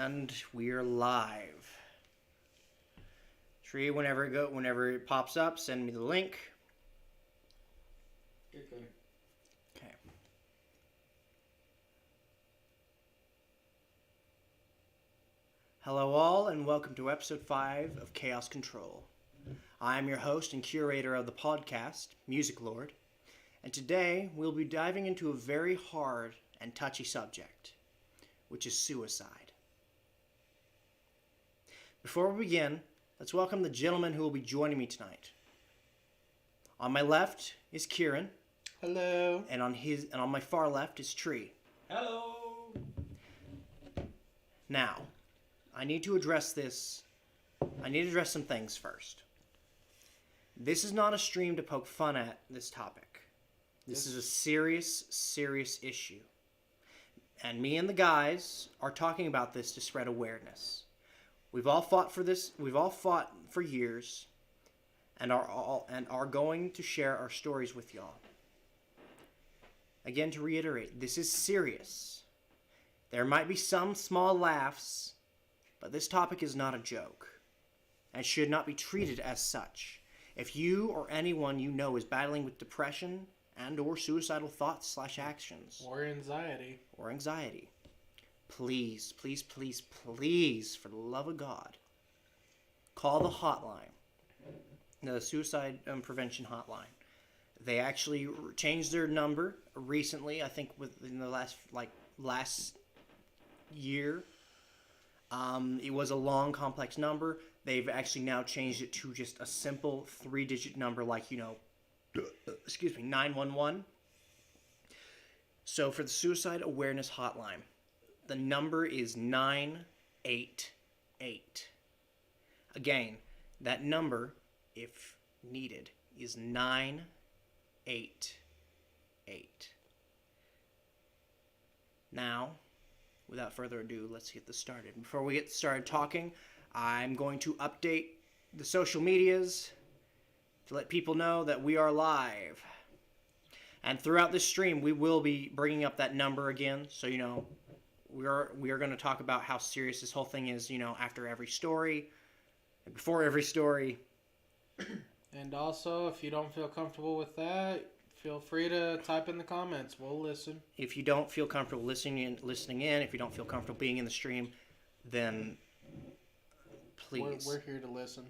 And we're live. Tree, whenever it pops up, send me the link. Okay. Okay. Hello all, and welcome to episode 5 of Chaos Control. I am your host and curator of the podcast, Music Lord, and today we'll be diving into a very hard and touchy subject, which is suicide. Before we begin, let's welcome the gentleman who will be joining me tonight. On my left is Kieran. Hello. And on my far left is Tree. Hello. Now, I need to address some things first. This is not a stream to poke fun at this topic. This is a serious issue. And me and the guys are talking about this to spread awareness. We've all fought for this. We've all fought for years, and are going to share our stories with y'all. Again, to reiterate, this is serious. There might be some small laughs, but this topic is not a joke, and should not be treated as such. If you or anyone you know is battling with depression and/or suicidal thoughts/actions, Or anxiety, please, for the love of God, call the hotline, the suicide prevention hotline. They actually changed their number recently, I think within the last year. It was a long, complex number. They've actually now changed it to just a simple 3-digit number like, 911. So for the Suicide Awareness Hotline, the number is 988. Again, that number, if needed, is 988. Now, without further ado, let's get this started. Before we get started talking, I'm going to update the social medias to let people know that we are live. And throughout this stream, we will be bringing up that number again, so we are going to talk about how serious this whole thing is, after every story, and before every story. And also, if you don't feel comfortable with that, feel free to type in the comments. We'll listen. If you don't feel comfortable listening in, if you don't feel comfortable being in the stream, then please. We're here to listen.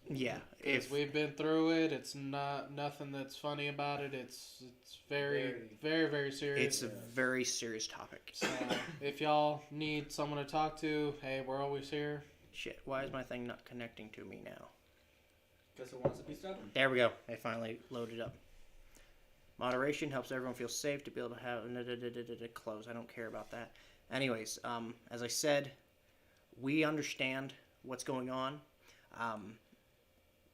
Yeah. If we've been through it, it's nothing that's funny about it. It's very serious. It's a very serious topic. So, if y'all need someone to talk to, hey, we're always here. Shit, why is my thing not connecting to me now? Because it wants to be stubborn. There we go. It finally loaded up. Moderation helps everyone feel safe to be able to have close. I don't care about that. Anyways, as I said, we understand what's going on.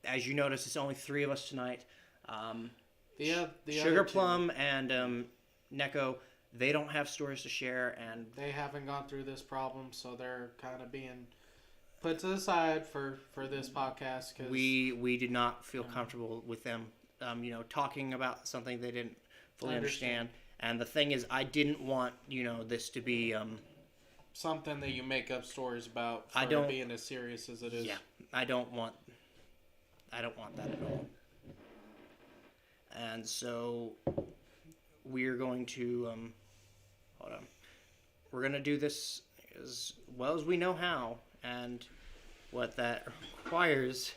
As you notice, it's only 3 of us tonight. The Sugar Plum and Neko, they don't have stories to share, and they haven't gone through this problem, so they're kind of being put to the side for this podcast. Cause, we did not feel comfortable with them, talking about something they didn't fully understand. And the thing is, I didn't want, this to be something that you make up stories about for being as serious as it is. Yeah, I don't want that at all. And so we're going to hold on. We're going to do this as well as we know how, and what that requires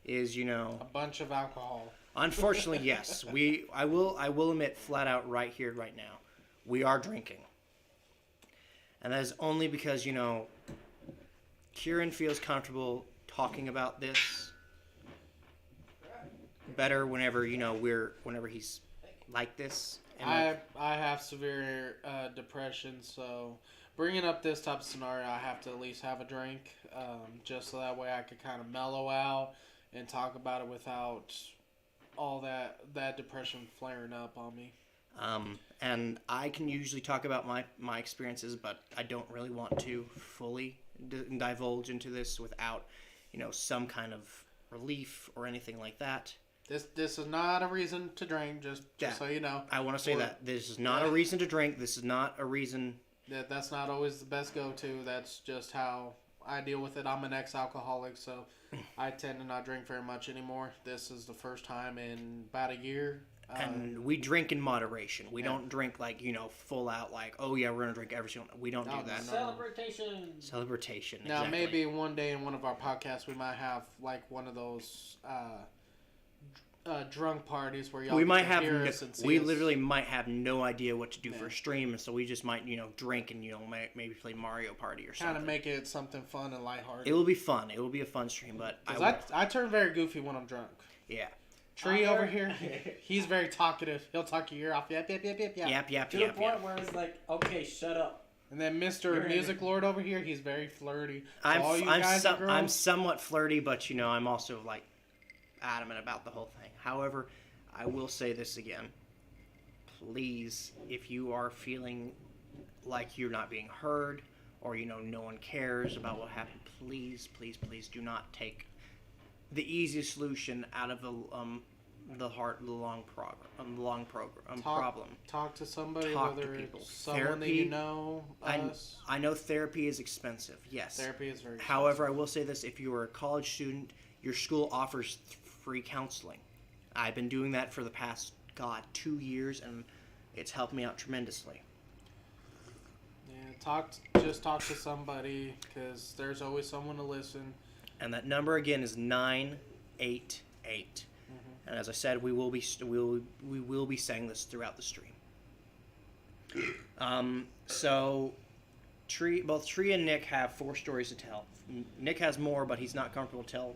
is, a bunch of alcohol. Unfortunately, yes. I will admit flat out right here, right now, we are drinking. And that is only because, Kieran feels comfortable talking about this better whenever he's like this. And I have severe depression, so bringing up this type of scenario, I have to at least have a drink, just so that way I could kind of mellow out and talk about it without all that depression flaring up on me. And I can usually talk about my experiences, but I don't really want to fully divulge into this without, some kind of relief or anything like that. This is not a reason to drink, just so you know. I want to say that this is not a reason to drink. This is not a reason That's not always the best go-to. That's just how I deal with it. I'm an ex-alcoholic, so I tend to not drink very much anymore. This is the first time in about a year. And we drink in moderation. We Yeah. don't drink like, full out like, oh yeah, we're going to drink every single. We don't No, do that. no. Celebration. Celebration. Now, exactly. maybe one day in one of our podcasts, we might have like one of those drunk parties where y'all we get might to have hear us and see we us. literally might have no idea what to do for Yeah. a stream, and so we just might drink and maybe play Mario Party or kind something. of make it something fun and lighthearted. It will be fun. It will be a fun stream, but I turn very goofy when I'm drunk. yeah. Tree over here, he's very talkative. He'll talk your ear off. Yep. Yap. To the point where it's like, okay, shut up. And then Mr. Music Lord over here, he's very flirty. So I'm all you guys and girls, I'm somewhat flirty, but I'm also like adamant about the whole thing. However, I will say this again. Please, if you are feeling like you're not being heard or no one cares about what happened, please do not take the easiest solution out of the long problem. talk to somebody, Talk to whether people. it's someone that Therapy, you know, us. I know therapy is expensive, yes. Therapy is very However, I will say this: if you are a college student, your school offers free counseling. I've been doing that for the past 2 years, and it's helped me out tremendously. Yeah, just talk to somebody because there's always someone to listen. And that number again is 988. And as I said, we will be saying this throughout the stream. So, both Tree and Nick have 4 stories to tell. Nick has more, but he's not comfortable to tell.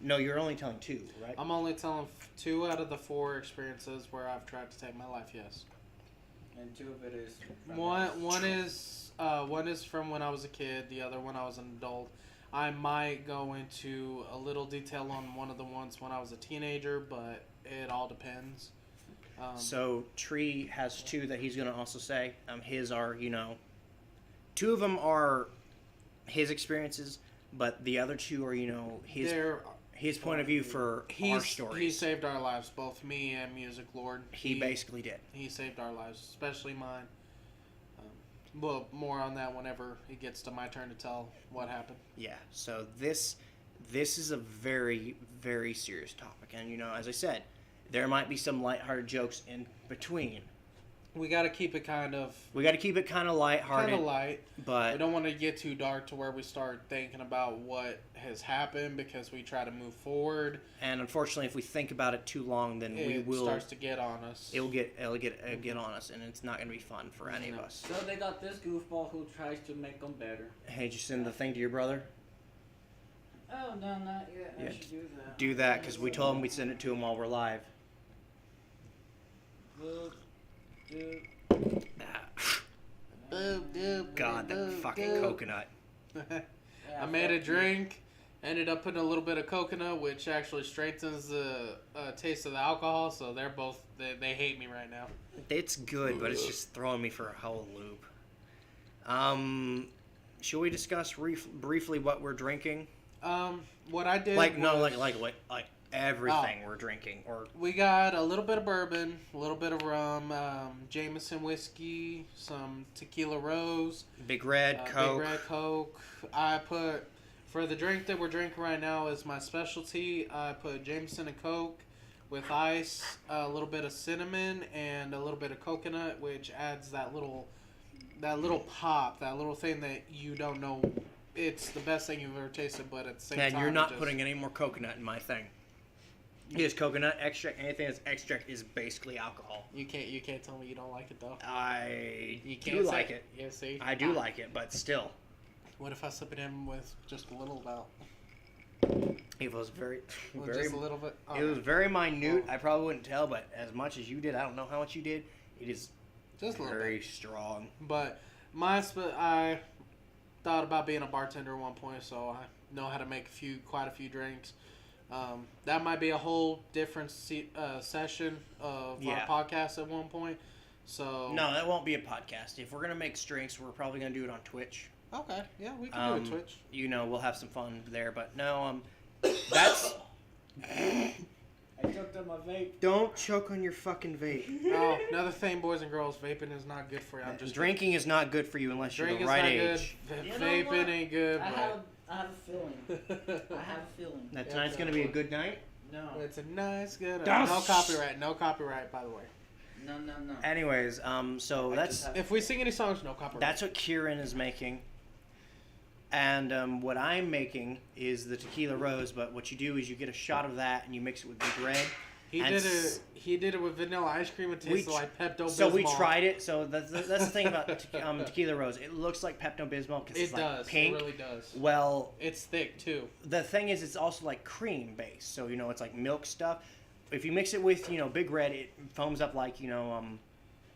No, you're only telling 2, right? I'm only telling 2 out of the 4 experiences where I've tried to take my life. Yes. And 2 of it is. from One is from when I was a kid. The other one I was an adult. I might go into a little detail on one of the ones when I was a teenager, but it all depends. So Tree has 2 that he's going to also say. His are 2 of them are his experiences, but the other 2 are his point of view for our stories. He saved our lives, both me and Music Lord. He basically did. He saved our lives, especially mine. Well, more on that whenever it gets to my turn to tell what happened. Yeah. So this is a very, very serious topic, and as I said, there might be some lighthearted jokes in between. We got to keep it kind of lighthearted, light. but We don't want to get too dark to where we start thinking about what has happened because we try to move forward. and unfortunately, if we think about it too long, then It starts to get on us. it'll get on us, and it's not going to be fun for any of us. So they got this goofball who tries to make them better. Hey, did you send the thing to your brother? Oh, no, not yet. Yeah. I should do that. Do that, because we told him we'd send it to him while we're live. Dude. God, that fucking coconut. I made a drink, ended up putting a little bit of coconut, which actually strengthens the taste of the alcohol. So they're both they hate me right now. It's good, but it's just throwing me for a whole loop. Should we discuss briefly what we're drinking? What I did Like was, everything we're drinking, or we got a little bit of bourbon, a little bit of rum, Jameson whiskey, some tequila rose, Big Red, Coke. Big Red Coke. I put for the drink that we're drinking right now is my specialty. I put Jameson and Coke with ice, a little bit of cinnamon, and a little bit of coconut, which adds that little pop, that little thing that you don't know. It's the best thing you've ever tasted, but at the same And time, you're not it just- putting any more coconut in my thing. Is coconut extract? Anything that's extract is basically alcohol. You can't tell me you don't like it though. I You do can't like say, it. Yeah, see. I do like it, but still, What if I slip it in with just a little about? it was very, With very. just a little bit. It was very minute. I probably wouldn't tell, but as much as you did, I don't know how much you did. It is just a little bit. very strong. But I thought about being a bartender at one point, so I know how to make quite a few drinks. That might be a whole different session of Yeah. our podcast at one point. So No, that won't be a podcast. If we're gonna make drinks, we're probably gonna do it on Twitch. Okay, yeah, we can do it Twitch. We'll have some fun there. But no, that's I told choked on my vape. Don't choke on your fucking vape. Oh, another thing, boys and girls, vaping is not good for you. I'm just Drinking is not good for you unless you're the Drinking's right not age. good. You know Vaping what? ain't good. I But have a feeling. I have a feeling. That Yeah, tonight's gonna be a good night. No. it's a nice good. Don't No sh- copyright. No copyright, by the way. No. Anyways, so I that's just have- If we sing any songs, no copyright. that's what Kieran is making. And what I'm making is the tequila rose. But what you do is you get a shot of that and you mix it with Big Red. He and did s- it. He did it with vanilla ice cream. It tasted like Pepto Bismol. So we tried it. So that's the thing about tequila rose. It looks like Pepto Bismol because It it's like does. pink. It really does. Well, It's thick too. the thing is, it's also like cream based. So it's like milk stuff. If you mix it with Big Red, it foams up like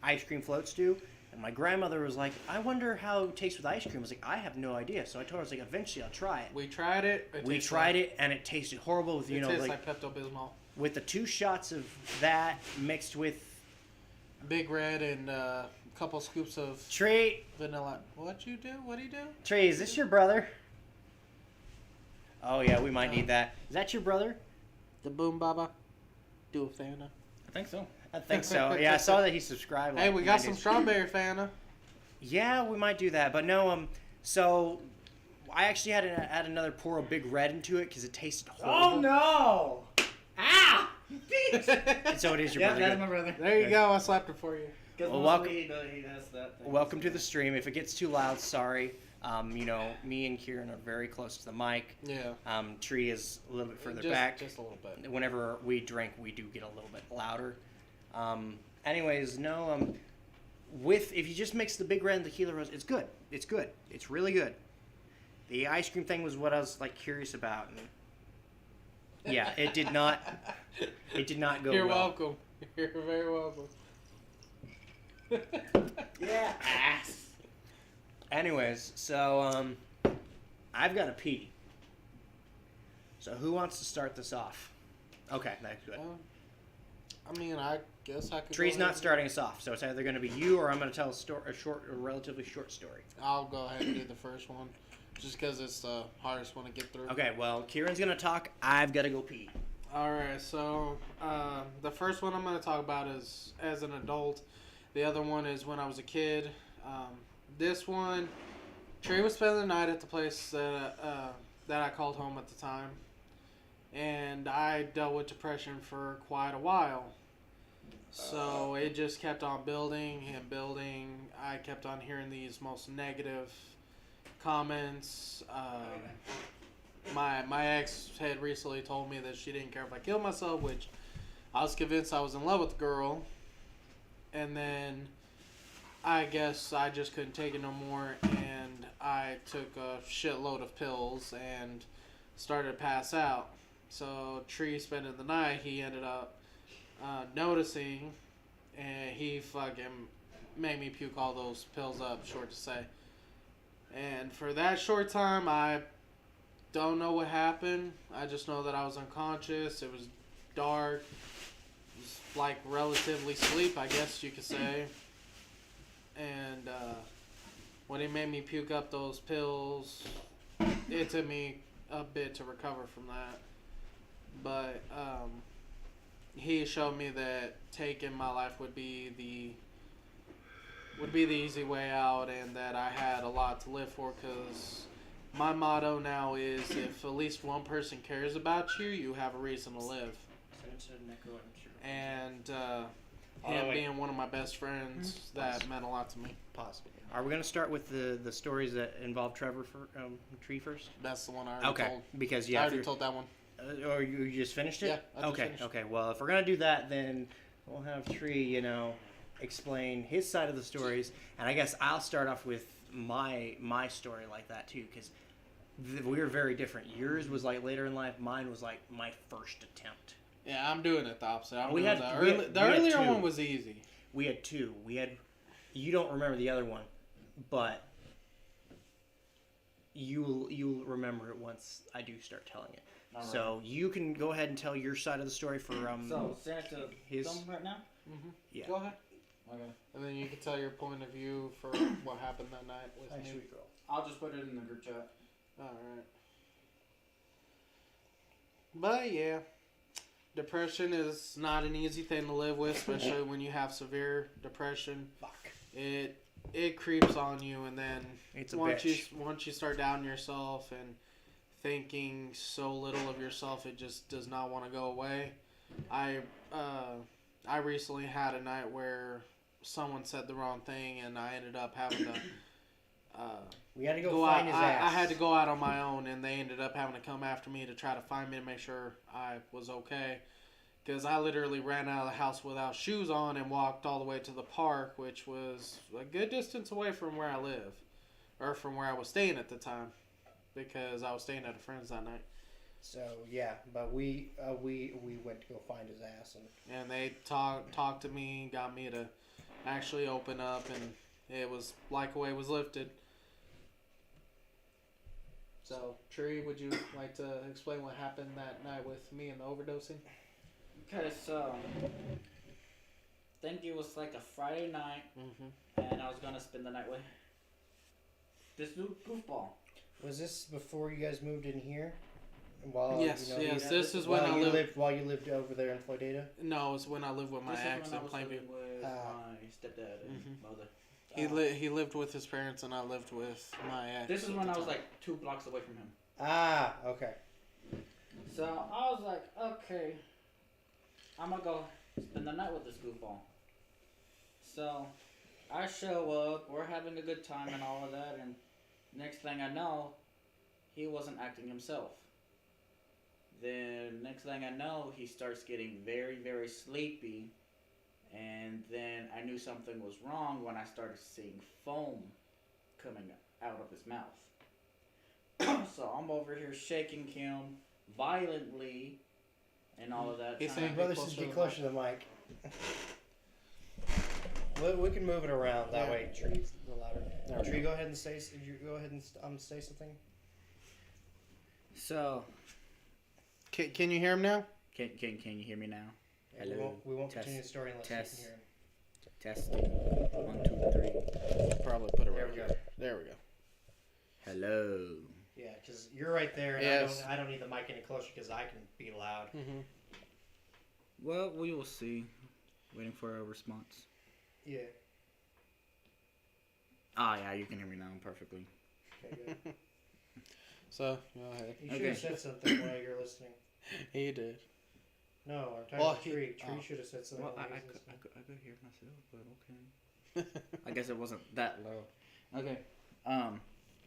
ice cream floats do. And my grandmother was like, I wonder how it tastes with ice cream. I was like, I have no idea. So I told her, I was like, eventually I'll try it. We tried it. We tried it, and it tasted horrible with It tastes like like Pepto Bismol. with the 2 shots of that mixed with Big Red and a couple scoops of Trey. vanilla. What you do? What do you do? Trey, is this your brother? Oh yeah, we might need that. Is that your brother? The Boom Baba. Do a Fanta. I think so. I think so. Yeah, I saw that he subscribed. Hey, like, we got 9 some days- strawberry Fanta. Yeah, we might do that, but no. So I actually had to add another pour of Big Red into it because it tasted horrible. Oh no! Ah! And so it is your Yeah, brother. that's Good. my brother. There you go. I slapped it for you. Because Well, mostly he does that thing. Welcome to the stream. If it gets too loud, sorry. Me and Kieran are very close to the mic. Yeah. Tree is a little bit further just, back. Just a little bit. Whenever we drink, we do get a little bit louder. Anyways, no. If you just mix the Big Red and tequila rose, it's good. It's good. It's really good. The ice cream thing was what I was like curious about, and yeah, it did not. It did not go. You're well. welcome. You're very welcome. Yeah. Ass. Anyways, so I've got to pee. So who wants to start this off? Okay, that's good. I mean, I guess I could. Tree's go not ahead. starting us off, so it's either going to be you or I'm going to tell a relatively short story. I'll go ahead and do the first one, just because it's the hardest one to get through. Okay, well, Kieran's going to talk. I've got to go pee. All right. So the first one I'm going to talk about is as an adult. The other one is when I was a kid. This one, Trey was spending the night at the place that I called home at the time, and I dealt with depression for quite a while. So it just kept on building and building. I kept on hearing these most negative comments. My ex had recently told me that she didn't care if I killed myself, which I was convinced I was in love with the girl. And then I guess I just couldn't take it no more, and I took a shitload of pills and started to pass out. So Tree spending the night, he ended up noticing, and he fucking made me puke all those pills up, short to say. And for that short time, I don't know what happened. I just know that I was unconscious. It was dark. It was like relatively sleep, I guess you could say. And when he made me puke up those pills, it took me a bit to recover from that. But he showed me that taking my life would be the easy way out, and that I had a lot to live for, because my motto now is if at least one person cares about you, you have a reason to live. And him being one of my best friends, that meant a lot to me. Pause. Are we going to start with the stories that involve Trevor Tree first? That's the one I already Okay, told. because I yeah, if already you're- told that one. or you just finished it? Yeah, I just okay, finished. okay. Well, if we're gonna do that, then we'll have Tree, explain his side of the stories, and I guess I'll start off with my story like that too, because we were very different. Yours was like later in life. Mine was like my first attempt. Yeah, I'm doing it the opposite. I'm We doing had- the we had- early, the we had earlier two. one was easy. We had two. You don't remember the other one, but you'll remember it once I do start telling it. Alright. So you can go ahead and tell your side of the story for So, send it to his- them right now? Mm-hmm. Yeah. Go ahead. Okay. And then you can tell your point of view for what happened that night with me. I'll just put it in the group chat. Alright. But yeah. depression is not an easy thing to live with, especially when you have severe depression. Fuck. It creeps on you, and then It's a once bitch. you start doubting yourself and thinking so little of yourself, it just does not want to go away. I recently had a night where someone said the wrong thing, and I ended up having to We had to go find out. his I ass. had to go out on my own, and they ended up having to come after me to try to find me to make sure I was okay. Because I literally ran out of the house without shoes on and walked all the way to the park, which was a good distance away from where I live, or from where I was staying at the time, because I was staying at a friend's that night. So yeah, but we went to go find his ass, And they talked to me, got me to actually open up, and it was like a weight was lifted. So, Tree, would you like to explain what happened that night with me and the overdosing? Okay, so I think it was like a Friday night, Mm-hmm. and I was gonna spend the night with this new goofball. was this before you guys moved in here? While Yes, you know, yes. yeah, This is when I lived. while you lived over there in Floydada. No, it was when I lived with my This ex is when in I was Plainview. living with Ah. my stepdad and Mhm. mother. He lived with his parents, and I lived with my ex. This is at when the I was time. like 2 blocks away from him. Ah, okay. So I was like, okay, I'm gonna go spend the night with this goofball. So I show up, we're having a good time and all of that, and next thing I know, he wasn't acting himself. Then next thing I know, he starts getting very, very sleepy, and then I knew something was wrong when I started seeing foam coming out of his mouth. So I'm over here shaking him violently and all of that. He's trying saying to- Brother, closer just to get the closer to the mic. We can move it around that Yeah. way. Tree's the louder. There we Tree, go ahead and say. You go ahead and say something. So Can you hear him now? can you hear me now? Hello. We won't Test. continue the story unless Test. you can hear him. Testing. 1, 2, 3. Probably put it There right we here. go. There we go. Hello. Yeah, because you're right there, and Yes. I don't need the mic any closer because I can be loud. Mm-hmm. Well, we will see. Waiting for a response. Yeah. Ah, yeah, you can hear me now perfectly. Okay, good. So go ahead. You should Okay. have said something while you're listening. He did. No, I'm talking Well, about Tree. Tree oh. should have said something Well, while I he was could listening. hear myself, but okay. I guess it wasn't that low. Okay.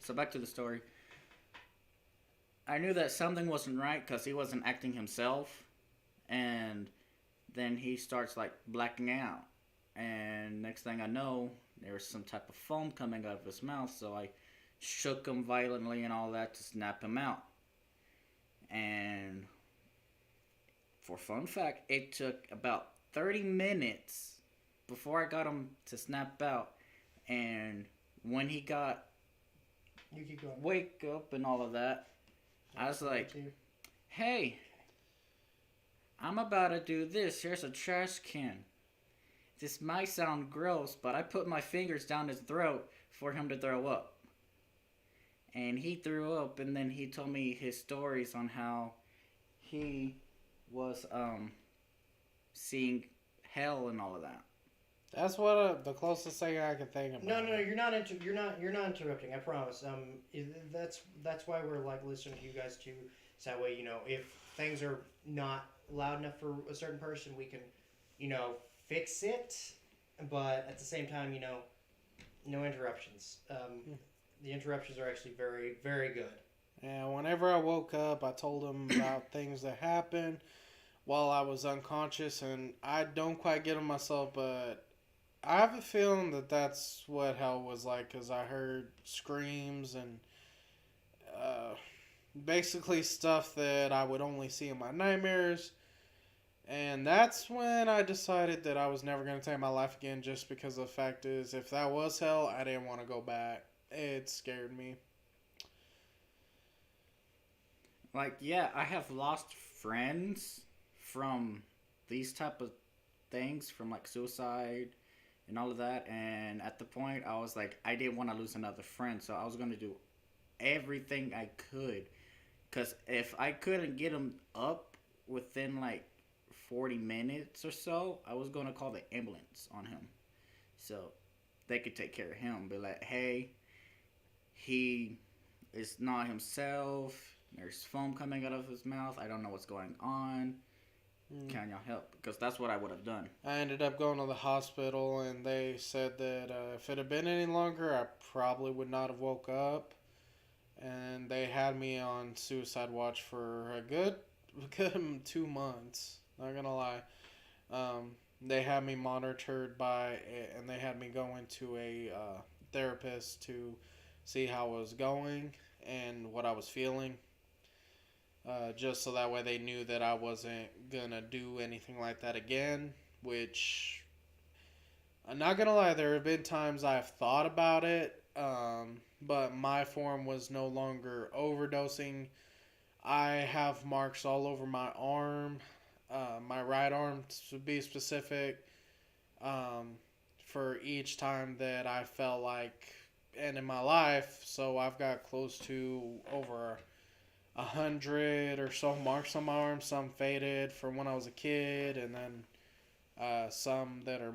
So back to the story. I knew that something wasn't right because he wasn't acting himself, and then he starts like blacking out, and next thing I know, there was some type of foam coming out of his mouth. So I shook him violently and all that to snap him out. And for fun fact, it took about 30 minutes before I got him to snap out, and when he got You keep going. wake up and all of that, I was like, hey, I'm about to do this. Here's a trash can. This might sound gross, but I put my fingers down his throat for him to throw up. And he threw up, and then he told me his stories on how he was seeing hell and all of that. That's what the closest thing I can think of. No, you're not interrupting. I promise. That's why we're like listening to you guys too. So that way, if things are not loud enough for a certain person, we can, fix it. But at the same time, no interruptions. The interruptions are actually very, very good. And whenever I woke up, I told him about things that happened while I was unconscious, and I don't quite get them myself, but I have a feeling that that's what hell was like, because I heard screams and basically stuff that I would only see in my nightmares. And that's when I decided that I was never going to take my life again, just because the fact is, if that was hell, I didn't want to go back. It scared me. Like, yeah, I have lost friends from these type of things, from like suicide and all of that, and at the point I was like, I didn't want to lose another friend, so I was going to do everything I could, because if I couldn't get them up within like 40 minutes or so, I was going to call the ambulance on him. So they could take care of him. Be like, hey, he is not himself. There's foam coming out of his mouth. I don't know what's going on. Can y'all help? Because that's what I would have done. I ended up going to the hospital, and they said that if it had been any longer, I probably would not have woke up. And they had me on suicide watch for a good 2 months. Not gonna lie. They had me monitored and they had me go into a therapist to see how I was going and what I was feeling. Just so that way they knew that I wasn't gonna do anything like that again. Which, I'm not gonna lie, there have been times I've thought about it. But my form was no longer overdosing. I have marks all over my arm, my right arm to be specific, for each time that I felt like ending my life. So I've got close to over 100 or so marks on my arm. Some faded from when I was a kid, and then some that are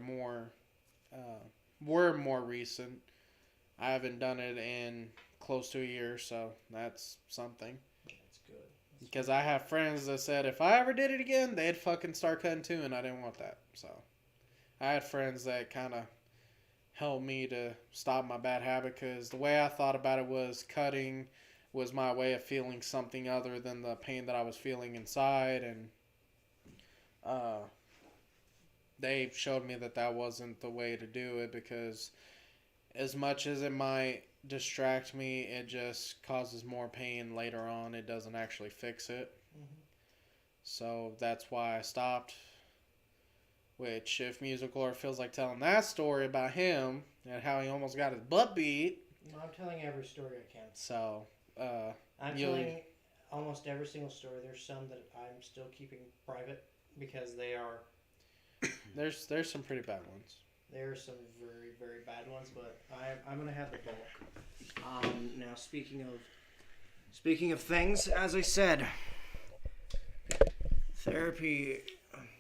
were more recent. I haven't done it in close to a year, so that's something. That's good. Because I have friends that said if I ever did it again, they'd fucking start cutting too, and I didn't want that. So I had friends that kind of helped me to stop my bad habit, because the way I thought about it was cutting was my way of feeling something other than the pain that I was feeling inside, and they showed me that that wasn't the way to do it, because as much as it might distract me, it just causes more pain later on. It doesn't actually fix it. Mm-hmm. So that's why I stopped. Which, if Musical Lore feels like telling that story about him and how he almost got his butt beat. No, I'm telling every story I can. So, I'm telling almost every single story. There's some that I'm still keeping private because they are. There's some pretty bad ones. There are some very, very bad ones, but I'm gonna have the bulk. Now speaking of things, as I said, therapy.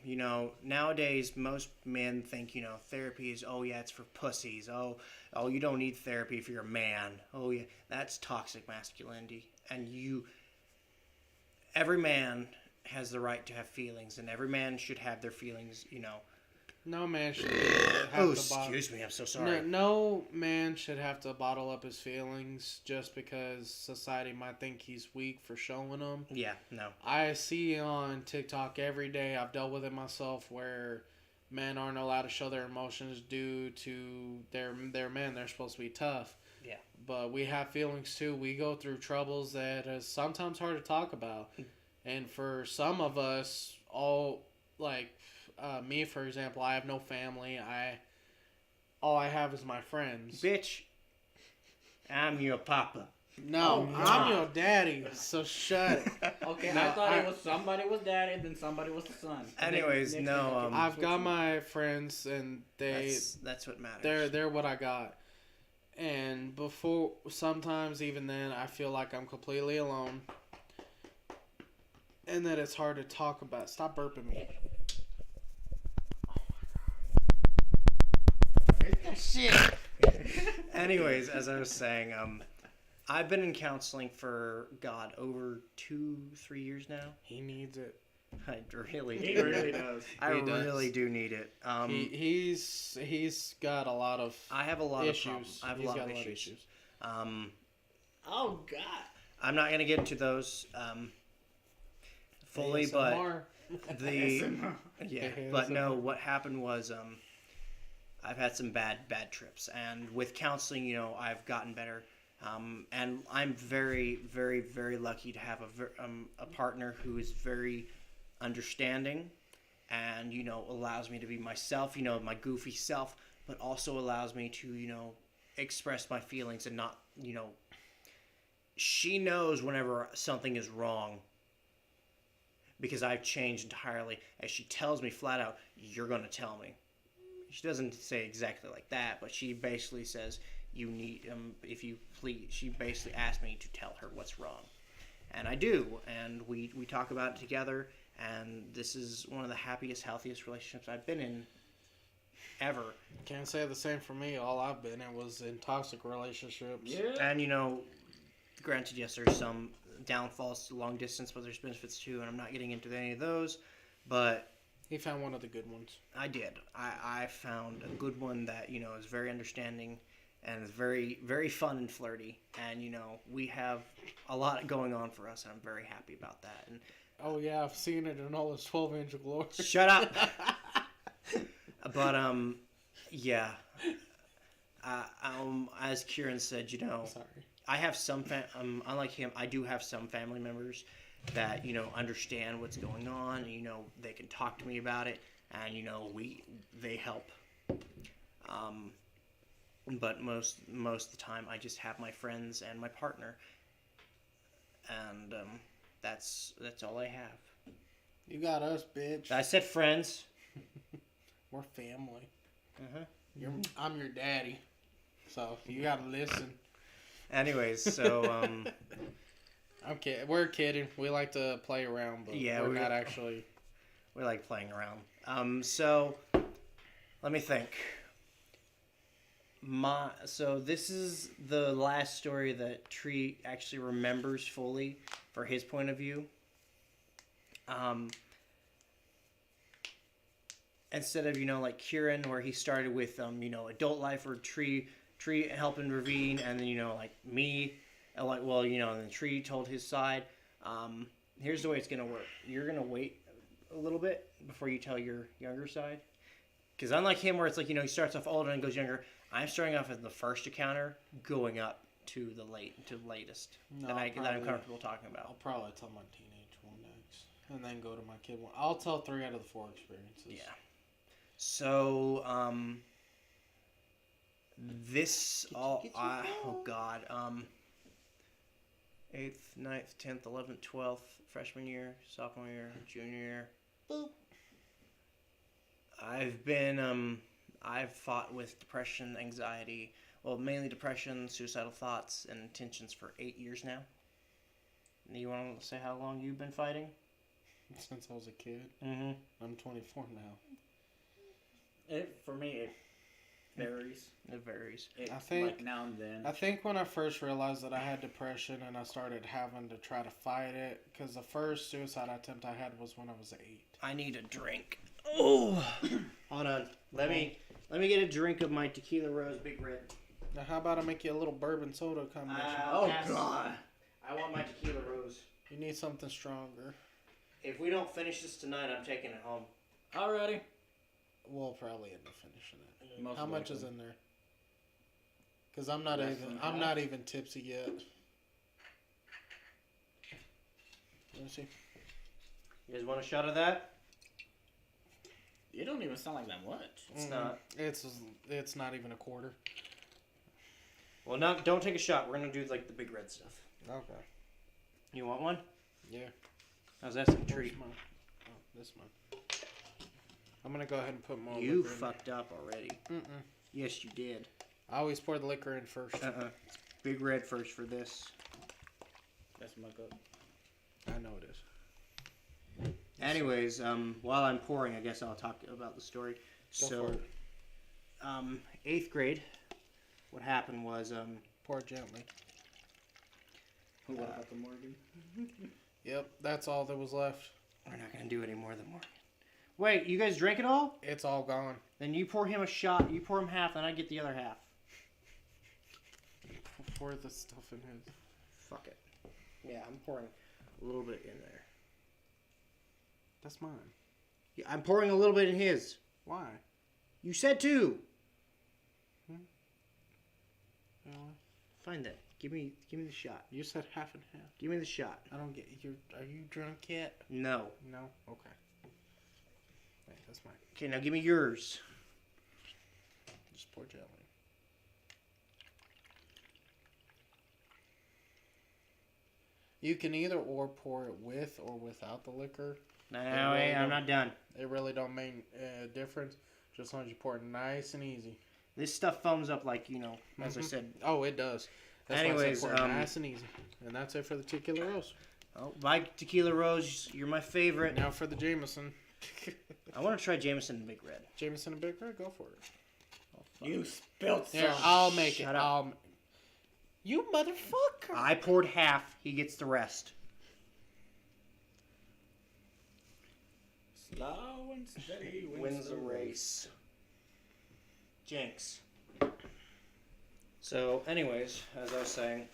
You know, nowadays most men think, therapy is, oh yeah, it's for pussies. Oh, you don't need therapy if you're a man. Oh yeah, that's toxic masculinity. And every man has the right to have feelings, and every man should have their feelings, No man should have to excuse me, I'm so sorry. No man should have to bottle up his feelings just because society might think he's weak for showing them. Yeah, no. I see on TikTok every day, I've dealt with it myself, where men aren't allowed to show their emotions due to their men. They're supposed to be tough. Yeah. But we have feelings too. We go through troubles that is sometimes hard to talk about. And for some of us, me, for example, I have no family. All I have is my friends. Bitch, I'm your papa. No, Oh, I'm God. your daddy, so shut it. Okay, No, I thought it was somebody was daddy, then somebody was the son. Anyways, no, I've got my friends, and that's what matters. they're what I got. And sometimes even then, I feel like I'm completely alone, and that it's hard to talk about. Stop burping me. Shit. Anyways, as I was saying, I've been in counseling for over 2-3 years now. He needs it. I really do. He really does. I He does. really do need it. He's got a lot of I have a lot of issues. problems. I have He's a lot got of issues. Oh, God. I'm not gonna get into those fully, but ASMR. but no. What happened was I've had some bad trips, and with counseling, I've gotten better. And I'm very, very, very lucky to have a partner who is very understanding, and allows me to be myself, my goofy self, but also allows me to express my feelings and not she knows whenever something is wrong because I've changed entirely, and she tells me flat out, "You're gonna tell me." She doesn't say exactly like that, but she basically says, "You need if you please." She basically asked me to tell her what's wrong, and I do, and we talk about it together, and this is one of the happiest, healthiest relationships I've been in ever. Can't say the same for me. All I've been in was in toxic relationships. And granted, yes, there's some downfalls to long distance, but there's benefits too, and I'm not getting into any of those. But He found one of the good ones. I did. I found a good one that is very understanding and is very, very fun and flirty, and we have a lot going on for us, and I'm very happy about that. And Oh yeah, I've seen it in all its 12-inch glory. shut up. But yeah. As Kieran said, Sorry. I have some unlike him, I do have some family members that understand what's going on. And, they can talk to me about it, and they help. But most of the time, I just have my friends and my partner, and that's all I have. You got us, bitch. I said friends. We're family. Uh-huh. I'm your daddy, so you gotta listen. Anyways, so I'm kidding. We're kidding. We like to play around, but Yeah, we're we- not actually. we like playing around. So let me think. So this is the last story that Tree actually remembers fully for his point of view. Instead of like Kieran, where he started with adult life, or Tree helping Ravine, and then like me, and then Tree told his side. Here's the way it's gonna work. You're gonna wait a little bit before you tell your younger side, because unlike him, where it's like he starts off older and goes younger, I'm starting off as the first encounter, going up to the latest No, that I'm probably- comfortable talking I'll about. probably tell my teenage one next, and then go to my kid one. I'll tell 3 out of the 4 experiences. Yeah. So this all oh god 8th, 9th, 10th, 11th, 12th, freshman year, sophomore year, junior year. Boop. I've fought with depression, anxiety, well, mainly depression, suicidal thoughts, and intentions for 8 years now. You want to say how long you've been fighting? Since I was a kid. Mm-hmm. I'm 24 now. For me, it varies. It varies. It, I think- like now and then. I think when I first realized that I had depression and I started having to try to fight it, because the first suicide attempt I had was when I was 8. I need a drink. Oh, hold on. Let me get a drink of my Tequila Rose Big Red. Now, how about I make you a little bourbon soda combination? God! I want my Tequila Rose. You need something stronger. If we don't finish this tonight, I'm taking it home. Alrighty. We'll probably end up finishing it. Most How much is likely. in there? Because I'm not Less even. than I'm half? not even tipsy yet. Let me see. You guys want a shot of that? You don't even sound like that much. It's not. It's not even a quarter. Well, don't take a shot. We're gonna do like the Big Red stuff. Okay. You want one? Yeah. How's that some Where's treat? mine? Oh, this one. I'm gonna go ahead and put more. You liquor in fucked up already. there. Yes, you did. I always pour the liquor in first. Big Red first for this. That's my cup. I know it is. Anyways, while I'm pouring, I guess I'll talk about the story. Go So, for it. 8th grade, what happened was, Pour it gently. What about the Morgan? Yep, that's all that was left. we're not gonna do any more than Morgan. Wait, you guys drank it all? It's all gone. Then you pour him a shot. You pour him half, and I get the other half. Pour the stuff in his. Fuck it. Yeah, I'm pouring a little bit in there. That's mine. Yeah, I'm pouring a little bit in his. Why? You said two. Really? Find that. Give me the shot. You said half and half. Give me the shot. I don't get you. Are you drunk yet? No. No. Okay. Wait, that's mine. Okay, now give me yours. Just pour gently. You can either or pour it with or without the liquor. No, really I'm not done. It really don't make a difference. Just as long as you pour it nice and easy. This stuff foams up like, as I Mhm. said. Oh, it does. That's Anyways, why I said pour it nice and easy. And that's it for the Tequila Rose. Oh, by Tequila Rose, you're my favorite. Now for the Jameson. I want to try Jameson and Big Red. Jameson and Big Red, go for it. You spilled some. Here, I'll make it. Shut up. You motherfucker. I poured half. He gets the rest. Slow and steady Wins the race. Jinx. So, anyways, as I was saying,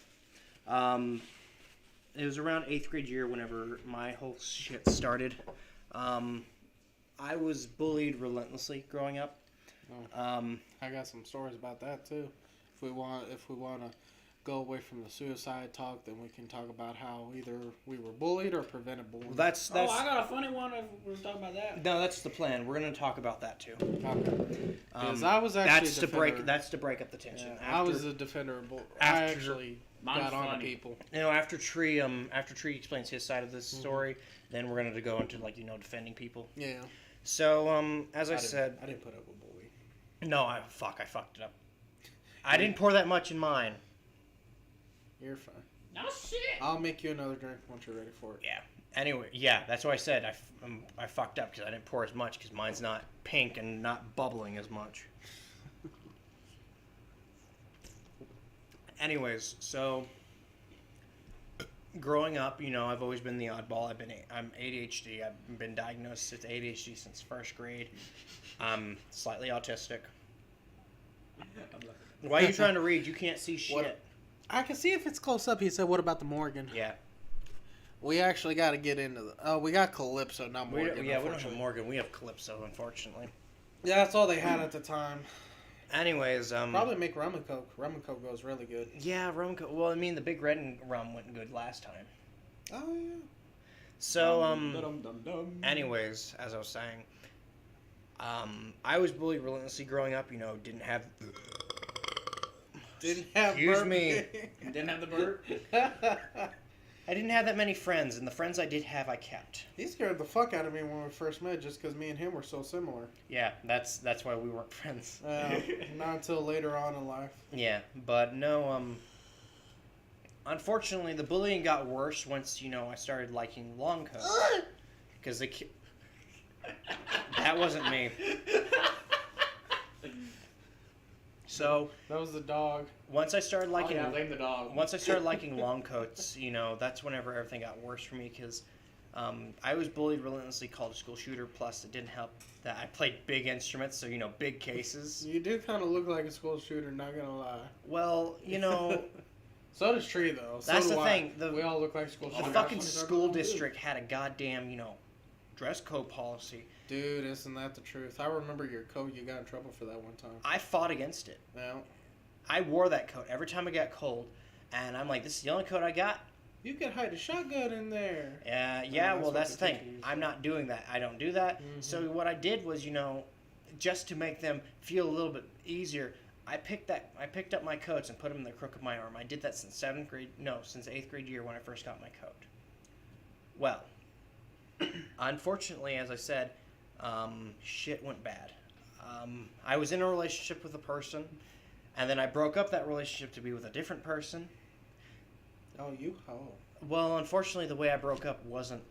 it was around 8th grade year whenever my whole shit started. I was bullied relentlessly growing up. I got some stories about that too. If we want to go away from the suicide talk, then we can talk about how either we were bullied or prevented bullying. That's Oh, I got a funny one if we're talking about that. no, that's the plan. We're gonna talk about that too. Okay. Because I was actually That's a to break. defender. That's to break up the tension. Yeah, I was a defender of bullying. I after- actually Mine's got on to funny. people. You know, after Tree explains his side of this story, then we're gonna go into defending people. Yeah. So as I didn't- said, I didn't put up with bullying. no, I fucked it up. I didn't pour that much in mine. You're fine. No shit. I'll make you another drink once you're ready for it. Yeah. Anyway, yeah, that's why I said I fucked up because I didn't pour as much because mine's not pink and not bubbling as much. Anyways, so growing up, I've always been the oddball. I'm ADHD. I've been diagnosed with ADHD since first grade. I'm slightly autistic. Why are you trying to read? You can't see shit. What- I can see if it's close up. He said, "What about the Morgan?" Yeah. We actually got to get into the. Oh, we got Calypso, not We Morgan. don't have unfortunately. Morgan. We have Calypso, unfortunately. Yeah, that's all they had at the time. Anyways, Probably make rum and coke. Rum and coke goes really good. yeah, rum. Well, I mean, the Big Red and rum went good last time. Oh yeah. So, Dum-dum-dum-dum. anyways, as I was saying, I was bullied relentlessly growing up. Didn't have. Didn't have. Excuse bourbon. me. Didn't have the bird. I didn't have that many friends, and the friends I did have, I kept. He scared the fuck out of me when we first met, just because me and him were so similar. Yeah, that's why we weren't friends. Not until later on in life. Yeah, but no. Unfortunately, the bullying got worse once I started liking long coats because that wasn't me. So That was the dog. once I started liking blame the dog. once I started liking long coats, that's whenever everything got worse for me because I was bullied relentlessly, called a school shooter. Plus, it didn't help that I played big instruments, so big cases. You do kind of look like a school shooter, not gonna lie. Well, So does Tree, though. So That's do the I. thing, We all look like school the shooters. fucking school district had a goddamn dress code policy. Dude, isn't that the truth? I remember your coat. You got in trouble for that one time. I fought against it. Now, I wore that coat every time I got cold, and I'm like, this is the only coat I got. you could hide a shotgun in there. Yeah, that's well, what that's the the thing. teacher used I'm to not doing that. I don't do that. So what I did was, just to make them feel a little bit easier, I picked up my coats and put them in the crook of my arm. I did that since 8th grade year when I first got my coat. Well, unfortunately, as I said, shit went bad. I was in a relationship with a person, and then I broke up that relationship to be with a different person. Oh, you? Oh. Well, unfortunately, the way I broke up wasn't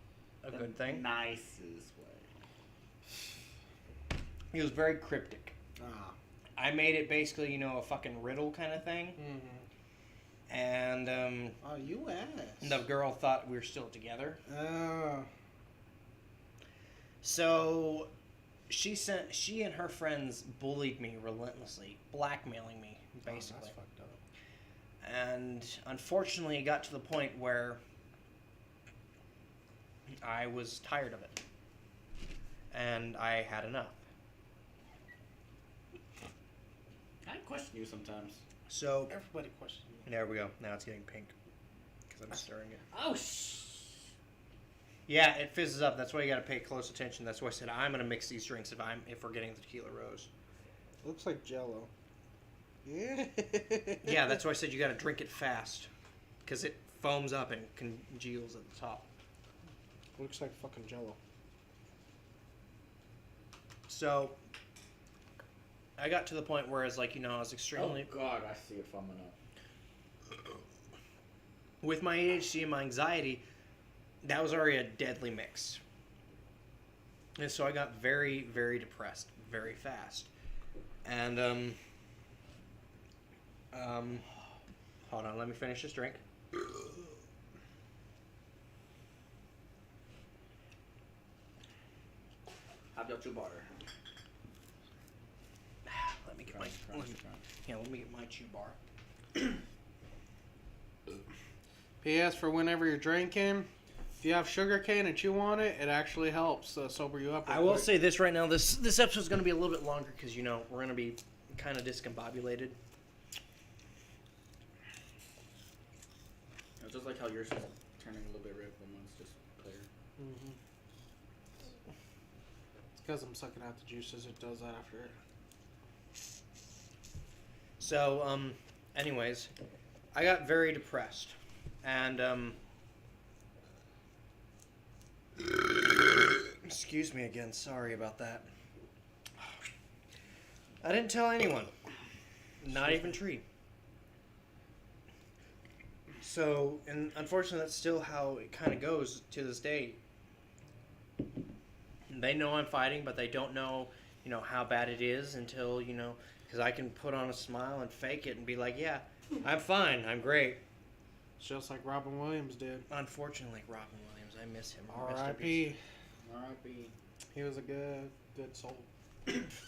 a good thing. Nicest way. It was very cryptic. Ah. I made it basically, a fucking riddle kind of thing. Mm-hmm. And Oh, you ass. the girl thought we were still together. Oh. So she and her friends bullied me relentlessly, blackmailing me, basically. Oh, that's fucked up. And unfortunately, it got to the point where I was tired of it. And I had enough. I question you sometimes. So, Everybody questions you. there we go. Now it's getting pink. Because I'm stirring it. Oh, Yeah, it fizzes up. That's why you got to pay close attention. That's why I said I'm going to mix these drinks if we're getting the tequila rose. Looks like Jello. Yeah. Yeah, that's why I said you got to drink it fast. Because it foams up and congeals at the top. Looks like fucking Jello. So, I got to the point where it's like, I was extremely... Oh, God, I see it foaming up. With my ADHD and my anxiety, that was already a deadly mix. And so I got very, very depressed very fast. And, hold on, let me finish this drink. How about you, butter? Let me get my, let me get my chew bar. P.S. for whenever you're drinking, if you have sugar cane and chew on it, it actually helps sober you up. I will say this right now. This episode's going to be a little bit longer because, you know, we're going to be kind of discombobulated. It's just like how yours is turning a little bit red, but mine's just clear. Mm-hmm. It's because I'm sucking out the juices. It does that after it. So, anyways, I got very depressed. And, excuse me again. Sorry about that. I didn't tell anyone. Not even Tree. So, and unfortunately, that's still how it kind of goes to this day. They know I'm fighting, but they don't know, you know, how bad it is until, you know, because I can put on a smile and fake it and be like, yeah, I'm fine, I'm great. It's just like Robin Williams did. Unfortunately, Robin Williams, I miss him. R.I.P. R.I.P. He was a good soul.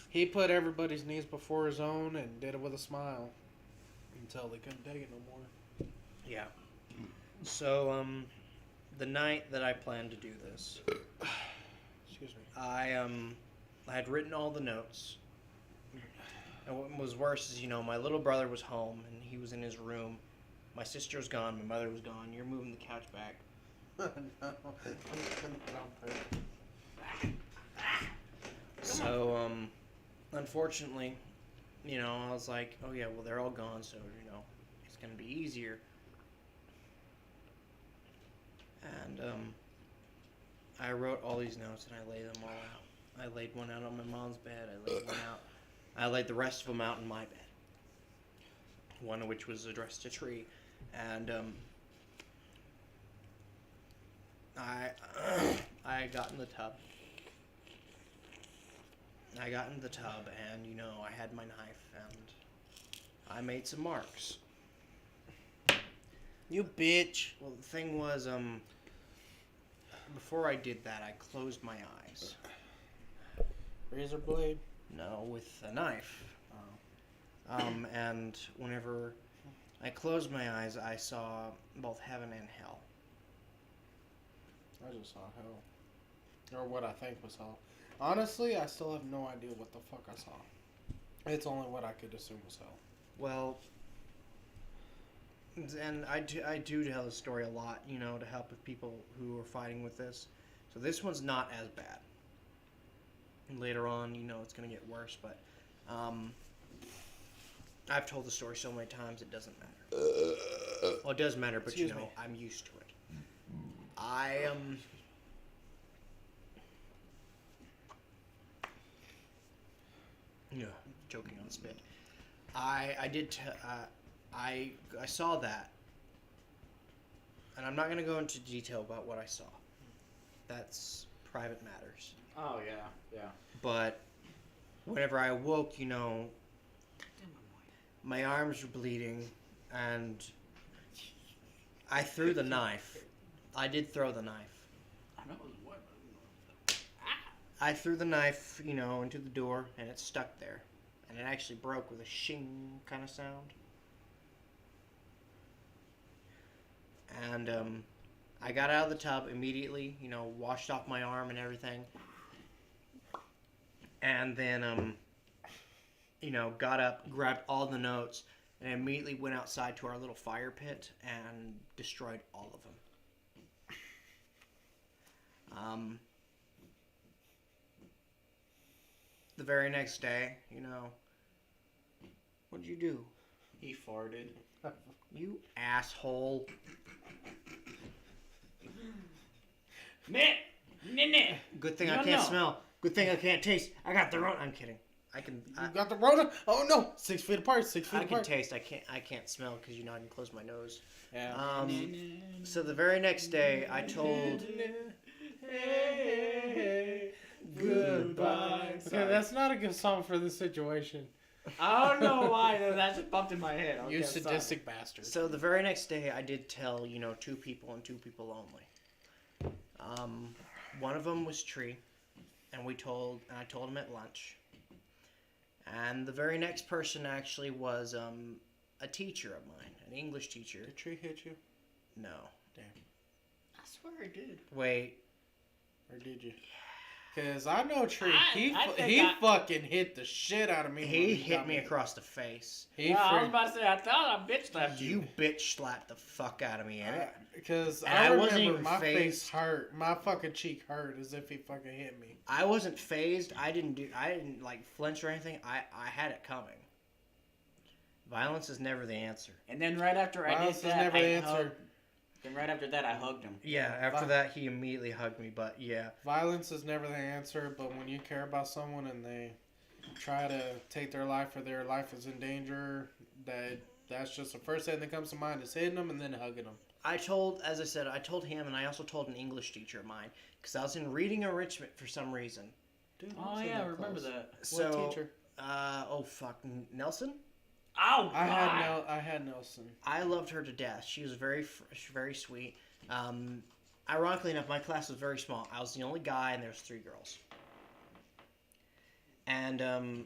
He put everybody's needs before his own and did it with a smile until they couldn't take it no more. Yeah. So, the night that I planned to do this, Excuse me. I had written all the notes. And what was worse is, you know, my little brother was home and he was in his room. My sister was gone. My mother was gone. You're moving the couch back. No. So, unfortunately, you know, I was like, oh yeah, well, they're all gone, so, you know, it's going to be easier. And, I wrote all these notes and I laid them all out. I laid one out on my mom's bed. I laid the rest of them out in my bed. One of which was addressed to Tree. And, I got in the tub. And, you know, I had my knife and I made some marks. You bitch. Well, the thing was, before I did that, I closed my eyes. Razor blade. No, with a knife. And whenever I closed my eyes, I saw both heaven and hell. I just saw hell. Or what I think was hell. Honestly, I still have no idea what the fuck I saw. It's only what I could assume was hell. Well, and I do tell the story a lot, you know, to help with people who are fighting with this. So this one's not as bad. And later on, you know, it's going to get worse, but I've told the story so many times it doesn't matter. Well, it does matter, but Excuse you know, me. I'm used to it. I am... Yeah, joking on spit. I saw that, and I'm not going to go into detail about what I saw. That's private matters. Oh, yeah, yeah. But whenever I awoke, you know, my arms were bleeding, and I threw the knife. I did throw the knife. I know it was what? I threw the knife, you know, into the door, and it stuck there. And it actually broke with a shing kind of sound. And I got out of the tub immediately, you know, washed off my arm and everything. And then, you know, got up, grabbed all the notes, and immediately went outside to our little fire pit and destroyed all of them. The very next day, you know, what'd you do? He farted. You asshole. Nah. Good thing You I don't can't know. smell. Good thing I can't taste. I got the Rona. I'm kidding. I can. You got the Rona? Oh no! 6 feet apart. 6 feet I can apart. taste. I can't smell because, you know, I can close my nose. Yeah. So the very next day, I told. Goodbye. Okay, that's not a good song for this situation. I don't know why. That just popped in my head. Okay, You I'm sorry. sadistic bastard. So the very next day, I did tell, two people and two people only. One of them was Tree, and I told him at lunch. And the very next person actually was a teacher of mine, an English teacher. Did Tree hit you? No. I swear I did. Wait. Or did you? Because I know Tree. He I fucking hit the shit out of me. He when hit got me across the face. He I was about to say, I thought I bitch slapped You you. bitch slapped the fuck out of me, innit? Because And I I wasn't remember even my face phased. hurt. My fucking cheek hurt as if he fucking hit me. I wasn't phased. I didn't like flinch or anything. I had it coming. Violence is never the answer. And then right after I Violence did is that, never I the answer. hugged. Then right after that, I hugged him. Yeah, after that he immediately hugged me, but yeah. Violence is never the answer, but when you care about someone and they try to take their life or their life is in danger, that's just the first thing that comes to mind is hitting them and then hugging them. I told him, and I also told an English teacher of mine, because I was in reading enrichment for some reason. Dude, Oh wasn't yeah, I that remember close. that. So, What teacher? Nelson? Oh, I God. had Nelson. I loved her to death. She was very, very sweet. Ironically enough, my class was very small. I was the only guy, and there was 3 girls. And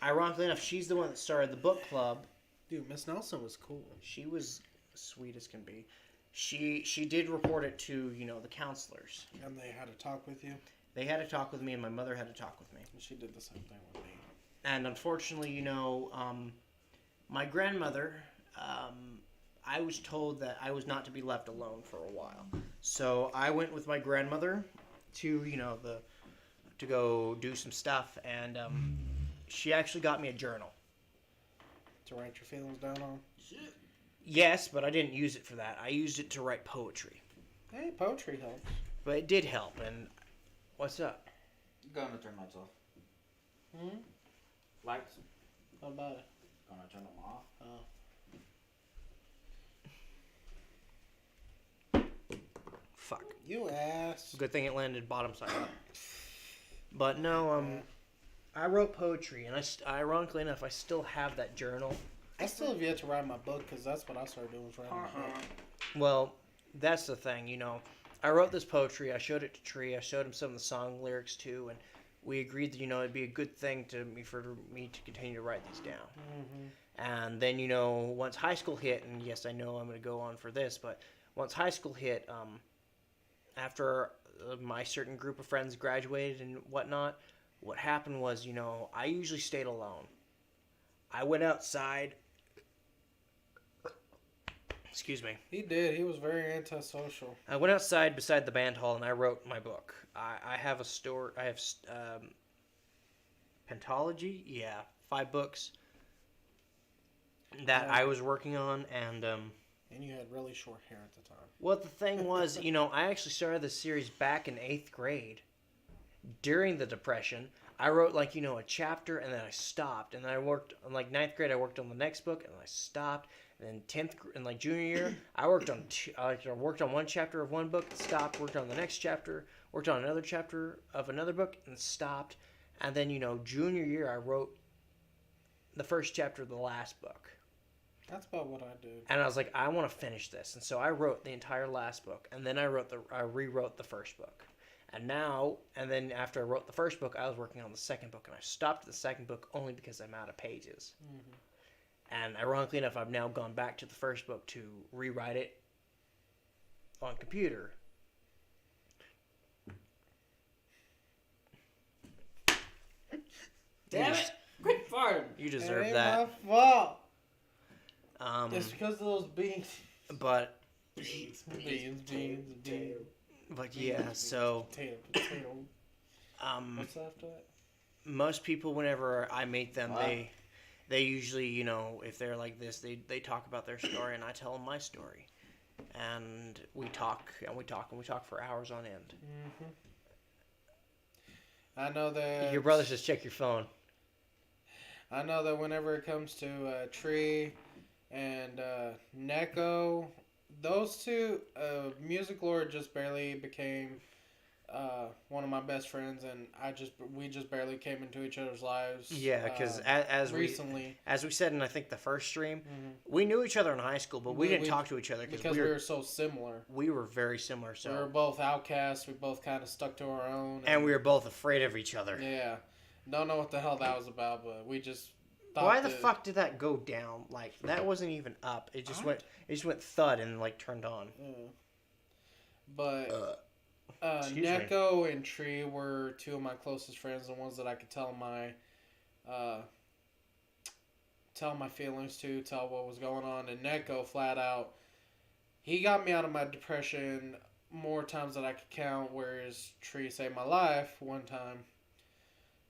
ironically enough, she's the one that started the book club. Dude, Miss Nelson was cool. She was sweet as can be. She did report it to the counselors. And they had to talk with you. They had to talk with me, and my mother had to talk with me. And she did the same thing with me. And unfortunately, my grandmother, I was told that I was not to be left alone for a while. So I went with my grandmother to, to go do some stuff, and she actually got me a journal. To write your feelings down on? Yes, but I didn't use it for that. I used it to write poetry. Hey, poetry helps. But it did help, and what's up? Gonna turn lights off. Hmm? Lights. How about it? Gonna turn them off. Fuck. You ass. Good thing it landed bottom side up. But no, I wrote poetry, and ironically enough, I still have that journal. I still have yet to write my book because that's what I started doing was writing my book. Well, that's the thing, I wrote this poetry, I showed it to Tree, I showed him some of the song lyrics too, and we agreed that, it'd be a good thing for me to continue to write these down. Mm-hmm. And then, once high school hit, and yes, I know I'm going to go on for this, but once high school hit, after my certain group of friends graduated and whatnot, what happened was, I usually stayed alone. I went outside. Excuse me. He did. He was very antisocial. I went outside beside the band hall and I wrote my book. I have a story. I have Pentology. Yeah, 5 books that I was working on, and And you had really short hair at the time. well, the thing was, I actually started this series back in 8th grade during the Depression. I wrote a chapter and then I stopped, and then I worked on 9th grade. I worked on the next book and I stopped. And then 10th and junior year, I worked on one chapter of one book, stopped, worked on the next chapter, worked on another chapter of another book, and stopped. And then junior year, I wrote the first chapter of the last book. That's about what I did. And I was like, I want to finish this, and so I wrote the entire last book, and then I rewrote the first book. And then after I wrote the first book, I was working on the second book, and I stopped the second book only because I'm out of pages. Mm-hmm. And ironically enough, I've now gone back to the first book to rewrite it on computer. Damn it! Quit farting. You deserve it ain't that. my fault. Um, It's because of those beans. but Beans. but yeah, so Potato. What's after that? most people, whenever I meet them, they usually, if they're like this, they talk about their story, and I tell them my story, and we talk and we talk and we talk for hours on end. Mm-hmm. I know that Your brother says check your phone. I know that whenever it comes to Tree and Neko, those two, Music Lord just barely became one of my best friends, and we just barely came into each other's lives. Yeah, because recently, as we said in I think the first stream, Mhm. we knew each other in high school, but we didn't We- talk to each other because we were so similar. we were very similar. So We were both outcasts. We both kind of stuck to our own, and we were both afraid of each other. yeah. Don't know what the hell that was about, but we just thought Why the fuck did that go down? Like that wasn't even up. It just went thud and like turned on. But Excuse me. Neko and Tree were two of my closest friends, the ones that I could tell my feelings to, tell what was going on. And Neko, flat out, he got me out of my depression more times than I could count, whereas Tree saved my life one time.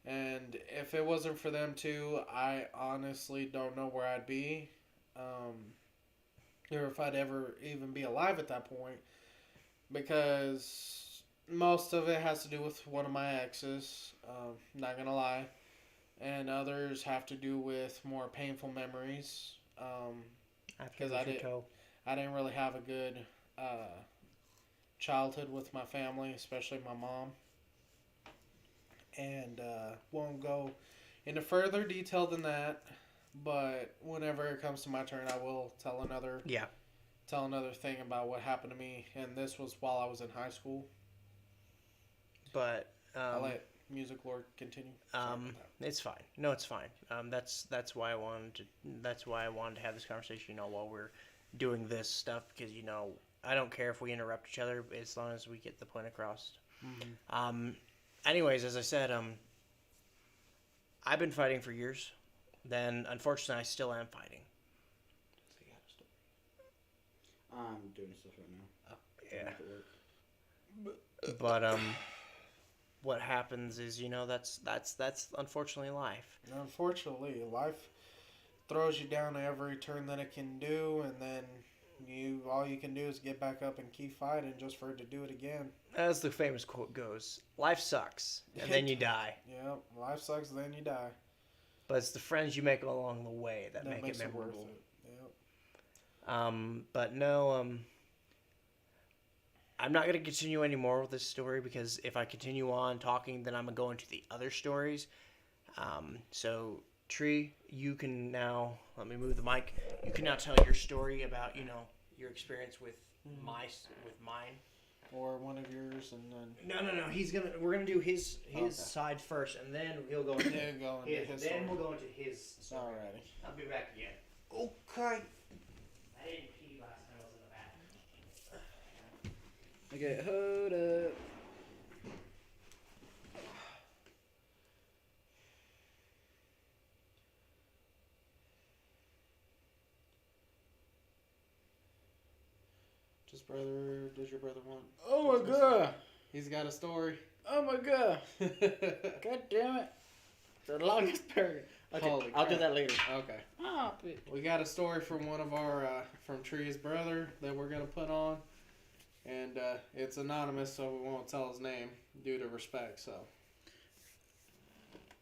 And if it wasn't for them two, I honestly don't know where I'd be, or if I'd ever even be alive at that point, because most of it has to do with one of my exes, not gonna lie, and others have to do with more painful memories, because I didn't really have a good childhood with my family, especially my mom, and won't go into further detail than that, but whenever it comes to my turn, I will tell another thing about what happened to me, and this was while I was in high school. But I'll let Music Lord continue. it's fine. No, it's fine. That's why I wanted to have this conversation. While we're doing this stuff, because I don't care if we interrupt each other as long as we get the point across. Mm-hmm. Anyways, as I said, I've been fighting for years. Then, unfortunately, I still am fighting. I'm doing stuff right now. Yeah. But what happens is that's unfortunately life. Unfortunately, life throws you down every turn that it can do, and then all you can do is get back up and keep fighting just for it to do it again. As the famous quote goes, life sucks, and then you die. Yep, life sucks, then you die. But it's the friends you make along the way that make makes it it worth memorable. it. Yep. But no, I'm not going to continue anymore with this story, because if I continue on talking, then I'm going to go into the other stories. So, Tree, you can now, let me move the mic, you can now tell your story about, your experience with mine. Or one of yours, and then No. We're gonna do his Okay. side first, and then he'll go into then go into his then story. we'll go into his story. Alrighty. I'll be back again. Okay. I didn't pee last time I was in the bathroom. Okay, hold up. Does your brother want? Oh my god! He's got a story. Oh my god! God damn it! The longest period. Okay, Holy I'll do crap. that later. Okay. Oh, We got a story from one of our, from Tree's brother that we're going to put on. And it's anonymous, so we won't tell his name due to respect, so.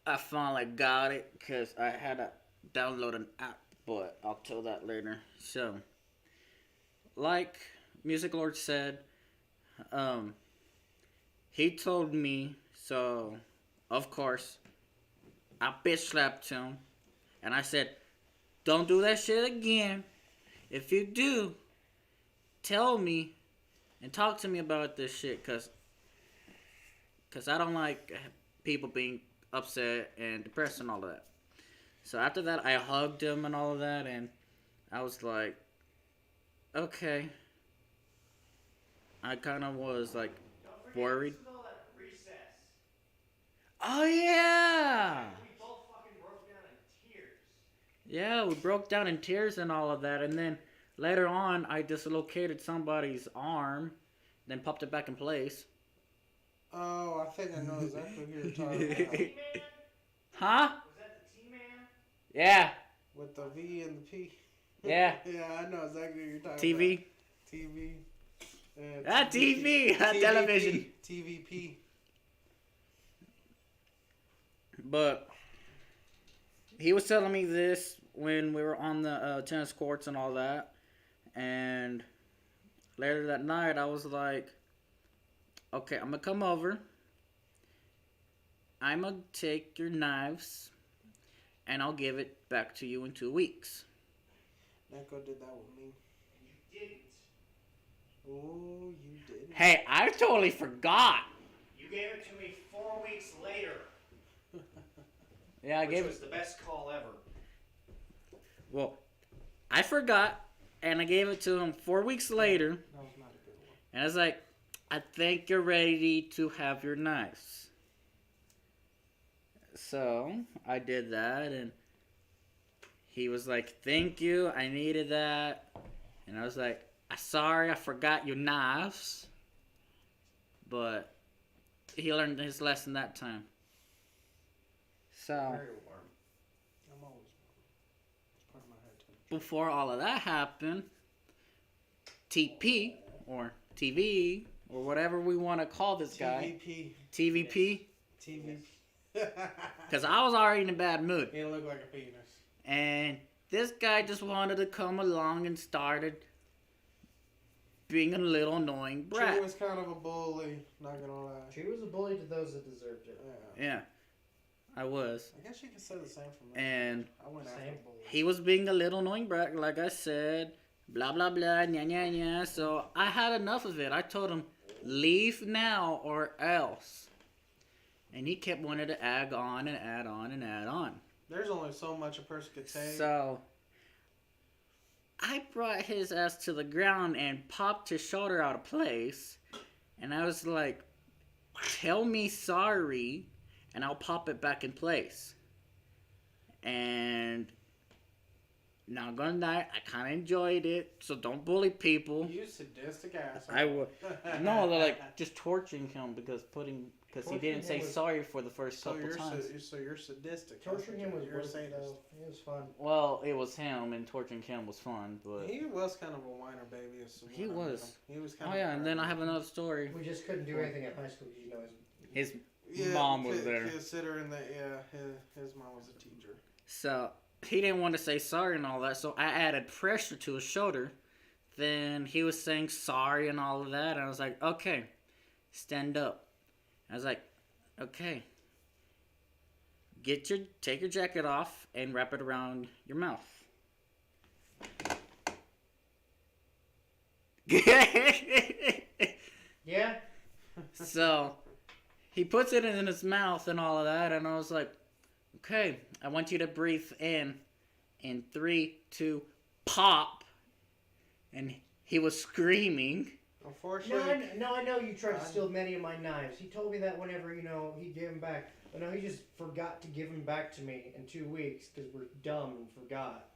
I finally got it because I had to download an app, but I'll tell that later. So, like Music Lord said, he told me, so of course, I bitch slapped him, and I said, don't do that shit again. If you do, tell me and talk to me about this shit, cause I don't like people being upset and depressed and all that. So after that, I hugged him and all of that, and I was like, okay. I kind of was like worried. Oh yeah. Yeah, we broke down in tears and all of that, and then later on, I dislocated somebody's arm, then popped it back in place. Oh, I think I know exactly who you're talking about. Huh? Was that the T-Man? Yeah. With the V and the P. Yeah. Yeah, I know exactly who you're talking TV. about. TV. TV. Television. TVP. But he was telling me this when we were on the tennis courts and all that, and later that night, I was like, okay, I'm gonna come over. I'm gonna take your knives, and I'll give it back to you in 2 weeks. Neko did that with me. You didn't. Oh, you didn't. Hey, I totally forgot. You gave it to me 4 weeks later, Yeah, I which gave was the best call ever. Well, I forgot, and I gave it to him 4 weeks later, That was not a good one. and I was like, I think you're ready to have your knives. So, I did that, and he was like, thank you, I needed that. And I was like, sorry, I forgot your knives. But he learned his lesson that time. So, Very warm. I'm always it's part of my head too. before all of that happened, TP, or TV, or whatever we want to call this guy, TVP. TVP, TV. because I was already in a bad mood. He looked like a penis. And this guy just wanted to come along and started being a little annoying brat. She was kind of a bully, not gonna lie. She was a bully to those that deserved it. Yeah. Yeah, I was. I guess you can say the same for me. And I went after Same. bullies. he was being a little annoying brat, like I said, blah, blah, blah, nya, nya, nya. So I had enough of it. I told him, leave now or else. And he kept wanting to add on and add on and add on. There's only so much a person could take. So I brought his ass to the ground and popped his shoulder out of place. And I was like, tell me sorry and I'll pop it back in place. And not gonna lie, I kind of enjoyed it. So don't bully people. You sadistic ass. I would. No, they're like just torturing him because he Torturing didn't say him was- sorry for the first So couple you're times. so you're sadistic. Torturing him was you're a worth it, sadist. though. It was fun. Well, it was him, and torturing him was fun, but He was kind of a whiner baby. He was. He was kind oh of. yeah, and then I have another story. We just couldn't do anything in high school because, His Yeah, mom was there. Considering that, his mom was a teacher. So he didn't want to say sorry and all that, so I added pressure to his shoulder. Then he was saying sorry and all of that, and I was like, okay, stand up. I was like, okay, take your jacket off and wrap it around your mouth. Yeah? So he puts it in his mouth and all of that, and I was like, okay, I want you to breathe in 3, 2, pop. And he was screaming. Unfortunately, I know you tried to steal many of my knives. He told me that whenever, he gave them back. But no, he just forgot to give them back to me in 2 weeks because we're dumb and forgot.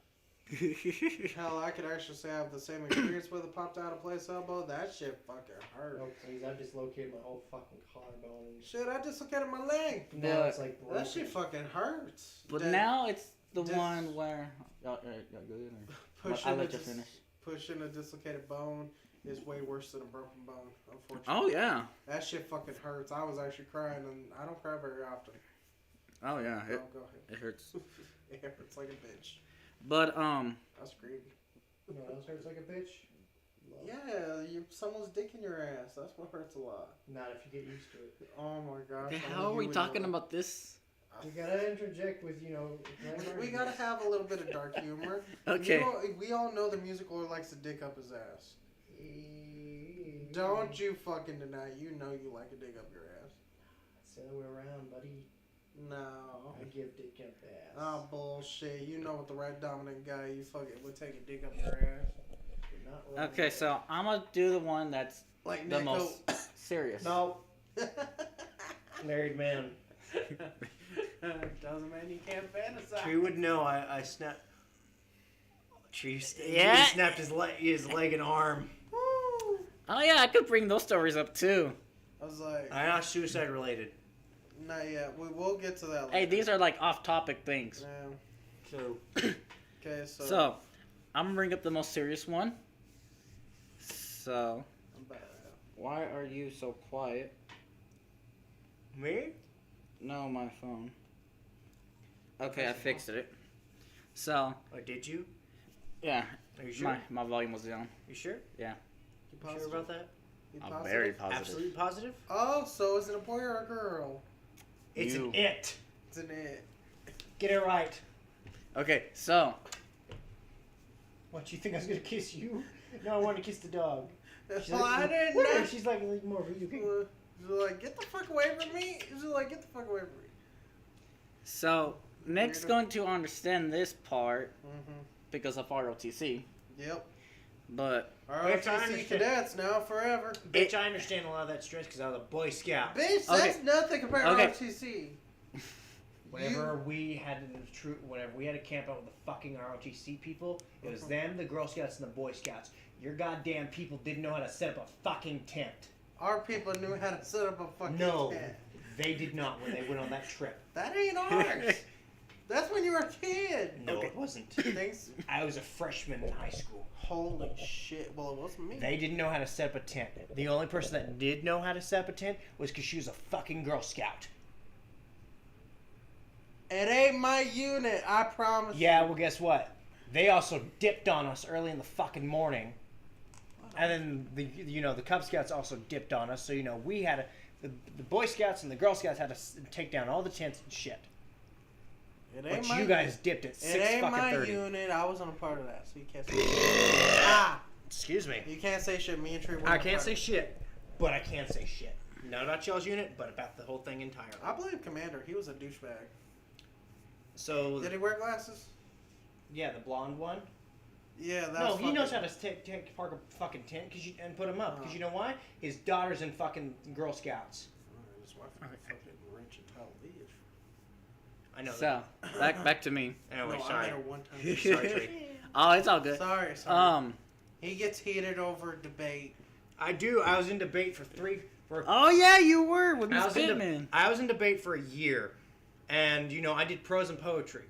hell, I could actually say I have the same experience with a popped out of place elbow. That shit fucking hurt. Oh, please, I've dislocated my whole fucking collarbone. Shit, I dislocated my leg. Now it's like broken. That shit fucking hurts. But That- now it's the Dis- one where. Y'all go ahead. Or pushing I'll let a you dis- finish. Pushing a dislocated bone is way worse than a broken bone, unfortunately. Oh, yeah. That shit fucking hurts. I was actually crying, and I don't cry very often. Oh, yeah. Go ahead. It hurts. It hurts like a bitch. But, I screamed. You know what else hurts like a bitch? Love. Yeah, someone's dick in your ass. That's what hurts a lot. Not if you get used to it. Oh my gosh. how are we talking about this? You gotta interject with, We gotta have a little bit of dark humor. Okay. We all know the music lord likes to dick up his ass. Don't you fucking deny. You know you like to dig up your ass. It's the other way around, buddy. No. I give dick up the ass. Oh, bullshit. You know with the right dominant guy, you fucking would take a dick up your ass. You're not wrong. Okay, so I'm going to do the one that's Like the Nico. most serious. No. Married man. Doesn't mean you can't fantasize. Tree would know I snapped. Tree Yeah. he snapped his leg and arm. Woo. Oh, yeah, I could bring those stories up, too. I was like, I not suicide related. not yet. We will get to that later. Hey, these are like off-topic things. Yeah. So Okay, so. So, I'm going to bring up the most serious one. So, I'm bad. why are you so quiet? me? No, my phone. Okay, I fixed it. So, Oh, did you? yeah, Are you sure? my volume was down. You sure? Yeah. You Sure positive? about that? You I'm positive? very positive. Absolutely positive. Oh, so is it a boy or a girl? It's You. an it. It's an it. Get it right. Okay, so What, you think I was gonna kiss you? No, I wanted to kiss the dog. She's Well, I didn't "Whatever." know. She's like more video game. She's like, get the fuck away from me. She's like, get the fuck away from me. Nick's Weirdo. going to understand this part Mm-hmm. because of ROTC, Yep. but Bitch, I ROTC understand. cadets now forever. Bitch, I understand a lot of that stress because I was a Boy Scout. Bitch, Okay. that's nothing compared Okay. to ROTC. Whenever we had to camp out with the fucking ROTC people, it was them, the Girl Scouts, and the Boy Scouts. Your goddamn people didn't know how to set up a fucking tent. Our people knew how to set up a fucking No, tent. they did not when they went on that trip. That ain't ours. That's when you were a kid. No, Okay. it wasn't. Thanks. I was a freshman in high school. Holy shit. Well, it wasn't me. They didn't know how to set up a tent. The only person that did know how to set up a tent was because she was a fucking Girl Scout. It ain't my unit, I promise. Yeah, well, guess what? They also dipped on us early in the fucking morning. And then the Cub Scouts also dipped on us. So we had the Boy Scouts and the Girl Scouts had to take down all the tents and shit. It ain't But my you guys dipped at It 6 ain't fucking my 30. unit. I wasn't a part of that, so you can't say shit. Ah! Excuse me. You can't say shit. Me and Trey were I a can't part say of it. shit. But I can say shit. Not about y'all's unit, but about the whole thing entirely. I blame Commander. He was a douchebag. So Did he wear glasses? Yeah, the blonde one. Yeah, that's No, he knows how to take apart a fucking tent and put him up. Because you know why? His daughter's in fucking Girl Scouts. His wife was a fucking rich Italian. I know. so back to me. That. Anyway, No, I sorry. met her one time. Sorry, Trey. Oh, it's all good. Sorry. He gets heated over debate. I do. I was in debate for Oh yeah, you were with I Miss was, in Pittman. I was in debate for a year, and I did prose and poetry.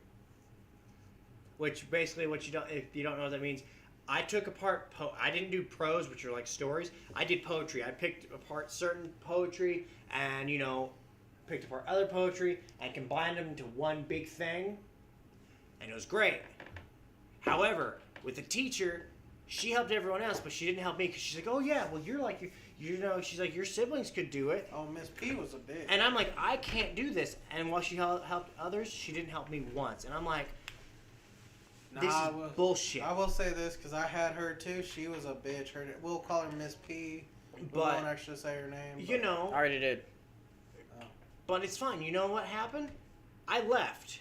Which basically, if you don't know what that means, I took apart. I didn't do prose, which are like stories. I did poetry. I picked apart certain poetry, and picked apart other poetry, and combined them into one big thing, and it was great. However, with the teacher, she helped everyone else, but she didn't help me because she's like, "Oh yeah, well you're like she's like your siblings could do it." Oh, Miss P was a bitch. And I'm like, I can't do this. And while she helped others, she didn't help me once. And I'm like, this I is will- bullshit. I will say this because I had her too. She was a bitch. We'll call her Miss P. We But, won't actually say her name. you but- know, I already did. but it's fine. You know what happened? I left.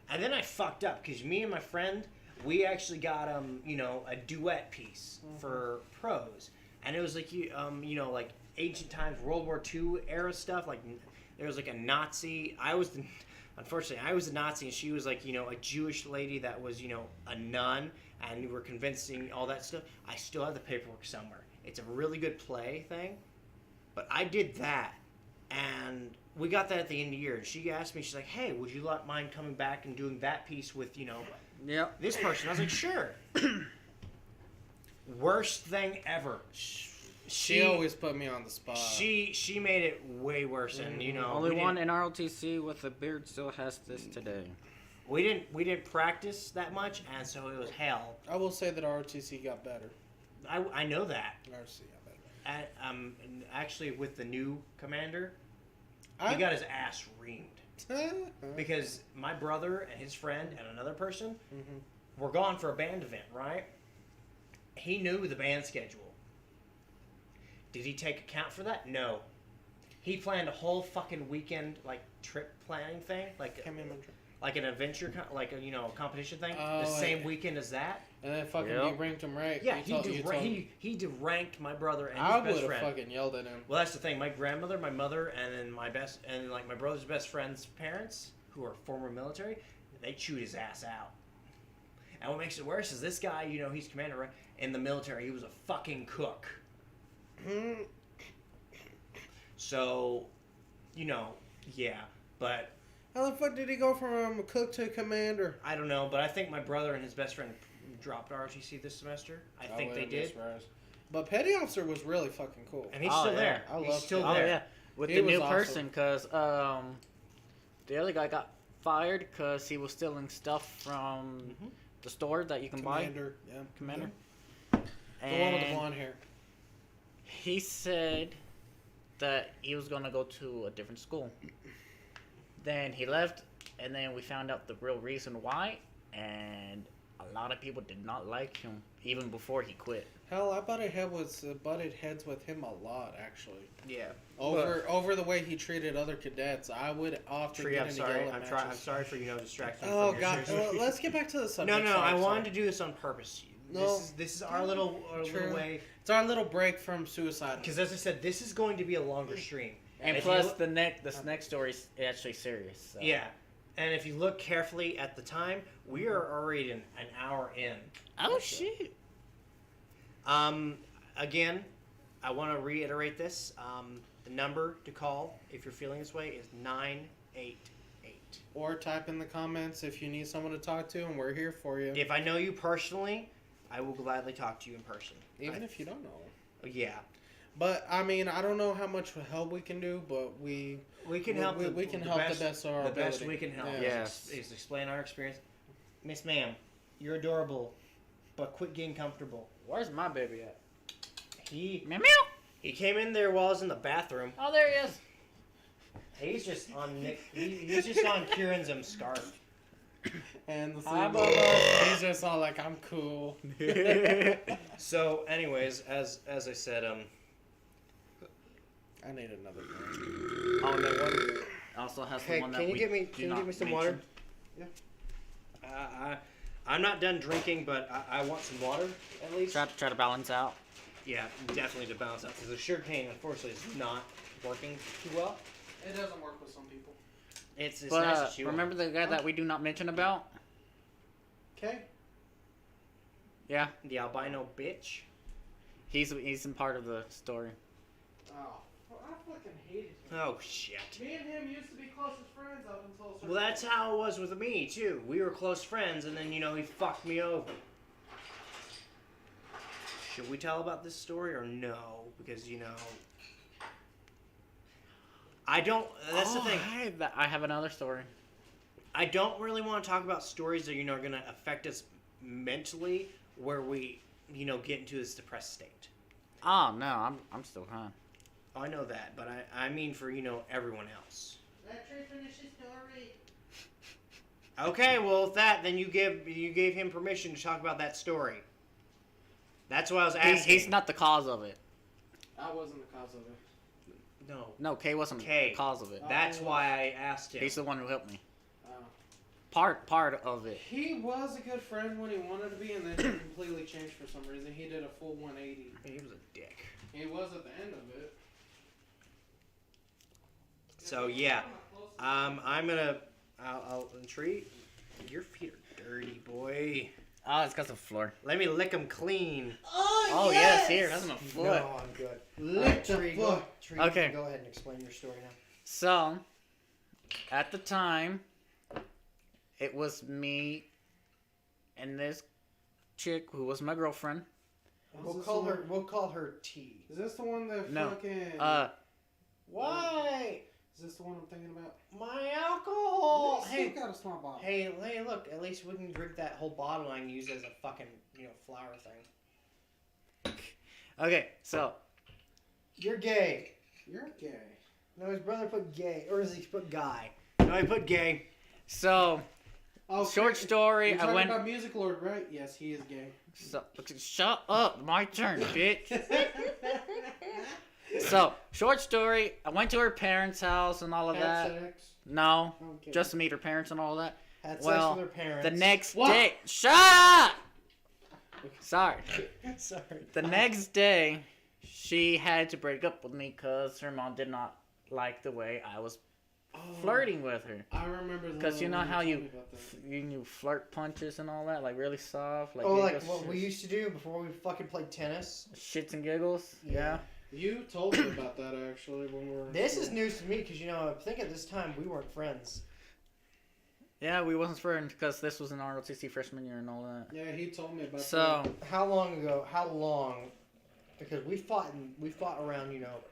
And then I fucked up because me and my friend, we actually got a duet piece for prose. And it was like like ancient times, World War II era stuff. Like there was like a Nazi. Unfortunately, I was a Nazi, and she was like a Jewish lady that was a nun, and we were convincing all that stuff. I still have the paperwork somewhere. It's a really good play thing, but I did that, and we got that at the end of the year. And she asked me, she's like, "Hey, would you mind coming back and doing that piece with Yep. this person?" I was like, "Sure." Worst thing ever. She always put me on the spot. She made it way worse, and Only we one didn't- in ROTC with a beard still has this today. We didn't practice that much, and so it was hell. I will say that ROTC got better. I know that. ROTC got better. And, actually, with the new commander, I he got his ass reamed because my brother and his friend and another person were gone for a band event. Right? He knew the band schedule. Did he take account for that? No. He planned a whole fucking weekend trip planning thing, like an adventure, like a competition thing, Oh, the same yeah. weekend as that. And then fucking Yep. deranked him right. Yeah, You told- you told me. he deranked my brother and I his best would have friend. fucking yelled at him. Well, that's the thing. My grandmother, my mother, and then my brother's best friend's parents, who are former military, they chewed his ass out. And what makes it worse is this guy, he's commander right, in the military. He was a fucking cook. So, yeah. But How the fuck did he go from cook to commander? I don't know. But I think my brother and his best friend dropped ROTC this semester. I think they did. But Petty Officer was really fucking cool. And he's Oh, still yeah. there. I He's love still him. Oh there. yeah, with He the was new awesome. person, cause the other guy got fired because he was stealing stuff from the store that you can buy. Commander, yeah. Commander. The one with the And- blonde hair. he said that he was gonna go to a different school. Then he left, and then we found out the real reason why, and a lot of people did not like him even before he quit. Hell, I butted heads with him a lot, actually. Yeah. Over the way he treated other cadets, I would often Tree, get I'm into sorry. yelling I'm matches. sorry for distracting. Oh from your God! serious- Well, let's get back to the No, subject. no, Sorry, I wanted sorry. to do this on purpose. No. This is our little True. way. It's our little break from suicide. Because as I said, this is going to be a longer stream. And if plus, you, this next story is actually serious. So. yeah, and if you look carefully at the time, we are already an hour in. Oh shit. Again, I want to reiterate this. The number to call if you're feeling this way is 988. Or type in the comments if you need someone to talk to, and we're here for you. If I know you personally, I will gladly talk to you in person. Even if you don't know. Yeah. But I mean, I don't know how much help we can do, but we can help. We can help the best of our The best ability. we can help. Yeah. Is explain our experience. Miss Ma'am, you're adorable, but quit getting comfortable. Where's my baby at? He Meow meow. he came in there while I was in the bathroom. Oh, there he is. He's just on Nick. He's just on Kieran's scarf. And the Hi, thing Bubba. is, he's just all like, I'm cool. So, anyways, as I said, I need another drink. Oh, that one also has Hey, the one that can you we get me? do Can you not get me some mention. water? Yeah. I'm not done drinking, but I want some water at least. Try to balance out. Yeah, definitely to balance out because the sugar cane, unfortunately, is not working too well. It doesn't work with some people. It's But nice to chew on. remember the guy that we do not mention about? Okay. Yeah, The albino bitch. he's in part of the story. Oh, well, I fucking hated him. Oh shit. Me and him used to be closest friends up until a certain Well, that's how it was with me too. We were close friends, and then he fucked me over. Should we tell about this story or no? Because I don't. That's the thing. I have another story. I don't really want to talk about stories that are going to affect us mentally, where we get into this depressed state. Oh no, I'm still fine. I know that, but I mean for everyone else. Let Trey finish his story. Okay, well with that, then you gave him permission to talk about that story. That's what I was asking. He's not the cause of it. I wasn't the cause of it. No. No, Kay wasn't Kay. the cause of it. That's why I asked him. He's the one who helped me. Oh. Part of it. He was a good friend when he wanted to be, and then he completely changed for some reason. He did a full 180. He was a dick. He was at the end of it. So yeah, I'll treat. Your feet are dirty, boy. Oh, it's got the floor. Let me lick them clean. Oh yes, here, that's my foot. No, I'm good. Lick the Tree, foot. Tree, Okay. Go ahead and explain your story now. So, at the time, it was me and this chick who was my girlfriend. We'll call her T. Is this the one that No. fucking? Why? Is this the one I'm thinking about? My alcohol. Hey, Hey, got a small bottle. hey, look. At least we can drink that whole bottle and use it as a fucking flower thing. Okay, so You're gay. You're gay. No, his brother put gay, or does he put guy? No, he put gay. Oh, short story. You're I talking went. about Music Lord, right? Yes, he is gay. So, shut up, my turn, bitch. So, short story. I went to her parents' house and all of that. sex. No, Okay. just to meet her parents and all that. Had Well, sex with her parents. The next What? day, shut up. Sorry. Sorry. The next day, she had to break up with me because her mom did not like the way I was flirting with her. I remember that. Because you know how told you me about that. you flirt punches and all that, like really soft, like Oh, like giggles, what we used to do before we fucking played tennis. shits and giggles. Yeah. You told me about that actually when we were. in This school. is news to me because I think at this time we weren't friends. Yeah, we wasn't friends because this was in ROTC freshman year and all that. Yeah, he told me about So How long ago? How long? Because we fought around. that.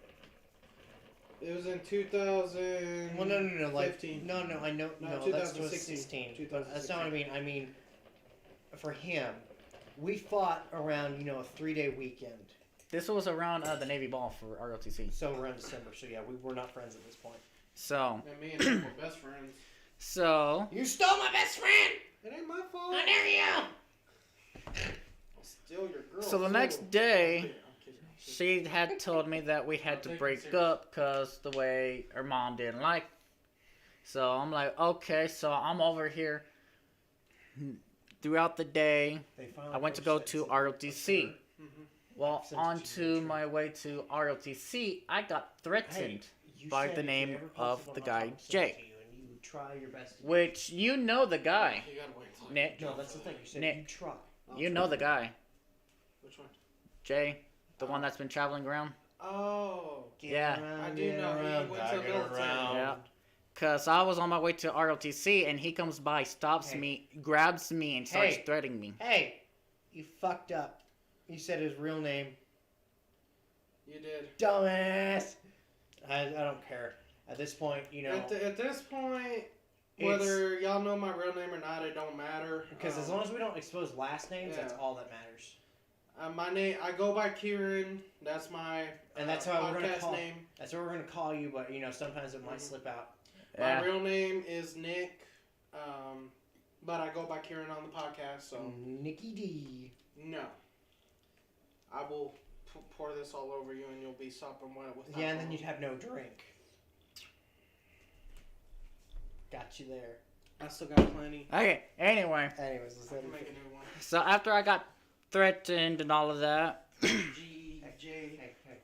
It was in 2000. Well, no. Like 15. no. I know. No, No, that's 2016. 2016. But that's not what I mean. I mean, for him, we fought around a 3-day weekend. This was around the Navy Ball for ROTC. So around December. So yeah, we were not friends at this point. So, And me and him were best friends. so You stole my best friend. It ain't my fault. How dare you? I'll steal your girl. So the too. next day, I'm kidding. she had told me that we had to Take it break serious. up because the way her mom didn't like. So I'm like, okay. So I'm over here throughout the day. They finally I went to posted go it. to ROTC. Well, Sent it on to you, to my way to ROTC, I got threatened, You by said the if you name ever of posted the one guy, on top, I'll Jay. send it to you, and you try your best. which you know the guy, You gotta wait till Nick. No, that's the thing. You said Nick. you try. You know the guy, Which one? Jay, the one that's been traveling around. Oh. Yeah. I do know. He went to the military. Yeah. Cause I was on my way to ROTC and he comes by, stops Hey. me, grabs me, and starts Hey. threatening me. Hey, you fucked up. You said his real name. You did. Dumbass. I don't care. At this point, you know. At this point, It's- whether y'all know my real name or not, it don't matter. Because as long as we don't expose last names, that's yeah. all that matters. My name, I go by Kieran. That's my And that's how we're gonna podcast call. name. That's what we're gonna call you. But you know, sometimes it might slip out. Yeah. My real name is Nick, but I go by Kieran on the podcast. So Nikki D. no, I will pour this all over you, and you'll be sopping wet with. Yeah, and then alcohol. you'd have no drink. Got you there. I still got plenty. Okay. Anyway, Anyways, let's I let can it make a new one. so after I got threatened and all of that, G J. Hey, hey.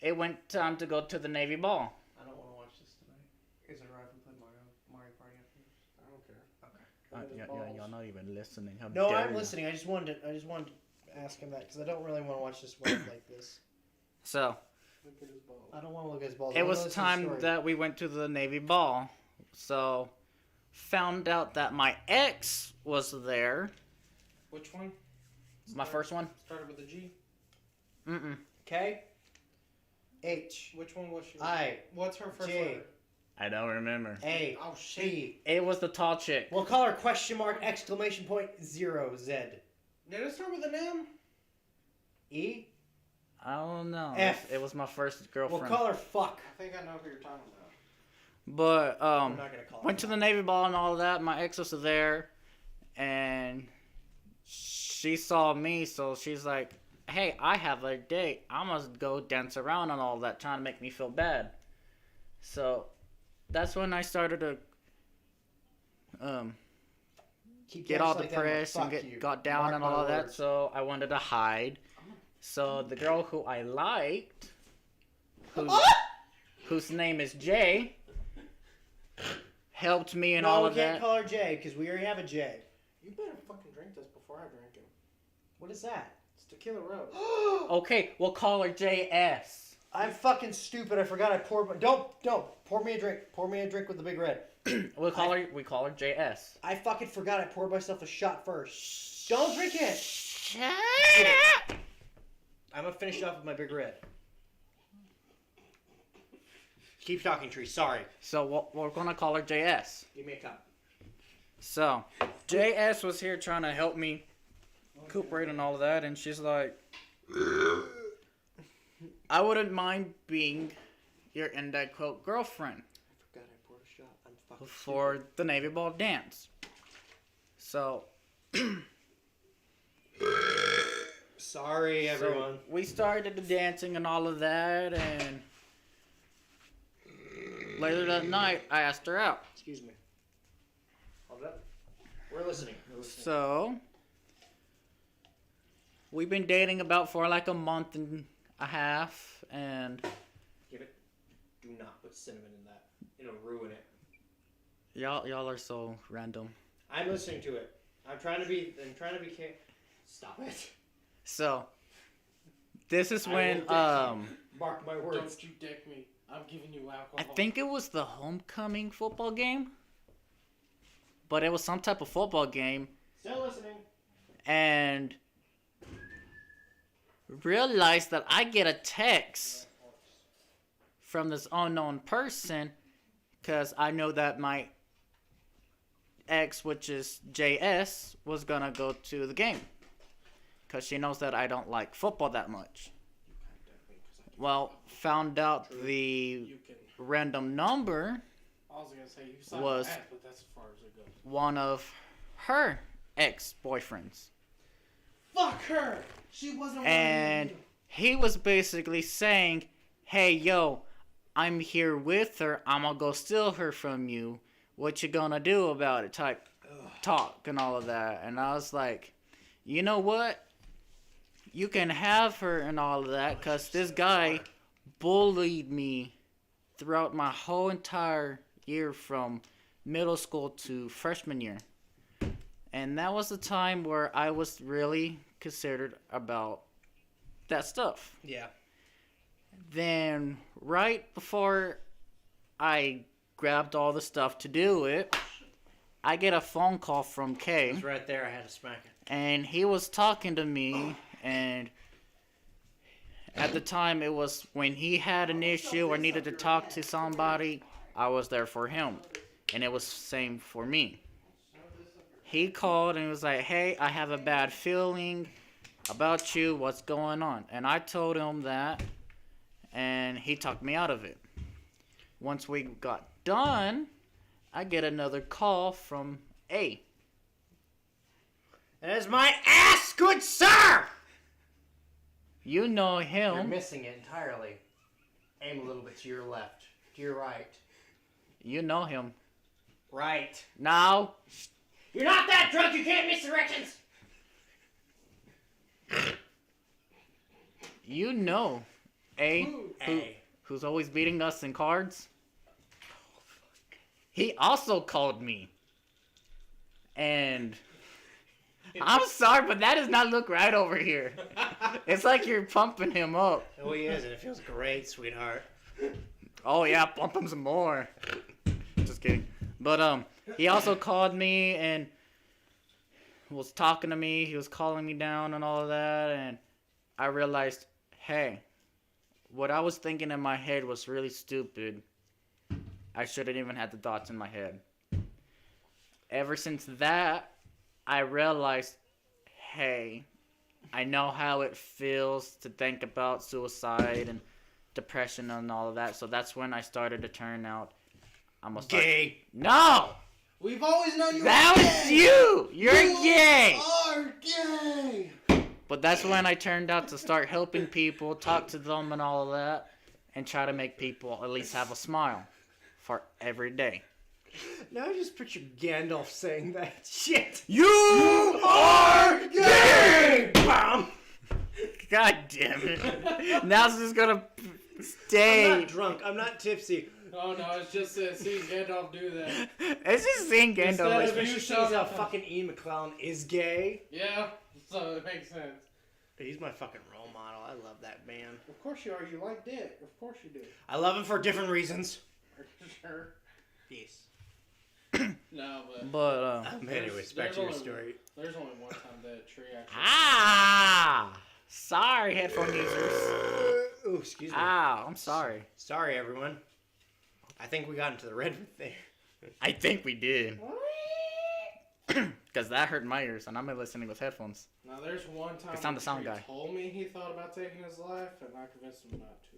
it went time to go to the Navy Ball. I don't want to watch this tonight. Is it alright if we play Mario Party after? I don't care. Y'all not even listening. How No, dare I'm you. listening. I just wanted to ask him that because I don't really want to watch this one like this. So Look at his balls. I don't want to look at his balls. I it wanna was listen to the time story. that we went to the Navy Ball. So found out that my ex was there. Which one? My first one. Started with a G. Mm-mm. K H Which one was she? I What's her first J. letter? I don't remember. A Oh shit. B. It was the tall chick. We'll call her question mark exclamation point 0 Z Did it start with an M? E. I don't know. F. It was my first We'll girlfriend. call her fuck. I think I know who you're talking about. But I'm not gonna call her. went to the Navy Ball and all of that. My ex was there, and she saw me, so she's like, "Hey, I have a date. I must go dance around and all that, trying to make me feel bad." So that's when I started to Keep get dancing all like that, depressed and fuck you. got down Mark and my all of that. words. So I wanted to hide. So the girl who I liked, whose name is Jay, helped me and No, all we of can't that. call her J because we already have a J. You better fucking drink this before I drink it. What is that? It's Tequila Rose. Okay, we'll call her JS. I'm fucking stupid. I forgot I poured my. Don't pour me a drink. Pour me a drink with the big red. We call her JS. I fucking forgot I poured myself a shot first. Don't drink it. I'm gonna finish off with my big red. Keep talking, Tree. Sorry. So we're gonna call her JS. Give me a cup. So JS was here trying to help me recuperate and all of that, and she's like, "I wouldn't mind being your end quote girlfriend I forgot I poured a shot. I'm fucking for the Navy Ball dance." So, sorry, everyone. so we started the dancing and all of that, and later that night I asked her out. Excuse me. Hold up. We're listening. So we've been dating about for like a month and a half, and Give it. Do not put cinnamon in that. It'll ruin it. y'all are so random. I'm listening to it. I'm trying to be. Stop it. So this is I will when dick you. Mark my words. Don't you dick me. I'm giving you I alcohol. think it was the homecoming football game, but it was some type of football game, Still listening. and realized that I get a text from this unknown person, because I know that my ex, which is JS, was gonna go to the game, because she knows that I don't like football that much. found out the You can. random number I was gonna say you saw Was- that, but that's as far as it goes. one of her ex-boyfriends. Fuck her. She wasn't. And he was basically saying, hey, yo, I'm here with her. I'm gonna go steal her from you. What you gonna do about it? Type talk and all of that. And I was like, you know what? You can have her and all of that because this guy bullied me throughout my whole entire year from middle school to freshman year. And that was the time where I was really considered about that stuff. Yeah. Then, right before I grabbed all the stuff to do it, I get a phone call from Kay, It was right there. I had to smack it. and he was talking to me, and at the time it was when he had an issue or needed to talk to somebody, I was there for him, and it was same for me. He called and was like, hey, I have a bad feeling about you, what's going on? And I told him that, and he talked me out of it. Once we got done, I get another call from A. That is my ass, good sir! You know You're him. missing it entirely. Aim a little bit to your left. To your right. You know him. Right. Now, You're not that drunk, you can't miss directions! you know A, A. who's always beating us in cards. He also called me. And I'm sorry, but that does not look right over here. It's like you're pumping him up. Oh, he is, and it feels great, sweetheart. Oh yeah, pump him some more. Just kidding. But he also called me and was talking to me. He was calling me down and all of that, and I realized, hey, what I was thinking in my head was really stupid. I shouldn't even had the thoughts in my head. Ever since that, I realized, hey, I know how it feels to think about suicide and depression and all of that. So that's when I started to turn out. I'm gonna start. Gay. No, We've always known you. that were was gay. you. You're gay. Are gay. But that's when I turned out to start helping people, talk to them and all of that, and try to make people at least have a smile for every day. Now I just picture Gandalf saying that shit. You are gay! Bam! God damn it. Now it's just gonna I'm stay. not drunk. I'm not tipsy. Oh no, it's just seeing Gandalf do that. It's just seeing Instead Gandalf. of- Especially you seeing showed how up- fucking Ian McClellan is gay. Yeah, so it makes sense. He's my fucking role model. I love that man. Of course you are. You like Dick. Of course you do. I love him for different reasons. Sure. Peace. No, but But Anyways, back to your only- story. There's only one time that tree actually. sorry, headphone users. Ooh, excuse me. I'm sorry. Sorry, everyone. I think we got into the red there. I think we did. Because that hurt my ears, and I'm listening with headphones. Now there's one time It's on the that sound Tree guy. told me he thought about taking his life, and I convinced him not to.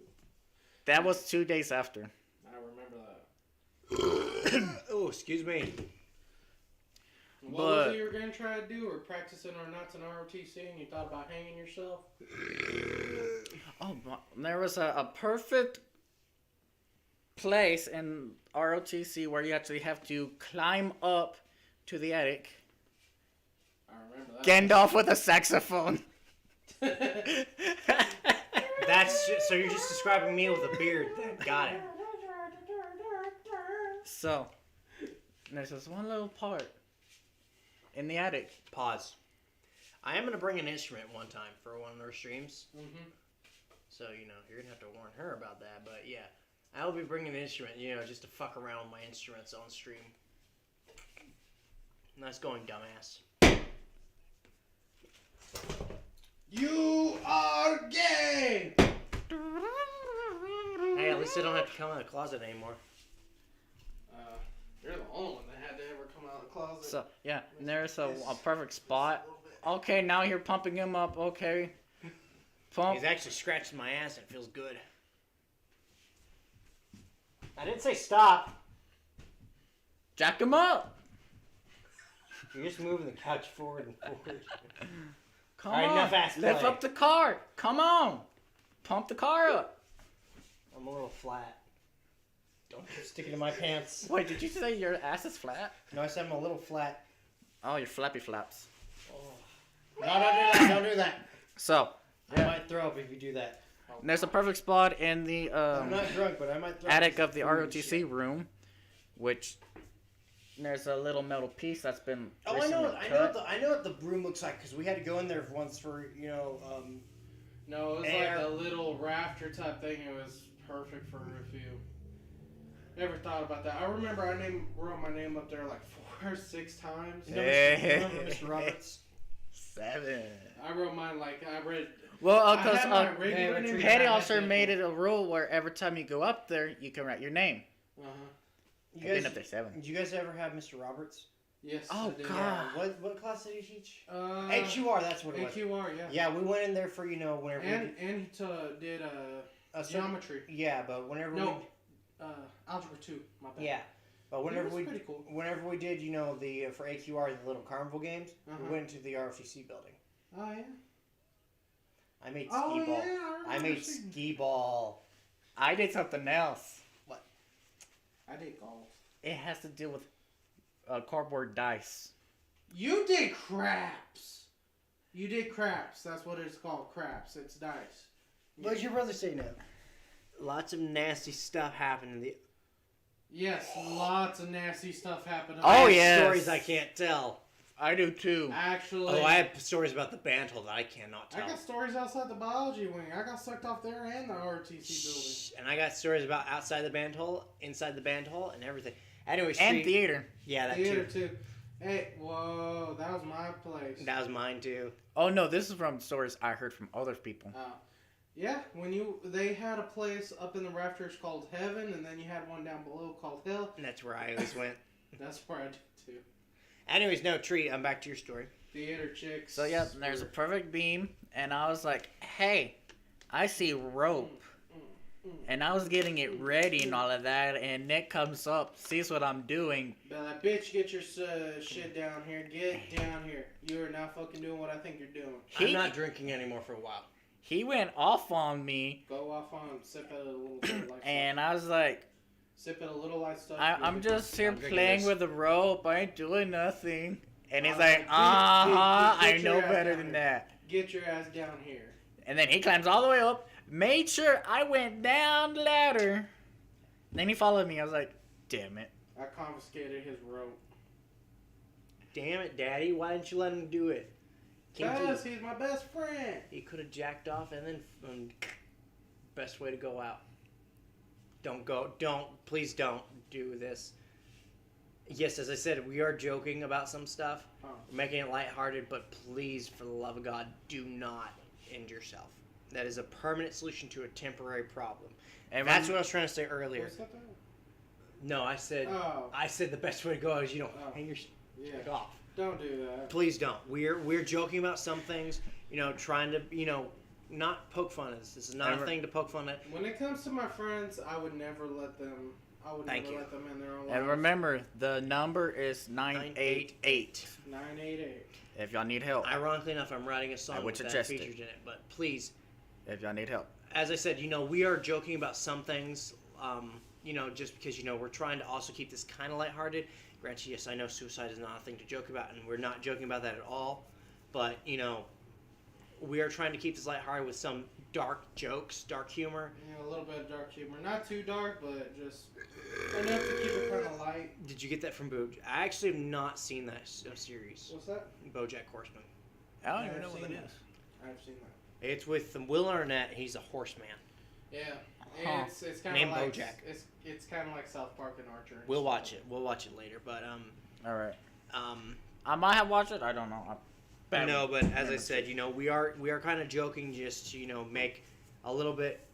That was 2 days after. I remember that. Oh, excuse me. What But- was it you were gonna try to do, or practicing or not in ROTC, and you thought about hanging yourself? Oh, there was a perfect place in ROTC where you actually have to climb up to the attic. I remember that. Gandalf with a saxophone. That's just, so you're just describing me with a beard. Then. Got it. So, there's this one little part in the attic. Pause. I am gonna bring an instrument one time for one of our streams. Mm-hmm. So, you're gonna have to warn her about that. But yeah, I'll be bringing an instrument, just to fuck around with my instruments on stream. Nice going, dumbass. You are gay. Hey, at least I don't have to come out of the closet anymore. You're the only one that had to ever come out of the closet. So, yeah, and there's a perfect spot. Okay, now you're pumping him up. Okay. Pump. He's actually scratching my ass and it feels good. I didn't say stop. Jack him up. You're just moving the couch forward and forward. Come All right, on. enough ass Lift play. up the car. Come on. Pump the car up. I'm a little flat. Don't stick it in my pants. Wait, did you say your ass is flat? No, I said I'm a little flat. Oh, your flappy flaps. No, don't do that. Don't do that. So, I might throw up if you do that. there's a perfect spot in the I'm not drunk, but I might throw up. attic of the Food and ROTC shit. room, which there's a little metal piece that's been Oh, I recently know. cut. I know what the room looks like because we had to go in there once for No, it was Air. like a little rafter type thing. It was perfect for if you never thought about that. I remember wrote my name up there like 4 or 6 times. You remember Mr. Roberts? 7. I wrote mine like I read. Well, I because had my regular yeah, name. Petty I had Officer that made one. it a rule where every time you go up there, you can write your name. Uh-huh. You I've been guys, up there 7. did you guys ever have Mr. Roberts? Yes. Oh, I did. God. What class did he teach? AQR. AQR, that's what it was. AQR, yeah. Yeah, we went in there for whenever And he did a certain- geometry. Yeah, but whenever No, algebra 2. My bad. yeah, but It whenever was pretty cool. whenever we did the for AQR the little carnival games, Uh-huh. we went to the ROTC building. Oh yeah. I made Oh skee ball. yeah. I made ski ball. I did something else. I did golf. It has to do with cardboard dice. You did craps. You did craps. That's what it's called. Craps. It's dice. What did your brother say now? Lots of nasty stuff happened in the. Yes, lots of nasty stuff happened. Oh, I have yes. stories I can't tell. I do too. Actually, Oh, I have stories about the band hole that I cannot I tell. got stories outside the biology wing. I got sucked off there and the RTC building. Shh, and I got stories about outside the band hole, inside the band hole, and everything. Anyway, And Street- theater. Yeah, that Theater too. too. Hey, whoa, that was my place. That was mine too. Oh no, this is from stories I heard from other people. Yeah, they had a place up in the rafters called Heaven, and then you had one down below called Hell. And that's where I always went. That's where I did too. Anyways, no, Treat, I'm back to your story. Theater chicks. So yeah, there's a perfect beam, and I was like, "Hey, I see rope," and I was getting it ready and all of that. And Nick comes up, sees what I'm doing. Be like, bitch, get your shit down here. Get down here. You are not fucking doing what I think you're doing. I'm He not drinking anymore for a while. he went off on me, Go off on sip it a little bit like and I was like, sip it a little like stuff. I'm just here I'm drinking playing this. with the rope. I ain't doing nothing." And he's Uh, like, get I your know ass better down than here. that. Get your ass down here. And then he climbs all the way up, made sure I went down the ladder. Then he followed me. I was like, damn it. I confiscated his rope. Damn it, Daddy, why didn't you let him do it? Because he's my best friend. He could have jacked off and then best way to go out. Please don't do this. Yes, as I said, we are joking about some stuff. Oh. We're making it lighthearted, but please, for the love of God, do not end yourself. That is a permanent solution to a temporary problem. And That's what I was trying to say earlier. What's that? No, I said Oh, the best way to go is Oh. hang your yeah. stick off. Don't do that. Please don't. We're joking about some things, trying to, not poke fun at this. This is not a thing to poke fun at. When it comes to my friends, I would never let them. I would Thank never you. let them in their own And lives. remember, the number is 988. 988. If y'all need help. Ironically enough, I'm writing a song I would with that suggest it. featured in it. But please, If y'all need help. as I said, we are joking about some things, just because, we're trying to also keep this kind of lighthearted. Granted, yes, I know suicide is not a thing to joke about, and we're not joking about that at all. But, we are trying to keep this lighthearted with some dark jokes, dark humor. A little bit of dark humor. Not too dark, but just enough to keep it kind of light. Did you get that from BoJack? I actually have not seen that series, What's that? BoJack Horseman. I don't I've even know what seen it that. is. I've seen that. It's with Will Arnett. He's a horseman. Yeah. Huh. It's kind of Named like BoJack. It's kind of like South Park and Archer. and We'll stuff. watch it. We'll watch it later. But Alright. I might have watched it. I don't know. no. But as I said, we are kind of joking just to make a little bit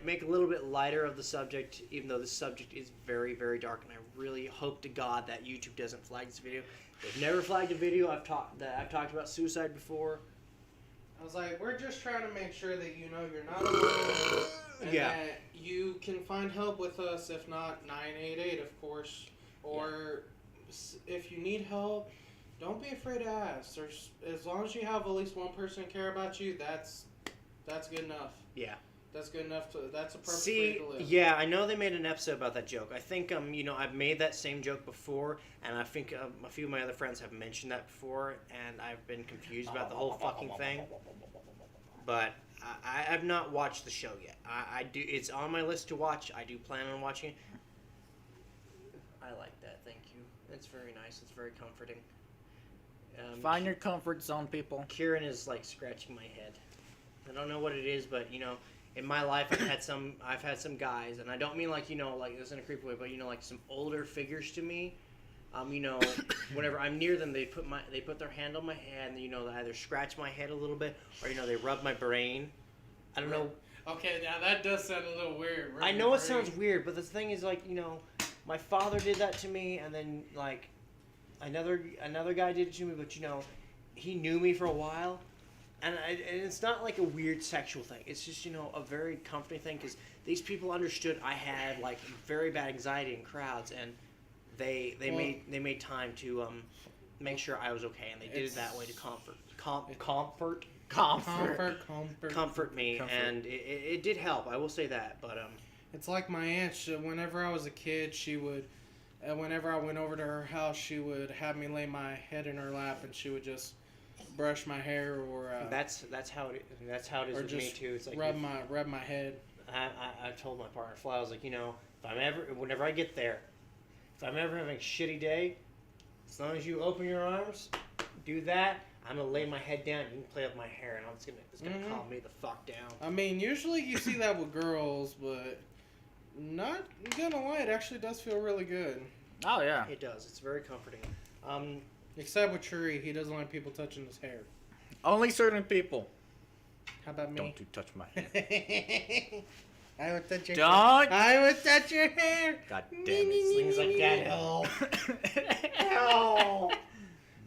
make a little bit lighter of the subject, even though the subject is very, very dark, and I really hope to God that YouTube doesn't flag this video. They've never flagged a video I've talked about suicide before. I was like, we're just trying to make sure that you're not alone, and Yeah. that you can find help with us. If not, 988, of course. Or if you need help, don't be afraid to ask. There's, as long as you have at least one person care about you, that's good enough. Yeah. That's good enough. That's a perfect way See, to live. yeah, I know they made an episode about that joke. I think, you know, I've made that same joke before, and I think a few of my other friends have mentioned that before, and I've been confused about the whole fucking thing. But I have not watched the show yet. I do. It's on my list to watch. I do plan on watching it. I like that. Thank you. It's very nice. It's very comforting. Find your comfort zone, people. Kieran is like scratching my head. I don't know what it is, but you know, in my life I've had some guys, and I don't mean like, you know, like this in a creepy way, but you know, like some older figures to me. You know, whenever I'm near them, they put their hand on my head, and you know, they either scratch my head a little bit, or you know, they rub my brain. I don't know. Okay, now that does sound a little weird. I know it sounds weird, but the thing is, like, you know, my father did that to me, and then like another guy did it to me, but you know, he knew me for a while, and it's not like a weird sexual thing. It's just, you know, a very comforting thing, because these people understood I had like very bad anxiety in crowds, and they made time to make sure I was okay, and they did it that way to comfort me, and it did help. I will say that, but It's like my aunt. Whenever I was a kid, she would, whenever I went over to her house, she would have me lay my head in her lap, and she would just brush my hair, or that's how it is or with just me too. It's like rub my head. I told my partner Fly, I was like, you know, whenever I get there, if I'm ever having a shitty day, as long as you open your arms, do that, I'm gonna lay my head down. You can play with my hair, and it's gonna calm me the fuck down. I mean, usually you see that with girls, but not gonna lie, it actually does feel really good. Oh yeah. It does. It's very comforting. Except with Tree, he doesn't like people touching his hair. Only certain people. How about me? Don't you touch my hair. I would touch your Don't. I would touch your hair. God damn it. Things like that. Oh. Oh.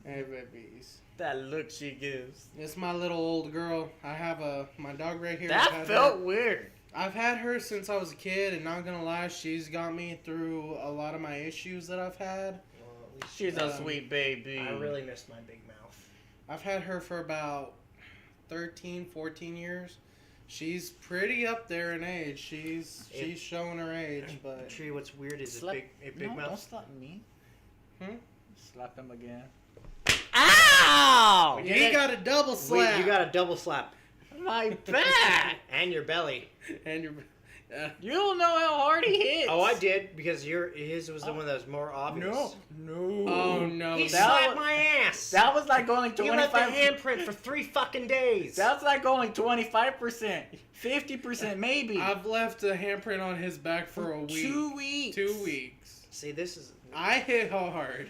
Hey, babies. That look she gives. It's my little old girl. I have my dog right here. That felt weird. I've had her since I was a kid, and not gonna lie, she's got me through a lot of my issues that I've had. She's a sweet baby. I really miss my big mouth. I've had her for about 13, 14 years. She's pretty up there in age. She's showing her age, but Tree, what's weird is Slap- a big no, mouth. Don't slap me. Slap him again. Ow! he got a double slap. You got a double slap. My back. And your belly. and your. You don't know how hard he hits. Oh, I did, because his was the one that was more obvious. No. Oh no! He That slapped was- my ass. That was like only You left the 25%. handprint for 3 fucking days. That's like only 25%. 50% maybe. I've left a handprint on his back for a week. 2 weeks. 2 weeks. See, this is. I hit hard.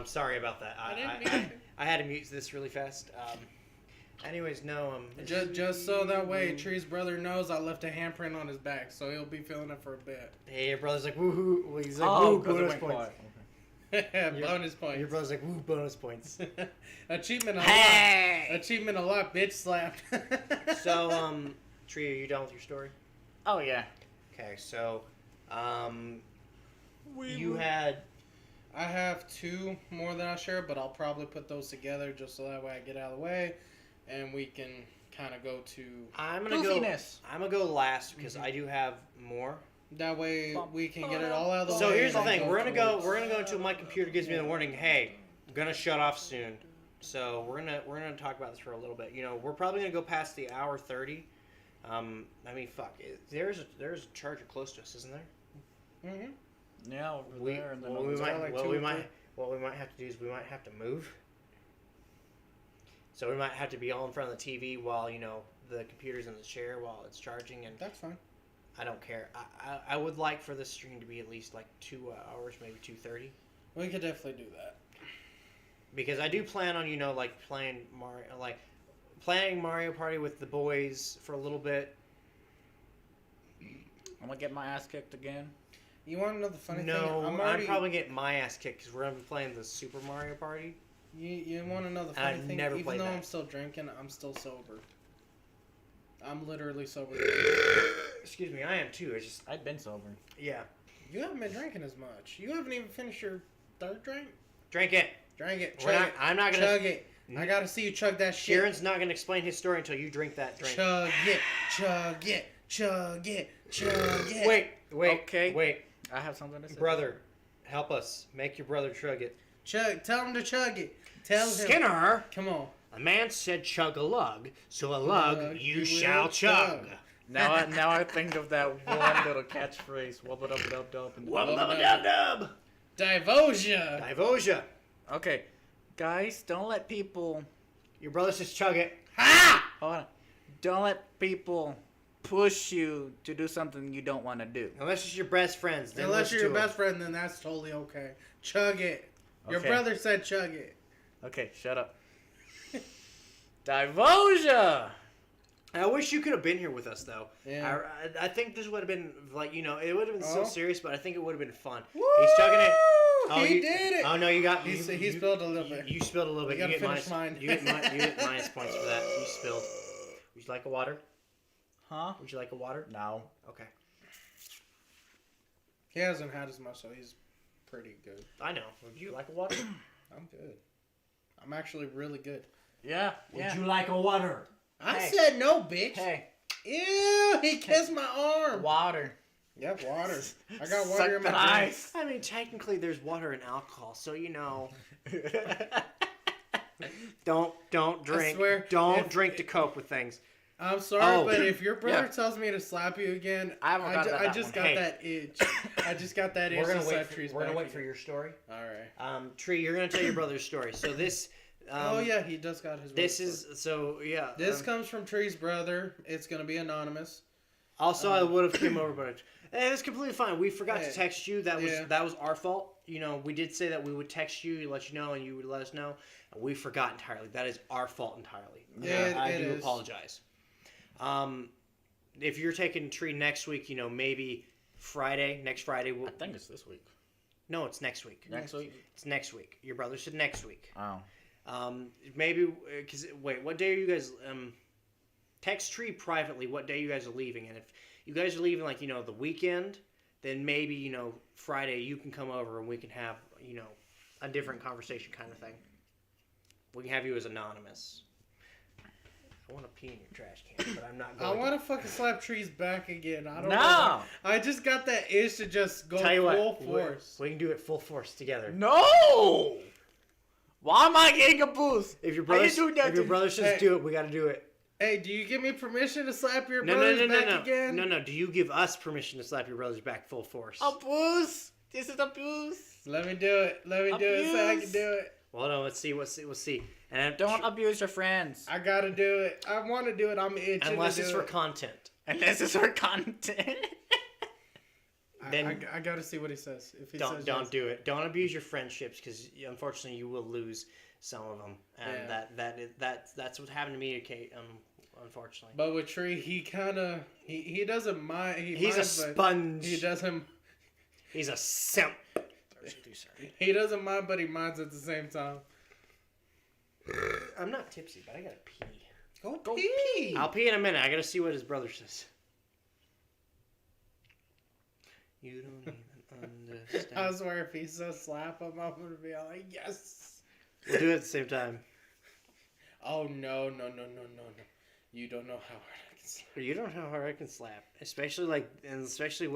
Sorry about that. I didn't mean to. I had to mute this really fast. Anyways, no. Just so that way, Tree's brother knows I left a handprint on his back, so he'll be feeling it for a bit. Hey, your brother's like woohoo. Well, he's like Oh, woo, 'cause it bonus went points. quiet. Bonus points. Your brother's like woo, bonus points. Achievement a Hey! lot. Achievement a lot. Bitch slapped. So, Tree, are you done with your story? Oh yeah. Okay, so, you had. I have 2 more that I'll share, but I'll probably put those together just so that way I get out of the way, and we can kind of go to. I'm gonna Goofiness. go last because I do have more. That way we can get it all out of the way. So here's the and thing: we're gonna go towards- until my computer gives me the warning. Hey, I'm gonna shut off soon. So we're gonna talk about this for a little bit. You know, we're probably gonna go past the hour 30. I mean, fuck. There's a charger close to us, isn't there? Mhm. Yeah, over We, there. And then what over we there. might, like what 2 we or might, 3. what we might have to do is we might have to move. So we might have to be all in front of the TV while the computer's in the chair while it's charging, and That's fine. I don't care. I would like for this stream to be at least like 2 hours, maybe 2:30. We could definitely do that. because I do plan on like playing Mario Party with the boys for a little bit. I'm gonna get my ass kicked again. You want to know the funny thing? No, I'm I'm probably getting my ass kicked because we're gonna be playing the Super Mario Party. You want to know the And funny I've thing? never Even played though that. I'm still drinking, I'm still sober. I'm literally sober. Excuse me, I am too. It's just I've been sober. yeah. You haven't been drinking as much. You haven't even finished your third drink. Drink it. Drink it. We're Chug not, it. I'm not gonna. Chug it. I gotta see you chug that shit. Sharon's not gonna explain his story until you drink that drink. Chug it. Chug it. Chug it. Chug it. Wait. Okay. Wait, I have something to say. brother, help us. Make your brother chug it. Chug. Tell him to chug it. Tell him. Skinner, Come on. a man said chug a lug, so a lug Lug you you shall will chug. chug. Now I think of that one little catchphrase. Wubba dub dub dub. Wubba dub dub dub. Divosia. Divosia. Okay, guys, don't let people. Your brother says chug it. Hold on. Don't let people push you to do something you don't want to do. Unless it's your best friends. Then Unless listen you're your to 'em. best friend, then that's totally okay. Chug it. Your Okay. brother said chug it. Okay, shut up. Divosia. I wish you could have been here with us, though. Yeah. I think this would have been, like, it would have been so Oh. serious, but I think it would have been fun. Woo! He's chugging it. He you- did it. Oh, no, you got... He you spilled a little bit. You spilled a little bit. You gotta get finish mine. You get minus points for that. You spilled. Would you like a water? Huh? Would you like a water? No. Okay. He hasn't had as much, so he's pretty good. I know. Would you like a water? I'm good. I'm actually really good. Yeah. Yeah. like a water? I Hey. said no, bitch. Hey, Ew, he kissed my arm. water. Yep, water. I got Suck water in my the drink. ice. I mean, technically, there's water and alcohol, so don't drink. swear, don't if- drink to cope with things. I'm sorry, Oh. but if your brother Yeah. tells me to slap you again, I haven't got I that just one. got Hey. that itch. I just got that itch. We're gonna to wait. slap For, Tree's we're gonna back wait for again. your story. All right. Tree, you're gonna tell your brother's story. So this. Oh yeah, he does got his. This brother's is so yeah. This comes from Tree's brother. It's gonna be anonymous. Also, I would have came over, but it's completely fine. We forgot to Hey. text you. That Yeah. was our fault. We did say that we would text you, let you know, and you would let us know. And we forgot entirely. That is our fault entirely. Yeah, I it do is. apologize. If you're taking Tree next week, maybe Friday. Next Friday. I think it's this week. No, it's next week. Next week. It's next week. Your brother said next week. Oh. Maybe because wait, what day are you guys? Text Tree privately what day you guys are leaving, and if you guys are leaving like the weekend, then maybe Friday you can come over and we can have a different conversation kind of thing. We can have you as anonymous. I want to pee in your trash can, but I'm not I going. want to fucking slap Tree's back again. I don't know. No. I just got that itch to just go Tell you full what, force. we can do it full force together. No. Why am I getting a boost? If your How brother, you do that if your to- brother says Hey. do it, we got to do it. Hey, do you give me permission to slap your No, brother's no, no, back no, no, again? no, no. Do you give us permission to slap your brother's back full force? A boost. This is a boost. Let me do it. Let me do it so I can Abuse. do it. Well, no. Let's see. We'll see. And Don't abuse your friends. I gotta do it. I want to do it. I'm itching unless to it's do for it. content. Unless it's for content. Then I gotta see what he says. If he don't says don't yes. do it. Don't abuse your friendships because unfortunately you will lose some of them, and Yeah. that's what happened to me, Kate. Unfortunately, But with Tree, he kind of he doesn't mind. he's a minds, but sponge. He doesn't. He's a simp. He doesn't mind, but he minds at the same time. I'm not tipsy, but I gotta pee. Go pee. I'll pee in a minute. I gotta see what his brother says. You don't even understand. I swear, if he says slap him, I'm gonna be like, yes. We'll do it at the same time. Oh no. You don't know how hard I can slap. You don't know how hard I can slap, especially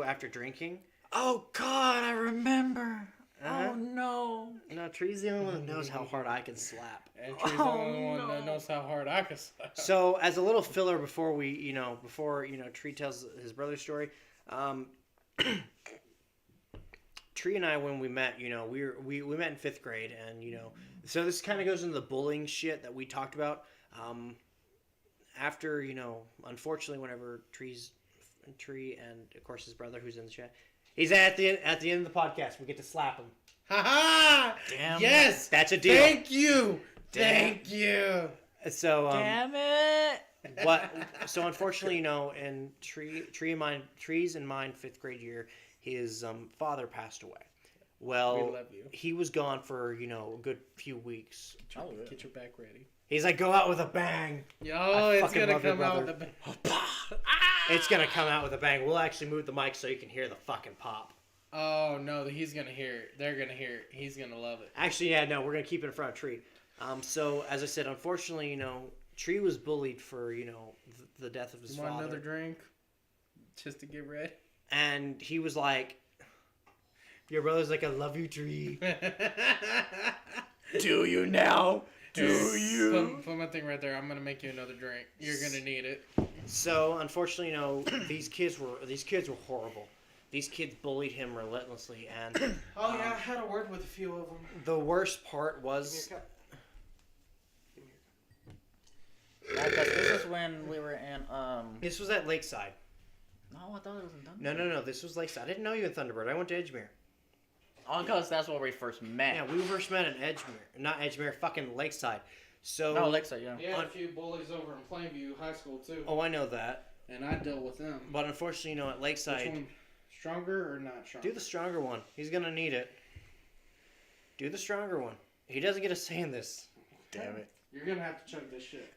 after drinking. Oh God, I remember. Uh-huh. Oh no. No, Tree's the only one that knows how hard I can slap. And Tree's the only one that knows how hard I can slap. So, as a little filler before Tree tells his brother's story, Tree and I, when we met, we met in 5th grade, and so this kind of goes into the bullying shit that we talked about. After unfortunately, whenever Tree and of course his brother, who's in the chat, he's at the end of the podcast. We get to slap him. Ha Damn Yes! That's a deal. Thank you. Damn. Thank you. So, Damn it! what? So unfortunately, in Tree's and mine 5th grade year, his father passed away. Well, We love you. he was gone for a good few weeks. Oh, yeah. Get your back ready. He's like, go out with a bang. Yo, it's fucking gonna love your come out brother. with a It's gonna come out with a bang. We'll actually move the mic so you can hear the fucking pop. Oh no, he's gonna hear it. They're gonna hear it. He's gonna love it. Actually, yeah, no, we're gonna keep it in front of Tree. So as I said, unfortunately, Tree was bullied for the death of his You want father, another drink? Just to get ready. and he was like, "Your brother's like, I love you, Tree." Do you now? Put my thing right there. I'm gonna make you another drink. You're gonna need it. So unfortunately, these kids were horrible. These kids bullied him relentlessly, and Oh yeah, I had a word with a few of them. the worst part was Because this is when we were in this was at Lakeside. No, I thought it was in Thunderbird. No, this was Lakeside. I didn't know you in Thunderbird. I went to Edgemere. Oh, because that's where we first met. Yeah, we first met in Edgemere, not Edgemere, fucking Lakeside. So No, Alexa, yeah. We had a few bullies over in Plainview High School too, oh, I know that, and I dealt with them. but unfortunately, at Which Lakeside, one? Stronger or not stronger? do the stronger one. He's gonna need it. Do the stronger one. He doesn't get a say in this. Damn it. You're gonna have to chug this shit.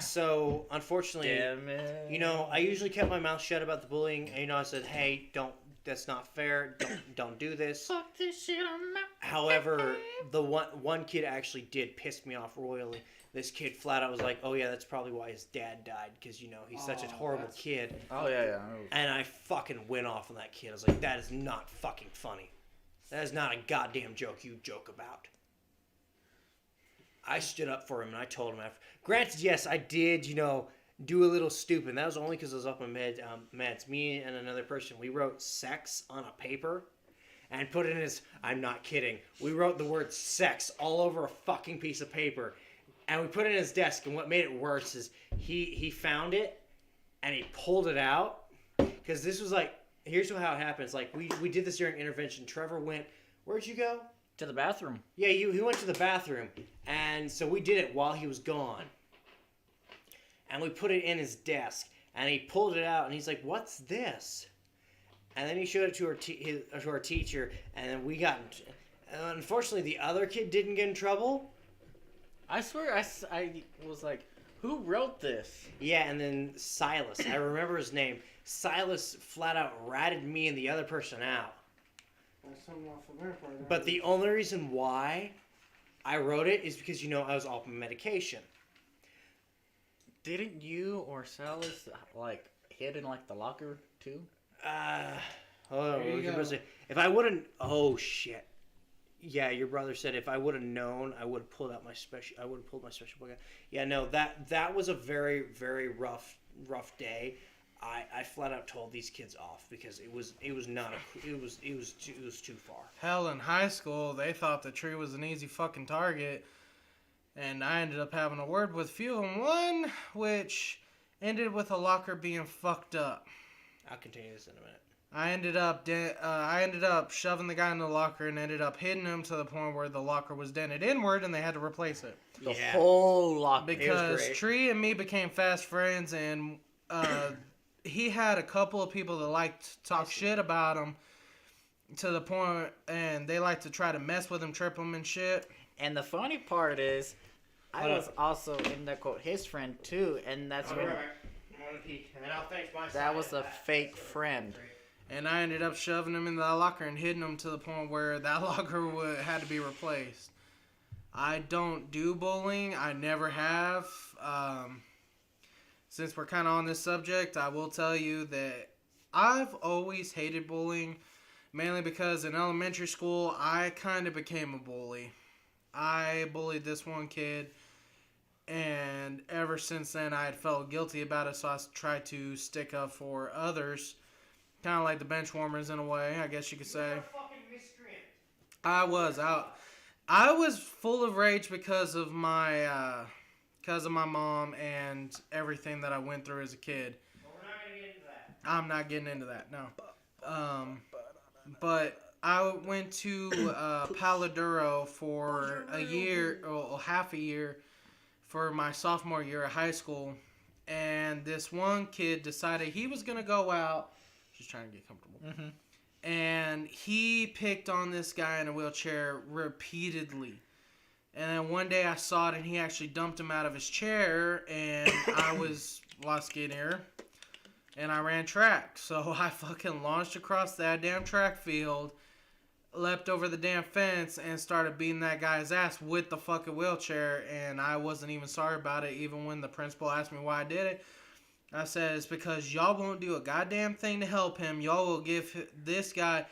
So unfortunately, Damn it. I usually kept my mouth shut about the bullying. And, I said, hey, don't. That's not fair. Don't do this. Fuck this shit, I'm not. However, the one kid actually did piss me off royally. This kid flat out was like, "Oh yeah, that's probably why his dad died, because he's such a Oh, horrible that's- kid." Oh, yeah. And I fucking went off on that kid. I was like, "That is not fucking funny. That is not a goddamn joke you joke about." I stood up for him and I told him. Granted, yes, I did. Do a little stupid. And that was only because I was up on meds. Me and another person, we wrote sex on a paper and put it in his. I'm not kidding. We wrote the word sex all over a fucking piece of paper. And we put it in his desk, and what made it worse is he found it, and he pulled it out. Because this was like, here's how it happens. Like, we did this during intervention. Trevor went, where'd you go? To the bathroom. Yeah, he went to the bathroom. And so we did it while he was gone. And we put it in his desk. And he pulled it out, and he's like, what's this? And then he showed it to our teacher, and then we got... Unfortunately, the other kid didn't get in trouble. I swear, I was like, who wrote this? Yeah, and then Silas, I remember his name. Silas flat out ratted me and the other person out. That's something off of there for you. But the only reason why I wrote it is because, I was off medication. Didn't you or Salas, hid in, the locker, too? Hold on, There what you was your go. brother say? If I wouldn't, oh shit. Yeah, your brother said if I would have known, I would have pulled my special book out. Yeah, no, that was a very, very rough day. I flat out told these kids off because it was too far. Hell, in high school, they thought the tree was an easy fucking target, and I ended up having a word with few of them. One, which ended with a locker being fucked up. I'll continue this in a minute. I ended up shoving the guy in the locker and ended up hitting him to the point where the locker was dented inward and they had to replace it. The Yeah. whole locker. Because great. Tree and me became fast friends, and he had a couple of people that liked to talk shit about him to the point, and they like to try to mess with him, trip him and shit. And the funny part is, I Hold was also in that quote his friend too, and that's when I'm gonna peek, and then I'll finish my that was a fake friend. And I ended up shoving him in that locker and hitting him to the point where that locker had to be replaced. I don't do bullying. I never have. Since we're kind of on this subject, I will tell you that I've always hated bullying, mainly because in elementary school, I kind of became a bully. I bullied this one kid, and ever since then, I had felt guilty about it, so I tried to stick up for others. Kind of like the bench warmers in a way, I guess you could say. I was out. I was full of rage because of my mom and everything that I went through as a kid. But we're not gonna get into that. I'm not getting into that, no. But I went to Paladuro for a year, or half a year, for my sophomore year of high school, and this one kid decided he was gonna go out, just trying to get comfortable, and he picked on this guy in a wheelchair repeatedly. And then one day I saw it, and he actually dumped him out of his chair, and I was a lot skinnier, and I ran track. So I fucking launched across that damn track field, leapt over the damn fence, and started beating that guy's ass with the fucking wheelchair, and I wasn't even sorry about it, even when the principal asked me why I did it. I said, it's because y'all won't do a goddamn thing to help him. Y'all will give this guy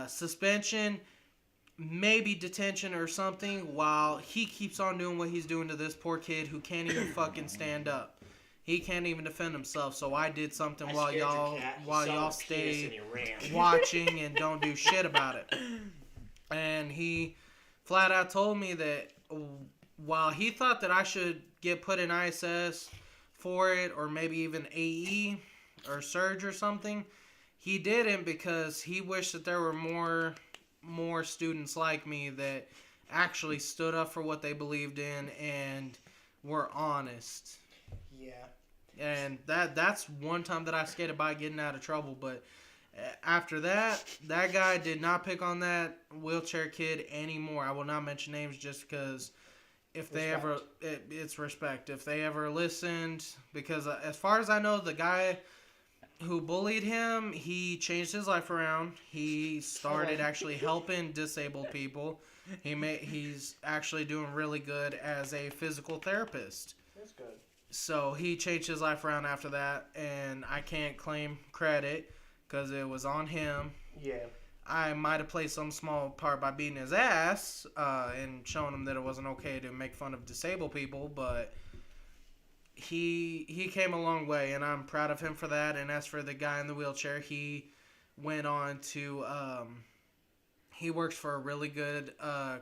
suspension, maybe detention or something, while he keeps on doing what he's doing to this poor kid who can't even fucking stand up. He can't even defend himself. So I did something while y'all stay watching and don't do shit about it. And he flat out told me that while he thought that I should get put in ISS for it, or maybe even AE or Surge or something, he didn't, because he wished that there were more students like me that actually stood up for what they believed in and were honest. Yeah. And that's one time that I skated by getting out of trouble. But after that guy did not pick on that wheelchair kid anymore. I will not mention names, just because if they ever, it's respect. If they ever listened, because as far as I know, the guy who bullied him, he changed his life around. He started actually helping disabled people. He's actually doing really good as a physical therapist. That's good. So he changed his life around after that, and I can't claim credit because it was on him. Yeah. I might have played some small part by beating his ass and showing him that it wasn't okay to make fun of disabled people, but he came a long way, and I'm proud of him for that. And as for the guy in the wheelchair, he went on to he works for a really good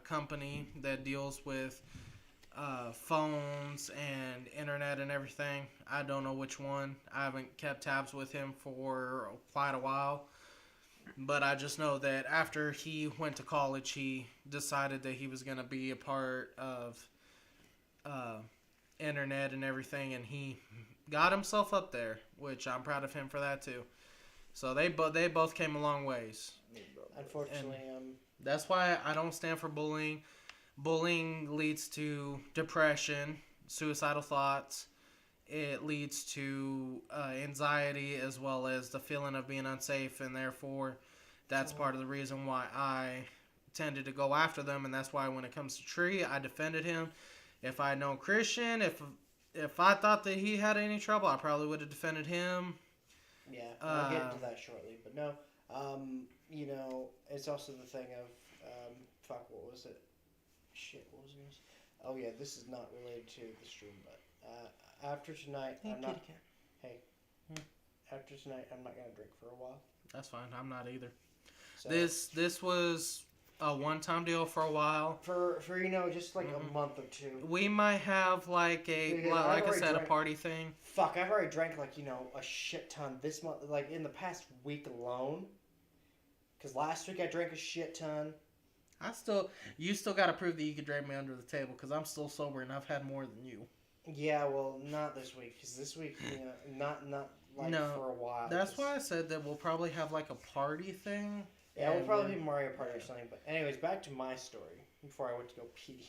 company that deals with phones and internet and everything. I don't know which one. I haven't kept tabs with him for quite a while. But I just know that after he went to college, he decided that he was going to be a part of internet and everything, and he got himself up there, which I'm proud of him for that too. So they both came a long ways. Unfortunately, That's why I don't stand for bullying. Bullying leads to depression, suicidal thoughts. It leads to anxiety, as well as the feeling of being unsafe, and therefore that's part of the reason why I tended to go after them. And that's why when it comes to Tree, I defended him. If I had known Christian, if I thought that he had any trouble, I probably would have defended him. yeah, I'll get into that shortly. But no, you know, it's also the thing of, fuck, what was it? Shit, what was it? Oh yeah, this is not related to the stream, but after tonight, I'm not. Hey, after tonight, I'm not gonna drink for a while. That's fine. I'm not either. So, This was a one-time deal for a while. for you know, just like a month or two. We might have like Because like I already said, a drank- party thing. Fuck, I've already drank like, you know, a shit ton this month, like in the past week alone. Because last week I drank a shit ton. You still got to prove that you could drag me under the table, because I'm still sober and I've had more than you. Yeah, well, not this week, because this week, you know, not like No, for a while. That's 'cause- why I said that we'll probably have like a party thing. Yeah, we'll and probably be Mario Party or something. But anyways, back to my story before I went to go pee.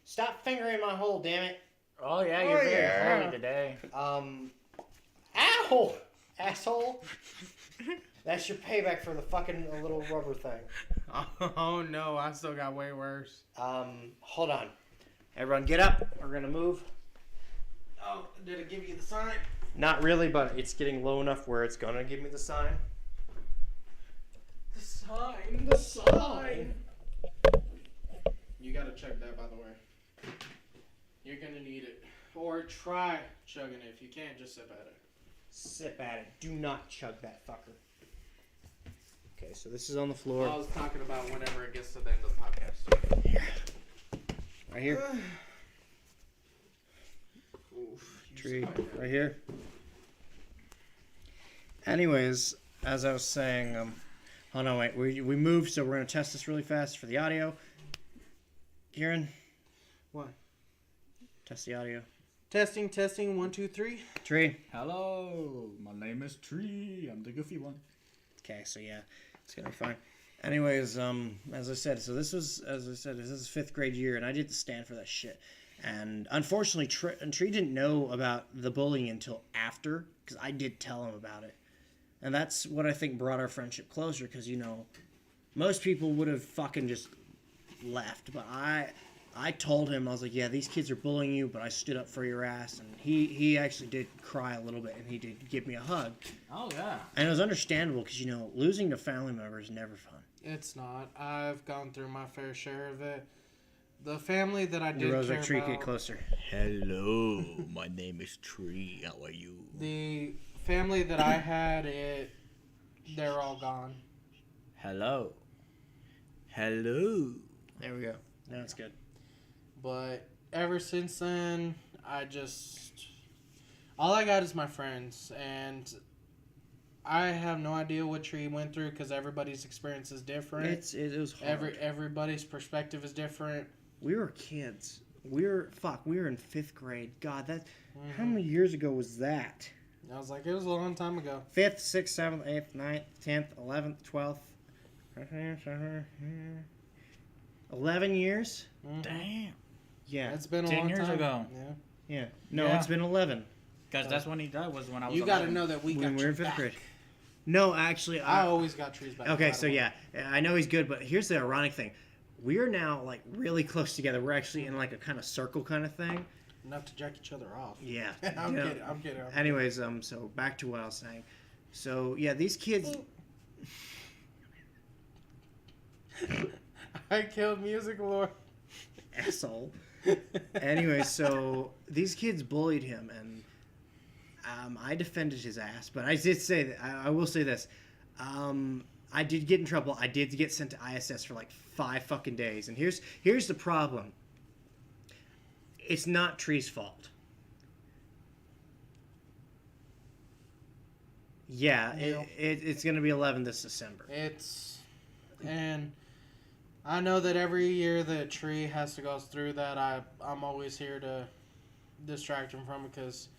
Stop fingering my hole, damn it. Oh yeah, Oh, you're very yeah. horny today. Ow, asshole. That's your payback for the fucking little rubber thing. Oh no, I still got way worse. Hold on. Everyone, get up. We're gonna move. Oh, did it give you the sign? Not really, but it's getting low enough where it's gonna give me the sign. The sign. The sign. You gotta chug that, by the way. You're gonna need it. Or try chugging it. If you can't, just sip at it. Sip at it. Do not chug that fucker. Okay, so this is on the I floor. was talking about whenever it gets to the end of the podcast. Right here. Oof, you Tree. spied that. Right here. Anyways, as I was saying, Hold on, wait. We moved, so we're gonna test this really fast for the audio. Kieran, What? test the audio. Testing, 1, 2, 3. Tree. Hello, my name is Tree. I'm the goofy one. Okay, so yeah, it's gonna be fine. Anyways, as I said, so this is 5th grade year, and I did the stand for that shit. And unfortunately, Tree didn't know about the bullying until after, because I did tell him about it. And that's what I think brought our friendship closer, because, you know, most people would have fucking just left. But I told him, I was like, yeah, these kids are bullying you, but I stood up for your ass. And he actually did cry a little bit, and he did give me a hug. Oh yeah. And it was understandable, because, you know, losing a family member is never fun. It's not. I've gone through my fair share of it. The family that I did Your care Tree, about, get closer. Hello, my name is Tree. How are you? the family that I had, they're all gone. Hello. Hello. There we go. Now it's good. But ever since then, all I got is my friends, and I have no idea what Tree went through because everybody's experience is different. It was hard. Everybody's perspective is different. We were kids. We were in 5th grade. God, how many years ago was that? I was like, it was a long time ago. 5th, 6th, 7th, 8th, 9th, 10th, 11th, 12th. 11 years? Mhm. Damn. Yeah. It's been a 10 long years time ago. Yeah. Yeah. No, Yeah. it's been 11. Because that's when he died. Was when I was. You got to 11. know that we got When we were your in 5th back. grade. No, actually, I always got Tree's back. no okay, matter so what. yeah, I know he's good, but here's the ironic thing. We are now, like, really close together. We're actually in, like, a kind of circle kind of thing. Enough to jack each other off. Yeah. I'm Yeah. kidding. I'm kidding. Anyways, so back to what I was saying. So yeah, these kids. I killed Music Lord. Asshole. Anyway, so these kids bullied him, and I defended his ass. But I did say that I will say this. I did get in trouble. I did get sent to ISS for like 5 fucking days. And here's the problem. It's not Tree's fault. Yeah, Yeah. it's gonna be 11 this December. And I know that every year that Tree has to go through that, I'm always here to distract him from it because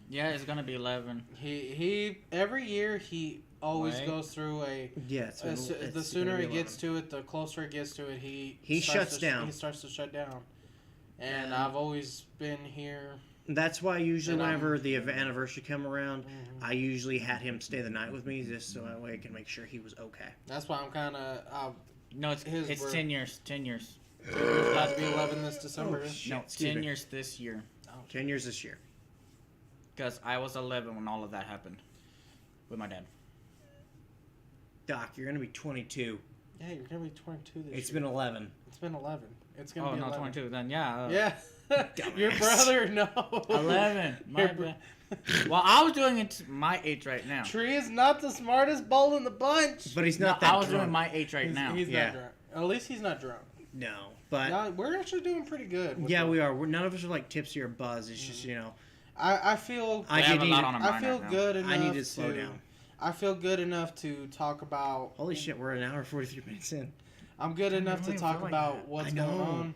Yeah, it's gonna be 11. he every year he always Right. goes through a. Yeah, The sooner he gets to it, the closer it gets to it, he shuts starts down. He starts to shut down, and Yeah. I've always been here. That's why usually And I'm- whenever the anniversary come around, Mhm. I usually had him stay the night with me just so that way I can make sure he was okay. That's why I'm kind of. No, it's His it's were- 10 years. 10 years. It's about to be 11 this December. Oh, shit. No, Excuse 10 me. years this year. 10 years this year. Because I was 11 when all of that happened with my dad. Doc, you're going to be 22. Yeah, you're gonna be 22 this It's year. been 11. It's been 11. It's gonna Oh, be no, 11. 22. Then, yeah. Yeah. Your Dumbass. brother, no. 11. My Your br- bad. Well, I was doing it my age right now. Tree is not the smartest bull in the bunch. But he's No, not that I was drunk. doing my age right now. He's Yeah. not drunk. At least he's not drunk. No, but No, we're actually doing pretty good. with yeah, the- we are. None of us are like tipsy or buzzed. It's just, you know, I feel. I have a need lot to- on our I mind feel right now. good enough. I need to slow down. I feel good enough to talk about. Holy shit, we're an hour 43 minutes in. I'm good enough don't to even talk feel like about that. what's I going know. on.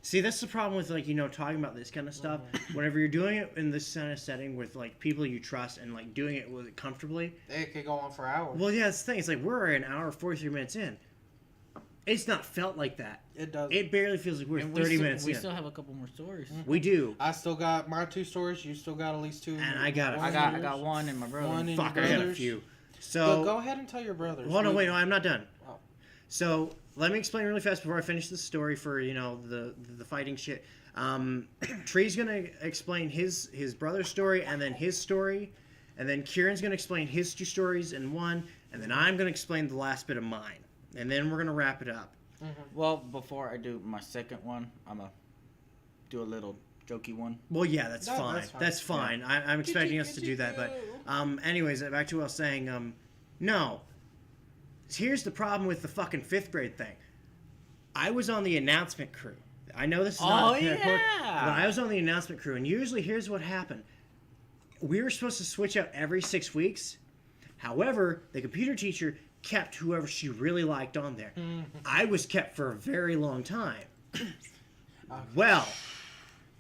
See, that's the problem with, like, you know, talking about this kind of stuff. Whenever you're doing it in this kind of setting with, like, people you trust and, like, doing it with comfortably. It could go on for hours. Well, yeah, that's the thing. It's like we're an hour 43 minutes in. It's not felt like that. It does. It barely feels like we're And 30 we still, minutes we in. still have a couple more stories. We do. I still got my 2 stories. You still got at least 2. And I got a One I of got yours. one in my brother. One in Fuck, your I got a brothers. few. Go, So, go ahead and tell your brothers. hold on, We- wait, no, I'm not done. Oh. So, let me explain really fast before I finish the story for, you know, the fighting shit. Tree's gonna explain his brother's story and then his story, and then Kieran's gonna explain his 2 stories in one, and then I'm gonna explain the last bit of mine, and then we're gonna wrap it up. Well, before I do my second one, I'm going to do a little jokey one. Well, yeah, that's No, fine. that's fine. That's fine. I'm expecting us to do that, but anyways, back to what I was saying. No, here's the problem with the fucking 5th grade thing. I was on the announcement crew. I know this is not Oh, important, yeah. but I was on the announcement crew, and usually here's what happened. We were supposed to switch out every 6 weeks. However, the computer teacher kept whoever she really liked on there. I was kept for a very long time. Well,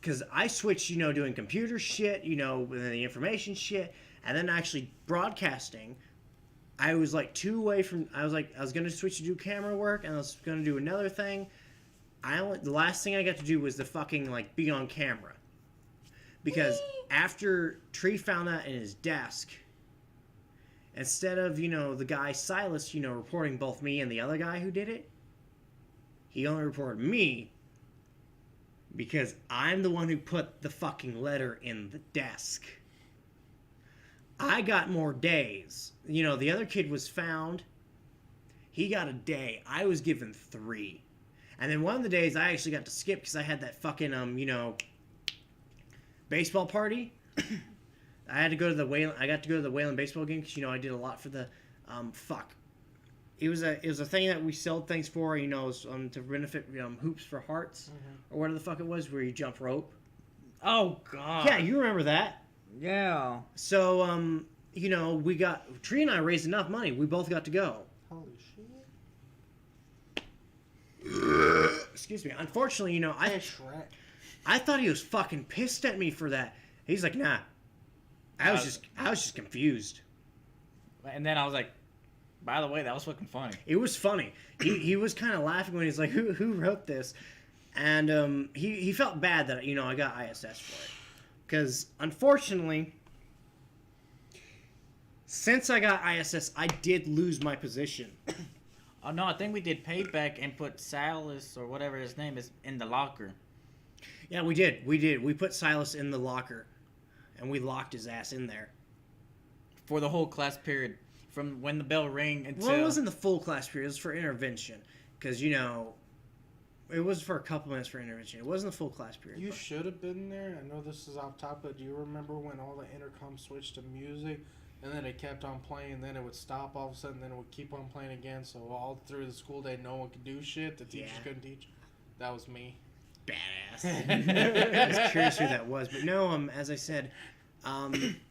because I switched, doing computer shit, with the information shit, and then actually broadcasting. I was like 2 away from. I was gonna switch to do camera work, and I was gonna do another thing. The last thing I got to do was the fucking be on camera, because after Tree found that in his desk, instead of the guy Silas reporting both me and the other guy who did it, he only reported me. Because I'm the one who put the fucking letter in the desk. I got more days. The other kid was found. He got a day. I was given 3. And then one of the days I actually got to skip because I had that fucking, baseball party. I had to go to the Wayland. I got to go to the Wayland baseball game because, I did a lot for the, It was a thing that we sold things for, it was, to benefit Hoops for Hearts, or whatever the fuck it was, where you jump rope. Oh God. Yeah, you remember that. Yeah. So, we got Tree and I raised enough money. We both got to go. Holy shit. Excuse me. Unfortunately, Hey, Shrek. I thought he was fucking pissed at me for that. He's like, nah. I was just confused. And then I was like, by the way, that was fucking funny. It was funny. He was kind of laughing when he's like, who wrote this? And he felt bad that I got ISS for it, because unfortunately, since I got ISS, I did lose my position. Oh no, I think we did payback and put Silas or whatever his name is in the locker. Yeah, we did. We put Silas in the locker, and we locked his ass in there For the whole class period. From when the bell rang until... Well, it wasn't the full class period. It was for intervention. Because, it was for a couple minutes for intervention. It wasn't the full class period. You should have been there. I know this is off topic, but do you remember when all the intercoms switched to music, and then it kept on playing, and then it would stop all of a sudden, then it would keep on playing again, so all through the school day, no one could do shit. The teachers couldn't teach. That was me. Badass. I was curious who that was. But no, as I said...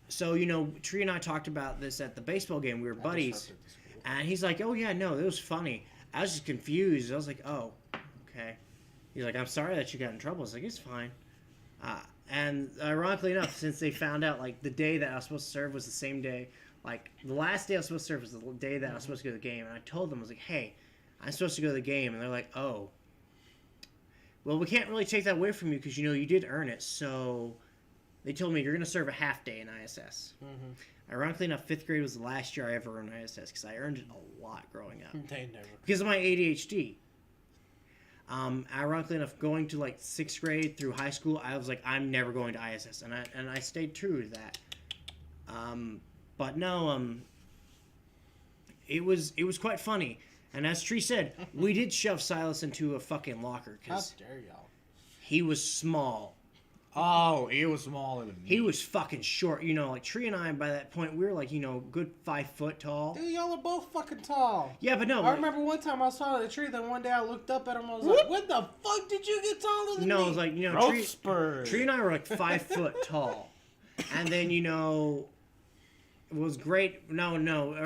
So, Tree and I talked about this at the baseball game. We were buddies. And he's like, oh, yeah, no, it was funny. I was just confused. I was like, oh, okay. He's like, I'm sorry that you got in trouble. I was like, it's fine. And ironically enough, since they found out, the day that I was supposed to serve was the same day. The last day I was supposed to serve was the day that I was supposed to go to the game. And I told them, I was like, hey, I'm supposed to go to the game. And they're like, oh. Well, we can't really take that away from you because, you did earn it. So... They told me you're going to serve a half day in ISS. Ironically enough, 5th grade was the last year I ever earned ISS because I earned it a lot growing up. They never. Because of my ADHD. Ironically enough, going to 6th grade through high school, I was like, I'm never going to ISS. And I stayed true to that. But no, it was quite funny. And as Tree said, we did shove Silas into a fucking locker How because dare y'all? he was small. Oh, he was smaller than me. He was fucking short. Tree and I, by that point, we were good 5 foot tall. Dude, y'all are both fucking tall. Yeah, but no. I remember one time I saw the tree, then one day I looked up at him, I was like, what the fuck did you get taller than me? No, it was like, Growth spurt. Tree and I were 5 foot tall. And then, it was great. No.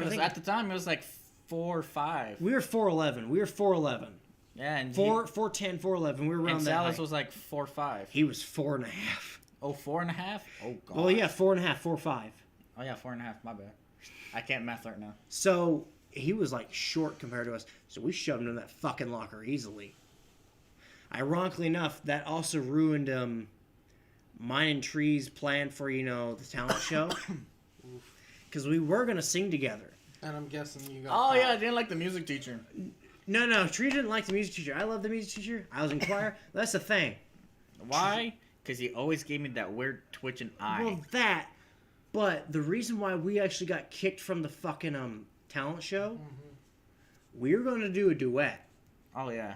Because at the time, it was 4 or 5. We were 4'11". We were 4'11". Yeah, and 4'10", 4'11". We were around and that Silas height. was 4 or 5. He was 4.5. Oh, 4.5? Oh, God. Well, yeah, 4.5, 4'5". Oh, yeah, 4.5. My bad. I can't math right now. So, he was, short compared to us. So, we shoved him in that fucking locker easily. Ironically enough, that also ruined, mine and Tree's plan for, the talent show. Because we were going to sing together. And I'm guessing you got Oh, caught. yeah, I didn't like the music teacher. No, Tree didn't like the music teacher. I love the music teacher. I was in choir. That's the thing. Why? Because he always gave me that weird twitching eye. Well, that. But the reason why we actually got kicked from the fucking talent show, we were going to do a duet. Oh, yeah.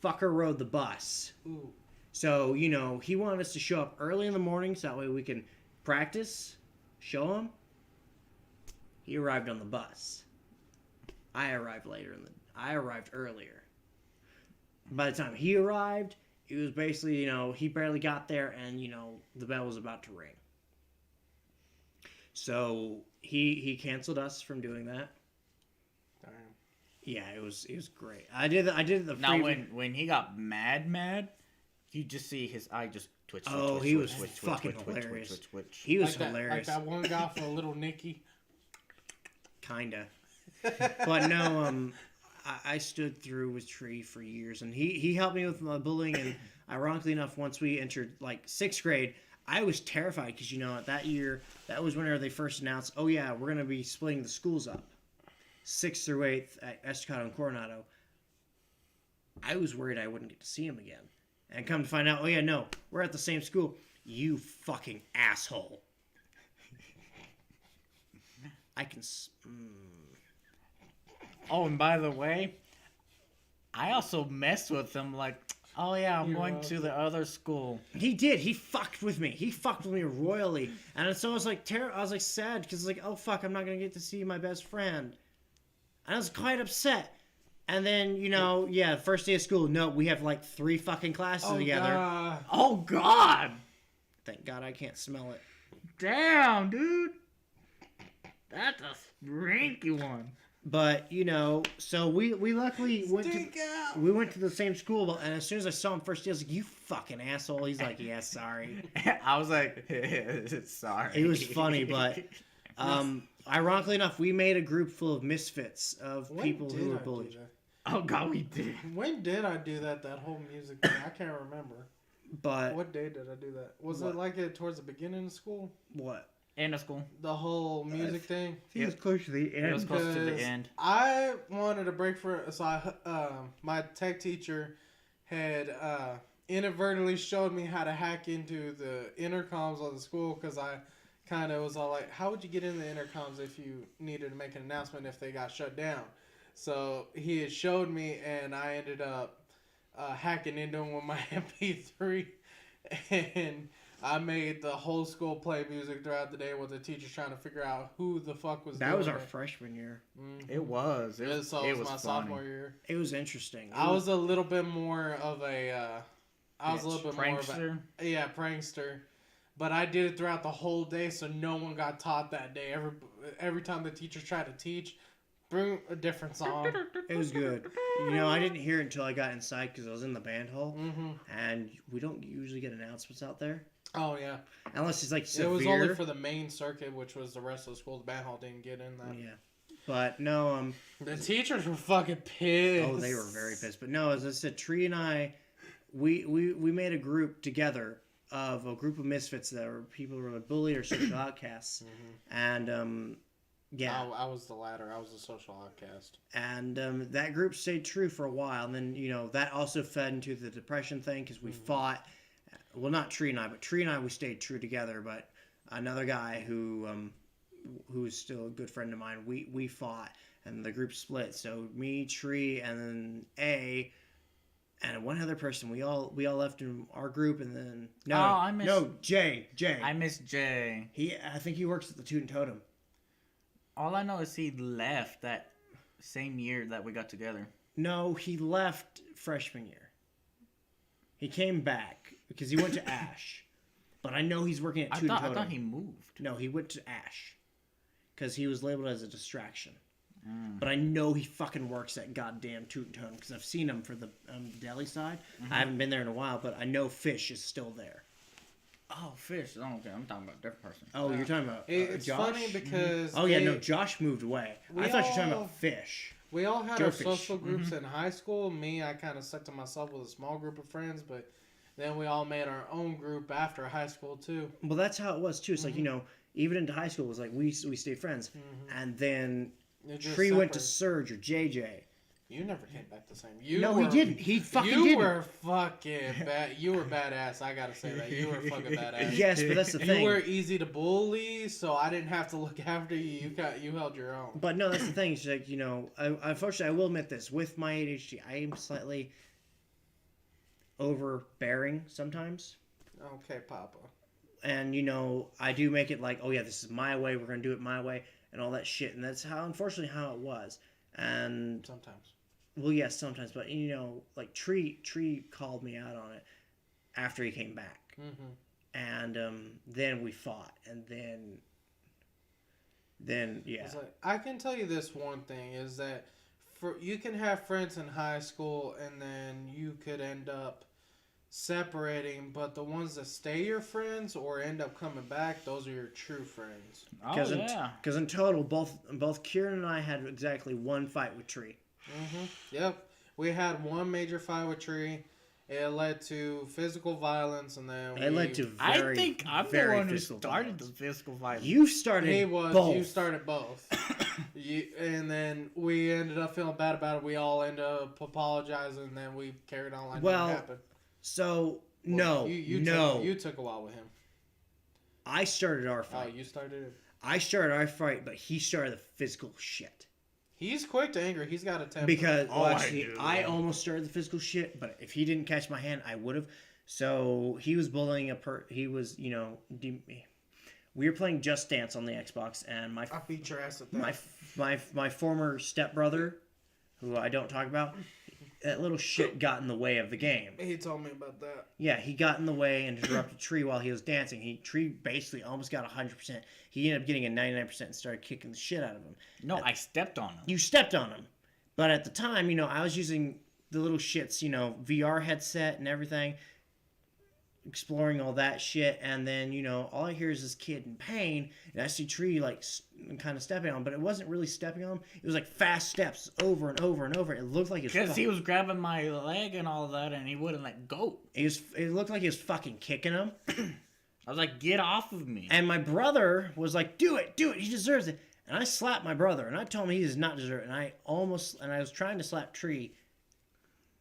Fucker rode the bus. Ooh. So, he wanted us to show up early in the morning so that way we can practice, show him. He arrived on the bus. I arrived earlier. By the time he arrived, it was basically, he barely got there and, the bell was about to ring. So he canceled us from doing that. Yeah, it was great. I did the Now preview. when he got mad, you just see his eye just twitch. Oh, twitch, he twitch, was twitch, fucking twitch, twitch, hilarious. twitch, twitch, twitch. He was Like that, hilarious. like that one guy for Little Nicky. Kinda. But no, I stood through with Tree for years, and he helped me with my bullying. And ironically enough, once we entered like 6th grade, I was terrified because that year that was whenever they first announced, oh yeah, we're gonna be splitting the schools up, 6th through 8th at Estacado and Coronado. I was worried I wouldn't get to see him again, and come to find out, oh yeah, no, we're at the same school. You fucking asshole. I can. Oh, and by the way, I also messed with him. Like, oh yeah, I'm going to the other school. He did. He fucked with me. He fucked with me royally. And so I was like, I was like sad because like, oh fuck, I'm not gonna get to see my best friend. And I was quite upset. And then first day of school. No, we have like 3 fucking classes together. God. Oh God! Thank God I can't smell it. Damn, dude. That's a ranky one. But so we luckily went Stink out. we went to the same school. And as soon as I saw him first day, I was like, you fucking asshole. He's like, yeah, sorry. I was like, sorry. It was funny, but ironically enough, we made a group full of misfits of When people did who were I do bullied. that? Oh God, we did. When did I do that whole music thing? I can't remember. But What day did I do that? Was What? it like it towards the beginning of school? what? End of school. The whole music thing? He was close to the It was end. close to the Because end. I wanted a break my tech teacher had inadvertently showed me how to hack into the intercoms of the school because I kind of was all like, how would you get in the intercoms if you needed to make an announcement if they got shut down? So he had showed me, and I ended up hacking into them with my MP3, and I made the whole school play music throughout the day with the teachers trying to figure out who the fuck was That doing was our it. freshman year. It was. It was. So It it was my funny. sophomore year. It was interesting. I was a little bit more of a, Prankster. prankster. But I did it throughout the whole day, so no one got taught that day. Every time the teachers tried to teach, bring a different song. It was good. I didn't hear it until I got inside because I was in the band hall, Mm-hmm. and we don't usually get announcements out there Oh yeah, unless it's like severe. it was only for the main circuit, which was the rest of the school. The band hall didn't get in that. Yeah, but no, The teachers were fucking pissed. oh, they were very pissed. But no, as I said, Tree and I, we made a group together of a group of misfits that were people who were bullied or social outcasts, and yeah, I was the latter. I was a social outcast. and that group stayed true for a while, and then that also fed into the depression thing because we fought. Well, not Tree and I, but Tree and I we stayed true together. But another guy who's still a good friend of mine, we fought, and the group split. So me, Tree, and then A, and one other person. We all left in our group, and then Jay. I miss Jay. I think he works at the Toot and Totem. All I know is he left that same year that we got together. No, he left freshman year. He came back because he went to Ash. But I know he's working at I Toot and thought Totem. he moved. No, he went to Ash. Because he was labeled as a distraction. But I know he fucking works at goddamn Toot and Totem because I've seen him for the deli side. I haven't been there in a while, but I know Fish is still there. Oh, Fish. Oh, okay. I'm talking about a different person. Oh, you're talking about It's Josh? funny because Oh, yeah, no, Josh moved away. I thought you were talking all- about Fish. we all had Joe our Fish. social groups in high school. Me, I kind of stuck to myself with a small group of friends, but then we all made our own group after high school too. Well, that's how it was, too. It's like, even into high school, it was like we stayed friends. And then It just Tree went to separated. Surge or JJ. You never came back the same. No, he didn't. He fucking You didn't. were fucking bad. You were badass. I gotta say that. You were fucking badass. Yes, but that's the You thing. were easy to bully, so I didn't have to look after you. You held your own. But no, that's the thing. It's like, unfortunately, I will admit this. With my ADHD, I am slightly overbearing sometimes. Okay, Papa. And, I do make it like, oh, yeah, this is my way. We're going to do it my way and all that shit. And that's unfortunately, how it was. And, Sometimes. well, yes, sometimes. But, like Tree called me out on it after he came back. Mm-hmm. And then we fought. And then yeah. It's like, I can tell you this one thing is that you can have friends in high school, and then you could end up separating. But the ones that stay your friends or end up coming back, those are your true friends. Oh, yeah. Because in total, both Kieran and I had exactly one fight with Tree. Yep. We had one major fight with Tree. It led to physical violence, and then It led to I very, think I'm the very one who physical started violence. the physical violence. You started he was. both. You started both. And then we ended up feeling bad about it. We all ended up apologizing, and then we carried on like Well, nothing happened. So, Well, no. you took a while with him. I started our Oh, fight. you started it. I started our fight, but he started the physical shit. He's quick to anger. He's got a temper. Because, well, Oh, I actually, do. I almost started the physical shit, but if he didn't catch my hand, I would have. So, he was bullying he was, we were playing Just Dance on the Xbox, and I beat your ass at that. my former stepbrother, who I don't talk about, that little shit got in the way of the game. He told me about that. Yeah, he got in the way and interrupted Tree while he was dancing. Tree basically almost got 100%. He ended up getting a 99% and started kicking the shit out of him. No, I stepped on him. You stepped on him. But at the time, I was using the little shits, VR headset and everything, exploring all that shit. And then, all I hear is this kid in pain. And I see Tree, kind of stepping on him. But it wasn't really stepping on him. It was like fast steps over and over and over. It looked like Because he was grabbing my leg and all that, and he wouldn't let go. It looked like he was fucking kicking him. I was like, get off of me. And my brother was like, do it, he deserves it. And I slapped my brother, and I told him he does not deserve it. And I was trying to slap Tree,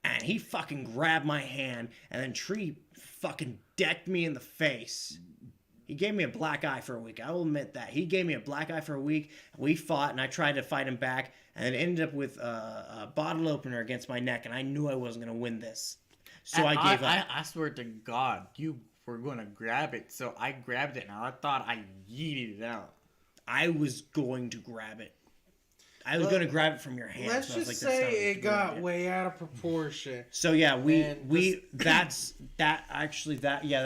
and he fucking grabbed my hand, and then Tree fucking decked me in the face. He gave me a black eye for a week. I will admit that. He gave me a black eye for a week. We fought, and I tried to fight him back, and it ended up with a bottle opener against my neck, and I knew I wasn't going to win this. So I gave up. I swear to God, you were going to grab it. So I grabbed it, and I thought I yeeted it out. I was going to grab it. I was going to grab it from your hand. Let's so I was just like, that's not say a it good got idea. way out of proportion. So yeah, And that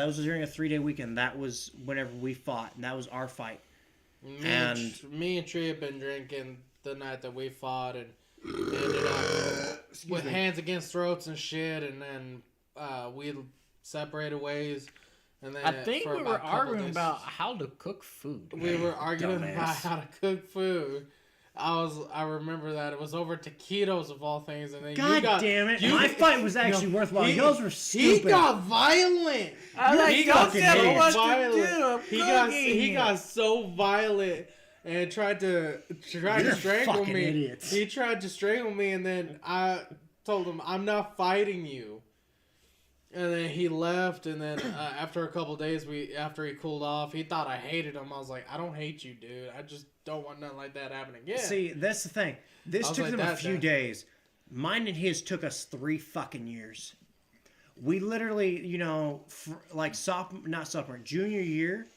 was during a 3-day weekend. That was whenever we fought, and that was our fight. Me and Tree had been drinking the night that we fought, and ended up with hands against throats and shit, and then we separated ways. And then I think for we about were a couple arguing days- about how to cook food. We were arguing Dumbass. about how to cook food. I remember that it was over taquitos of all things, and then God you got, damn it! you- My fight was actually worthwhile. Yours were He stupid. got violent. I was like, He don't got tell me so what to violent. do. I'm He cooking. got so violent and tried to You're strangle fucking me. idiots. He tried to strangle me, and then I told him, "I'm not fighting you." And then he left, and then after a couple days, after he cooled off, he thought I hated him. I was like, "I don't hate you, dude. I just don't want nothing like that happening again." See, that's the thing. This I was took like them a that, few Dad. days. Mine and his took us 3 fucking years. We literally, junior year,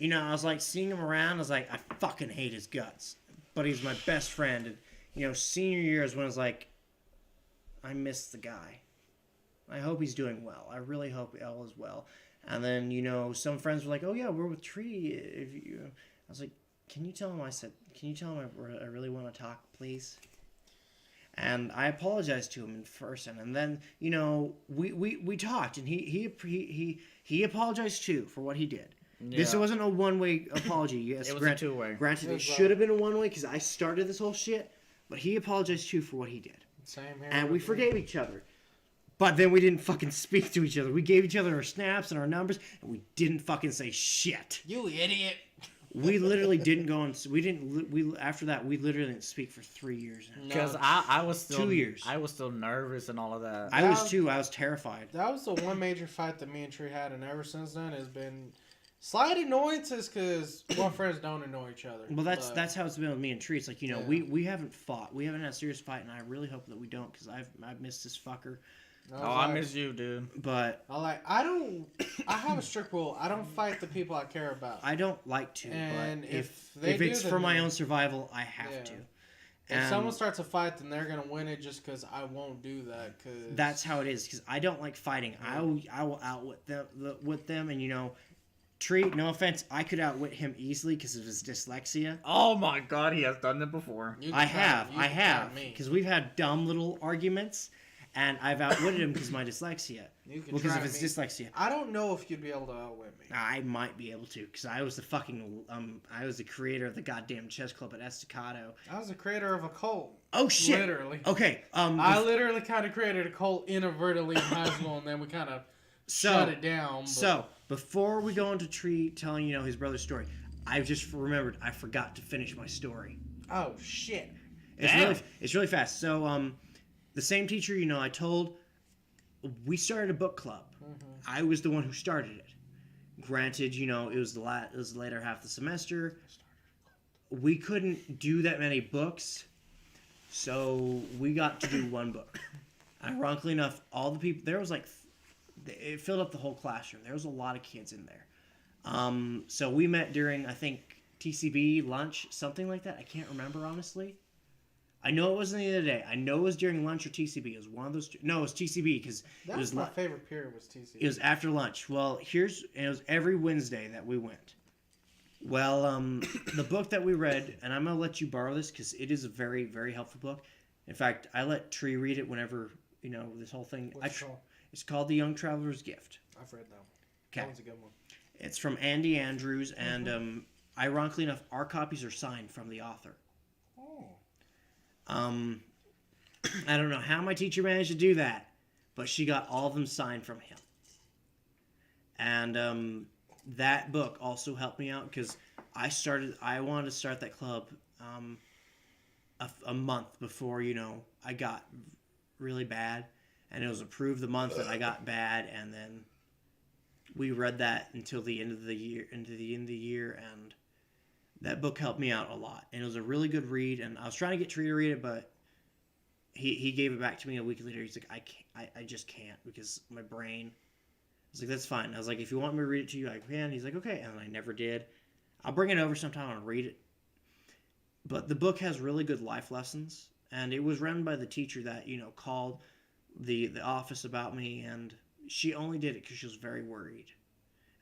I was like seeing him around. I was like, I fucking hate his guts, but he's my best friend. And senior year is when I was like, I miss the guy. I hope he's doing well. I really hope all is well. And then, some friends were like, oh yeah, we're with Tree. I was like, can you tell him I really want to talk, please? And I apologized to him in person. And then, we talked, and he apologized too for what he did. This Yeah. wasn't a one-way apology. Yes, It was a two-way. Granted, it was should have been a one-way because I started this whole shit. But he apologized too for what he did. Same here. And we with me. forgave each other. But then we didn't fucking speak to each other. We gave each other our snaps and our numbers, and we didn't fucking say shit. You idiot. We literally didn't go and after that we literally didn't speak for 3 years. Because I was still 2 years. I was still nervous and all of that. I was too. I was terrified. That was the one major fight that me and Tree had, and ever since then has been slight annoyances because friends don't annoy each other. Well, But that's how it's been with me and Tree. It's like Yeah. we haven't fought. We haven't had a serious fight, and I really hope that we don't because I've missed this fucker. I miss you, dude. But I have a strict rule. I don't fight the people I care about. I don't like to. And but if if they it's do, for then my they- own survival, I have Yeah. to. If And someone starts a fight, then they're gonna win it just because I won't do that. Cause that's how it is because I don't like fighting. I will outwit them, and Tree, no offense, I could outwit him easily because of his dyslexia. Oh my god, he has done it before. You I can try- have, you I can try have, me. because we've had dumb little arguments, and I've outwitted him because of my dyslexia. You can Because try of his me. dyslexia. I don't know if you'd be able to outwit me. I might be able to, because I was the fucking, I was the creator of the goddamn chess club at Estacado. I was the creator of a cult. Oh shit! Literally. Okay, I literally kind of created a cult inadvertently in high school, and then we kind of shut it down. But... So, before we go into Tree telling, his brother's story, I just remembered I forgot to finish my story. Oh, shit. It's really fast. So, the same teacher, I told, we started a book club. Mm-hmm. I was the one who started it. Granted, it was the later half of the semester. We couldn't do that many books, so we got to do one book. Ironically enough, all the people, there was it filled up the whole classroom. There was a lot of kids in there. So we met during, I think, TCB, lunch, something like that. I can't remember, honestly. I know it wasn't the other day. I know it was during lunch or TCB. It was one of those. No, it was TCB because That it was was my favorite period was TC. it was after lunch. Well, it was every Wednesday that we went. Well, the book that we read, and I'm gonna let you borrow this because it is a very, very helpful book. In fact, I let Tree read it whenever this whole thing. What's it called? It's called The Young Traveler's Gift. I've read that one. Okay. That one's a good one. It's from Andy Andrews, and ironically enough, our copies are signed from the author. Oh. I don't know how my teacher managed to do that, but she got all of them signed from him. And that book also helped me out because I wanted to start that club a month before, I got really bad. And it was approved the month that I got bad, and then we read that until the end of the year, and that book helped me out a lot. And it was a really good read, and I was trying to get Tree to read it, but he gave it back to me a week later. He's like, I just can't because my brain. I was like, that's fine. I was like, if you want me to read it to you, I can. He's like, okay, and I never did. I'll bring it over sometime and read it. But the book has really good life lessons, and it was run by the teacher that called the office about me, and she only did it because she was very worried,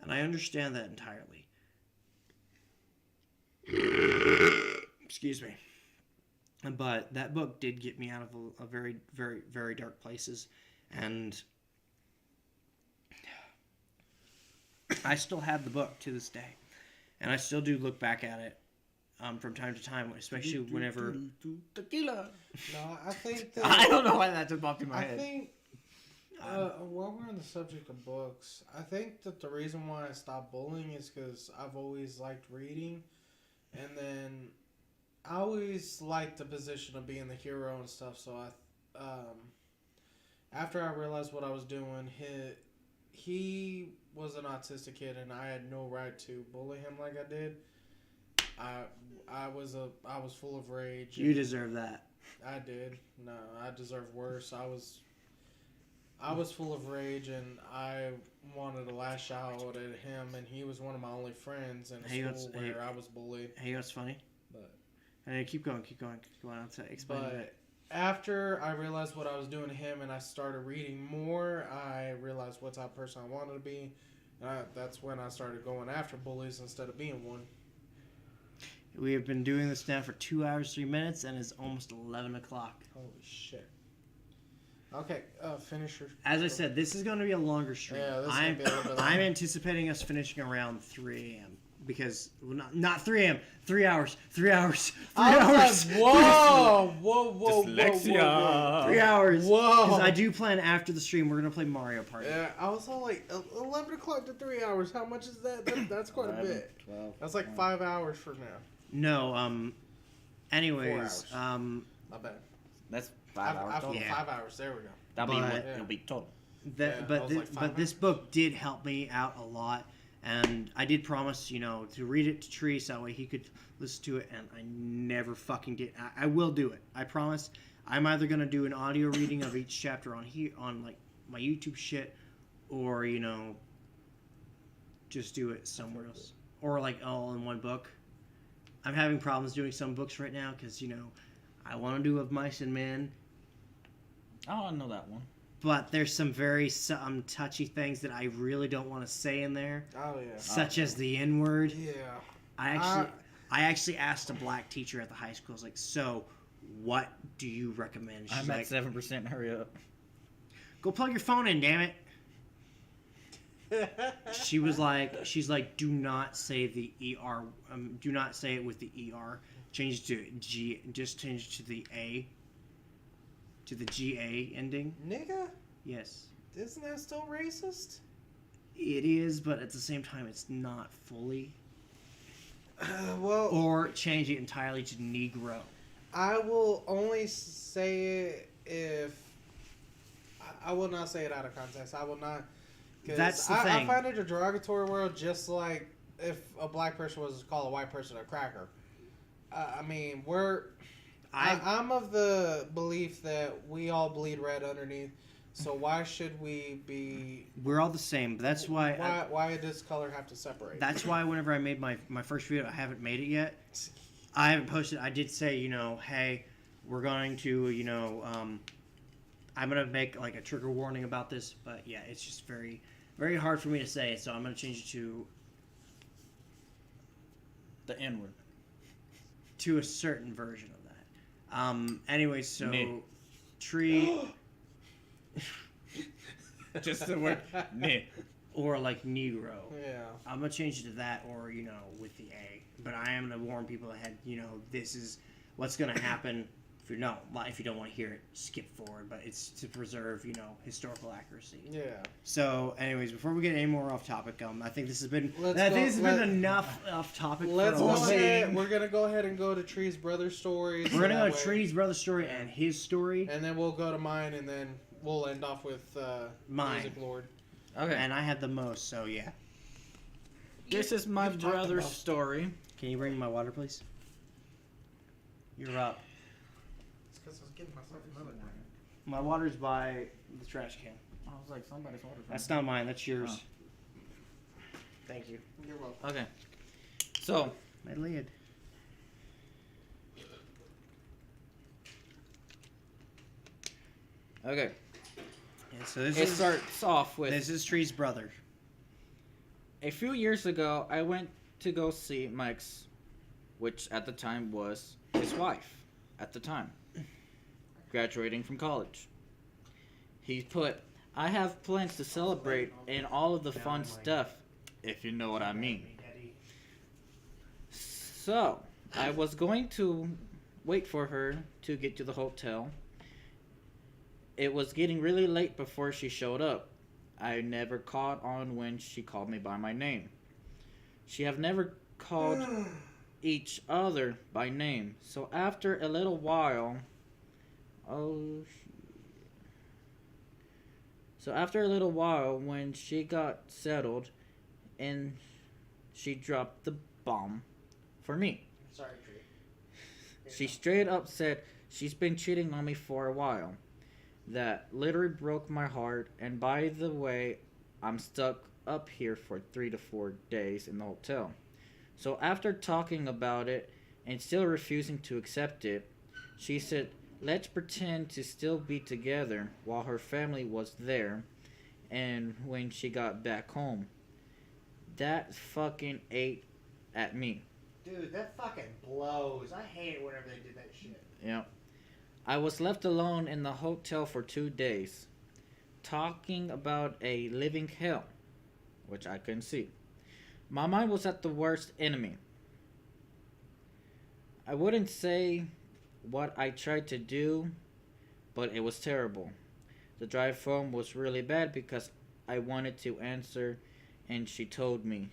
and I understand that entirely. Excuse me. But that book did get me out of a very, very, very dark places, and I still have the book to this day, and I still do look back at it from time to time, especially whenever. Tequila. No, I think that... I don't know why that just popped in my I head. think... while we're on the subject of books, I think that the reason why I stopped bullying is because I've always liked reading, and then I always liked the position of being the hero and stuff. So after I realized what I was doing, he was an autistic kid, and I had no right to bully him like I did. I was full of rage. You deserve that. I did. No, I deserve worse. I was full of rage, and I wanted to lash out at him, and he was one of my only friends in a school where I was bullied. Hey, what's funny? But Hey, keep going. I'll explain it. after I realized what I was doing to him, and I started reading more, I realized what type of person I wanted to be. That's when I started going after bullies instead of being one. We have been doing this now for 2 hours, 3 minutes, and it's almost 11 o'clock. Holy shit. Okay, finish your... As I said, this is going to be a longer stream. Yeah, this is gonna be a little bit I'm longer. anticipating us finishing around 3 a.m. because well, not 3 a.m. 3 hours. 3 hours. 3 I hours. was like, whoa, Dyslexia. 3 hours. Whoa. Because I do plan after the stream we're gonna play Mario Party. Yeah, I was all like, 11 o'clock to 3 hours. How much is that? That's quite a bit. 12. That's like 5 hours from now. No. Anyways. 4 hours. My bad. That's 5 hours. total. Yeah. 5 hours. There we go. That'll be But- what it'll be total. Yeah, I was like 5 But this book did help me out a lot, and I did promise, to read it to Tree so that way he could listen to it, and I never fucking did. I will do it. I promise. I'm either gonna do an audio reading of each chapter on like my YouTube shit, or just do it somewhere else, or like all in one book. I'm having problems doing some books right now because I want to do Of Mice and Men. Oh, I know that one. but there's some very touchy things that I really don't want to say in there, Oh yeah. such as the N word. Yeah. I actually asked a black teacher at the high school. I was like, "So, what do you recommend?" She's I'm like, at 7%. Hurry up. "Go plug your phone in, damn it." She's like, "Do not say the er. Do not say it with the er. Change it to g. Just change it to the a. To the ga ending." Nigga, Yes, isn't that still racist? it is, but at the same time, it's not fully. Well, Or change it entirely to Negro. I will only say it if I will not say it out of context. I will not. 'Cause That's the I thing. find it a derogatory word, just like if a black person was to call a white person a cracker. I mean, I'm of the belief that we all bleed red underneath. So why should we be? We're all the same. But that's why. Why does color have to separate? That's why whenever I made my first video, I haven't made it yet. I haven't posted. I did say, hey, we're going to, I'm gonna make like a trigger warning about this. But yeah, it's just very, very hard for me to say. So I'm gonna change it The N word. to a certain version of that. Anyway, so Nick. tree Just the word. Nah. or like Negro. Yeah. I'm gonna change it to that, or with the A. But I am gonna warn people ahead. This is what's gonna happen. If you don't want to hear it, skip forward. But it's to preserve, historical accuracy. Yeah. So, anyways, before we get any more off topic, I think this has been. Let's I go- think this has been let- enough off topic. Let's for a go while. ahead. We're gonna go ahead and go to Tree's brother stories. We're gonna so go that to way- Trinity's brother story and his story, and then we'll go to mine, and then we'll end off with Mine. Music Lord. Okay. and I had the most. So yeah, This is my you've talked brother's about- story. can you bring me my water, please? You're up. It's because I was getting myself another one. My water's by the trash can. I was like, somebody's water. That's not mine. That's yours. Oh. Thank you. You're welcome. Okay. So, My lid. okay. Yeah, so this It is starts off with this is Tree's brother. a few years ago, I went to go see Mike's, which at the time was his wife, at the time, graduating from college. He put, I have plans to celebrate and all of the fun stuff, if you know what I mean. So, I was going to wait for her to get to the hotel. It was getting really late before she showed up. I never caught on when she called me by my name. She have never called each other by name. So after a little while, when she got settled, and she dropped the bomb for me. Sorry, Tree. She straight up said she's been cheating on me for a while. That literally broke my heart. And by the way, I'm stuck up here for 3 to 4 days in the hotel. So after talking about it and still refusing to accept it, she said, let's pretend to still be together while her family was there and when she got back home. That fucking ate at me. Dude, that fucking blows. I hate it whenever they did that shit. Yep. I was left alone in the hotel for 2 days, talking about a living hell, which I couldn't see. My mind was at the worst enemy. I wouldn't say what I tried to do, but it was terrible. The drive home was really bad because I wanted to answer, and she told me.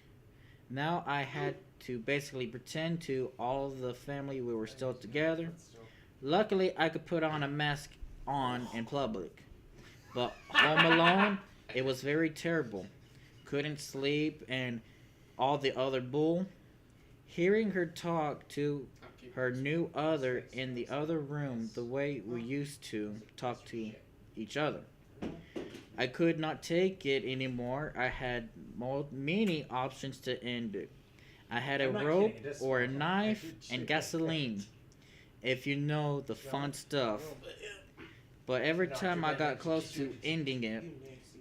Now I had to basically pretend to all the family we were still together. Luckily, I could put on a mask in public. But home alone, it was very terrible. Couldn't sleep and all the other bull. Hearing her talk to her new other in the other room the way we used to talk to each other. I could not take it anymore. I had many options to end it. I had a rope or a knife and gasoline. If you know the fun stuff. But every time I got close to ending it,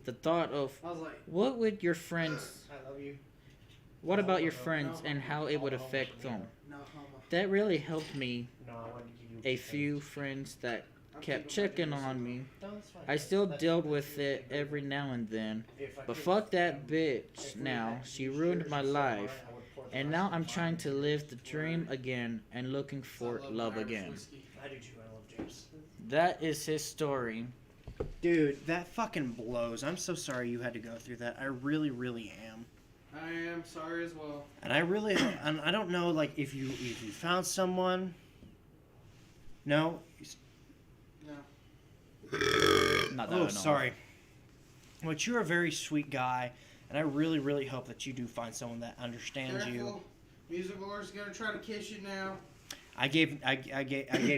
the thought of I was like, what would your friends, I love you. what about your friends and how it would affect them? no homo. That really helped me. No, I wanted to give you A few friends that kept checking on me. No, that's fine. I still dealt with it every now and then. But fuck that bitch now. She ruined my life. And now I'm trying to live the dream again and looking for love again. I do too. I love James. That is his story. Dude, that fucking blows. I'm so sorry you had to go through that. I really, really am. I am sorry as well. And I really, and I don't know, like if you found someone. No. No. Not that I Oh, know. sorry. But you're a very sweet guy, and I really, really hope that you do find someone that understands you. Careful. Music Lord's gonna try to kiss you now. I gave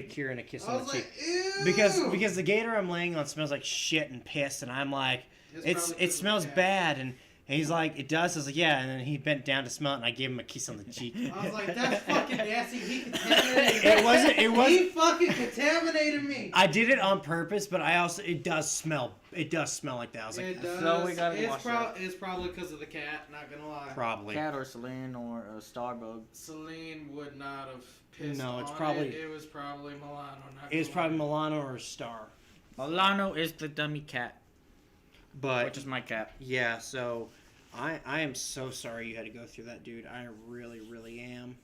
Kieran a kiss I on was the cheek like, ew. because the gator I'm laying on smells like shit and piss, and I'm like, It's probably 'cause it of smells the cat. bad, and he's like, it does. I was like, yeah, and then he bent down to smell it, and I gave him a kiss on the cheek. I was like, that's fucking nasty. He contaminated It was. He fucking contaminated me. I did it on purpose, but it does smell like that. I was like, It does. So we gotta it's, wash that. it's probably because of the cat, not gonna lie. probably. Cat or Celine or a Starbug. Celine would not have pissed No, it's on probably- it. It was probably Milano. Not It was gonna probably lie. Milano or Star. Milano is the dummy cat, But which is my cat. yeah, so I am so sorry you had to go through that, dude. I really, really am.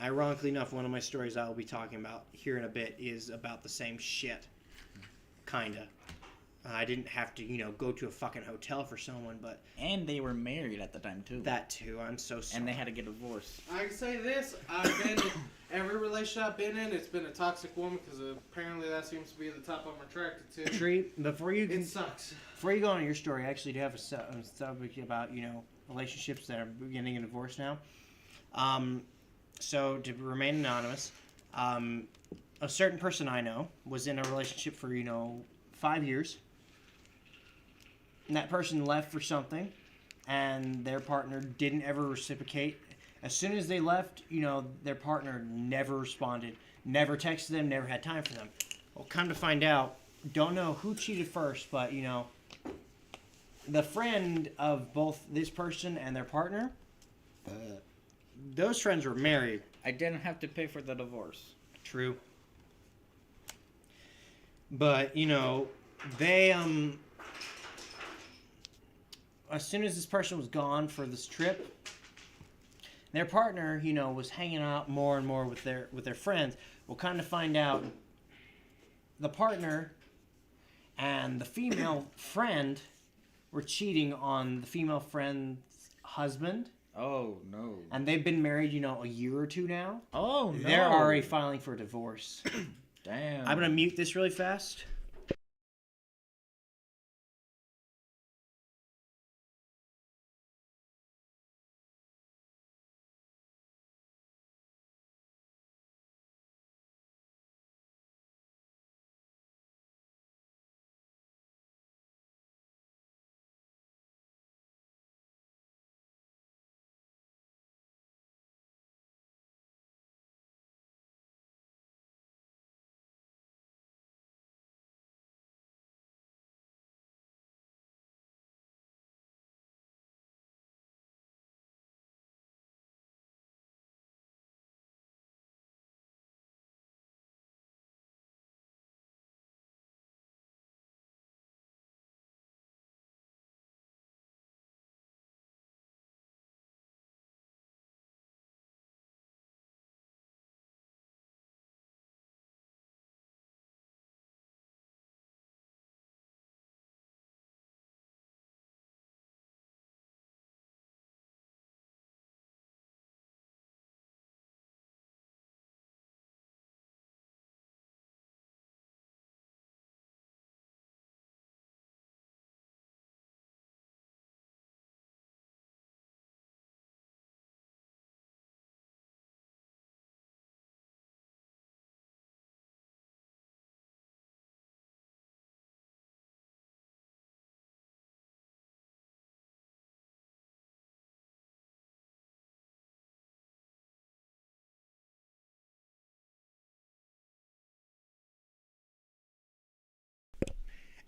Ironically enough, one of my stories I will be talking about here in a bit is about the same shit. Kinda. I didn't have to, go to a fucking hotel for someone, but And they were married at the time too. that too. I'm so sorry. And they had to get divorced. I can say this: I've been in every relationship I've been in. It's been a toxic woman because apparently that seems to be the type I'm attracted to. Tree, before you It sucks. go on your story, I actually do have a subject about relationships that are beginning a divorce now. So to remain anonymous, a certain person I know was in a relationship for 5 years. And that person left for something, and their partner didn't ever reciprocate. As soon as they left, their partner never responded, never texted them, never had time for them. Well, come to find out, don't know who cheated first, but the friend of both this person and their partner, those friends were married. I didn't have to pay for the divorce. True. But, they, as soon as this person was gone for this trip, their partner, was hanging out more and more with their friends. We'll kind of find out the partner and the female friend were cheating on the female friend's husband. Oh no. And they've been married, a year or two now. Oh no. They're already filing for divorce. Damn. I'm going to mute this really fast.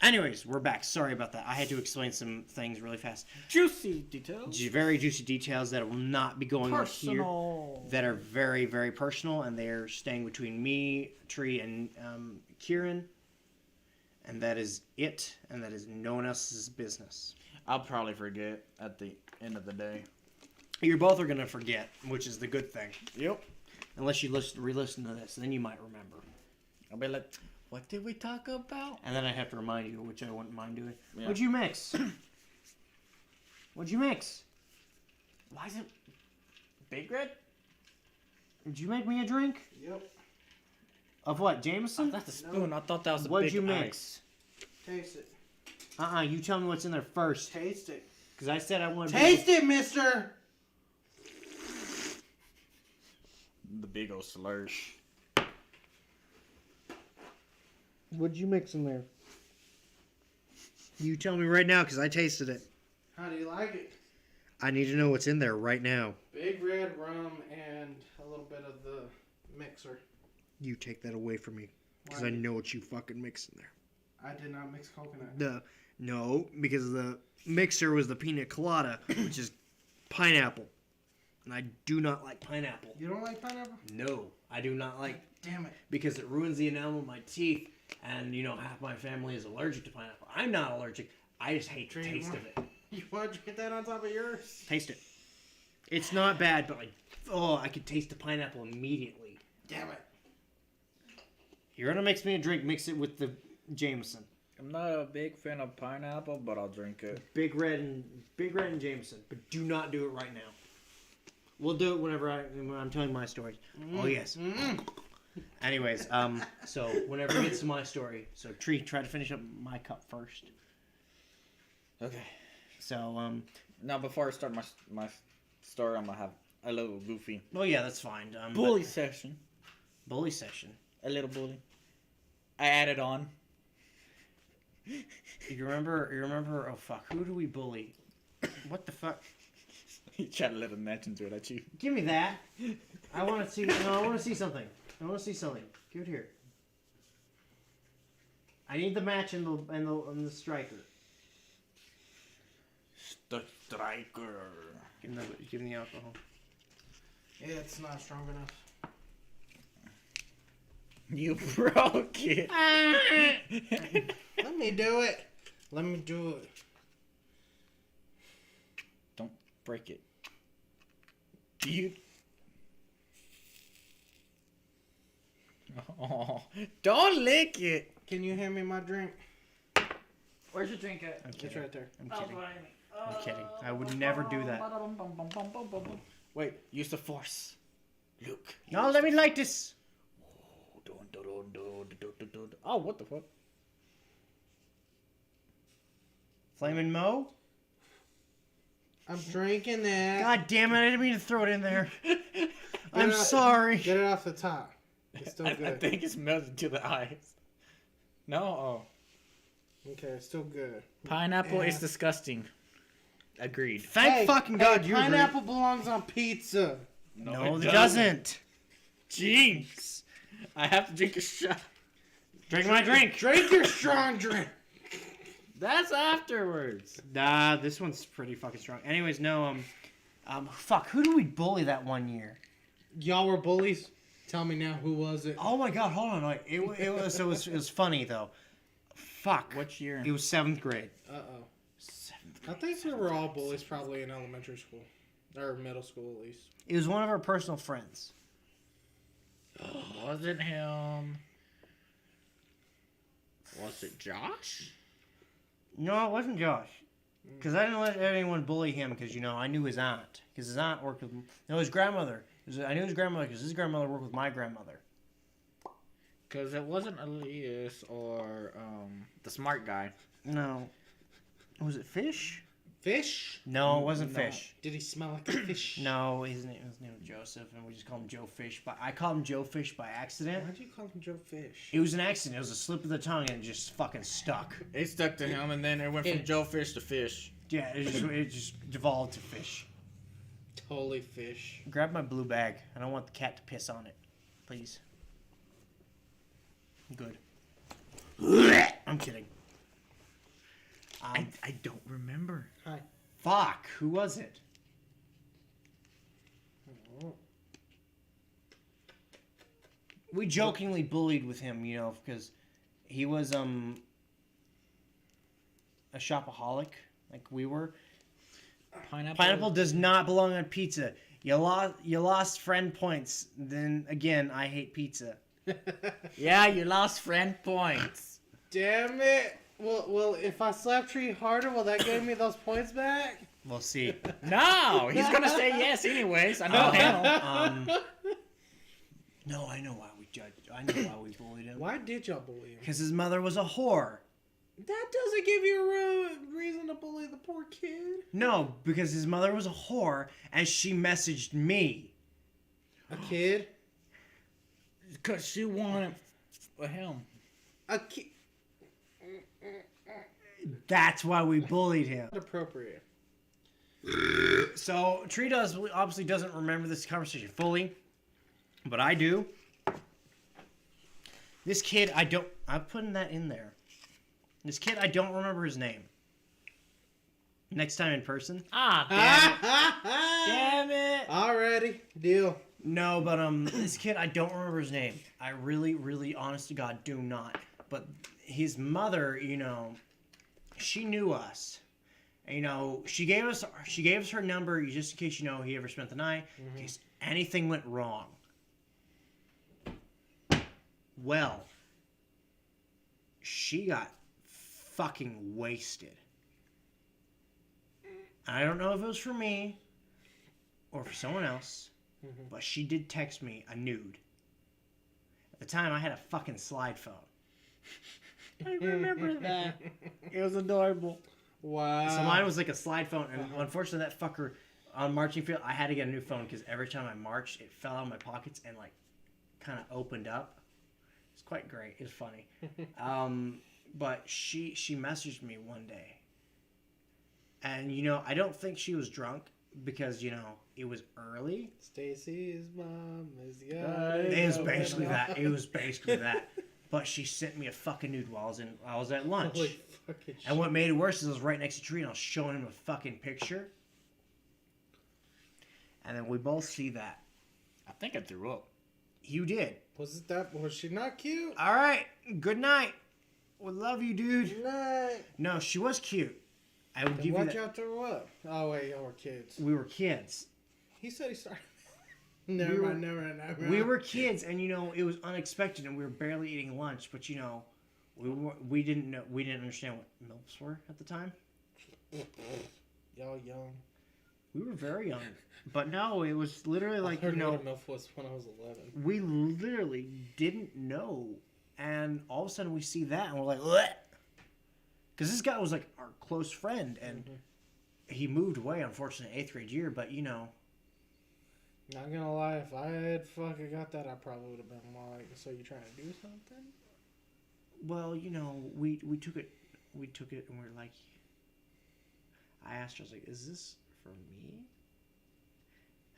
Anyways, we're back. Sorry about that. I had to explain some things really fast. Juicy details. Very juicy details that will not be going on here. Personal. That are very, very personal, and they're staying between me, Tree, and Kieran. And that is it, and that is no one else's business. I'll probably forget at the end of the day. You both are going to forget, which is the good thing. Yep. Unless you re-listen to this, then you might remember. I'll be like, what did we talk about? And then I have to remind you, which I wouldn't mind doing. Yeah. What'd you mix? What'd you mix? Why is it Big Red? Did you make me a drink? Yep. Of what, Jameson? That's the spoon. I thought that was a What'd big you ice. mix? Taste it. You tell me what's in there first. Taste it. Because I said I wanted Taste it, mister! The big old slursh. What'd you mix in there? You tell me right now, because I tasted it. How do you like it? I need to know what's in there right now. Big red rum and a little bit of the mixer. You take that away from me, because Why? I know what you fucking mixed in there. I did not mix coconut. No, because the mixer was the pina colada, which is pineapple. And I do not like pineapple. You don't like pineapple? No, I do not like, Damn it. because it ruins the enamel of my teeth, and half my family is allergic to pineapple. I'm not allergic. I just hate the taste of it. You want to drink that on top of yours? Taste it. It's not bad, but I could taste the pineapple immediately. Damn it. You're gonna mix me a drink. Mix it with the Jameson. I'm not a big fan of pineapple, but I'll drink it. Big Red and Jameson. But do not do it right now. We'll do it when I'm telling my stories. Oh yes. Anyways, so whenever it gets to my story, so Tree, try to finish up my cup first. Okay. So Now, before I start my story, I'm gonna have a little goofy well, yeah, that's fine. bully session. Bully session. A little bully. I added on. You remember? Oh fuck! Who do we bully? What the fuck? He tried to let a match into it at you. Give me that. I want to see. No, I want to see something. I want to see something. Give it here. I need the match and the striker. The striker. Give me the alcohol. Yeah, it's not strong enough. You broke it. Let me do it. Let me do it. Don't break it. You. Oh, don't lick it. Can you hand me my drink? Where's your drink at? I'm It's kidding. right there. I'm kidding. I'm kidding. I would never do that. Wait, use the force. Luke. No, let me light this. Oh, what the fuck? Flamin' Mo. I'm drinking that. God damn it! I didn't mean to throw it in there. I'm it out. sorry. Get it off the top. It's still I good. think it's melted to the eyes. No? Oh. Okay, it's still good. Pineapple Yeah. is disgusting. Agreed. Thank fucking God you agree. Pineapple belongs on pizza. No, it doesn't. Jinx. I have to drink a shot. Drink my drink. Drink your strong drink. That's afterwards. Nah, this one's pretty fucking strong. Anyways, no, fuck, who did we bully that one year? Y'all were bullies. Tell me now, who was it? Oh my God, hold on, wait. It was funny though. Fuck. Which year? It was 7th grade. Uh-oh. I think we were all bullies probably in elementary school. Or middle school, at least. It was one of our personal friends. Wasn't him. Was it Josh? No, it wasn't Josh. Because I didn't let anyone bully him because, I knew his aunt. Because his aunt worked with... No, his grandmother. I knew his grandmother because his grandmother worked with my grandmother. Because it wasn't Elias or the smart guy. No. Was it Fish? Fish? No, it wasn't No. Fish. Did he smell like a fish? No, his name was Joseph, and we just call him Joe Fish. But I called him Joe Fish by accident. Why'd you call him Joe Fish? It was an accident. It was a slip of the tongue, and it just fucking stuck. It stuck to him, and then it went from Joe Fish to Fish. Yeah, it just devolved to Fish. Holy fish. Grab my blue bag. I don't want the cat to piss on it, please. Good. I'm kidding. I don't remember. Hi. Fuck, who was it? We jokingly bullied with him, you know, because he was a shopaholic, like we were. Pineapple does not belong on pizza. You lost friend points. Then again, I hate pizza. Yeah, you lost friend points. Damn it. Well, if I slap Tree harder, will that give me those points back? We'll see. No, he's gonna say yes anyways. I know him. No, I know why we judged. I know why we bullied him. Why did y'all bully him? Because his mother was a whore. That doesn't give you a real reason to bully the poor kid. No, because his mother was a whore, and she messaged me. A kid? Because she wanted him. A kid? That's why we bullied him. Appropriate. So Tree obviously doesn't remember this conversation fully, but I do. This kid, I'm putting that in there. This kid, I don't remember his name. Next time in person. Damn it. Alrighty. Deal. No, but this kid, I don't remember his name. I really, really, honest to God, do not. But his mother, you know, she knew us. And, you know, she gave us her number just in case, you know, he ever spent the night, in case anything went wrong. Well, she got fucking wasted. I don't know if it was for me or for someone else, but she did text me a nude. At the time, I had a fucking slide phone. I remember that. It was adorable. Wow. So mine was like a slide phone, and unfortunately, that fucker on marching field, I had to get a new phone because every time I marched, it fell out of my pockets and like kind of opened up. It's quite great. It's funny. But she messaged me one day, and you know, I don't think she was drunk because you know it was early. Stacy's mom is It was basically that. It was basically that. But she sent me a fucking nude while I was at lunch. Holy fucking shit. And what made it worse is I was right next to Tree and I was showing him a fucking picture. And then we both see that. I think I threw up. You did. Was she not cute? All right. Good night. We love you, dude. Night. No, she was cute. I would Then give you why'd that. y'all throw up? Oh wait, y'all were kids. We were kids. He said he started. Never mind. We were kids, and you know it was unexpected, and we were barely eating lunch. But you know, we didn't understand what MILFs were at the time. Y'all young. We were very young, but no, it was literally like I heard you know. what a MILF was when I was 11. We literally didn't know, and all of a sudden we see that, and we're like, what? Because this guy was like our close friend, and he moved away, unfortunately, 8th grade year. But you know, Not gonna lie, if I had fucking got that, I probably would have been more like, so you trying to do something? well, you know, we took it, and we're like, I asked her, I was like, is this for me?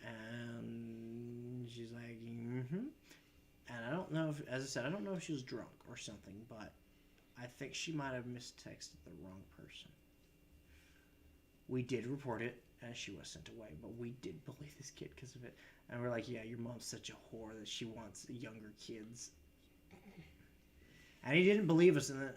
And she's like, mm-hmm. And I don't know if, as I said, I don't know if she was drunk or something, but I think she might have mistexted the wrong person. We did report it, and she was sent away, but we did bully this kid because of it. And we're like, yeah, your mom's such a whore that she wants younger kids. And he didn't believe us, and then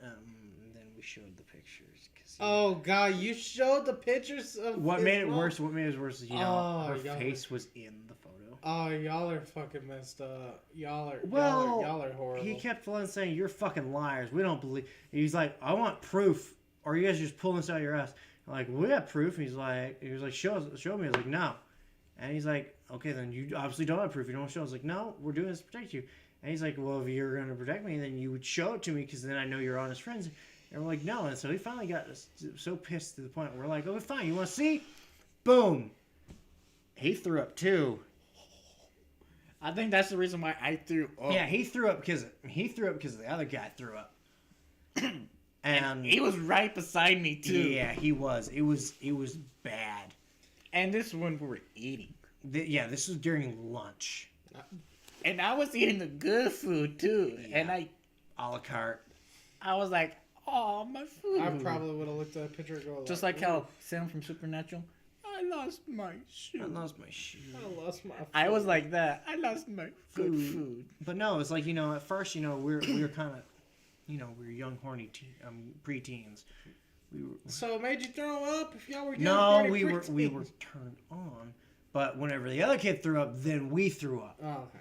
we showed the pictures. Oh god, you showed the pictures of What his made it mom? worse? What made it worse is, you know, her y'all face was in the photo. Oh, y'all are fucking messed up. Y'all are horrible. He kept on saying, "You're fucking liars. We don't believe." He's like, "I want proof, or you guys are just pulling this out of your ass." I'm like, "We have proof." And he was like, "Show me." I was like, "No," and he's like, "Okay, then you obviously don't have proof. You don't show." I was like, "No, we're doing this to protect you." And he's like, "Well, if you're going to protect me, then you would show it to me, because then I know you're honest friends." And we're like, "No." And so he finally got so pissed to the point where we're like, "Okay, fine. You want to see?" Boom. He threw up too. I think that's the reason why I threw up. Yeah, he threw up because the other guy threw up. And He was right beside me too. yeah, he was. It was bad. And this one we were eating. This was during lunch. And I was eating the good food too. Yeah. And A la carte. I was like, oh, my food. I probably would have looked at a picture and go Just like how Sam from Supernatural, I lost my shoe. I lost my shoe. I lost my. I was like that. I lost my food. But no, it's like, at first, we were kind of, we were young, horny preteens. So it made you throw up if y'all were young, No, horny we were preteens? turned on. But whenever the other kid threw up, then we threw up. Oh, okay.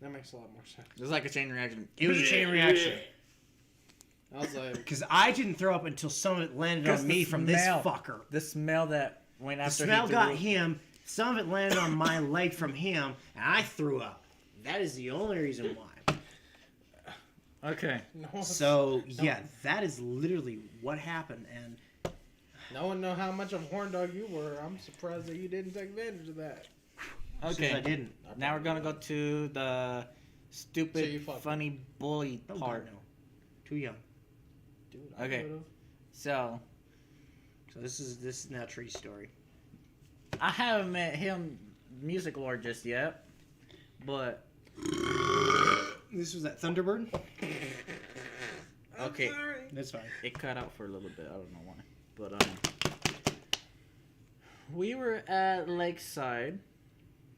That makes a lot more sense. It was like a chain reaction. It was a chain reaction. I was like, Because I didn't throw up until some of it landed on me from this fucker. The smell that went The after smell he got threw- him. Some of it landed on my leg from him, and I threw up. That is the only reason why. Okay. So yeah, that is literally what happened. And no one know how much of a horn dog you were. I'm surprised that you didn't take advantage of that. Okay. I didn't. Now we're gonna go to the So you stupid, fucked funny bully Don't part. know. Too young. Dude, Okay. would've. So So this is now Tree's story. I haven't met him, Music Lord, just yet, but This was at Thunderbird. okay, That's fine. it cut out for a little bit. I don't know why, but we were at Lakeside.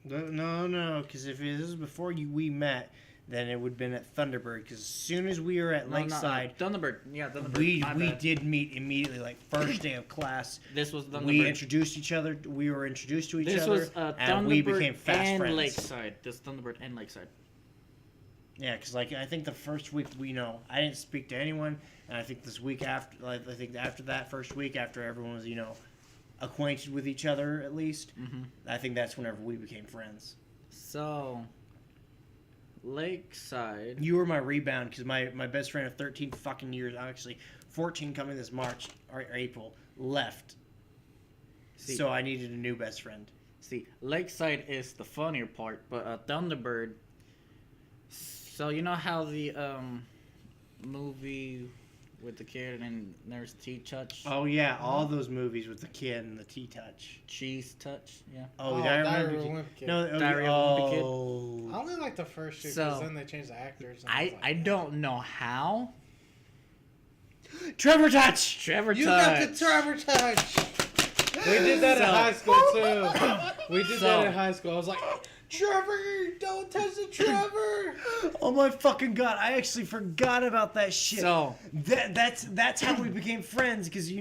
No, because if this is before we met, then it would have been at Thunderbird. Because as soon as we were at Lakeside, Thunderbird. Yeah, Thunderbird. we My we bad. did meet immediately, like first day of class. This was Thunderbird. We introduced each other. We were introduced to each This other, was and we Thunderbird became fast and friends. Lakeside. This Thunderbird and Lakeside. Yeah, because I think the first week I didn't speak to anyone, and I think this week after, I think after that first week, after everyone was acquainted with each other at least, I think that's whenever we became friends. So, Lakeside. You were my rebound because my best friend of 13 fucking years, actually 14 coming this March or April, left. See- So I needed a new best friend. See, Lakeside is the funnier part, but Thunderbird. So you know how the movie with the kid and there's T-Touch, Oh yeah, all those movies with the kid and the T-Touch. Cheese Touch, yeah. Oh, Oh, I Diary remember. of a Wimpy Kid. No, Diary of a Wimpy Kid. oh. I only like the first two So, because then they changed the actors. And was like, I don't know how. Trevor Touch. Trevor You Touch. got the Trevor touch. We did that in So- high school too. We did So- that in high school. I was like, Trevor, don't touch the Trevor. Oh my fucking god! I actually forgot about that shit. So that's how we became friends because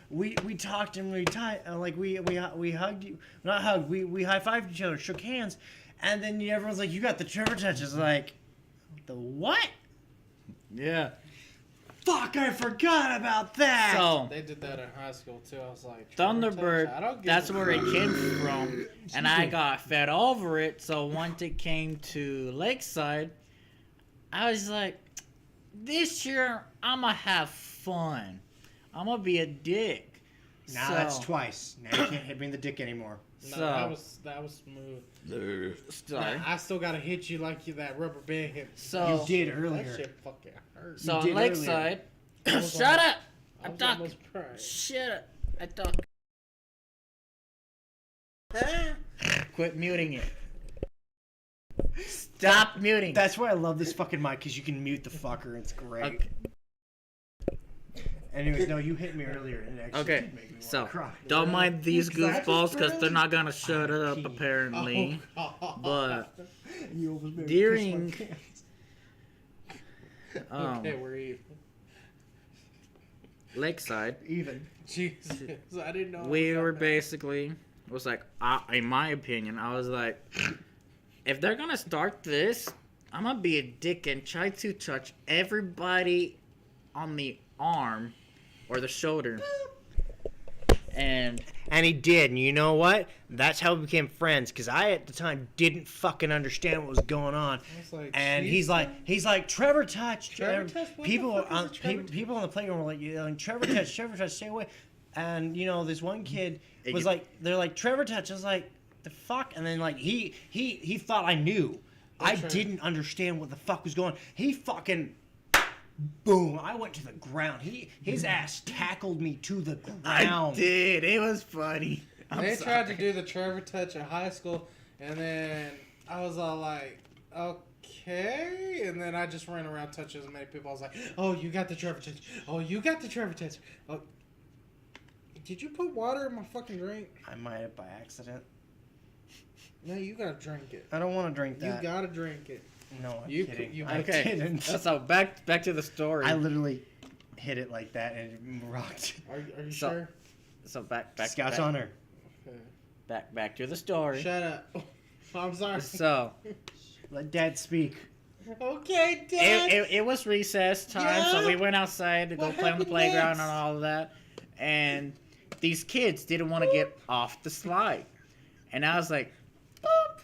we talked and we hugged you, not hugged, we high fived each other, shook hands, and then everyone's like, you got the Trevor Touch. It's like, the what? yeah. Fuck! I forgot about that. So They did that in high school too. I was like, Trevor touch? I Thunderbird. don't give That's a where it fuck. came from, and I got fed over it. So once it came to Lakeside, I was like, this year I'ma have fun. I'ma be a dick. now So- that's twice. Now you can't hit me in the dick anymore. No, So that was smooth. sorry. Nah, I still gotta hit you like you that rubber band hit. So You did That earlier. shit fucking hurt. so on did Lakeside. was Shut almost- up! I I'm was talking. almost crying. Shut up! I talk. Quit muting it. Stop muting. That's why I love this fucking mic because you can mute the fucker. It's great. Okay. Anyways, no, you hit me earlier and it actually Okay, did make me want so to cry. don't mind these Exactly, goofballs because they're really? not gonna shut it up Pee. apparently. Oh, God. But You almost made me during- piss my pants. Okay, we're even. Lakeside, Even. Jesus, I didn't know. we I was were that bad. basically it was like, in my opinion, I was like, if they're gonna start this, I'm gonna be a dick and try to touch everybody on the arm or the shoulder. And And he did, and you know what? That's how we became friends. Because I, at the time, didn't fucking understand what was going on. I was like, And "Jesus." he's like, Trevor Touch. Trevor Touch? What the People fuck is on a Trevor Touch? people on the playground were like, yelling, Trevor Touch, Trevor Touch, stay away. And this one kid It was get- like, they're like, Trevor Touch. I was like, the fuck? And then like he thought I knew. I That's right. didn't understand what the fuck was going on. He fucking. Boom! I went to the ground. His ass tackled me to the I ground. did. It was funny. I'm They tried to sorry. do the Trevor touch in high school, and then I was all like, "Oh, okay. And then I just ran around touching as many people. I was like, oh, you got the Trevor test. Oh, you got the Trevor test. Oh, did you put water in my fucking drink? I might have by accident. No, you gotta drink it. I don't want to drink You that. gotta drink it. No, I'm You kidding. could- you- I Okay. didn't. So back to the story. I literally hit it like that and it rocked. Are you So- sure? So back Scotch back, on her. Okay. back to the story. Shut up. I'm sorry. So Let Dad speak. Okay, Dad. it was recess time, so we went outside to go What play on the happened playground next? and all of that. And these kids didn't want to get off the slide. And I was like, boop.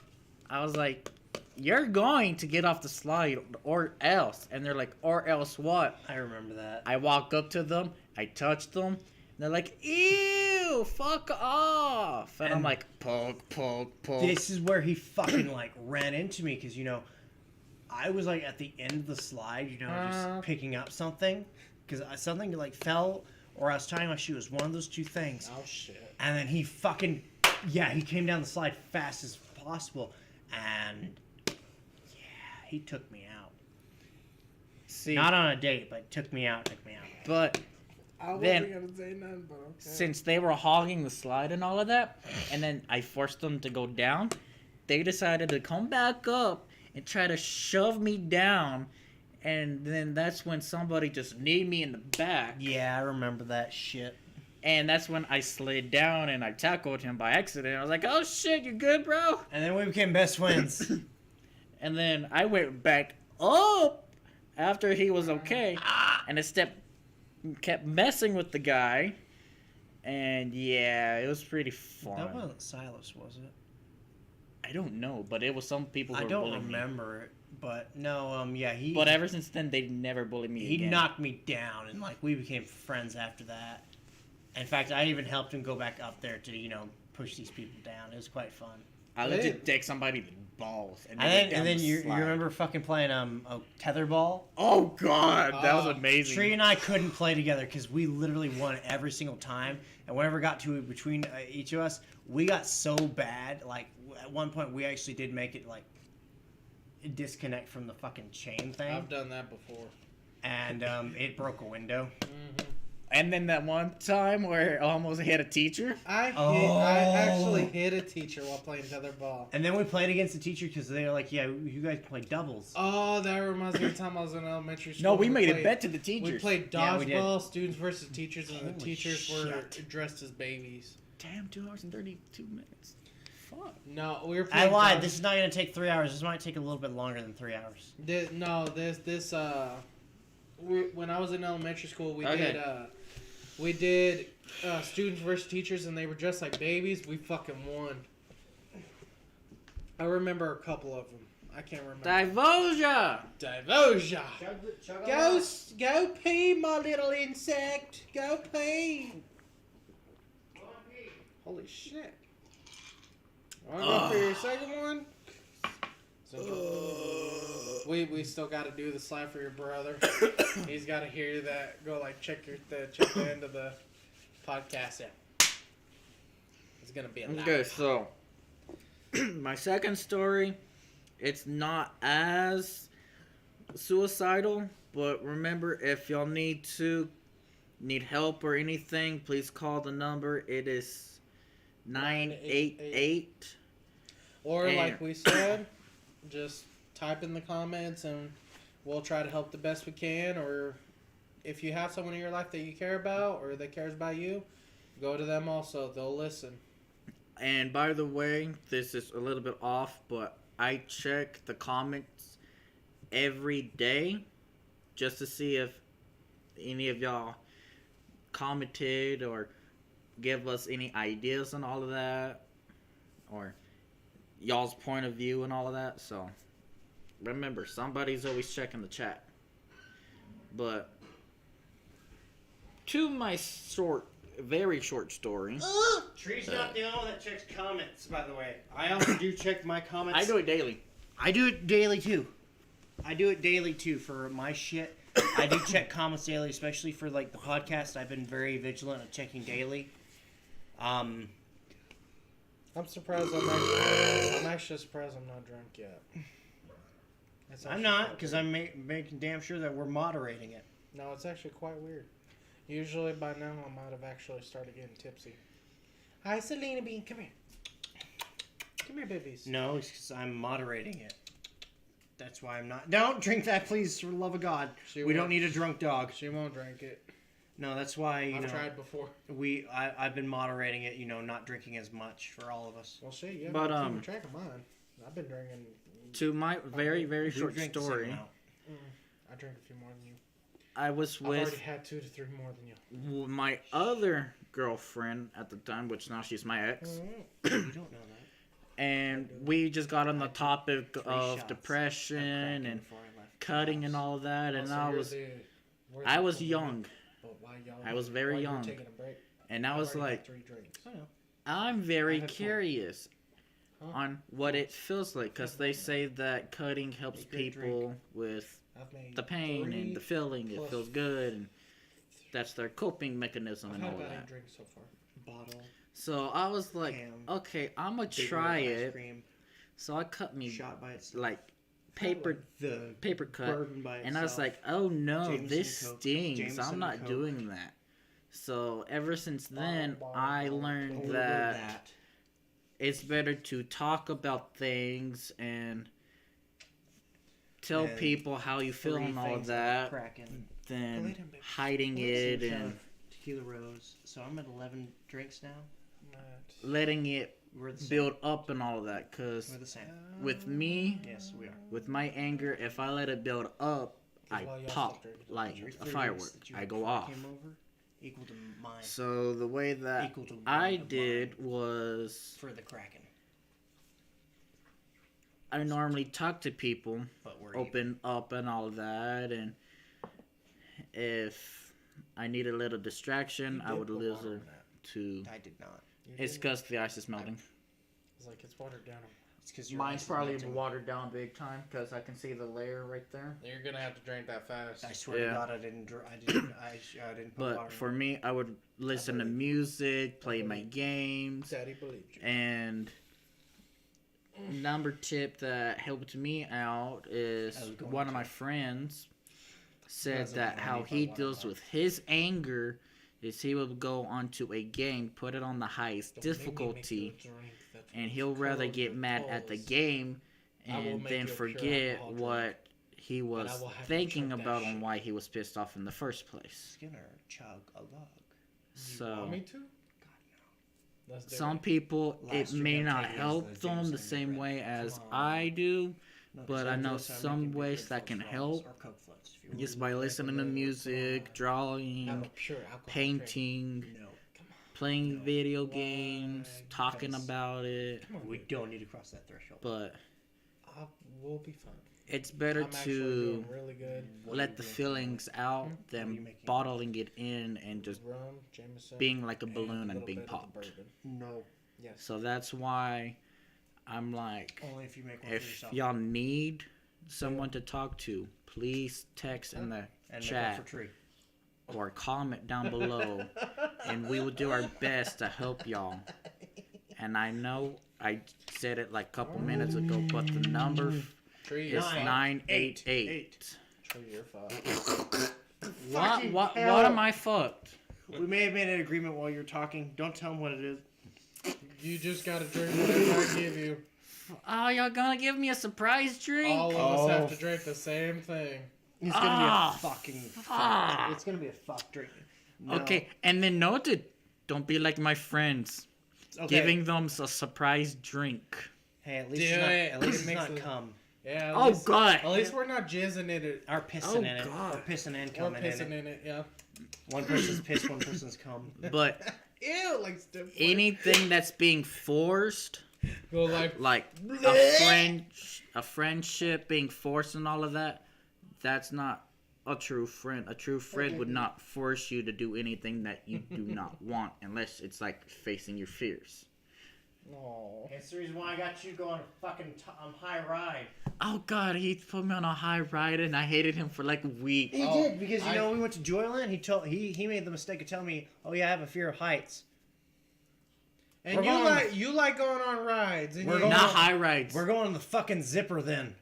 I was like, you're going to get off the slide or else. And they're like, or else what? I remember that. I walk up to them, I touch them, and they're like, ew, fuck off. And I'm And- like, poke. This is where he fucking like ran into me because I was like at the end of the slide, just picking up something because something like fell or I was tying my shoe. It was one of those two things. Oh shit. And then he he came down the slide fast as possible, and he took me out. See, Not on a date, but took me out. but I wasn't Then- gonna say nothing, but okay. since they were hogging the slide and all of that, and then I forced them to go down, they decided to come back up and try to shove me down, and then that's when somebody just kneed me in the back, Yeah, I remember that shit. and that's when I slid down and I tackled him by accident. I was like, oh shit, you good, bro? And then we became best friends. And then I went back up after he was okay, and I kept messing with the guy, and yeah, it was pretty fun. That wasn't Silas, was it? I don't know, but it was some people who I were don't bullying me. remember it, but no, yeah, he. But ever since then, they never bullied me he again. knocked me down, and like we became friends after that. In fact, I even helped him go back up there to push these people down. It was quite fun. I Hey. legit take somebody to balls, and, And they then, went down and then the you slide. remember fucking playing tetherball? Oh god, that was Oh. amazing. Tree and I couldn't play together because we literally won every single time. And whenever it got to between each of us, we got so bad. Like at one point, we actually did make it like disconnect from the fucking chain thing, I've done that before. and it broke a window. And then that one time where I almost hit a teacher. I Oh. actually hit a teacher while playing tetherball. And then we played against the teacher because they were like, "Yeah, you guys play doubles." Oh, that reminds me of the time I was in elementary school. No, we made played- a bet to the We teachers. played Yeah, we did. dodgeball, students versus teachers, and the Holy teachers were shit. dressed as babies. Damn, 2 hours and 32 minutes. Fuck. No, we were I playing. lied. This is not gonna take 3 hours. This might take a little bit longer than 3 hours. When I was in elementary school, Okay. we did students versus teachers, and they were dressed like babies. We fucking won. I remember a couple of them. I can't remember. Divosia! Divosia. Go pee, my little insect. Go pee. Holy shit. Wanna go for your second one? We still got to do the slide for your brother. He's got to hear that. Go like check the end of the podcast out. It's gonna be a lot. Okay, so my second story, it's not as suicidal, but remember, if y'all need help or anything, please call the number. It is 988. Or And- like we said, just type in the comments and we'll try to help the best we can. Or if you have someone in your life that you care about or that cares about you, go to them also. They'll listen. And by the way, this is a little bit off, but I check the comments every day just to see if any of y'all commented or give us any ideas on all of that or y'all's point of view and all of that. So remember, somebody's always checking the chat. But to my very short story. Tree's not the only one that checks comments, by the way. I also do check my comments. I do it daily. I do it daily too. For my shit. I do check comments daily, especially for like the podcast. I've been very vigilant of checking daily. I'm surprised I'm actually surprised I'm not drunk yet. It's I'm actually not, quite because weird. I'm making damn sure that we're moderating it. No, it's actually quite weird. Usually by now I might have actually started getting tipsy. Hi, Selena Bean. Come here. Come here, babies. No, it's because I'm moderating it. That's why I'm not. Don't drink that, please, for the love of God. She We don't won't- need a drunk dog. She won't drink it. No, that's why I've tried before. I've been moderating it. Not drinking as much for all of us. Well, shit, you But, haven't keeping track of mine. I've been drinking. To my very, very We short drink the same story, amount. I drink a few more than you. I was I've already with had 2 to 3 more than you. my other girlfriend at the time, which now she's my ex, You don't know that. and we just got on the topic 3 of shots depression Cracking and before I left the cutting house. and all that, and Also, I you're was where's I the was cocaine? young, But why young? I was very Why young. You taking a break? and I I've was already like, had 3 drinks. I know. I'm I very had 4. curious Huh? on what it feels like, because they say that cutting helps A great people with I've made the pain 3 and the feeling. It plus- feels good, and that's their coping mechanism I've and had all about 8 that. drinks so far. Bottle, So I was like, Ham, okay, I'm gonna Big try Red ice it. cream, So I cut me shot by itself. like paper The cut, bourbon by itself. and I was like, oh no, Jameson this Coke, stings. Jameson I'm not Coke. doing that. So ever since then, Bottle, I bottle, learned Over that it's better to talk about things and tell And people how you feel Three and all things of I'm that cracking. than Wait a minute. hiding it Shot and of tequila rose. So I'm at 11 drinks now. letting it We're the same. build up and all of that. Cause We're the same. with me, Yes, we are. with my anger, if I let it build up, I While y'all pop stop drinking, like Your a threes firework. that you I had go before off. Came over, equal to mine. So the way that Equal to I one of did mine was for the Kraken, I normally talk to people, but we're open up and all of that, and if I need a little distraction, I would listen to. even. I did not. It's because the ice is melting. It's like it's watered down. It's because you're. Mine's probably watered down big time because I can see the layer right there. You're gonna have to drink that fast. I swear Yeah. to God, I didn't. I didn't put water But in for it. me, I would listen to believe- music, play my believe- games, Daddy believed you. and number tip that helped me out is I was going one of to. my friends said Doesn't that matter how if I he want deals or with his anger is he will go onto a game, put it on the highest Don't make me make difficulty, you a drink. That's and what he'll it's rather called, get your mad at the pulse. game I will and make then you a pure forget alcohol drink. what he was I will have you thinking chug that about on shit. why he was pissed off in the first place. Skinner chug a lug. You So want me to? That's some different. people Last it year may got not taken as help the them the Jameson same Red. way as Come on. I do, No, 'cause but I I'm know just- I'm some making ways Big that Red can Floats help or Coke floats, if you want. just by Really listening to like a little- music, Have a drawing, pure alcohol drink. painting, No, playing No. video Why? games, talking Because- about it. Come on, we dude. don't need to cross that threshold. But We'll be fine. it's better I'm actually to doing really good. What are let you the drinking? feelings out What are you than making? bottling it in and just Rum, Jameson, being like a and balloon and little being bit of the popped. bourbon. No, Yes. So that's why I'm like, only if you make one for if yourself. y'all need someone to talk to, please text in the and chat. make one for Tree. or comment down below, and we will do our best to help y'all. And I know I said it like a couple minutes ago, but the number Tree, is you're fucked. 988. Tree, you're fucked. What hell. am I fucked? We may have made an agreement while you're talking. Don't tell him what it is. You just gotta drink whatever I give you. Oh, y'all gonna give me a surprise drink? All of Oh. us have to drink the same thing. It's gonna Ah, be a fucking. fuck. It's gonna be a fuck drink. No. Okay, and then noted, don't be like my friends, Okay. giving them a surprise drink. Hey, at least Do it's not. it. At least It it's makes not the- cum. Yeah. At Oh least, God! At least we're not jizzing in it. Or pissing Oh, in it. God. Or pissing and Or coming pissing in it. in it. Yeah. One person's piss, one person's cum. But Ew, like stiff. anything that's being forced, Go like. like a friendship being forced and all of that, that's not a true friend. A true friend would not force you to do anything that you do not want unless it's like facing your fears. No. That's the reason why I got you going fucking high ride. Oh God, he put me on a high ride and I hated him for like a week. He Oh, did because you know we went to Joyland. He made the mistake of telling me, "Oh yeah, I have a fear of heights." And We're you going- like going on rides. And We're you, going- Not high rides. We're going on the fucking zipper then.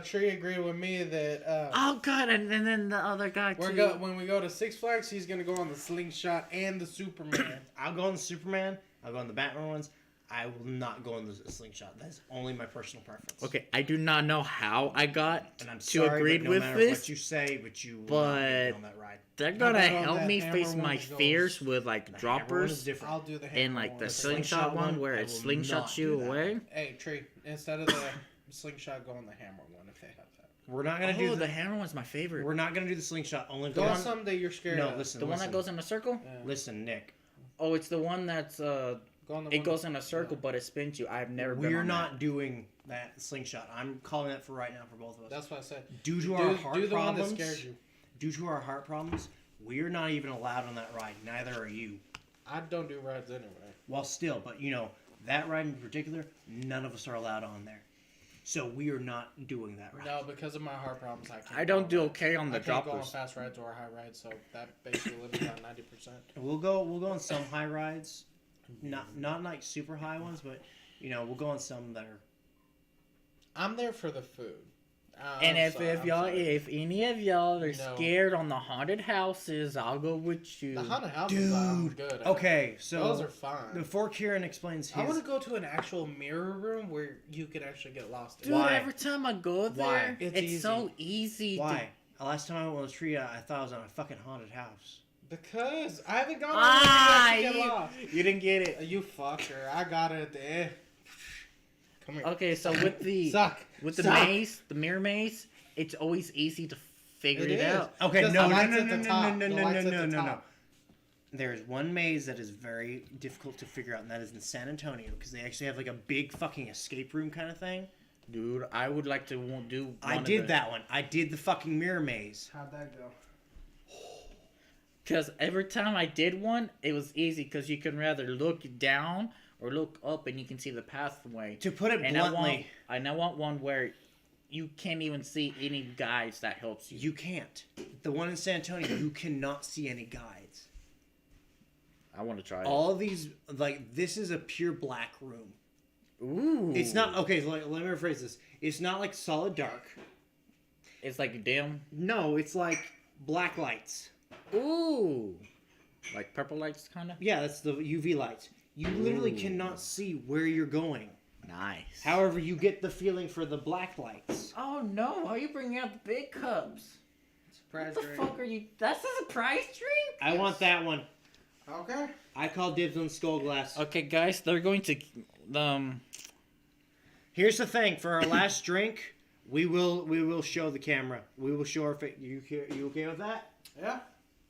Tree agreed with me that Oh god, and then the other guy too. when we go to Six Flags, he's gonna go on the slingshot and the Superman. I'll go on the Superman. I'll go on the Batman ones. I will not go on the slingshot. That's only my personal preference. Okay, I do not know how I got And I'm to sorry, agreed but no with matter this. what you say, but you will but- not get me on that ride. They're gonna about on help that me hammer face one my that goes- fears with like The hammer one is droppers different. I'll do the and hammer like one. the slingshot slingshot one one, where I it will slingshots not you do that away. Hey, Tree, instead of the slingshot, go on the hammer one if they have that. We're not gonna Oh, do the hammer one's my favorite. We're not gonna do the slingshot. Only Go the on one. something that you're scared No, of. listen. The one that goes in a circle? Yeah. Listen, Nick. Oh, it's the one that's Go on the it one goes in a circle, but it spins you. I've never been We're on not doing that slingshot. I'm calling that for right now for both of us. That's what I said. Due to Do- our heart do the one that problems. scares you. Due to our heart problems, we're not even allowed on that ride. Neither are you. I don't do rides anyway. Well, still, but that ride in particular, none of us are allowed on there. So we are not doing that ride. No, because of my heart problems, I can't. that. I don't do go okay on I the can't go on droppers. fast rides or high rides, so that basically limits out 90%. We'll go on some high rides, not like super high ones, but we'll go on some that are. I'm there for the food. And I'm if sorry, I'm y'all, sorry. if any of y'all are No. scared on the haunted houses, I'll go with you. The haunted houses, I'm Dude. good. At. Okay, those so are fine. before Kieran explains I want his, to go to an actual mirror room where you could actually get lost in. Dude, Why? every time I go there, Why? It's so easy. why? Last time I went with Tria, I thought I was on a fucking haunted house. Because I haven't gone Ah, there to get lost. you didn't get it. You fucker. I got it at the end. Come here. Okay, so with the Suck. with the Suck. maze, the mirror maze, it's always easy to figure It it, is. out. Okay, Because no, the no, lights no, at no, the no, top. no, The no, no, lights no, at no, the no, no. top. There's one maze that is very difficult to figure out, and that is in San Antonio, because they actually have like a big fucking escape room kind of thing. Dude, I would like to do. I did that one. I did the fucking mirror maze. How'd that go? Because every time I did one, it was easy because you can rather look down or look up and you can see the pathway. To put it And bluntly, I want one where you can't even see any guides that helps you. you can't. The one in San Antonio, you cannot see any guides. I want to try it. All of these, like, this is a pure black room. Ooh. It's not, okay, let me rephrase this. It's not like solid dark. It's like dim. No, it's like black lights. Ooh. Like purple lights, kind of? Yeah, that's the UV lights. You literally Ooh. cannot see where you're going. Nice. However, you get the feeling for the black lights. Oh no, why are you bringing out the big cups? Surprise What the drink. fuck are you? That's a surprise drink? I want that one. Okay. I call dibs on skull glass. Okay, guys, they're going to. Here's the thing: for our last drink, we will show the camera. We will show our face. You okay with that? Yeah.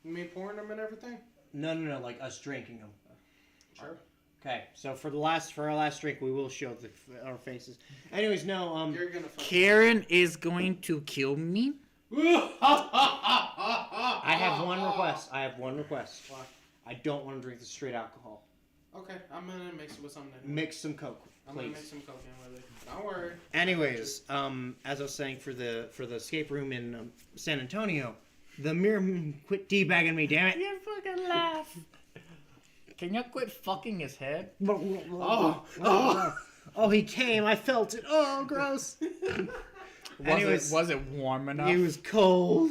Me pouring them and everything. No, like us drinking them. Sure. Okay, so for our last drink, we will show our faces. Anyways, no, You're gonna. Karen is going to kill me. I have one request. What? I don't want to drink the straight alcohol. Okay, I'm gonna mix it with something. Mix some Coke, I'm gonna mix please. some cocaine with it. Don't worry. Anyways, as I was saying, for the escape room in San Antonio, the mirror quit teabagging me, damn it. You fucking laugh. Can you quit fucking his head? Oh, he came. I felt it. Oh, gross. Anyways, Was it warm enough? it was cold.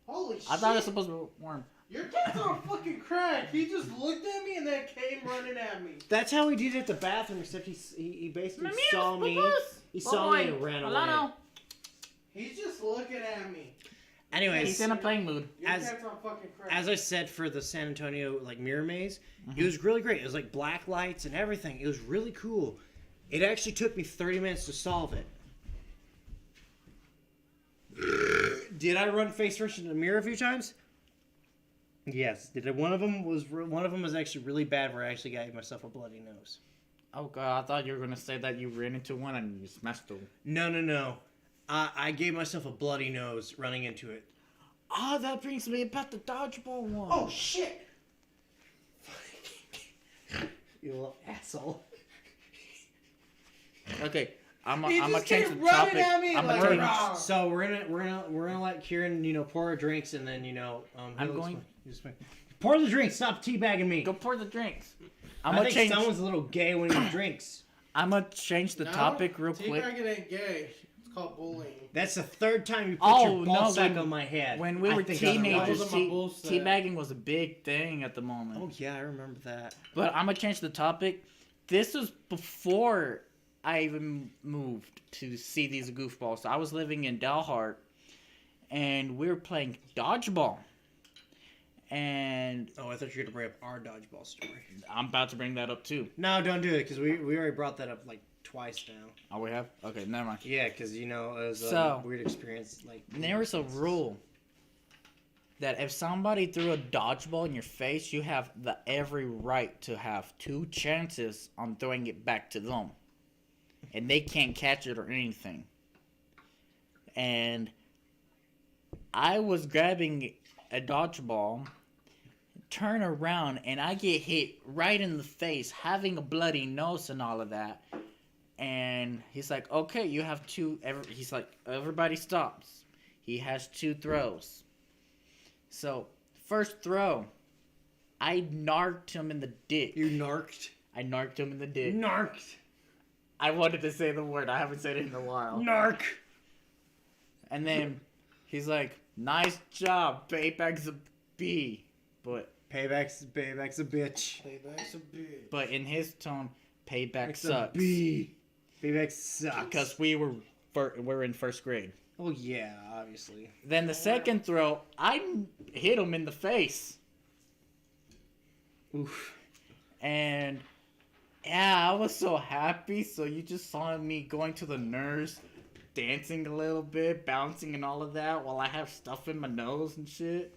Holy shit. I thought it was supposed to be warm. Your cat's on fucking crack. He just looked at me and then came running at me. That's how he did it at the bathroom, except he basically saw me. He saw me and ran away. He's just looking at me. Anyways, He's in a playing mood. Your As- cat's on fucking crack. as I said for the San Antonio mirror maze, it was really great. It was like black lights and everything. It was really cool. It actually took me 30 minutes to solve it. Did I run face first in the mirror a few times? Yes. One of them was actually really bad, where I actually gave myself a bloody nose. Oh god, I thought you were gonna say that you ran into one and you smashed it. No. I gave myself a bloody nose running into it. Oh, that brings me about the dodgeball one. Oh shit! You little asshole. Okay, I'm He gonna just change kept the running topic. at me I'm like, gonna change. "Rah." So we're gonna let Kieran, pour our drinks, and then I'm going- Pour the drink. Stop teabagging me. Go pour the drinks. I I'm gonna think change. someone's a little gay when he drinks. I'm gonna change the topic real quick. Teabagging ain't gay. It's called bullying. That's the third time you put Oh, your ball no, sack when- on my head. When we I were think otherwise. teenagers, That wasn't my bull sack. teabagging was a big thing at the moment. Oh yeah, I remember that. But I'm gonna change the topic. This was before I even moved to see these goofballs. I was living in Dalhart, and we were playing dodgeball. And Oh, I thought you were gonna bring up our dodgeball story. I'm about to bring that up too. No, don't do it because we already brought that up like twice now. Oh, we have? Okay, never mind. Yeah, because you know it was So- a weird experience. Like There was a rule that if somebody threw a dodgeball in your face, you have the every right to have 2 chances on throwing it back to them. And they can't catch it or anything. And I was grabbing a dodgeball, turn around, and I get hit right in the face, having a bloody nose and all of that. And he's like, okay, you have 2. He's like, everybody stops. He has 2 throws. So, first throw, I narked him in the dick. you narked. I narked him in the dick. Narked. I wanted to say the word. I haven't said it in a while. Nark. And then he's like, nice job, payback's a B. Payback's a bitch. Payback's a bitch. But in his tone, payback It's a sucks. B. Payback sucks. Because we're in first grade. Oh yeah, obviously. Then the second throw, I hit him in the face. Oof. And yeah, I was so happy. So you just saw me going to the nurse, dancing a little bit, bouncing and all of that while I have stuff in my nose and shit.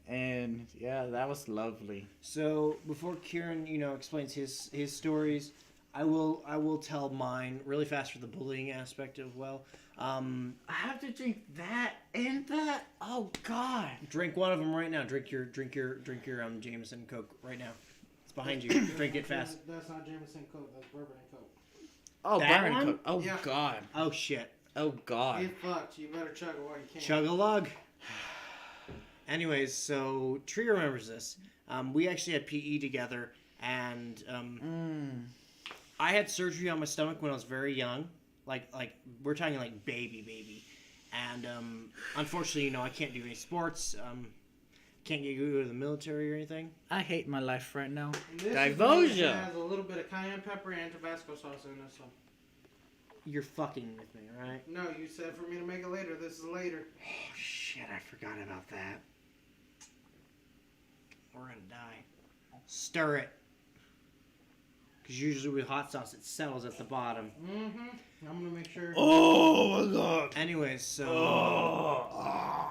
And yeah, that was lovely. So before Kieran, explains his stories, I will tell mine really fast for the bullying aspect as well. I have to drink that and that. Oh God! Drink one of them right now. Drink your Jameson Coke right now. It's behind you. Drink it fast. That's not Jameson Coke. That's bourbon and Coke. Oh, That Byron one? Cook. Oh Yeah. God! Oh shit. Oh God! You fucked. You better chug it while you can. Chug a lug. Anyways, so Tree remembers this. We actually had PE together, and I had surgery on my stomach when I was very young. Like we're talking like baby, and unfortunately, I can't do any sports. Can't get go to the military or anything. I hate my life right now. And this Diversion. has a little bit of cayenne pepper and Tabasco sauce in it. So You're fucking with me, right? no, you said for me to make it later. This is later. Oh shit! I forgot about that. We're gonna die. Stir it. Because usually with hot sauce, it settles at the bottom. Mm-hmm. I'm gonna make sure. Oh my god. Anyways, so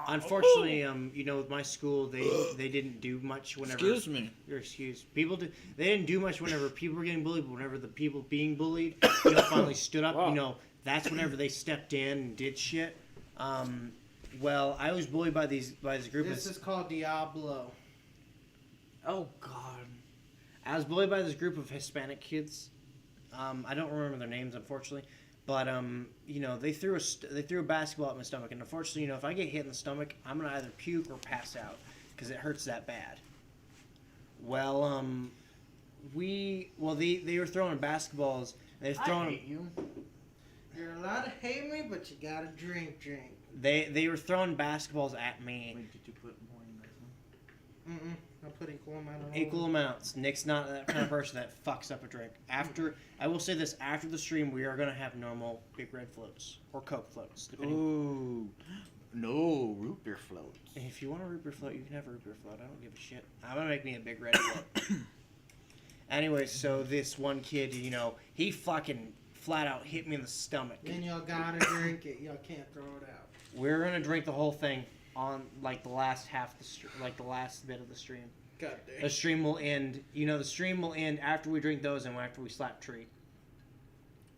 unfortunately, with my school, they didn't do much whenever. Excuse me. Your excuse. They didn't do much whenever people were getting bullied, but whenever the people being bullied, finally stood up. Wow. That's whenever they stepped in and did shit. Well, I was bullied by this group. This is called Diablo. Oh God! I was bullied by this group of Hispanic kids. I don't remember their names, unfortunately. But they threw a basketball at my stomach, and unfortunately, if I get hit in the stomach, I'm gonna either puke or pass out because it hurts that bad. Well, they were throwing basketballs. They're I throwing. hate you. You're allowed to hate me, but you gotta drink. They were throwing basketballs at me. Wait, did you put more in this one? Mm-mm. I put equal amount of Equal amounts. Nick's not that kind of person that fucks up a drink. I will say this, after the stream, we are going to have normal Big Red floats. Or Coke floats, depending. Ooh, no root beer floats. If you want a root beer float, you can have a root beer float. I don't give a shit. I'm going to make me a Big Red float. Anyway, so this one kid, he fucking flat out hit me in the stomach. Then y'all gotta drink it. Y'all can't throw it out. We're going to drink the whole thing on, the last half the last bit of the stream. God damn. The stream will end. The stream will end after we drink those and after we slap Tree.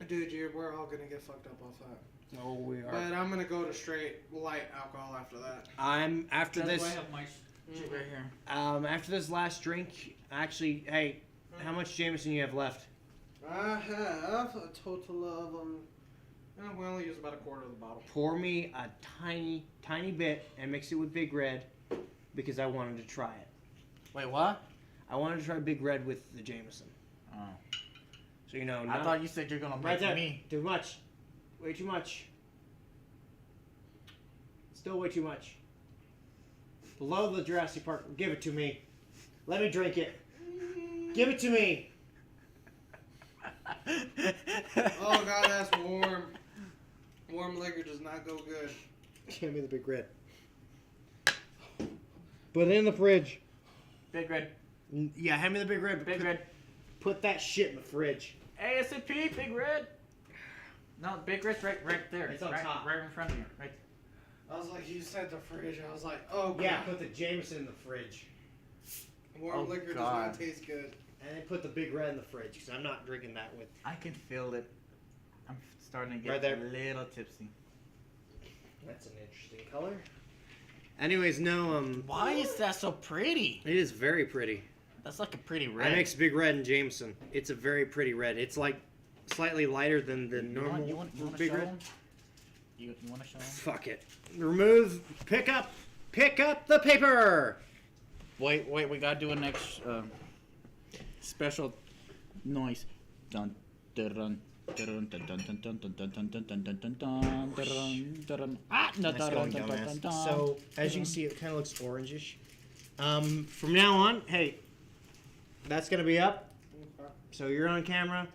Dude, we're all gonna get fucked up off that. Oh, we are. But I'm gonna go to straight light alcohol after that. I'm after That's this. why I have my shit right here. After this last drink, actually, hey, how much Jameson you have left? I have a total of we only use about a quarter of the bottle. Pour me a tiny bit and mix it with Big Red because I wanted to try it. Wait, what? I wanted to try Big Red with the Jameson. Oh. So you know, I thought you said you're gonna right make there. me. Too much. Way too much. Still way too much. Below the Jurassic Park. Give it to me. Let me drink it. Give it to me. Oh god, that's warm. Warm liquor does not go good. Give me the Big Red. Put it in the fridge. Big Red. Yeah, hand me the Big Red. Big Red. Put that shit in the fridge. ASAP, Big Red. No, Big Red's right there. It's on right, top. right in front of you. Right. I was like, you said the fridge. I was like, oh god. Yeah, put the Jameson in the fridge. Warm Oh, liquor God. does not taste good. And then put the Big Red in the fridge, because I'm not drinking that with... I can feel it. I'm starting to get Right there. a little tipsy. That's an interesting color. Anyways, no, Why is that so pretty? it is very pretty. That's like a pretty red. I mix Big Red and Jameson. It's a very pretty red. It's like slightly lighter than the You normal want to Big show Red. him? You want to show him? Fuck it. Remove. Pick up the paper. Wait, we gotta do a next special noise. Dun dun dun dun dun dun dun dun dun dun dun dun dun dun dun dun. Ah, dun, dun, dun, dun, dun, dun. So as you can see, it kind of looks orangish. From now on, hey, that's gonna be up. So you're on camera.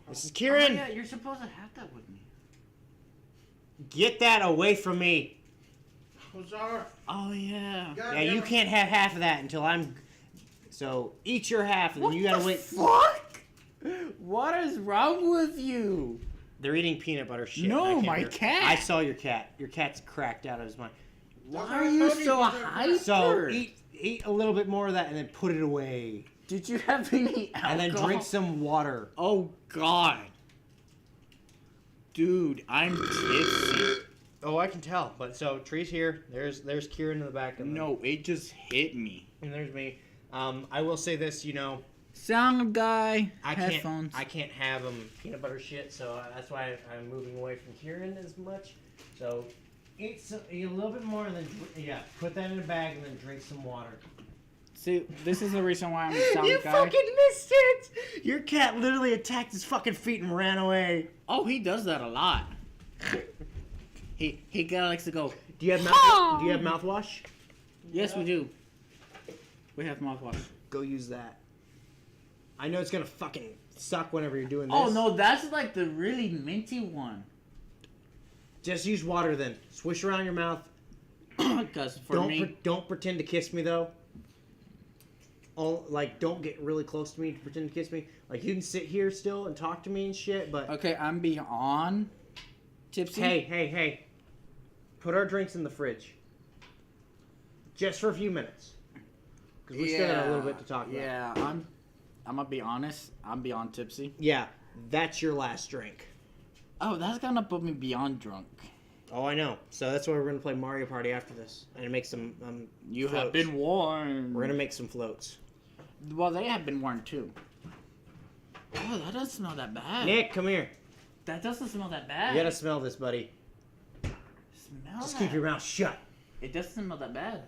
This is Oh, Kieran. yeah, you're supposed to have that with me. Get that away from me. Huzzar. Oh yeah. Yeah, you can't have half of that until I'm. So eat your half, and then you gotta wait. Fuck! What is wrong with you? They're eating peanut butter shit. No, and I can't my hear- cat. I saw your cat. Your cat's cracked out of his mind. Why That's are what I you told you, so you said hyper? So eat a little bit more of that, and then put it away, Did you have any alcohol? and then drink some water. Oh God. Dude, I'm tipsy. Oh, I can tell. But so Tree's here. There's Kieran in the back. And No, it just hit me. and there's me. I will say this. You know, Sound guy, I headphones. can't have peanut butter shit. So that's why I'm moving away from Kieran as much. So eat a little bit more, and then put that in a bag, and then drink some water. See, this is the reason why I'm a sound You guy. fucking missed it! Your cat literally attacked his fucking feet and ran away. Oh, he does that a lot. He likes to go. Do you have mouthwash? Yes, we do. We have mouthwash. Go use that. I know it's gonna fucking suck whenever you're doing this. Oh no, that's like the really minty one. Just use water then. Swish around your mouth. Because for me, Don't pretend to kiss me though. Don't get really close to me to pretend to kiss me. Like you can sit here still and talk to me and shit, but okay, I'm beyond tipsy. hey. Put our drinks in the fridge. Just for a few minutes. Because we still got a little bit to talk about. Yeah, I'm gonna be honest. I'm beyond tipsy. Yeah, that's your last drink. Oh, that's gonna put me beyond drunk. Oh, I know. So that's why we're gonna play Mario Party after this, and make some. You floats. have been warned. We're gonna make some floats. Well, they have been warned too. Oh, that doesn't smell that bad. Nick, come here. That doesn't smell that bad. You gotta smell this, buddy. Smell Just that. keep your mouth shut. It doesn't smell that bad.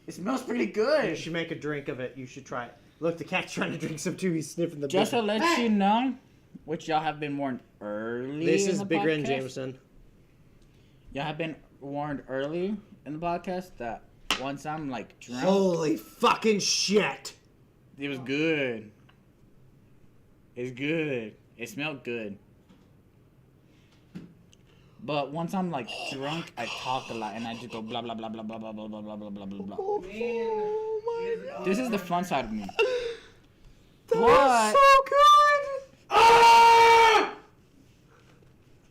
It smells pretty You good. should make a drink of it. You should try it. Look, the cat's trying to drink some too. He's sniffing the. Just to big- let you know, which y'all have been warned early. This in is the Big Red podcast. Jameson. Y'all have been warned early in the podcast that once I'm like drunk, Holy fucking shit! it was good. It's good. It smelled good. But once I'm like drunk, I talk a lot and I just go blah blah blah blah blah blah blah blah blah blah blah blah. Oh my god! This is the fun side of me. That What? was so good! Ah!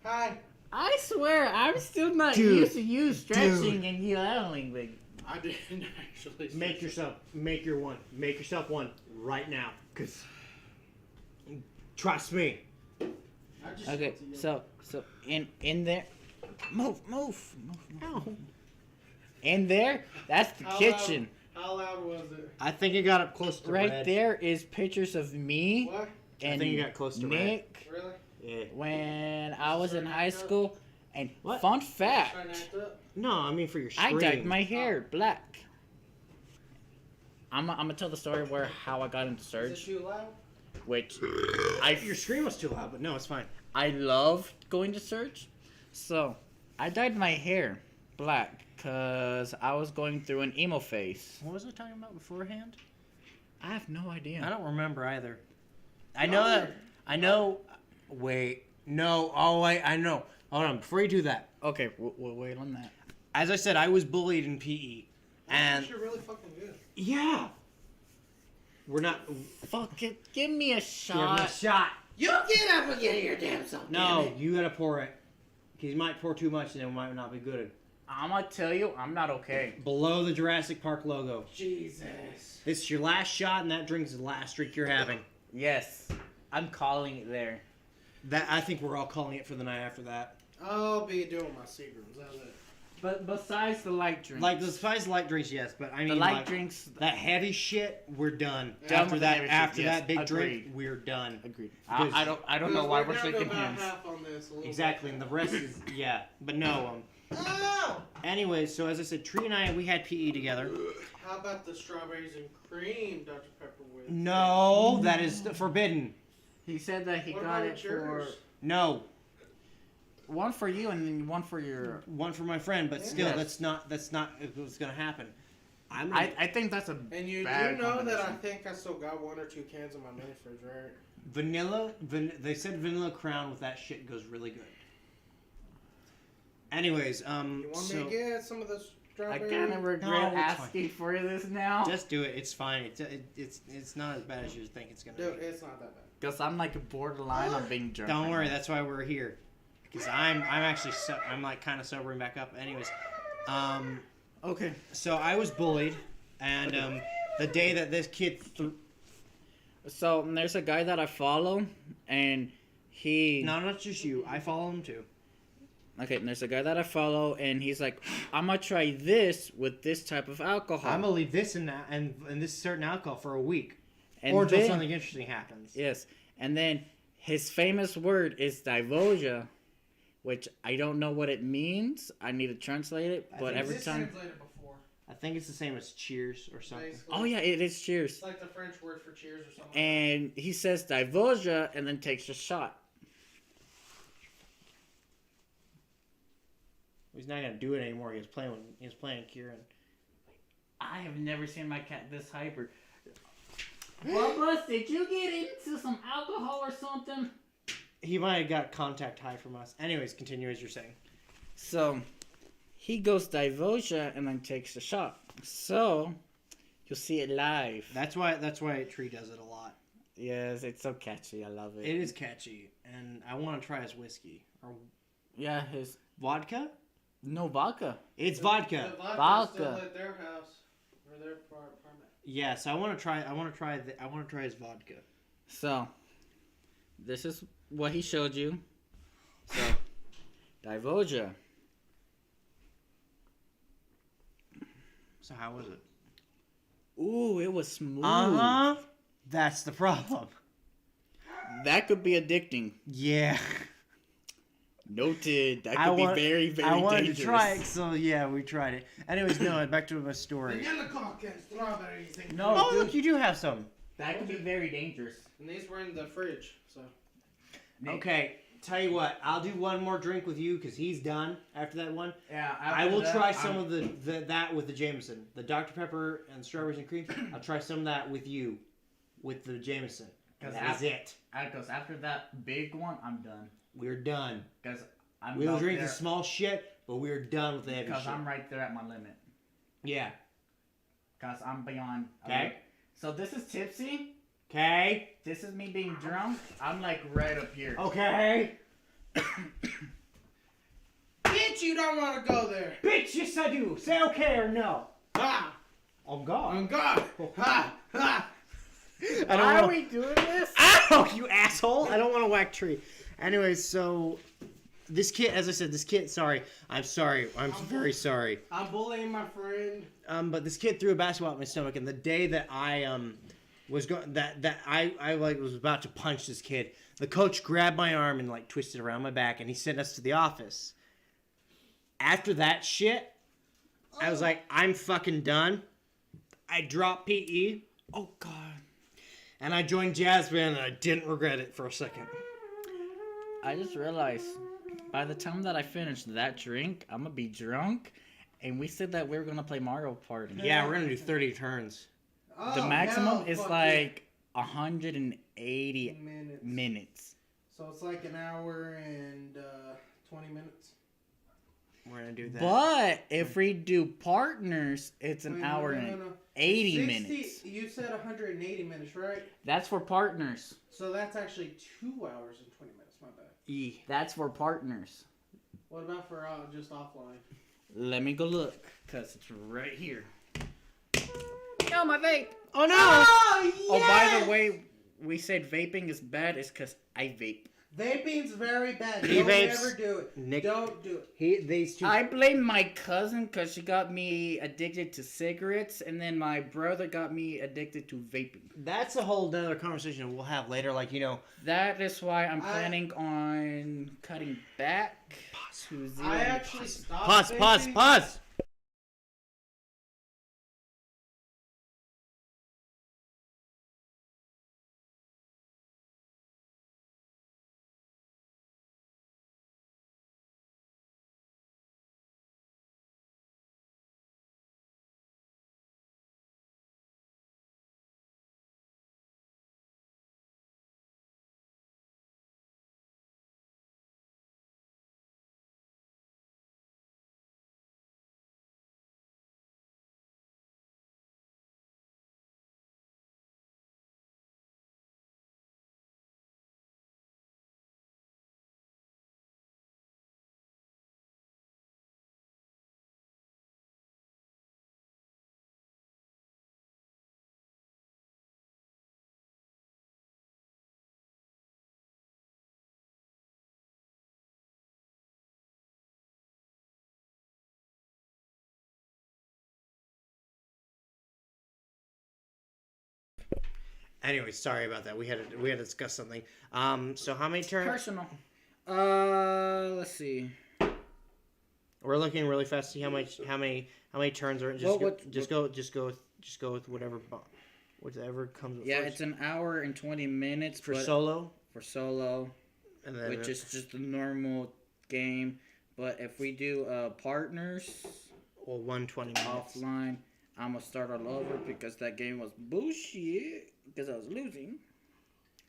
Hi. I swear, I'm still not Dude, used to you stretching and yelling. Like, I didn't actually. Make yourself one right now, cause trust me. okay, so in there, move. Ow. In there, that's the How kitchen. How loud was it? I think it got up close to Right red. there is pictures of me What? and think you got close to red. Nick Really? Yeah. when I was in high school, And What? fun Trying fact, to act up. No, I mean for your I scream. dyed my hair black. I'm gonna tell the story where how I got into Is it Surge, too loud? which Your scream was too loud, but no, it's fine. I loved going to Surge. So I dyed my hair black because I was going through an emo phase. What was I talking about beforehand? I have no idea. I don't remember either. I know that. I know. Wait. No. Oh wait. I know. Hold on. Before you do that, Okay, we'll wait on that. as I said, I was bullied in PE, and You're really fucking good. yeah, we're not. Fuck it, give me a Give shot. him a shot. You get up and get your damn self. No, you gotta pour it. Because you might pour too much and it might not be good. I'm gonna tell you, I'm not okay. Below the Jurassic Park logo. Jesus. This is your last shot, and that drink's the last drink you're having. Yes, I'm calling it there. That I think we're all calling it for the night after that. I'll be doing my Seagrams. How's that? But besides the light drinks, Like the spice light drinks, yes, but I mean the light like, drinks, that heavy shit, we're done. Done After with that, everything, after yes, that big drink, agreed. we're done. agreed. Because- I don't know why we're shaking about hands. half on this, a little Exactly, and bit. the rest is yeah, but no. Oh! Anyways, so as I said, Tree and I we had PE together. How about the strawberries and cream Dr. Pepper with? No, that is forbidden. He said that he What got about it for yours? No, one for you and then one for your. one for my friend, but still, Yes. that's not what's gonna happen. I think that's a And you bad do know that I combination. think I still got 1 or 2 cans in my mini fridge, right? Vanilla, they said vanilla crown with that shit goes really good. Anyways, You want me so to get some of the I strawberry? kind of No, regret it's fine. asking for this now just do it. It's fine. It's not as bad as you think it's gonna Dude, be. it's not that bad. because I'm like borderline on being drunk. Don't right worry, now. that's why we're here. Because I'm actually I'm like kind of sobering back up. Anyways, Okay. so I was bullied, and the day that this kid So there's a guy that I follow, and he. no, not just you, I follow him too. Okay, and there's a guy that I follow, and he's like, I'm gonna try this with this type of alcohol. I'm gonna leave this and that and this certain alcohol for a week, and or until then- something interesting happens. Yes, and then his famous word is Divosia, which I don't know what it means. I need to translate it, I but think every This time. translated before. I think it's the same as Cheers or something. Basically. Oh yeah, it is Cheers. It's like the French word for cheers or something. And he says Divosia, and then takes a shot. He's not gonna do it anymore. He was playing Kieran. I have never seen my cat this hyper. Bubba, did you get into some alcohol or something? He might have got contact high from us. Anyways, continue as you're saying. So, he goes Divosia and then takes a shot. So, you'll see it live. That's why Tree does it a lot. Yes, it's so catchy. I love it. It is catchy, and I want to try his whiskey or Yeah, his vodka. no vodka. It's vodka. The vodka's Vodka. still at their house or their apartment. Yes, I want to try. I want to try his vodka. So, this is what he showed you. So, Divosia. So how was it? Ooh, it was smooth. That's the problem. That could be addicting. Yeah. Noted. That I could want- be very, very I wanted dangerous. to try it, so yeah, we tried it. Anyways, no, back to my The story. yellow cock and strawberries. And No, Oh, dude. look, you do have some. That could be very dangerous. And these were in the fridge, so. Okay, tell you what, I'll do one more drink with you because he's done after that one. Yeah, I will try some of that with the Jameson, the Dr Pepper and strawberries and cream. I'll try some of that with you, with the Jameson. 'Cause That is it. Because after that big one, I'm done. We're done. Because I'm We'll out drink there, the small shit, but we're done with the heavy Because shit. I'm right there at my limit. Yeah. Because I'm beyond. Okay. So this is tipsy. Okay. This is me being drunk. I'm like right up here. Okay. Bitch, you don't want to go there. Bitch, yes I do. Say okay or no. Ha! Oh God. On God. Ha! Ha! I Why are don't we doing this? Ow, you asshole! I don't want to whack Tree. Anyways, so this kid, as I said, this kid. Sorry, I'm sorry. I'm very sorry. I'm bullying my friend. But this kid threw a basketball at my stomach, and the day that I was going that I like was about to punch this kid, the coach grabbed my arm and like twisted around my back, and he sent us to the office. After that shit, I was like, I'm fucking done. I dropped PE. Oh God. And I joined jazz band, and I didn't regret it for a second. I just realized by the time that I finish that drink, I'm gonna be drunk. And we said that we were gonna play Mario Party. Yeah, we're gonna do 30 turns. The Oh, maximum hell, is fuck like 180 it. minutes. So it's like an hour and 20 minutes. We're gonna do that. But if we do partners, it's an Wait, hour no, and no, no. 80 60 minutes. You said 180 minutes, right? That's for partners. So that's actually 2 hours and 20 minutes. My bad. E. That's for partners. What about for just offline? Let me go look, cause it's right here. No, my vape. Oh no! Oh, by the way, we said vaping is bad. It's cause I vape. Vaping's very bad. He Don't vapes. ever do it. Nick- Don't do it. These two. I blame my cousin cause she got me addicted to cigarettes, and then my brother got me addicted to vaping. That's a whole nother conversation we'll have later. Like, you know, That is why I'm planning on cutting back to zero. I actually stopped pause, vaping. pause. Anyway, sorry about that. We had to discuss something. So how many turns? Personal. Let's see. We're looking really fast to see how many turns are. Just go with whatever comes. Yeah, first. it's an hour and 20 minutes for but solo, for solo, and then which is just a normal game. But if we do partners 120 minutes. offline, I'm gonna start all over because that game was bullshit because I was losing.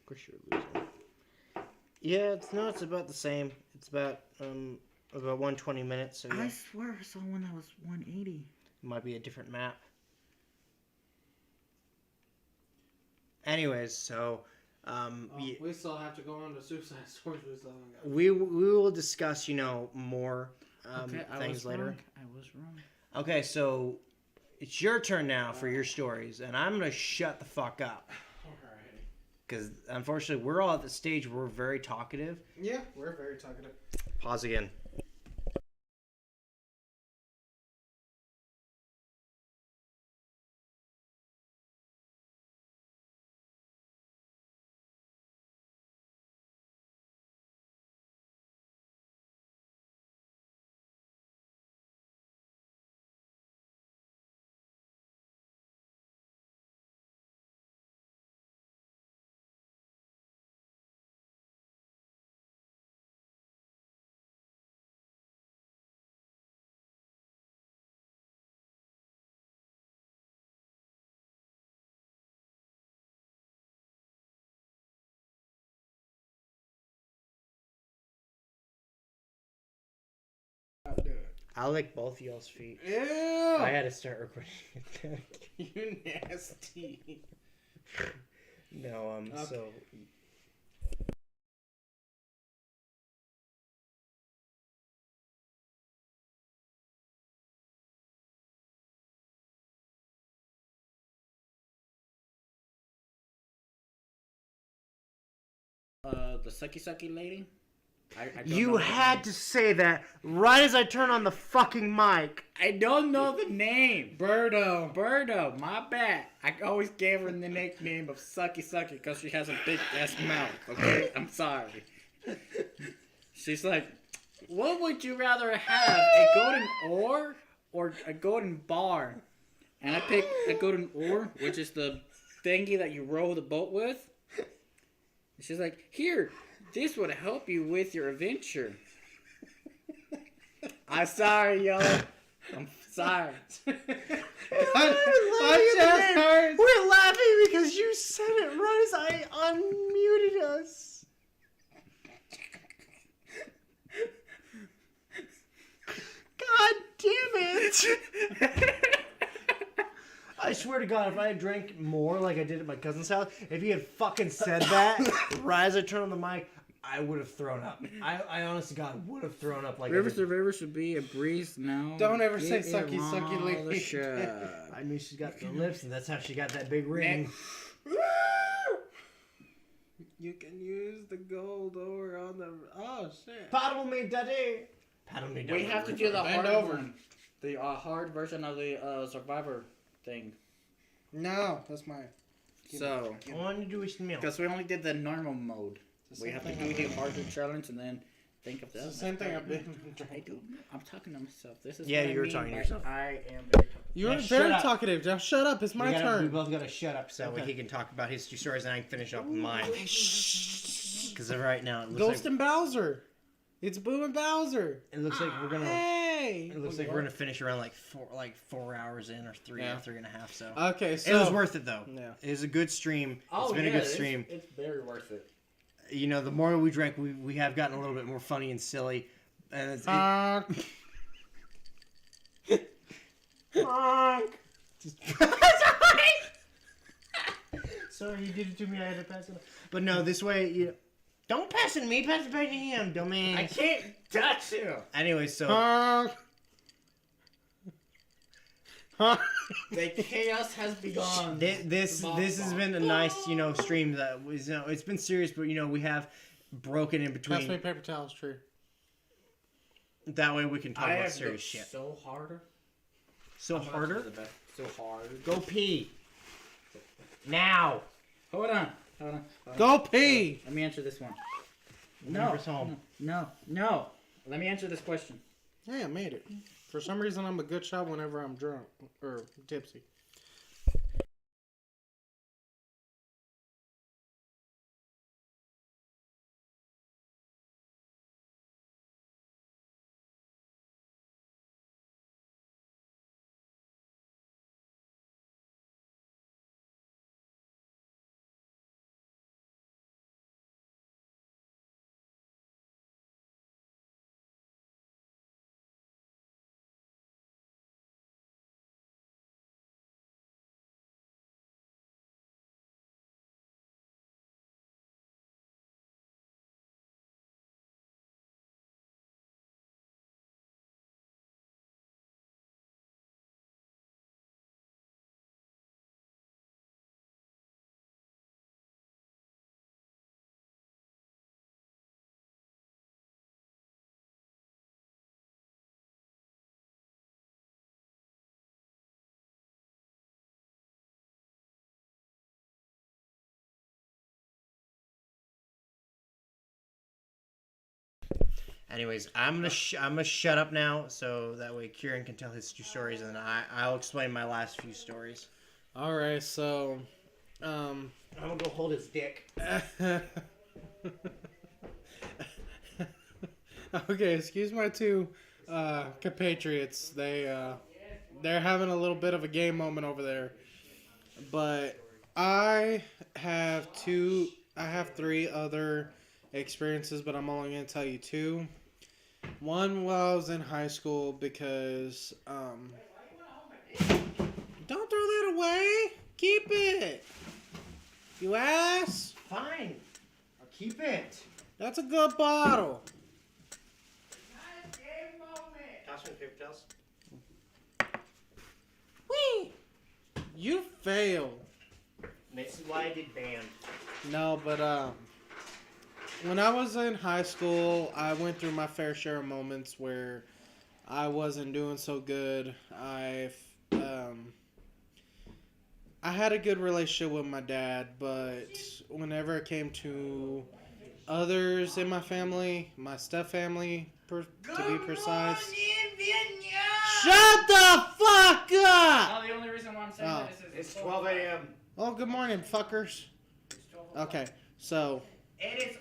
Of course you're losing. Yeah, it's about the same. It's about 120 minutes. So yeah, I swear I saw one that was 180. it might be a different map. Anyways, so We still have to go on to Suicide Stories. We still haven't got. we will discuss more Okay, I things was later. wrong. I was wrong. Okay, so it's your turn now for your stories, and I'm gonna shut the fuck up Alright. because unfortunately we're all at the stage where we're very talkative. Yeah, we're very talkative. Pause again. I'll lick both y'all's feet. Ew! I had to start recording. You nasty. No, Okay. so The sucky lady. I don't you know had to say that right as I turn on the fucking mic. I don't know the name. Birdo. Birdo, my bad. I always gave her the nickname of Sucky because she has a big ass mouth. Okay, I'm sorry. She's like, What would you rather have, a golden oar or a golden bar? And I picked a golden oar, which is the thingy that you row the boat with. And she's like, here, this would help you with your adventure. I'm sorry, yo. I'm sorry. My chest hurts. We're laughing because you said it right as I unmuted us. God damn it! I swear to God, if I had drank more like I did at my cousin's house, if he had fucking said that right as I turned on the mic, I would have thrown up. I honest to God would have thrown up like Rivers I did. to River should be a breeze now. Don't ever Get say sucky, it sucky on lick. the show. I knew she's got the lips, and that's how she got that big ring. You can use the gold ore on the. Oh shit. Paddle me, daddy. Paddle me, daddy. We have to do the Bend hard over. one. The hard version of the Survivor thing. No, that's mine. So, All I need to do is milk. because we only did the normal mode. It's the We same have to thing do I've the harder challenge and then think of the It's other. the same thing I've been I drinking. don't know. I'm talking to myself. This is Yeah, what I you were mean talking to by yourself. I am very You were Yeah, very shut up. talkative, Jeff. Shut up. It's my We turn. both gotta shut up so that way Okay. he can talk about his two stories and I can finish up with mine. Because right now it looks Ghost like and Bowser. It's Boo and Bowser. it looks like we're gonna Hey. it looks like we're gonna finish around like 4 hours in or three Yeah. or 3.5. So Okay, so it was worth it though. Yeah. It was a good stream. Oh, It's been yeah, a good stream. It's very worth it. You know, the more we drank, we have gotten a little bit more funny and silly. And it's, Sorry, you did it to me. I had to pass it on. But no, this way, you don't pass it to me. Pass it back to him, dumbass. I can't touch you. Anyway, so The chaos has begun. this has been a nice stream that was it's been serious, but we have broken in pass me between. paper towels, true. That way we can talk I about have serious looked shit. so harder. So harder. So hard. Go pee. Now. Hold on. Go pee. Let me answer this one. Remember's home. No. Let me answer this question. Hey, I made it. For some reason, I'm a good shot whenever I'm drunk or tipsy. Anyways, I'm gonna shut up now, so that way Kieran can tell his two stories, and then I'll explain my last few stories. All right, so, I'm gonna go hold his dick. okay, excuse my two compatriots. They're having a little bit of a game moment over there, but I have three other experiences, but I'm only gonna tell you two. One while I was in high school because don't throw that away. Keep it. You ass. Fine, I'll keep it. That's a good bottle. Toss me the paper towels. Whee! You failed. This is why I did band. No, but when I was in high school, I went through my fair share of moments where I wasn't doing so good. I had a good relationship with my dad, but whenever it came to others in my family, my step family, to be precise. Shut the fuck up! No, the only reason why I'm saying Oh. that is It's 12 a.m. Oh, good morning, fuckers. Okay, so It is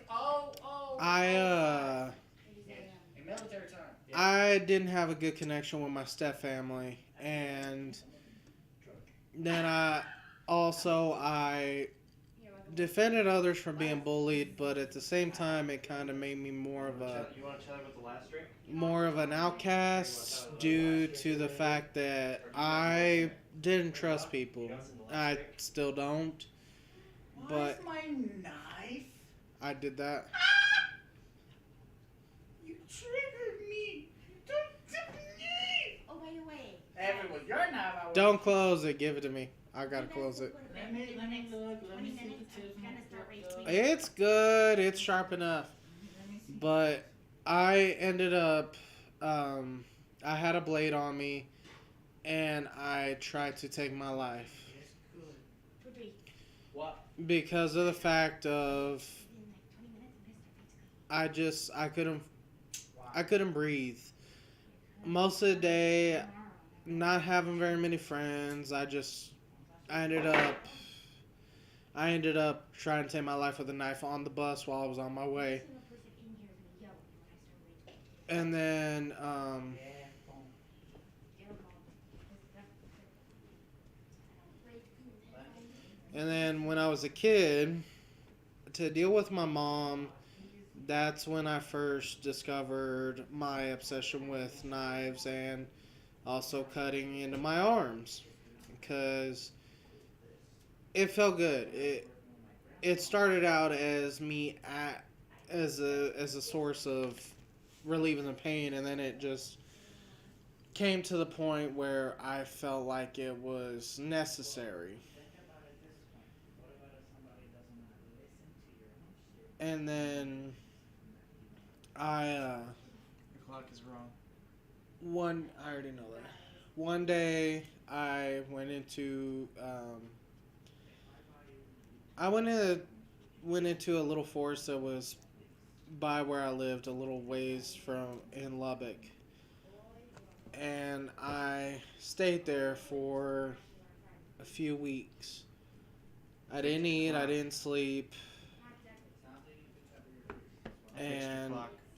I in military time. I didn't have a good connection with my step family, and then I defended others from being bullied, but at the same time, it kind of made me more of an outcast due to the fact that I didn't trust people. I still don't, but my knife? I did that. You triggered me. Oh, by the way. If it was your knife, I would. Don't close it. Give it to me. I gotta close it. Let me look. Let me 20 see minutes, the tips. I'm gonna start racing. It's good. It's sharp enough. But I ended up, I had a blade on me, and I tried to take my life What? because of the fact of In like 20 minutes, I'm gonna start racing. I couldn't breathe. Most of the day, not having very many friends. I ended up trying to take my life with a knife on the bus while I was on my way. And then, when I was a kid, to deal with my mom, that's when I first discovered my obsession with knives and also cutting into my arms, because it felt good. It started out as me as a source of relieving the pain, and then it just came to the point where I felt like it was necessary. And then Your clock is wrong. I already know that. One day I went into a little forest that was by where I lived, a little ways in Lubbock, and I stayed there for a few weeks. I didn't eat, I didn't sleep, and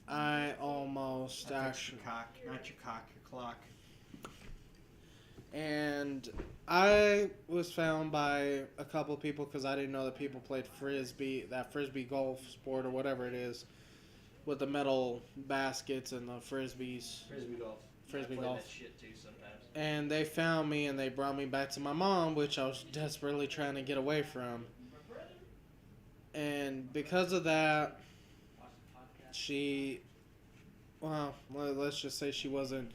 I almost actually. Your cock, not your cock, your clock. And I was found by a couple of people because I didn't know that people played frisbee golf sport or whatever it is, with the metal baskets and the frisbees. Frisbee golf. Frisbee I play golf. that shit too sometimes. And they found me and they brought me back to my mom, which I was desperately trying to get away from. And because of that, let's just say she wasn't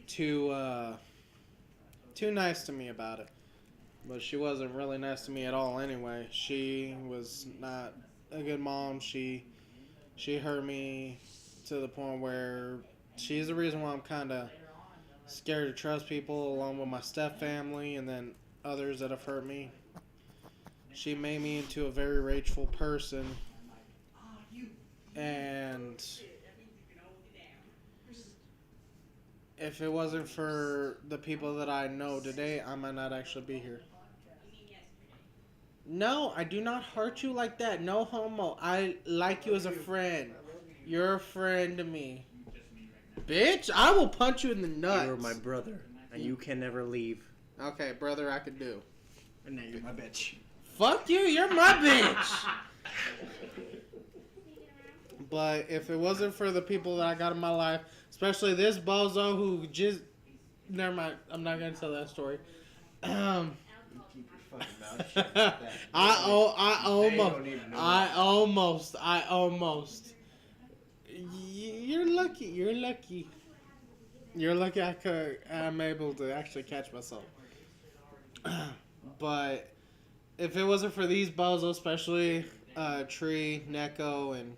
too nice to me about it. But she wasn't really nice to me at all anyway. She was not a good mom. She hurt me to the point where she's the reason why I'm kind of scared to trust people, along with my step family and then others that have hurt me. She made me into a very rageful person. And if it wasn't for the people that I know today, I might not actually be here. No, I do not hurt you like that. No homo. I like you as a friend. You're a friend to me. Bitch, I will punch you in the nuts. You're my brother, and you can never leave. Okay, brother, I could do. And now you're my bitch. Fuck you, you're my bitch. But if it wasn't for the people that I got in my life, especially this bozo who just... Never mind, I'm not going to tell that story. You keep your fucking mouth shut. That. I almost. You're lucky. You're lucky I'm able to actually catch myself. But if it wasn't for these bozos, especially Tree, Neko, and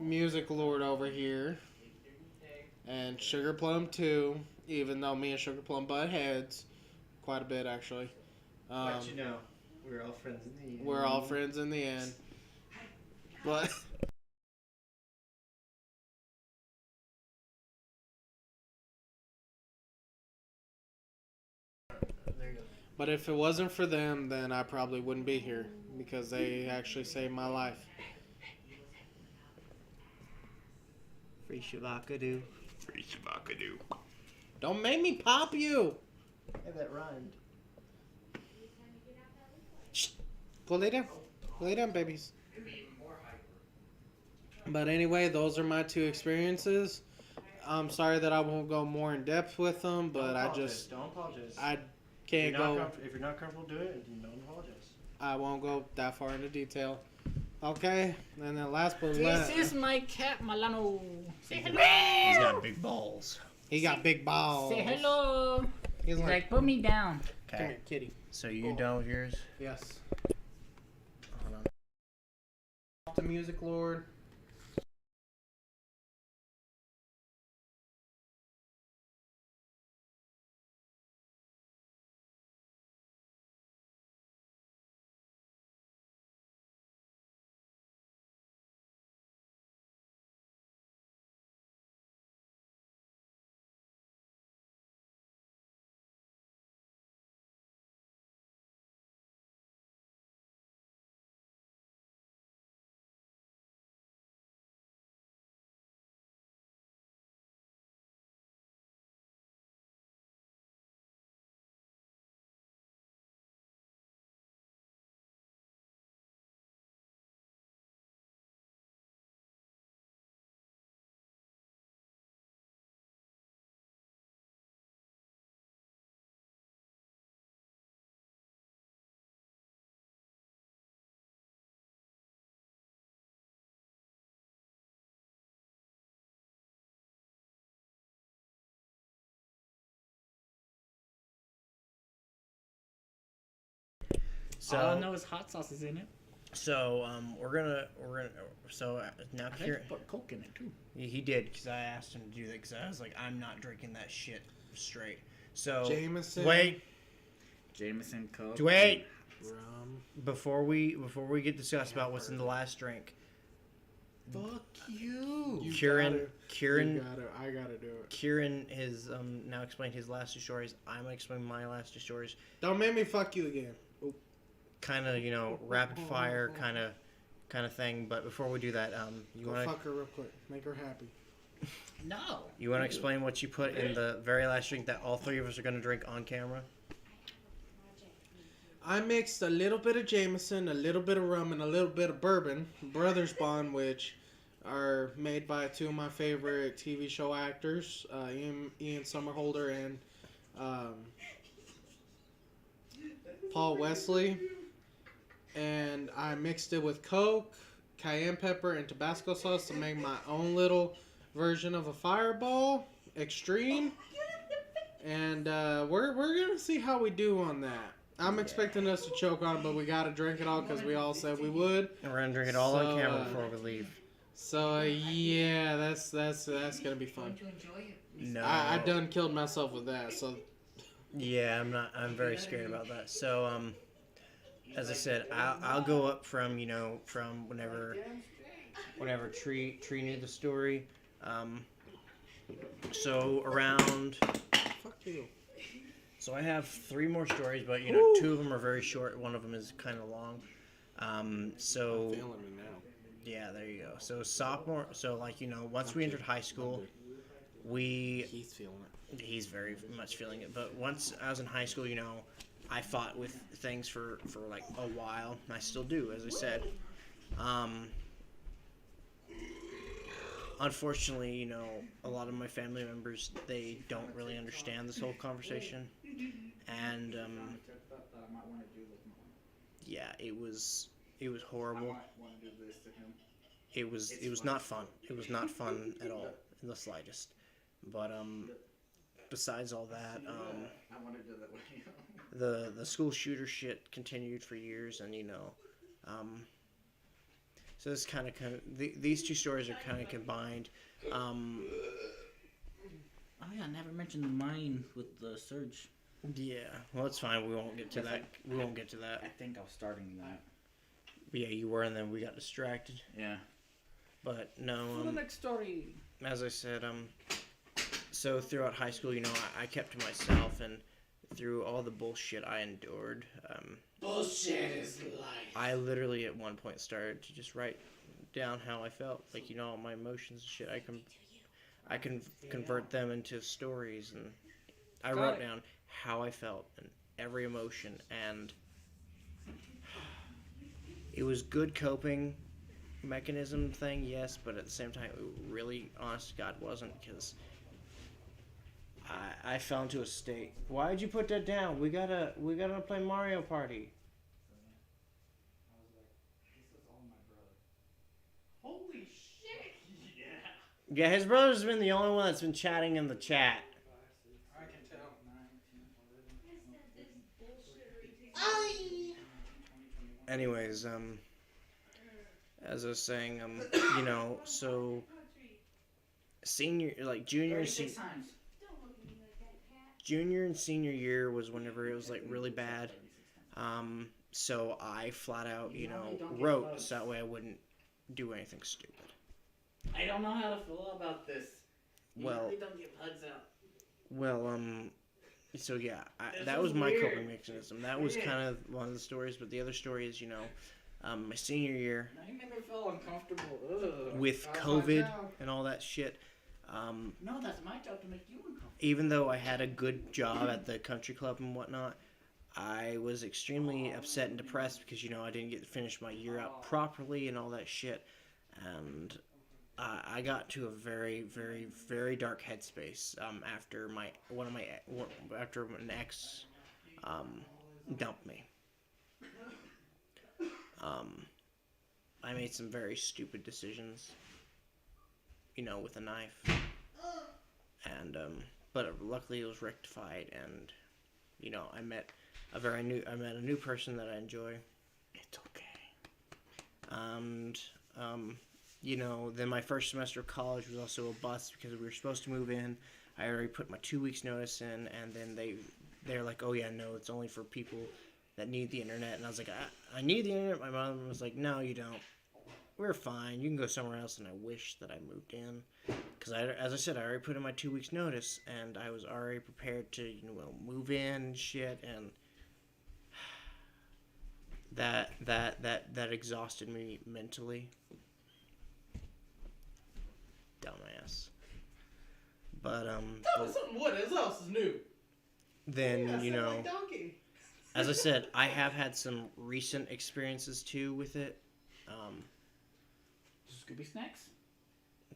Music Lord over here, and Sugar Plum too, even though me and Sugar Plum butt heads quite a bit actually. But you know, we're all friends in the end. We're all friends in the end. But There you go. but if it wasn't for them, then I probably wouldn't be here because they actually saved my life. Free Shabakadoo. Free Shabakadoo. Don't make me pop you. Hey, that rhymed. Go lay down. Lay down, babies. But anyway, those are my two experiences. I'm sorry that I won't go more in depth with them, but I just don't apologize. I can't go. If you're not comfortable doing it, then don't apologize. I won't go that far into detail. Okay, and then last but This is my cat, Milano. Say hello. He's got big balls. he got big balls. Say hello. He's He's like, like, put me down. come here, kitty. So you done with yours? Yes. Hold on. Off the music, Lord. All I So know is hot sauce is in it. we're gonna now I think Kieran, you put Coke in it too. he did because I asked him to do that because I was like, I'm not drinking that shit straight. So Jameson. wait, Jameson, Coke. wait. Rum. Before we get discussed about what's in the last drink, Fuck you. You Kieran gotta- Kieran You gotta, I gotta do it. Kieran has now explained his last two stories. I'm gonna explain my last two stories. Don't make me fuck you again. Kind of rapid fire kind of thing. But before we do that, you Go want fuck her real quick. Make her happy. No. to explain what you put in the very last drink that all three of us are gonna drink on camera? I mixed a little bit of Jameson, a little bit of rum, and a little bit of bourbon. Brothers Bond, which are made by two of my favorite TV show actors, Ian Somerhalder and Paul Wesley. And I mixed it with Coke, cayenne pepper, and Tabasco sauce to make my own little version of a fireball extreme. And we're gonna see how we do on that. I'm expecting us to choke on it, but we gotta drink it all because we all said we would. And we're gonna drink it all on So, camera before we leave. So yeah, that's gonna be fun. No, I done killed myself with that. So Yeah, I'm very scared about that. So as I said, I'll go up from from whenever Tree knew the story. So around. fuck you. So I have three more stories, but two of them are very short. One of them is kind of long. So Feeling me now. yeah, there you go. So sophomore. So once we entered high school, He's feeling it. he's very much feeling it. But once I was in high school, I fought with things for like a while. And I still do, as I said. Unfortunately, a lot of my family members, they don't really understand this whole conversation. And yeah, it was horrible. It was not fun. It was not fun at all in the slightest. But besides all that, the school shooter shit continued for years, and so this kind of these two stories are kind of combined. Oh yeah, I never mentioned mine with the surge. Yeah, well, it's fine. We won't get to that. We won't get to that. I think I was starting that. Yeah, you were, and then we got distracted. Yeah. But no, For the next story. as I said, so throughout high school, I kept to myself, and through all the bullshit I endured, Bullshit is life. I literally at one point started to just write down how I felt, like all my emotions and shit. I can convert them into stories, and I Got wrote it. down how I felt and every emotion, and it was good coping mechanism thing, yes, but at the same time, it really, honest to God, wasn't, because I fell into a state. Why'd you put that down? We gotta play Mario Party. Holy shit! Yeah, his brother's been the only one that's been chatting in the chat. I can tell. Anyways, as I was saying, so junior and senior year was whenever it was like really bad. So I flat out, wrote so that way I wouldn't do anything stupid. I don't know how to feel about this. You Well- really don't give hugs out. Well, so yeah, This that is was my weird. coping mechanism. That was kind of one of the stories, but the other story is, my senior year Now you made me feel uncomfortable. Ugh. with That's my COVID job. and all that shit. No, that's my job to make you uncomfortable. Even though I had a good job at the country club and whatnot, I was extremely upset and depressed because I didn't get to finish my year out properly and all that shit, and I got to a very, very, very dark headspace after after an ex dumped me. I made some very stupid decisions, with a knife, and but luckily it was rectified, and I met a new person that I enjoy. It's okay. And then my first semester of college was also a bust because we were supposed to move in. I already put my 2 weeks notice in, and then they're like, oh yeah, no, it's only for people that need the internet. And I was like, I need the internet. My mom was like, no, you don't. We're fine. You can go somewhere else. And I wish that I moved in because as I said, I already put in my 2 weeks notice, and I was already prepared to move in and shit, and that exhausted me mentally. Dumbass. But Tell me something. What else is new? then Like donkey. as I said, I have had some recent experiences too with it. Scooby snacks?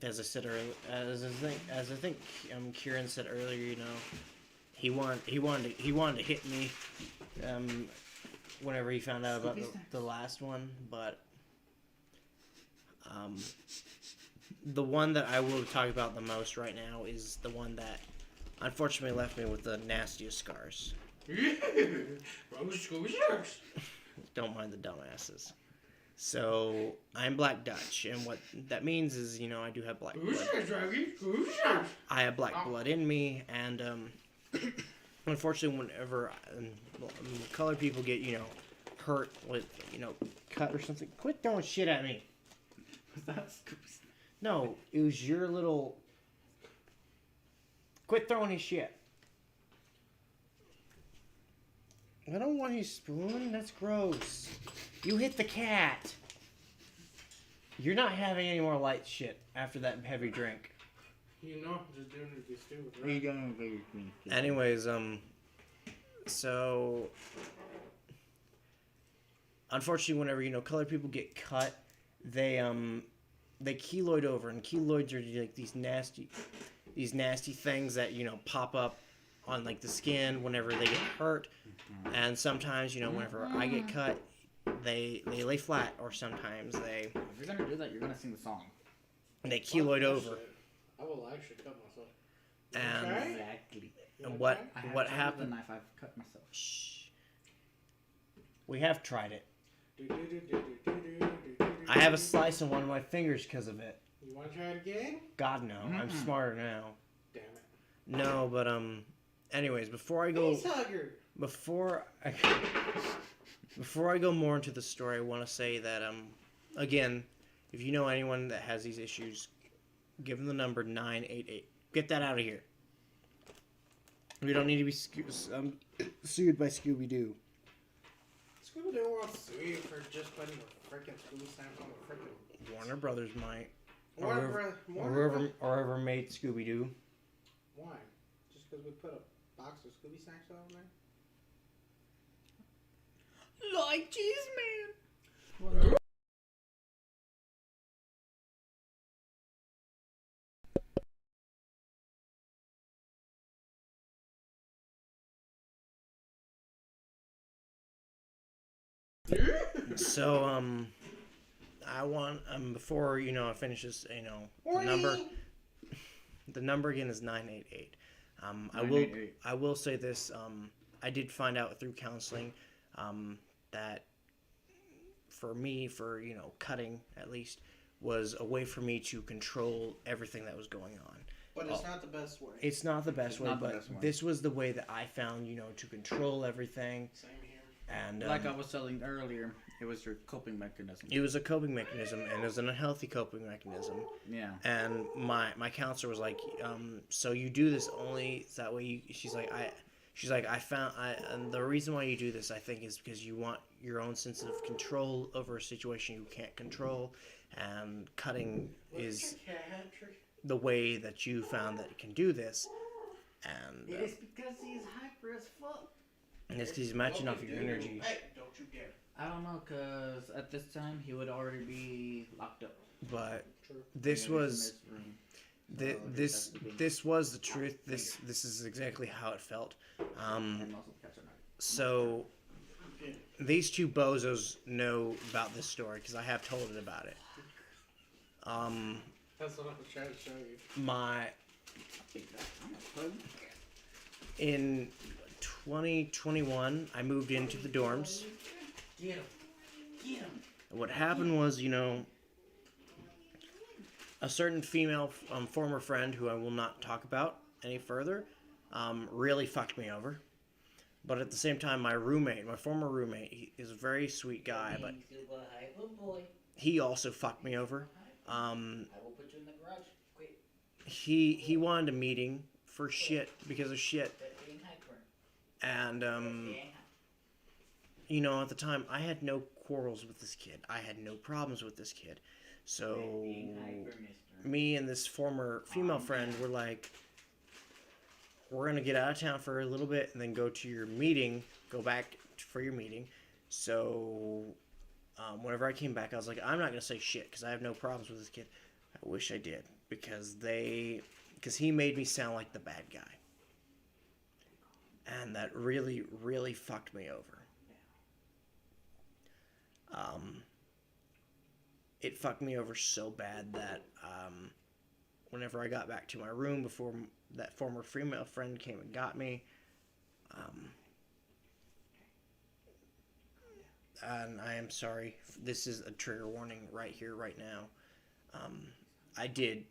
As I said earlier, as I think Kieran said earlier, he wanted to hit me whenever he found out about the last one, but the one that I will talk about the most right now is the one that unfortunately left me with the nastiest scars. Scooby snacks. Don't mind the dumbasses. So I'm Black Dutch, and what that means is, I do have black blood. I have black blood in me, and unfortunately, whenever colored people get hurt with cut or something, quit throwing shit at me. Was that Scooby snack? No, it was your little. Quit throwing his shit. I don't want his spoon. That's gross. You hit the cat. You're not having any more light shit after that heavy drink. I'm just doing it to be stupid, What are you right? doing with me? Anyways, so unfortunately, whenever colored people get cut, they keloid over, and keloids are like these nasty things that pop up on like the skin whenever they get hurt, and sometimes whenever I get cut, they lay flat, or sometimes If you're gonna do that, you're gonna sing the song. they keloid over, I will actually cut myself. and Okay. Exactly. and what I have what tried happened? with the knife. I've cut myself. Shh. We have tried it. I have a slice on one of my fingers because of it. You want to try it again? God no, I'm smarter now. Damn it. No, but anyways, before I go, Face hugger. before I, Before I go more into the story, I want to say that again, if you know anyone that has these issues, give them the number 988. Get that out of here. We don't need to be sued by Scooby Doo. Scooby Doo wants to sue you for just putting the freaking Scooby stamp on the freaking. Warner Brothers might. Warner Whoever made Scooby Doo. Why? Just because we put a box of Scooby snacks on there? Like cheese, man. So I want before I finish this, the number again is 988. I will say this. I did find out through counseling that for me, cutting at least, was a way for me to control everything that was going on. But it's not the best way. It's not the best way, not the but best way. this was the way that I found, to control everything. Same here. And Like I was telling earlier, it was your coping mechanism. it was a coping mechanism, and it was an unhealthy coping mechanism. Yeah. And my counselor was like, so you do this only so that way she's like, and the reason why you do this, I think, is because you want your own sense of control over a situation you can't control, and cutting is the way that you found that you can do this. And It's because he's hyper as fuck. it's because he's matching off your energy. Hey, don't you dare. I don't know, cause at this time he would already be locked up. But True. this Yeah, was in this room. Th- Oh, this that's the thing. this was the truth. This is exactly how it felt. And also catch a knife. So these two bozos know about this story because I have told it about it. That's what I was trying to show you. In 2021, I moved into the dorms. Get him. Get him. What happened was, a certain female former friend who I will not talk about any further, really fucked me over. But at the same time, my former roommate, he is a very sweet guy, but he also fucked me over. I will put you in the garage. Quick. He wanted a meeting for shit because of shit, But being hyper. and Being at the time I had no quarrels with this kid. I had no problems with this kid. So hyper, mister. me and this former female friend were like, we're gonna get out of town for a little bit and then go to your meeting, go back for your meeting. So whenever I came back, I was like, I'm not gonna say shit because I have no problems with this kid. I wish I did because he made me sound like the bad guy, and that really, really fucked me over. It fucked me over so bad that whenever I got back to my room before that former female friend came and got me, and I am sorry, this is a trigger warning right here, right now. I did,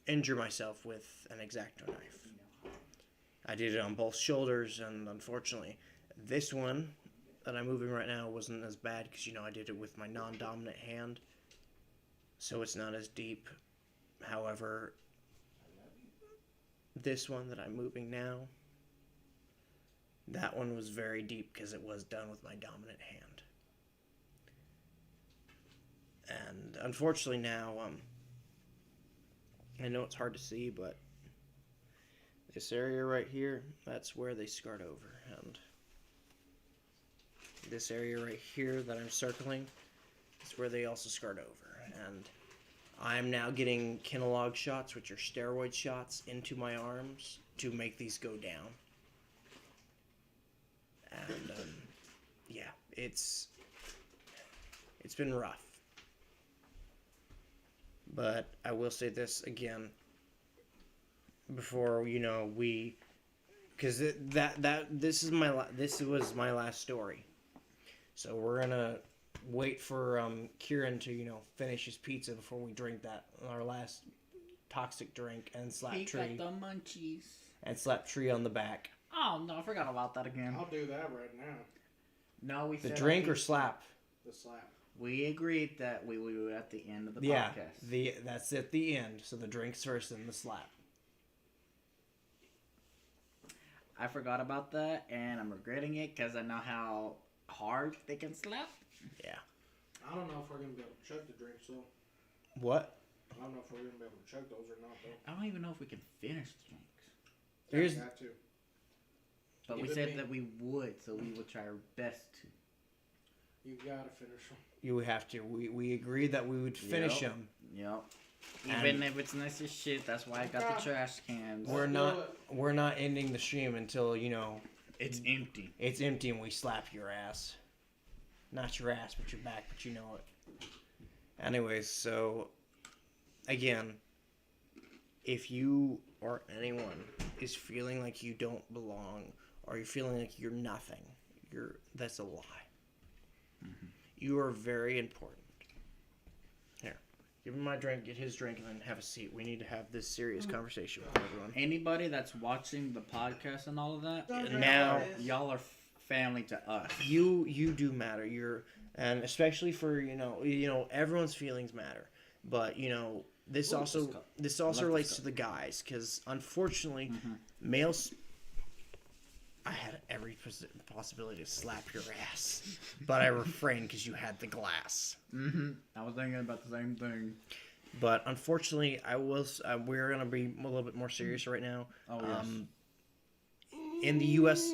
injure myself with an X-Acto knife. I did it on both shoulders, and unfortunately, this one that I'm moving right now wasn't as bad because, I did it with my non-dominant hand, so it's not as deep. However, this one that I'm moving now, that one was very deep because it was done with my dominant hand. And unfortunately now, I know it's hard to see, but this area right here, that's where they scarred over. And this area right here that I'm circling is where they also scarred over. And I'm now getting Kinalog shots, which are steroid shots, into my arms to make these go down. And yeah, it's been rough. But I will say this again before because this was my last story. So we're gonna wait for Kieran to finish his pizza before we drink our last toxic drink and slap He Tree got the munchies. and slap Tree on the back. Oh no, I forgot about that again. I'll do that right now. No, we The said drink at or slap? The slap. We agreed that we would do it at the end of the Yeah, podcast. that's at the end. So the drinks first, then the slap. I forgot about that, and I'm regretting it because I know how hard they can slap. Yeah. I don't know if we're gonna be able to chug the drinks though. What? I don't know if we're gonna be able to chug those or not though. I don't even know if we can finish the drinks. Here's- Got to. But we Give it said me. that we would, so we would try our best to. You gotta finish them. You would have to. We agreed that we would finish Yep. them. Yep. And- Even if it's nice as shit, that's why I got the trash cans. We're do not ending the stream until It's empty. it's empty and we slap your ass. Not your ass, but your back, but you know it. Anyways, so again, if you or anyone is feeling like you don't belong or you're feeling like you're nothing, that's a lie. You are very important. Here, give him my drink, get his drink, and then have a seat. We need to have this serious conversation with everyone. Anybody that's watching the podcast and all of that, Now, y'all are family to us. you do matter. And especially for everyone's feelings matter. But this also relates to the guys because unfortunately, males. I had every possibility to slap your ass, but I refrained because you had the glass. I was thinking about the same thing. But unfortunately, we're gonna be a little bit more serious right now. Oh yes. In the U.S.,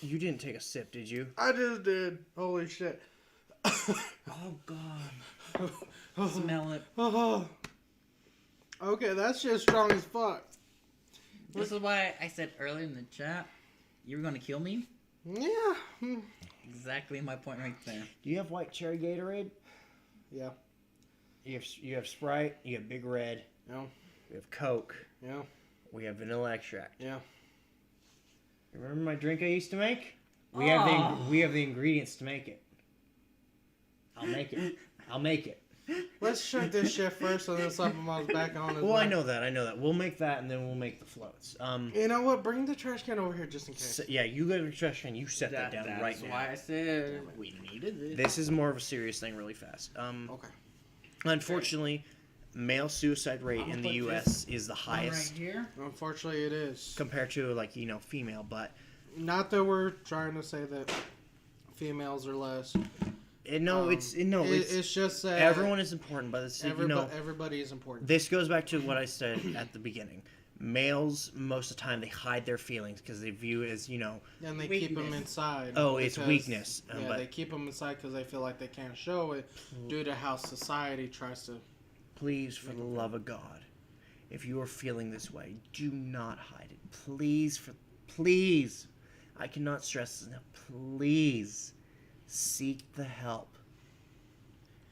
you didn't take a sip, did you? I just did. Holy shit. Oh god. Smell it. Oh. Okay, that's just strong as fuck. This is why I said earlier in the chat, you were gonna kill me. Yeah. Exactly my point right there. Do you have white cherry Gatorade? Yeah. You have Sprite. You have Big Red. Yeah. We have Coke. Yeah. We have vanilla extract. Yeah. You remember my drink I used to make? We Oh. have the ingredients to make it. I'll make it. I'll make it. Let's check this shit first and then slap them all back on as Well, I know that. We'll make that and then we'll make the floats. You know what? Bring the trash can over here just in case. Yeah, you go to the trash can. You set that down right That's now. why I said we needed this. This is more of a serious thing, really fast. Okay. Unfortunately, male suicide rate I'll in the put U.S. is the One highest right here. Unfortunately, it is. compared to female. But Not that we're trying to say that females are less. it's It's just that everyone is important. But it's everybody is important. this goes back to what I said at the beginning. Males, most of the time, they hide their feelings because they view it as And they keep them Weakness. inside. Oh, it's because- weakness, Yeah, but- they keep them inside because they feel like they can't show it due to how society tries to. please, for the love of God, if you are feeling this way, do not hide it. Please, I cannot stress this enough. Please, seek the help.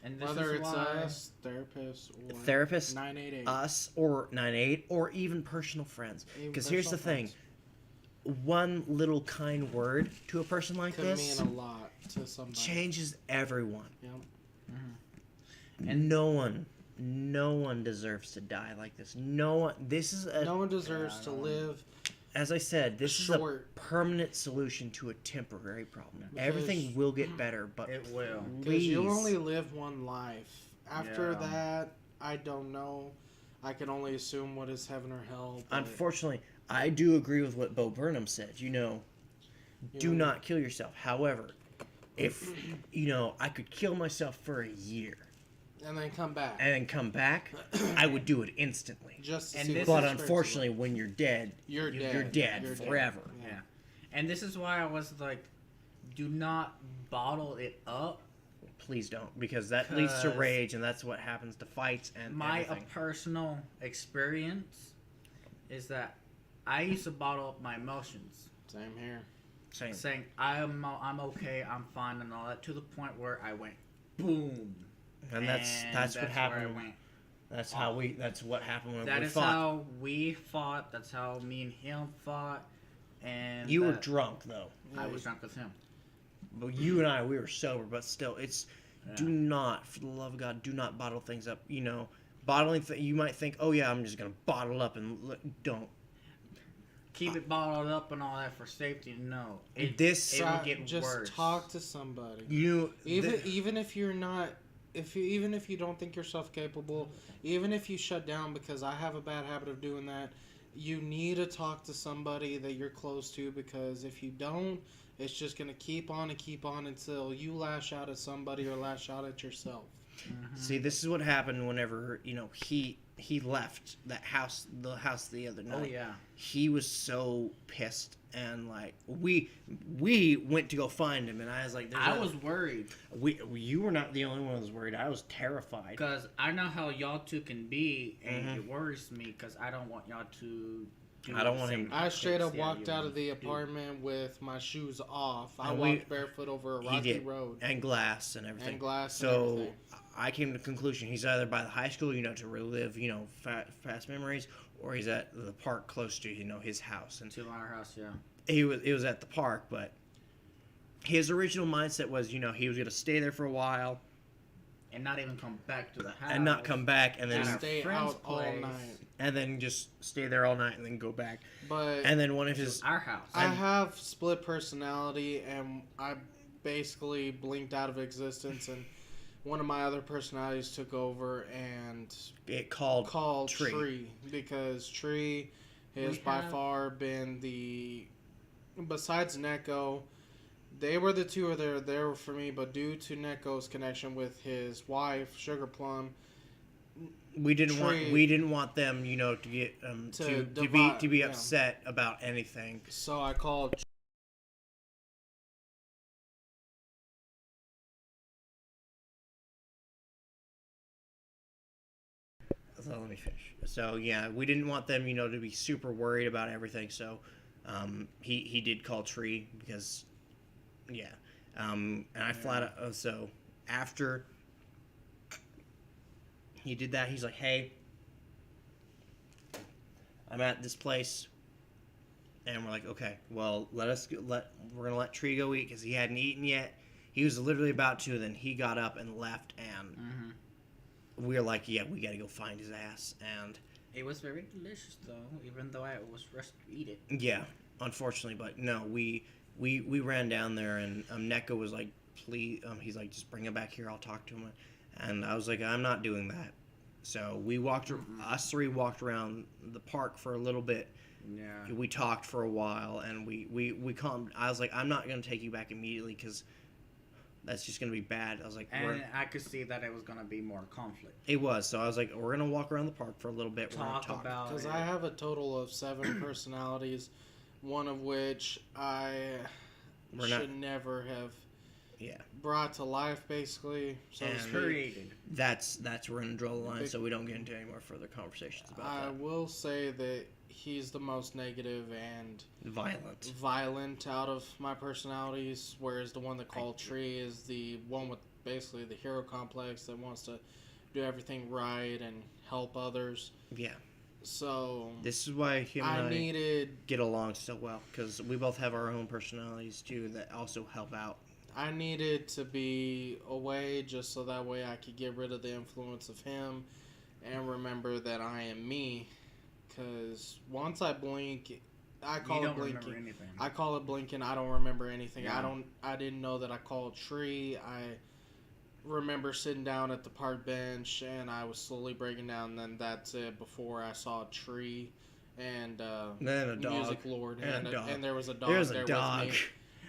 And this Whether is it's why us, therapists, or Therapists, 988. us, or 98, or even personal friends. Even Because here's the personal thing. One little kind word to a person like could this mean a lot to somebody. changes everyone. Yep. And no one deserves to die like this. No one. This is No one deserves to live. as I said, this is a Short. permanent solution to a temporary problem. Because- Everything will get better, but it will. Because please, you only live one life. After Yeah. that, I don't know. I can only assume what is heaven or hell. But unfortunately, I do agree with what Bo Burnham said. Do know. not kill yourself. However, if I could kill myself for a year And then come back. and then come back, I would do it instantly. Just to And see this what But the experience unfortunately, when you're dead, You're you're dead. dead You're dead. forever. Yeah. And this is why I was like, do not bottle it up. Please don't, because that leads to 'Cause rage, and that's what happens to fights and My everything. personal experience is that I used to bottle up my emotions, Same here. Same. saying I'm okay, I'm fine, and all that, to the point where I went boom. And that's what where I happened. went. That's what happened when That we is fought. how we fought. That's how me and him fought. And You were that- drunk though. I was drunk with him. But you and I, we were sober, but still, it's Yeah. do not, for the love of God, do not bottle things up. Bottling. You might think, oh yeah, I'm just gonna bottle up and don't. keep it bottled up and all that for safety. No, it This- will get just worse. talk to somebody. Even if you're not, even if you don't think yourself capable, even if you shut down, because I have a bad habit of doing that. You need to talk to somebody that you're close to, because if you don't, it's just gonna keep on and keep on until you lash out at somebody or lash out at yourself. See, this is what happened whenever he left that house, the house the other night. Oh yeah. He was so pissed, and like we went to go find him, and I was like, I was worried you were not the only one who was worried. I was terrified. because I know how y'all two can be, and it worries me because I don't want y'all to. I don't want him- I straight up walked out of the apartment with my shoes off. I walked barefoot over a rocky road and glass and everything. and glass. So and everything. I came to the conclusion he's either by the high school, to relive, fast memories, or he's at the park close to, his house. And To our house, yeah. it was at the park, but his original mindset was, he was going to stay there for a while And not even come back to the house. and not come back, and then At our Stay friend's out all place. night. and then just stay there all night and then go back. But And then one of his Our house. I have split personality, and I basically blinked out of existence, and one of my other personalities took over and it called Tree, Tree. because Tree has by far been besides Neko, they were the two that are there for me, but due to Neko's connection with his wife, Sugar Plum, we didn't Tree- want them, to get To to be divide, yeah. upset about anything. so I called So let me finish. So yeah, we didn't want them, to be super worried about everything. So he did call Tree because, yeah, and I flat out. So after he did that, he's like, "Hey, I'm at this place," and we're like, "Okay, well, we're gonna let Tree go eat because he hadn't eaten yet. He was literally about to, then he got up and left, and." We were like, yeah, we gotta go find his ass, and It was very delicious, though, even though I was rushed to eat it. yeah, unfortunately, but no, we ran down there, and Neko was like, please, he's like, just bring him back here, I'll talk to him, and I was like, I'm not doing that. So us three walked around the park for a little bit. Yeah. We talked for a while, and we calmed. I was like, I'm not gonna take you back immediately because that's just gonna be bad. I was like, And I could see that it was going to be more conflict. it was. So I was like, we're gonna walk around the park for a little bit. We're gonna Talk about because it. I have a total of 7 personalities, one of which I We're should not- never have Yeah. brought to life, basically. So to And speak. created. That's where we're gonna draw the line, so we don't get into any more further conversations about I that. will say that he's the most negative and Violent. violent out of my personalities, whereas the one that called Tree is the one with basically the hero complex that wants to do everything right and help others. Yeah. So This is why him and I I needed get along so well, because we both have our own personalities too that also help out. I needed to be away just so that way I could get rid of the influence of him and remember that I am me. Because once I blink, I call You it don't remember blinking. anything. I call it blinking. I don't remember anything. Yeah. I didn't know that I called Tree. I remember sitting down at the park bench and I was slowly breaking down. And then that's it. Before I saw Tree and Then a dog. Music Lord And a dog. and there was a dog There's there a dog. with me.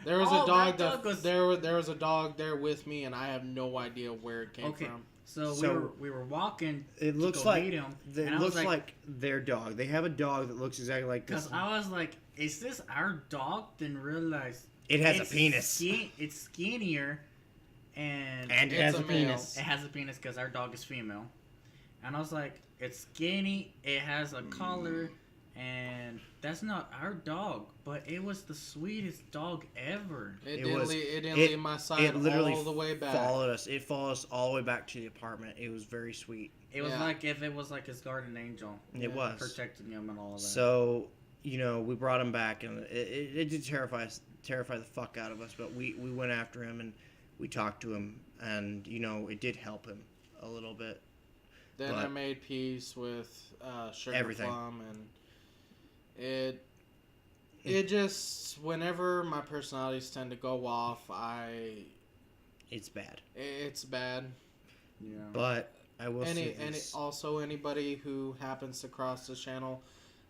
There was Oh, a dog that dog was- there was a dog there with me, and I have no idea where it came Okay. from. So we were walking. It to looks go like meet him, it and I was looks like their dog. They have a dog that looks exactly like this. Because I was like, is this our dog? Didn't realize It has it's a penis. It's skinnier, and And it It's has a a male. penis. it has a penis because our dog is female. And I was like, it's skinny. It has a collar, and that's not our dog. But it was the sweetest dog ever. It It didn't, was- it didn't it- leave my side It literally all the way back. followed us. It followed us all the way back to the apartment. It was very sweet. It was Yeah. like if it was like his guardian angel. It was. Protecting him and all of that. So, we brought him back, and it did terrify the fuck out of us. But we went after him, and we talked to him, and it did help him a little bit. Then I but- made peace with Sugar Everything. Plum, and it It just whenever my personalities tend to go off, It's bad. it's bad. Yeah. But I will say Any this. also anybody who happens to cross the channel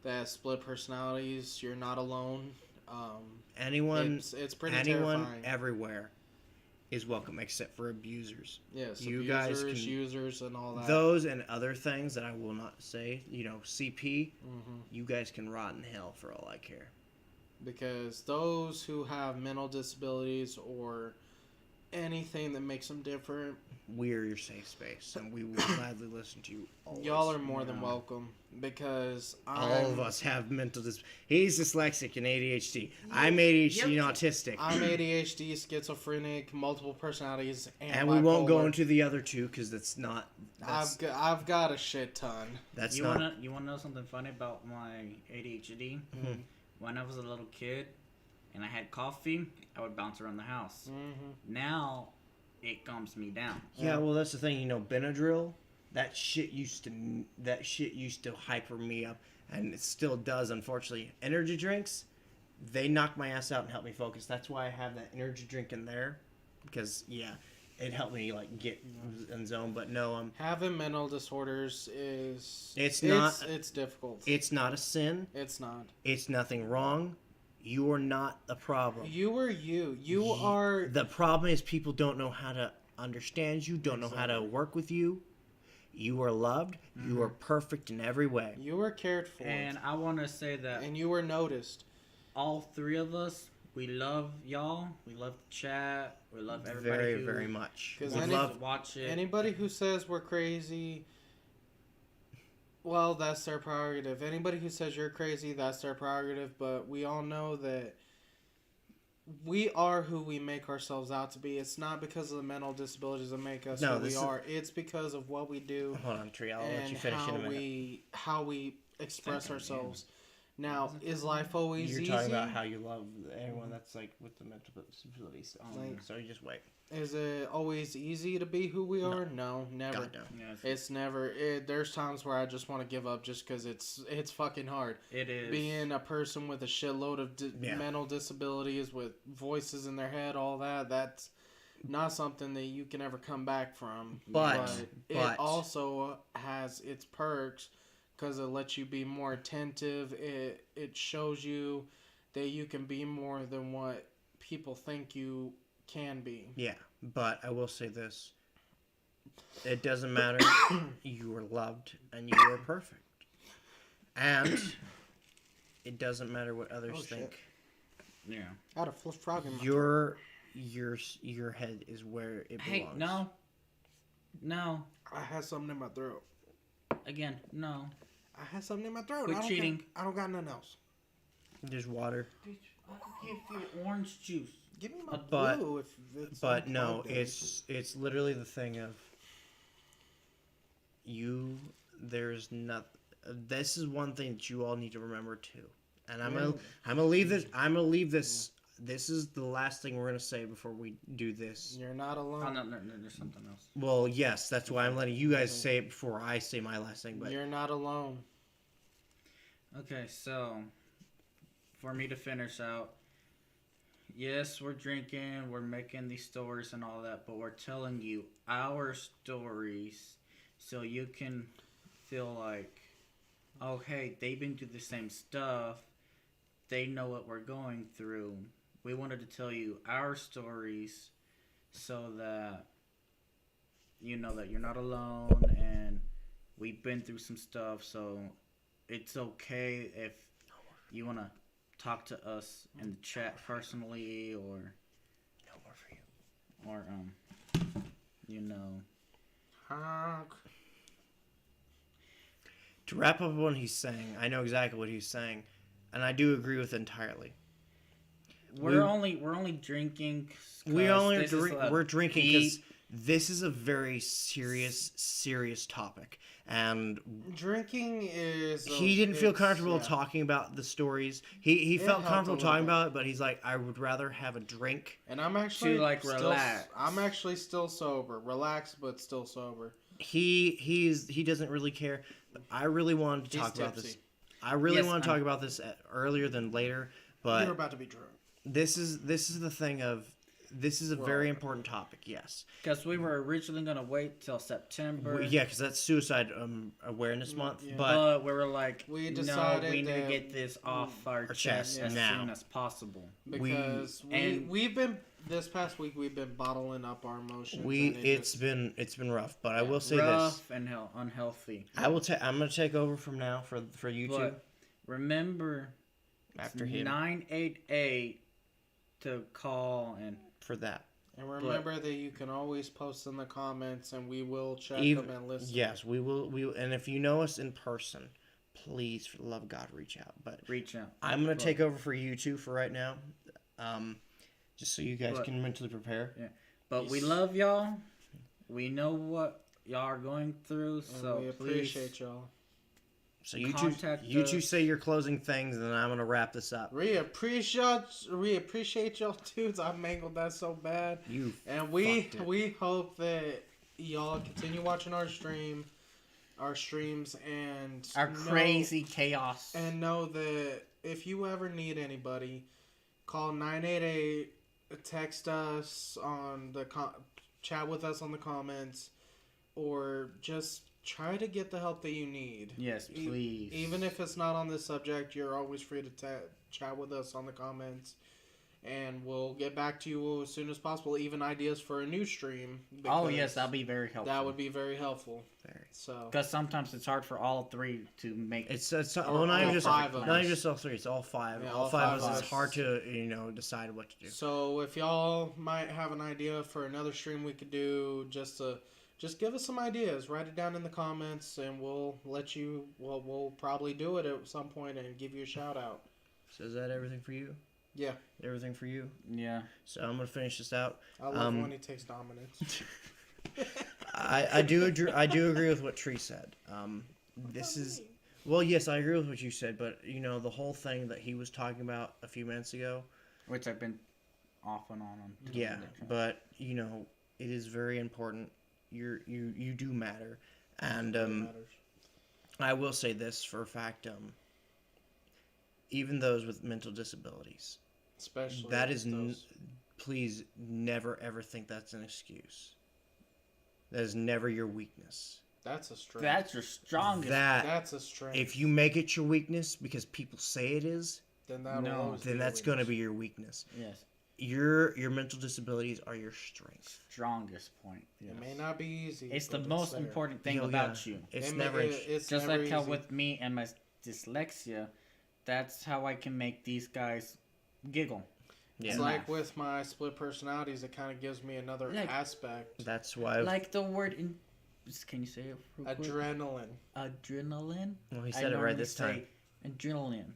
that has split personalities, you're not alone. Anyone, It's pretty anyone terrifying. everywhere is welcome except for abusers. Yes, you abusers, guys can- users, and all that. Those and other things that I will not say, CP, hmm you guys can rot in hell for all I care. Because those who have mental disabilities or anything that makes them different, We're your safe space, and we will gladly listen to you. Always. y'all are more than welcome. Because All of us have mental He's dyslexic and ADHD. I'm ADHD and autistic. I'm ADHD, schizophrenic, multiple personalities, and we won't go bipolar. into the other two because that's not. I've got a shit ton. That's You not. wanna know something funny about my ADHD? Mhm. When I was a little kid and I had coffee, I would bounce around the house. Mm-hmm. Now, it calms me down. Yeah, well, that's the thing. Benadryl. That shit used to hyper me up, and it still does. Unfortunately, energy drinks, they knock my ass out and help me focus. That's why I have that energy drink in there, because it helped me get in zone. But no, Having mental disorders is It's difficult. it's not a sin. It's not. It's nothing wrong. You are not the problem. You are you. You are. The problem is people don't know how to understand you, don't know how to work with you. You are loved. You are perfect in every way. You are cared for. And I want to say that And you were noticed. all three of us, we love y'all. We love the chat. We love everybody Very, who very much. 'Cause wants We love to watch it. Anybody who says we're crazy, well, that's their prerogative. Anybody who says you're crazy, that's their prerogative. But we all know that we are who we make ourselves out to be. It's not because of the mental disabilities that make us No, who this we is- are. It's because of what we do Hold on, Tree. I'll let and you finish in a minute. how we express ourselves. Now, is life always You're easy? talking about how you love anyone that's with the mental disability stuff. Like- So you just wait. Is it always easy to be who we are? No, never. God, no. Yes, It's never. There's times where I just want to give up just because it's fucking hard. it is. Being a person with a shitload of Yeah. mental disabilities, with voices in their head, all that's not something that you can ever come back from. But- it also has its perks because it lets you be more attentive. It shows you that you can be more than what people think you can be. Yeah, but I will say this. It doesn't matter. You are loved and you are perfect. And it doesn't matter what others Oh, shit. think. Yeah. I had a frog in my Your head is where it Hey, belongs. no. I had something in my throat. Again, no. I had something in my throat. Quit cheating. I don't got nothing else. There's water. Bitch, I could give you orange juice. Give me my But- blue if it's But no, unplugged. it's literally the thing of you. There's not. This is one thing that you all need to remember too. And I'm gonna leave this. This is the last thing we're gonna say before we do this. You're not Oh, alone. no, there's something else. Well, yes, that's why I'm letting you guys say it before I say my last thing. But You're not alone. Okay, so for me to finish out, yes, we're drinking, we're making these stories and all that, but we're telling you our stories so you can feel like, oh, hey, they've been through the same stuff. They know what we're going through. We wanted to tell you our stories so that you know that you're not alone and we've been through some stuff, so it's okay if you want to talk to us in the chat personally or no more for you. or you know. Honk. To wrap up what he's saying, I know exactly what he's saying, and I do agree with it entirely. We're only drinking. 'cause this is a We're drinking because deep- this is a very serious topic, and Drinking is. he didn't feel it's- comfortable yeah. talking about the stories. He It felt helped a comfortable little talking bit. about it, but he's like, I would rather have a drink. And I'm actually like, still, relax. I'm actually still sober. Relaxed, but still sober. He doesn't really care. But I really wanted to He's talk about this. tipsy. I really Yes, want to I'm- talk about this earlier than later, But You're about to be drunk. this is the thing of this is a very important topic. Yes. Because we were originally gonna wait till September. Yeah, because that's Suicide Awareness Month. yeah. But we were like, We no, decided we need to that- get this off our chest as now. soon as possible. Because and- we've been this past week we've been bottling up our emotions. and it's been rough. But I will say Rough this: and unhealthy. I'm gonna take over from now for you two But remember, after him 988 to call and for that. And remember that you can always post in the comments, and we will check Even, them and listen. yes, we will. And if you know us in person, please, for the love of God, reach out. But reach out. I'm gonna take over for you two for right now, just so you guys But- can mentally prepare. Yeah. But we love y'all. We know what y'all are going through, And so we appreciate y'all. So you Contact two us. say your closing things, and then I'm gonna wrap this up. We appreciate y'all dudes. I mangled that so bad. You And fucked it. we hope that y'all continue watching our streams, and our know- crazy chaos. And know that if you ever need anybody, call 988, text us on the chat with us on the comments, or just try to get the help that you need. Yes, please. Even if it's not on this subject, you're always free to chat with us on the comments, and we'll get back to you as soon as possible. Even ideas for a new stream. Oh because yes, that'll be very helpful. that would be very helpful. Very. So Because sometimes it's hard for all three to make. It's Or well, not even all just five of not even us. just all three. It's all five. Yeah, all all five of five us. of It's us. hard to decide what to do. So if y'all might have an idea for another stream we could do, just give us some ideas. Write it down in the comments, and we'll let you. We'll probably do it at some point and give you a shout out. So is that everything for you? Yeah, Everything for you. Yeah. So I'm gonna finish this out. I love Um, when he takes dominance. I do agree with what Tree said. This is well, yes, I agree with what you said, but the whole thing that he was talking about a few minutes ago. Which I've been off and on. Yeah, but it is very important. You do matter, and Matters. I will say this for a fact. Even those with mental disabilities, Especially that is those. please never ever think that's an excuse. That is never your weakness. That's a strength. That's your strongest. That's a strength. If you make it your weakness because people say it is, then that'll No, always then be that's a going to weakness. be your weakness. Yes. Your mental disabilities are your strength. Strongest point. It may not be easy. It's the but most there. important thing Yo, about yeah. you. It's It never. may- it's Just never like how easy. with me and my dyslexia, that's how I can make these guys giggle. Yeah. It's laugh. like with my split personalities, it kind of gives me another Like- aspect. That's why. Like the word in. Can you say it? Real quick? Adrenaline. Adrenaline. Well, he I said it right normally this time. say Adrenaline.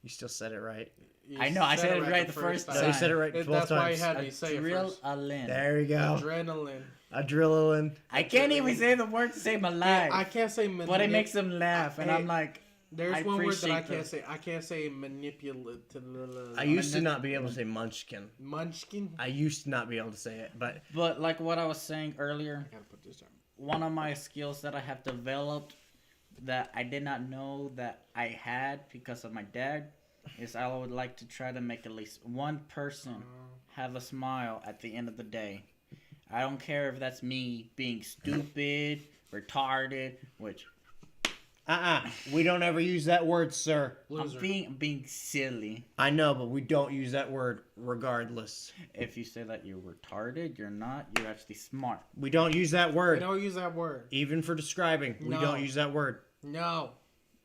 You still said it right. You I know, I said it right the first No, time. you said it right both That's why you times. had me say it first. Adrenaline. There you go. Adrenaline. Adrenaline. I can't even say the word to save my life. I can't say But it makes them laugh, and Hey, I'm like, There's I one word that I appreciate can't say. I can't say manipulative. I used to not be able to say munchkin. Munchkin. I used to not be able to say it, but but like what I was saying earlier, I gotta put this down. one of my skills that I have developed that I did not know that I had because of my dad is I would like to try to make at least one person have a smile at the end of the day. I don't care if that's me being stupid, retarded, which we don't ever use that word, sir. Loser. I'm being silly. I know, but we don't use that word regardless. If you say that you're retarded, you're not. You're actually smart. We don't use that We word. don't use that word. Even for describing, we No. don't use that word. No.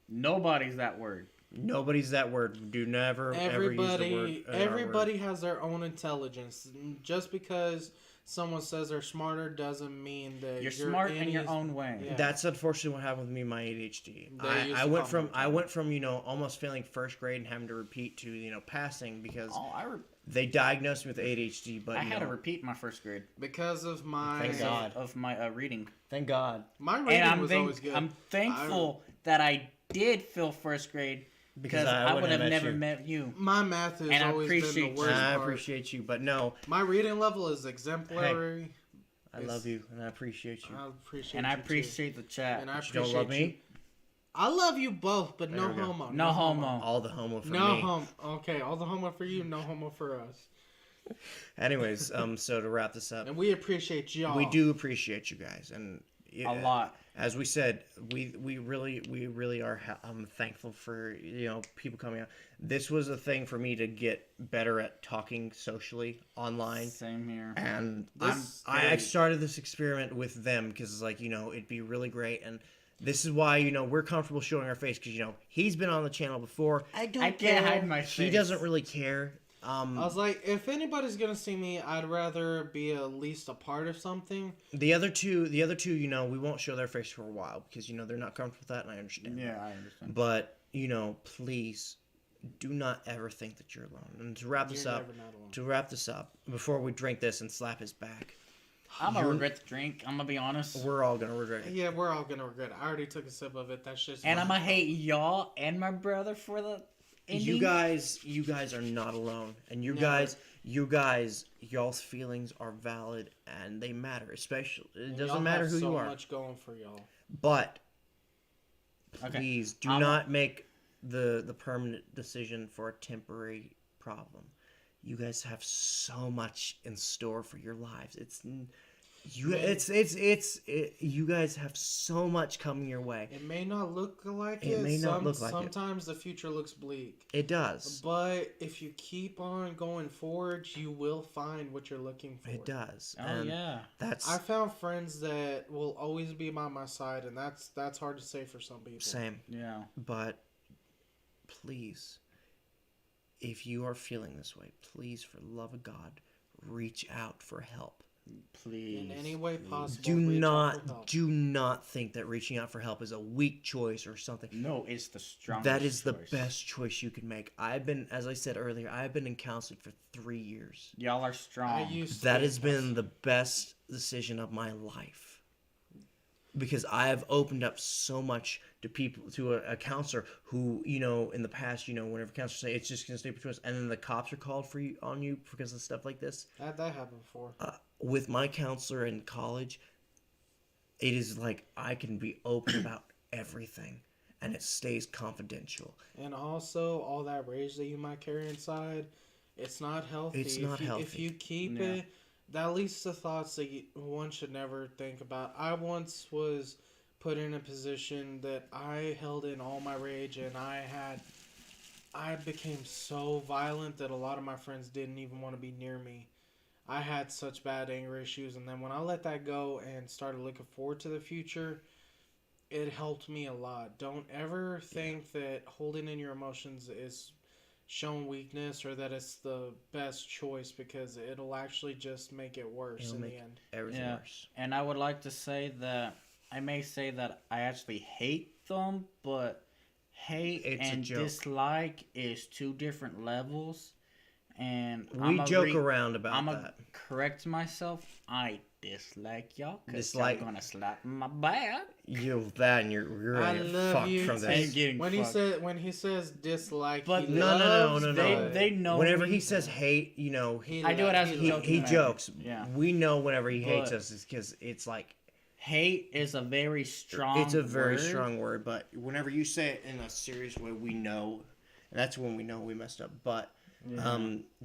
Nobody's that word. Nobody's that word. We do never ever use the word. Everybody has their own intelligence. Just because someone says they're smarter doesn't mean that You're smart in any- your own way. Yeah. That's unfortunately what happened with me. My ADHD. They used I to went call me from almost failing first grade and having to repeat to passing because Oh, they diagnosed me with ADHD. But I had to repeat my first grade because of my Thank God. of my reading, Thank God, my reading and was always good. I'm thankful that I did feel first grade because I would have never met you. My math has And I always been appreciate the worst I part. appreciate you, but no, My reading level is exemplary. I love you and I appreciate you. I appreciate And I you too. appreciate the chat. And I You appreciate don't love me? I love you both, but no There we go. homo. No homo. All the homo for No me. homo. Okay, all the homo for you, no homo for us. Anyways, so to wrap this up, And we appreciate y'all. we do appreciate you guys, and A lot. As we said, we really are thankful for people coming out. This was a thing for me to get better at talking socially online. Same here. And This- I started this experiment with them because it'd be really great, and this is why we're comfortable showing our face because he's been on the channel before. I can't hide my face. He doesn't really care. I was like, if anybody's gonna see me, I'd rather be at least a part of something. The other two, we won't show their face for a while because they're not comfortable with that, and I understand. Yeah, I understand. But please do not ever think that you're alone. And to wrap this You're up, never not alone. before we drink this and slap his back, I'm gonna regret the drink. I'm gonna be honest. we're all gonna regret it. Yeah, we're all gonna regret it. I already took a sip of it. That shit's And I'm gonna hate y'all and my brother for the ending. You guys are not alone, and Never. y'all's feelings are valid and they matter. Especially, it Y'all doesn't matter have who so you are, much going for y'all. but Okay. please do I'm- not make the permanent decision for a temporary problem. You guys have so much in store for your lives. You guys have so much coming your way. It may not look like it. It may not look like it. Sometimes the future looks bleak. It does. But if you keep on going forward, you will find what you're looking for. It does. Oh And yeah. That's I found friends that will always be by my side, and that's hard to say for some people. same. Yeah. But please, if you are feeling this way, please, for the love of God, reach out for help. Please. In any way possible. Do reach out for help. not think that reaching out for help is a weak choice or something. No, it's the strongest. That is the choice. best choice you can make. As I said earlier, I've been in counseling for 3 years. Y'all are strong. I used to That be has been the best decision of my life. Because I have opened up so much to people, to a counselor who, in the past, whenever counselors say it's just going to stay between us, and then the cops are called on you because of stuff like this. that happened before. With my counselor in college, it is like I can be open about everything, and it stays confidential. And also, all that rage that you might carry inside, it's not healthy. It's not If healthy. you keep Yeah. it, that leads to thoughts that one should never think about. I once was put in a position that I held in all my rage, and I became so violent that a lot of my friends didn't even want to be near me. I had such bad anger issues, and then when I let that go and started looking forward to the future, it helped me a lot. Don't ever think that holding in your emotions is showing weakness or that it's the best choice, because it'll actually just make it worse It'll in make the end. everything Yeah. worse. And I would like to say that I may say that I actually hate them, but hate It's a and joke. dislike is two different levels. And We joke around about I'm that. gonna correct myself. I dislike y'all because Dislike- y'all gonna slap my back. You're you're I gonna get love fucked you. from Ain't this. getting fucked. When he says dislike, But he No, loves no. They know. Whenever me. he says hate, He I do it as a he joke. he manner. jokes. Yeah. We know whenever he hates But- us is because it's like Hate is a very strong. it's a very word. strong word. But whenever you say it in a serious way, we know. And that's when we know we messed up. But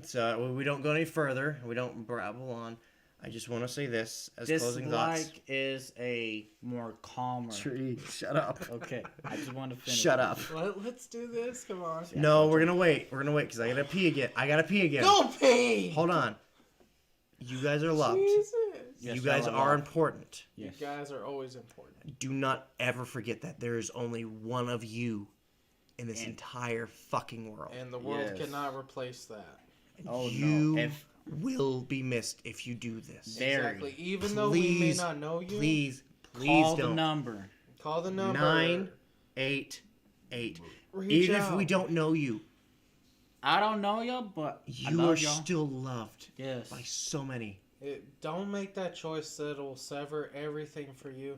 so we don't go any further. We don't babble on. I just want to say this as closing thoughts. Dislike is a more calmer. Tree, shut up. Okay, I just want to finish. Shut up. Let's do this. Come on. No, we're gonna wait. We're gonna wait because I gotta pee again. Go pee. Hold on. You guys are loved. Jesus. Yes, You guys y'all are loved. important. Yes. You guys are always important. Do not ever forget that there is only one of you in this entire fucking world. And the world Yes. cannot replace that. Oh you no! If will be missed if you do this. Very. Exactly. Even though we may Please, not know you, Please call the don't. number. call the number. 988. Reach Even if out. we don't know you, I don't know y'all, but I you love are y'all. still loved Yes. by so many. Don't make that choice that'll sever everything for you.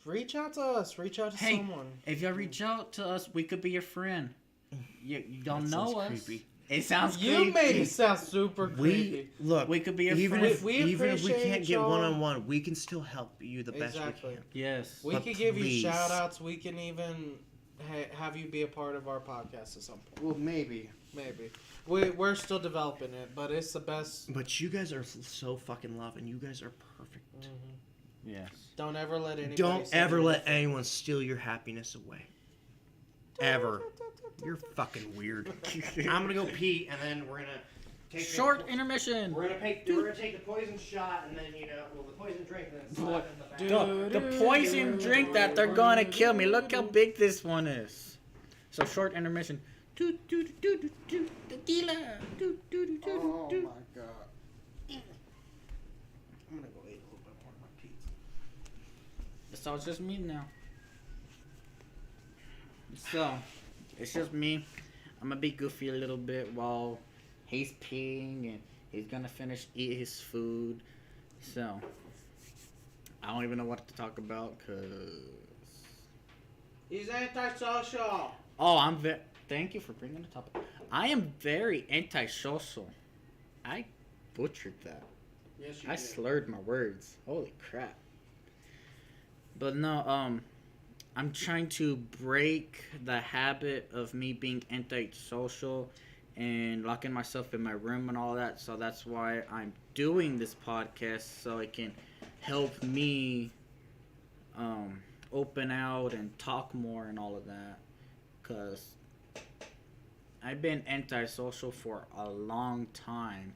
Reach out to us. Reach out to Hey, someone. if y'all reach out to us, we could be your friend. You don't That know sounds us. creepy. It sounds You creepy. made it sound super creepy. We could be your even friend. if We even if we appreciate can't get y'all. one on one, we can still help you the best Exactly. we can. Yes. We But could give you please. shout outs. We can even have you be a part of our podcast at some point. Well, maybe. Maybe. We're still developing it, but it's the best. But you guys are so fucking loving. You guys are perfect. Yes. Don't ever let anybody. Don't say ever you're let different. anyone steal your happiness away. Ever. You're fucking weird. I'm gonna go pee, and then we're gonna take Short intermission. We're gonna take the poison shot, and then the poison drink, and then slap it in the back. The poison drink that they're gonna kill me. Look how big this one is. So short intermission. Tequila. Oh my god. I'm gonna go eat a little bit more of my pizza. So it's just me now. So it's just me. I'm gonna be goofy a little bit while he's peeing and he's gonna finish eat his food. So I don't even know what to talk about because. He's antisocial. Oh, thank you for bringing the topic. I am very antisocial. I butchered that. Yes, you I did. slurred my words. Holy crap. But no, I'm trying to break the habit of me being antisocial and locking myself in my room and all that. So that's why I'm doing this podcast, so it can help me open out and talk more and all of that. Because I've been antisocial for a long time,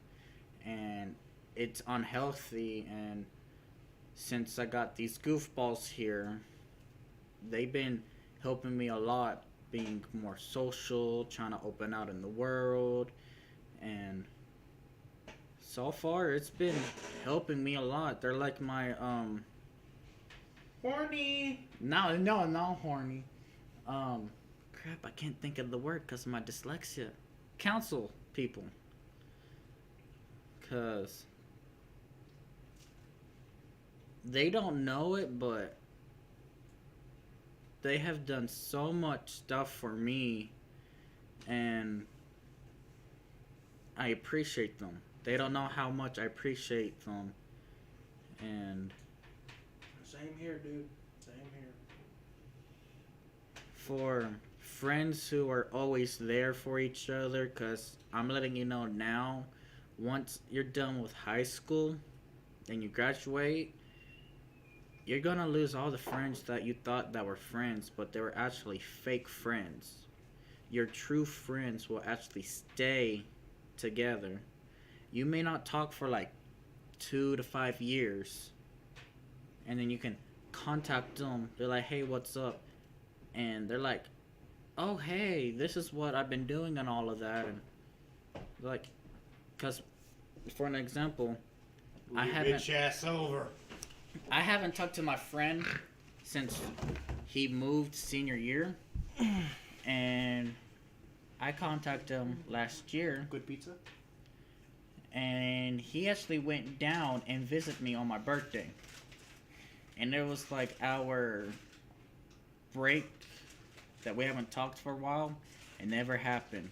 and it's unhealthy. And since I got these goofballs here, they've been helping me a lot, being more social, trying to open out in the world, and so far it's been helping me a lot. They're like my Horny. not horny. Crap, I can't think of the word because of my dyslexia. Counsel people. Because they don't know it, but they have done so much stuff for me, and I appreciate them. They don't know how much I appreciate them. And Same here, dude. Same here. for friends who are always there for each other, because I'm letting you know now, once you're done with high school and you graduate, you're gonna lose all the friends that you thought that were friends, but they were actually fake friends. Your true friends will actually stay together. You may not talk for like 2 to 5 years, and then you can contact them. They're like, hey, what's up? And they're like, oh, hey, this is what I've been doing and all of that. And like, because for an example, I haven't talked to my friend since he moved senior year, and I contacted him last year, Good pizza? and he actually went down and visited me on my birthday. And it was like our break that we haven't talked for a while. It never happened,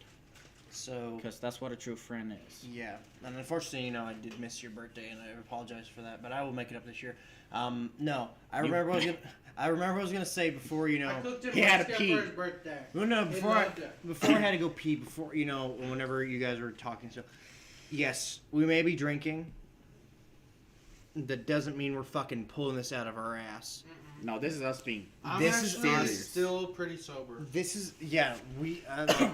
So, because that's what a true friend is. yeah. And unfortunately, I did miss your birthday, and I apologize for that, but I will make it up this year. No, I remember what I was gonna say before, I cooked him He had a brisket pee. for his birthday. Well, no, He before loved it. I had to go pee, whenever you guys were talking. So, yes, we may be drinking. That doesn't mean we're fucking pulling this out of our ass. No, this is us being. This is serious. still pretty sober. This is we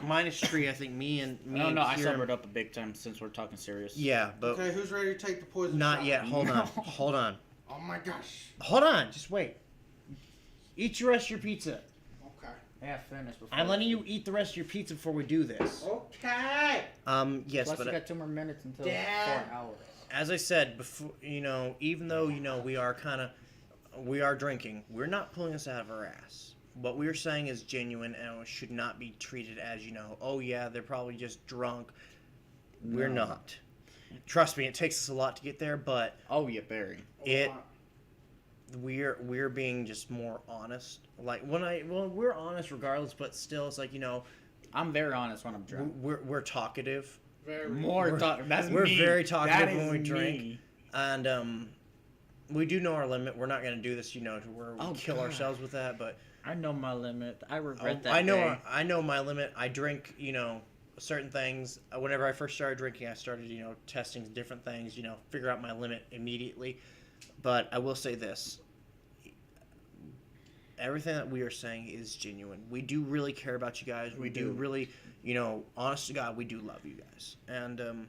minus Tree. I think me and No, and I Kieran- sobered up a big time since we're talking serious. Yeah, but Okay, who's ready to take the poison not shot? yet. Hold on, hold on, Oh my gosh. hold on. Just wait. Eat your rest of your pizza. Okay. Yeah, finished before. I'm letting you eat the rest of your pizza before we do this. Okay. Yes, Plus, but you got 2 more minutes until Dad. 4 hours. as I said before, even though we are drinking, we're not pulling this out of our ass. What we're saying is genuine, and it should not be treated as oh yeah, they're probably just drunk. We're No. not. Trust me, it takes us a lot to get there, but Oh yeah, Barry. we're being just more honest. Like we're honest regardless, but still, it's like I'm very honest when I'm drunk. we're talkative. Very More talk. That's We're me. very talkative That when is we drink. me. And we do know our limit. We're not going to do this, to where we Oh, kill God. ourselves with that. But I know my limit. I regret that. I know. day. I know my limit. I drink, certain things. Whenever I first started drinking, I started, testing different things. Figure out my limit immediately. But I will say this: everything that we are saying is genuine. We do really care about you guys. We do really, honest to God, we do love you guys. And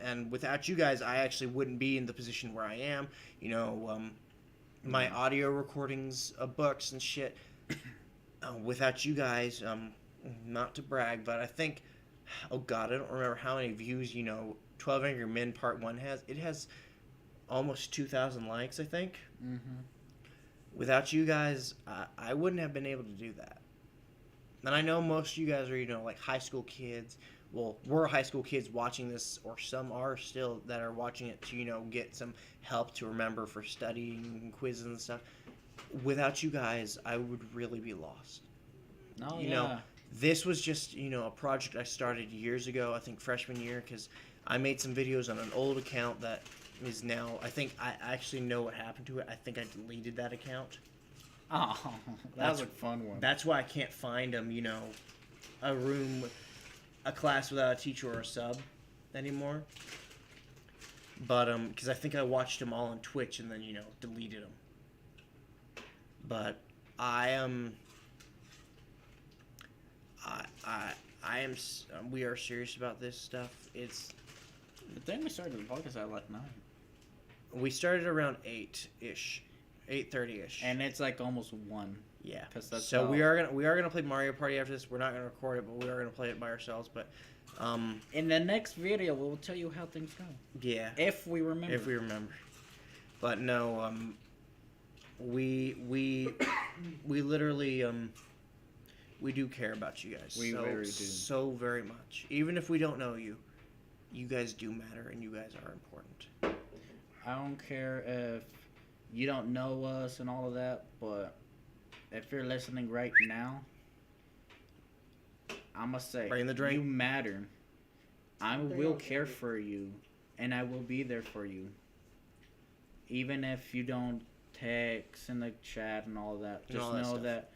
and without you guys, I actually wouldn't be in the position where I am. My audio recordings of books and shit. Without you guys, not to brag, but I think, oh God, I don't remember how many views, 12 Angry Men Part 1 has. It has almost 2,000 likes, I think. Mm-hmm. Without you guys, I wouldn't have been able to do that. And I know most of you guys are, like high school kids. Well, we're high school kids watching this, or some are still that are watching it to, get some help to remember for studying and quizzes and stuff. Without you guys, I would really be lost. Oh, You yeah. know, This was just, a project I started years ago, I think freshman year, because I made some videos on an old account that is now, I think I actually know what happened to it. I think I deleted that account. Oh, that was That's- a fun one. That's why I can't find them, a room, a class without a teacher or a sub anymore. But, because I think I watched them all on Twitch and then, deleted them. But I am, we are serious about this stuff. The thing we started the podcast at like 9, We started around 8-ish, 8:30-ish. and it's like almost 1. Yeah. 'Cause that's So how- we are gonna play Mario Party after this. We're not gonna record it, but we are gonna play it by ourselves. But In the next video, we'll tell you how things go, yeah, if we remember. if we remember. But no, we literally we do care about you guys. We very do. So very much. Even if we don't know you, you guys do matter, and you guys are important. I don't care if you don't know us and all of that, but if you're listening right now, I must say, Bring the drink. you matter. I will care for you, and I will be there for you. Even if you don't text in the chat and all that, And just all that know stuff. that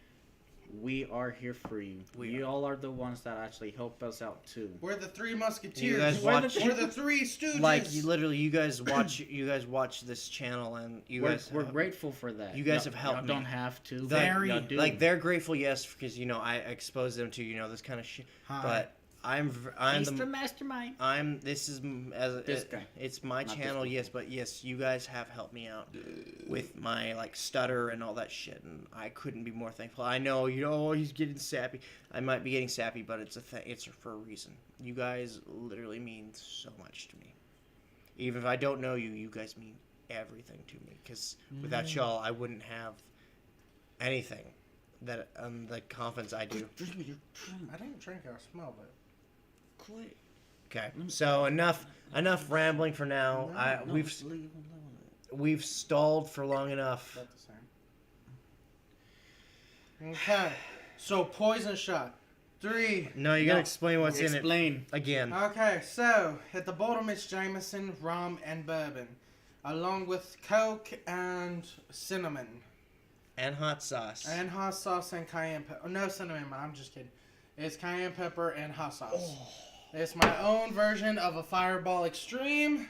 we are here for you. We all are the ones that actually help us out too. We're the Three Musketeers. You guys watch- We're the Three Stooges. Like you guys watch this channel, and We're grateful for that. you guys Y'all- have helped y'all don't me. have to. but Very. y'all do. Like they're grateful, yes, because I exposed them to this kind of shit. Hi. But I'm He's the the mastermind. this is as This guy. It's my Not this channel, one. yes, but yes, you guys have helped me out with my stutter and all that shit, and I couldn't be more thankful. I know he's getting sappy. I might be getting sappy, but it's it's for a reason. You guys literally mean so much to me. Even if I don't know you, you guys mean everything to me. Because without y'all, I wouldn't have anything that the confidence I do. I didn't drink it. I smelled it. Okay, so enough rambling for now. We've stalled for long enough. About the same. Okay. So poison shot. 3. No, you gotta explain what's in it Explain. again. Okay, so at the bottom it's Jameson, rum, and bourbon, along with Coke and cinnamon, And hot sauce. and hot sauce and cayenne pepper. No cinnamon, I'm just kidding. It's cayenne pepper and hot sauce. It's my own version of a Fireball Extreme.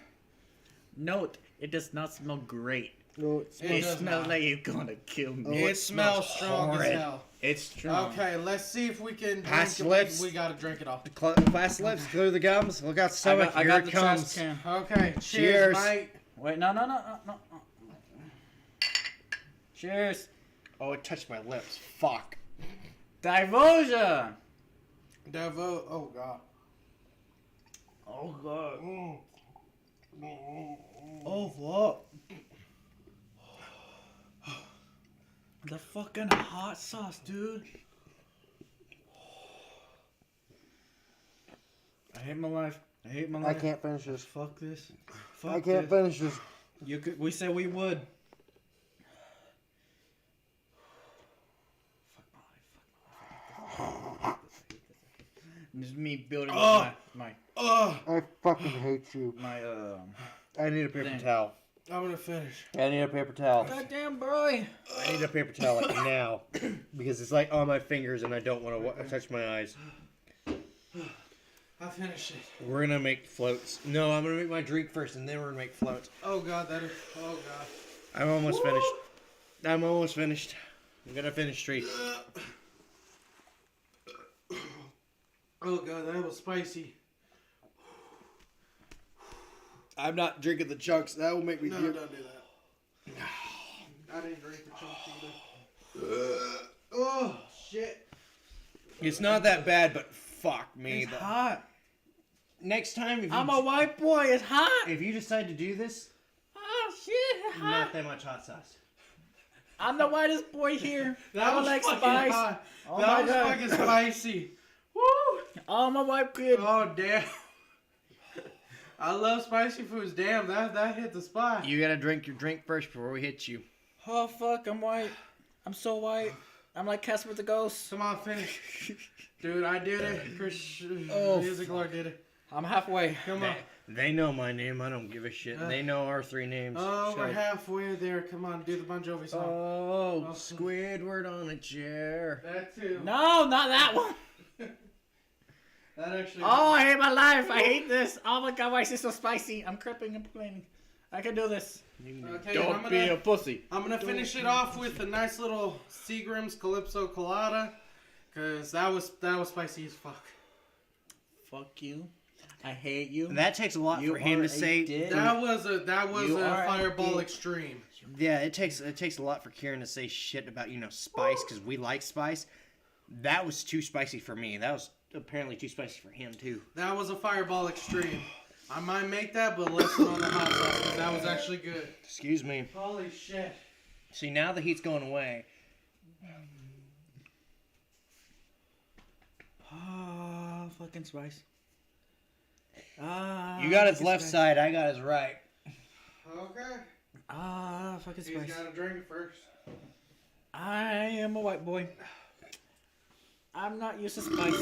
Note, it does not smell great. It It does smells not. like you're gonna kill me. It smells strong horrid. as hell. It's strong. Okay, let's see if we can Pass drink lips. it. We gotta drink it off. Class lips, glue the gums. Look out, stomach. I Here got it the comes. trash can. Okay, cheers, Cheers. mate. Wait, no. Cheers. Oh, it touched my lips. Fuck. Divosia. Devo. Oh god. Oh god. Oh fuck. The fucking hot sauce, dude. I hate my life. I hate my life. can't finish this. Fuck this. I can't finish this. You could. We said we would. This is me building Oh. my Ugh. I fucking hate you. my I need a paper Thing. towel. I'm gonna finish. I need a paper towel. Goddamn, bro. I need a paper towel like now because it's like on my fingers and I don't want to touch my eyes. I finished it. We're gonna make floats. No, I'm gonna make my drink first and then we're gonna make floats. Oh god, that is. Oh god. I'm almost finished. I'm almost finished. I'm gonna finish Tree. Oh god, that was spicy. I'm not drinking the chunks. That will make me No, puke. don't do that. I didn't drink the chunks either. Oh shit. It's not that bad, but fuck me. It's hot. Next time, if I'm a you, white boy. It's hot. if you decide to do this, Oh shit, it's hot. not that much hot sauce. I'm the whitest boy here. That I was like fucking spice. hot. Oh That my was God. fucking spicy. Woo! Oh, my white kid. Oh damn. I love spicy foods. Damn, that hit the spot. You gotta drink your drink first before we hit you. Oh fuck, I'm white. I'm so white. I'm like Casper the Ghost. Come on, finish. Dude, I did it. Chris, Oh, Music Lord did it. I'm halfway. Come on. They know my name. I don't give a shit. They know our three names. Oh, Shut we're up. halfway there. Come on, do the Bon Jovi song. Oh, Squidward on a chair. That too. No, not that one. That actually. Oh, I hate my life. I hate this. Oh my god, why is this so spicy? I'm cripping and complaining. I can do this. Okay, I'm gonna, pussy. I'm gonna finish it off with a nice little Seagram's Calypso Colada, cause that was spicy as fuck. Fuck you. I hate you. That takes a lot You for him are to a say. dick. That was a You are a Fireball dick. Extreme. Yeah, it takes a lot for Kieran to say shit about spice because we like spice. That was too spicy for me. That was apparently too spicy for him too. That was a Fireball Extreme. I might make that, but less on the hot sauce, 'cause that was actually good. Excuse me. Holy shit. See, now the heat's going away. Ah, fucking spice. Ah, You got his fucking left spice. side. I got his right. Okay. Ah, fucking He's spice. gotta drink it first. I am a white boy. I'm not used to spice.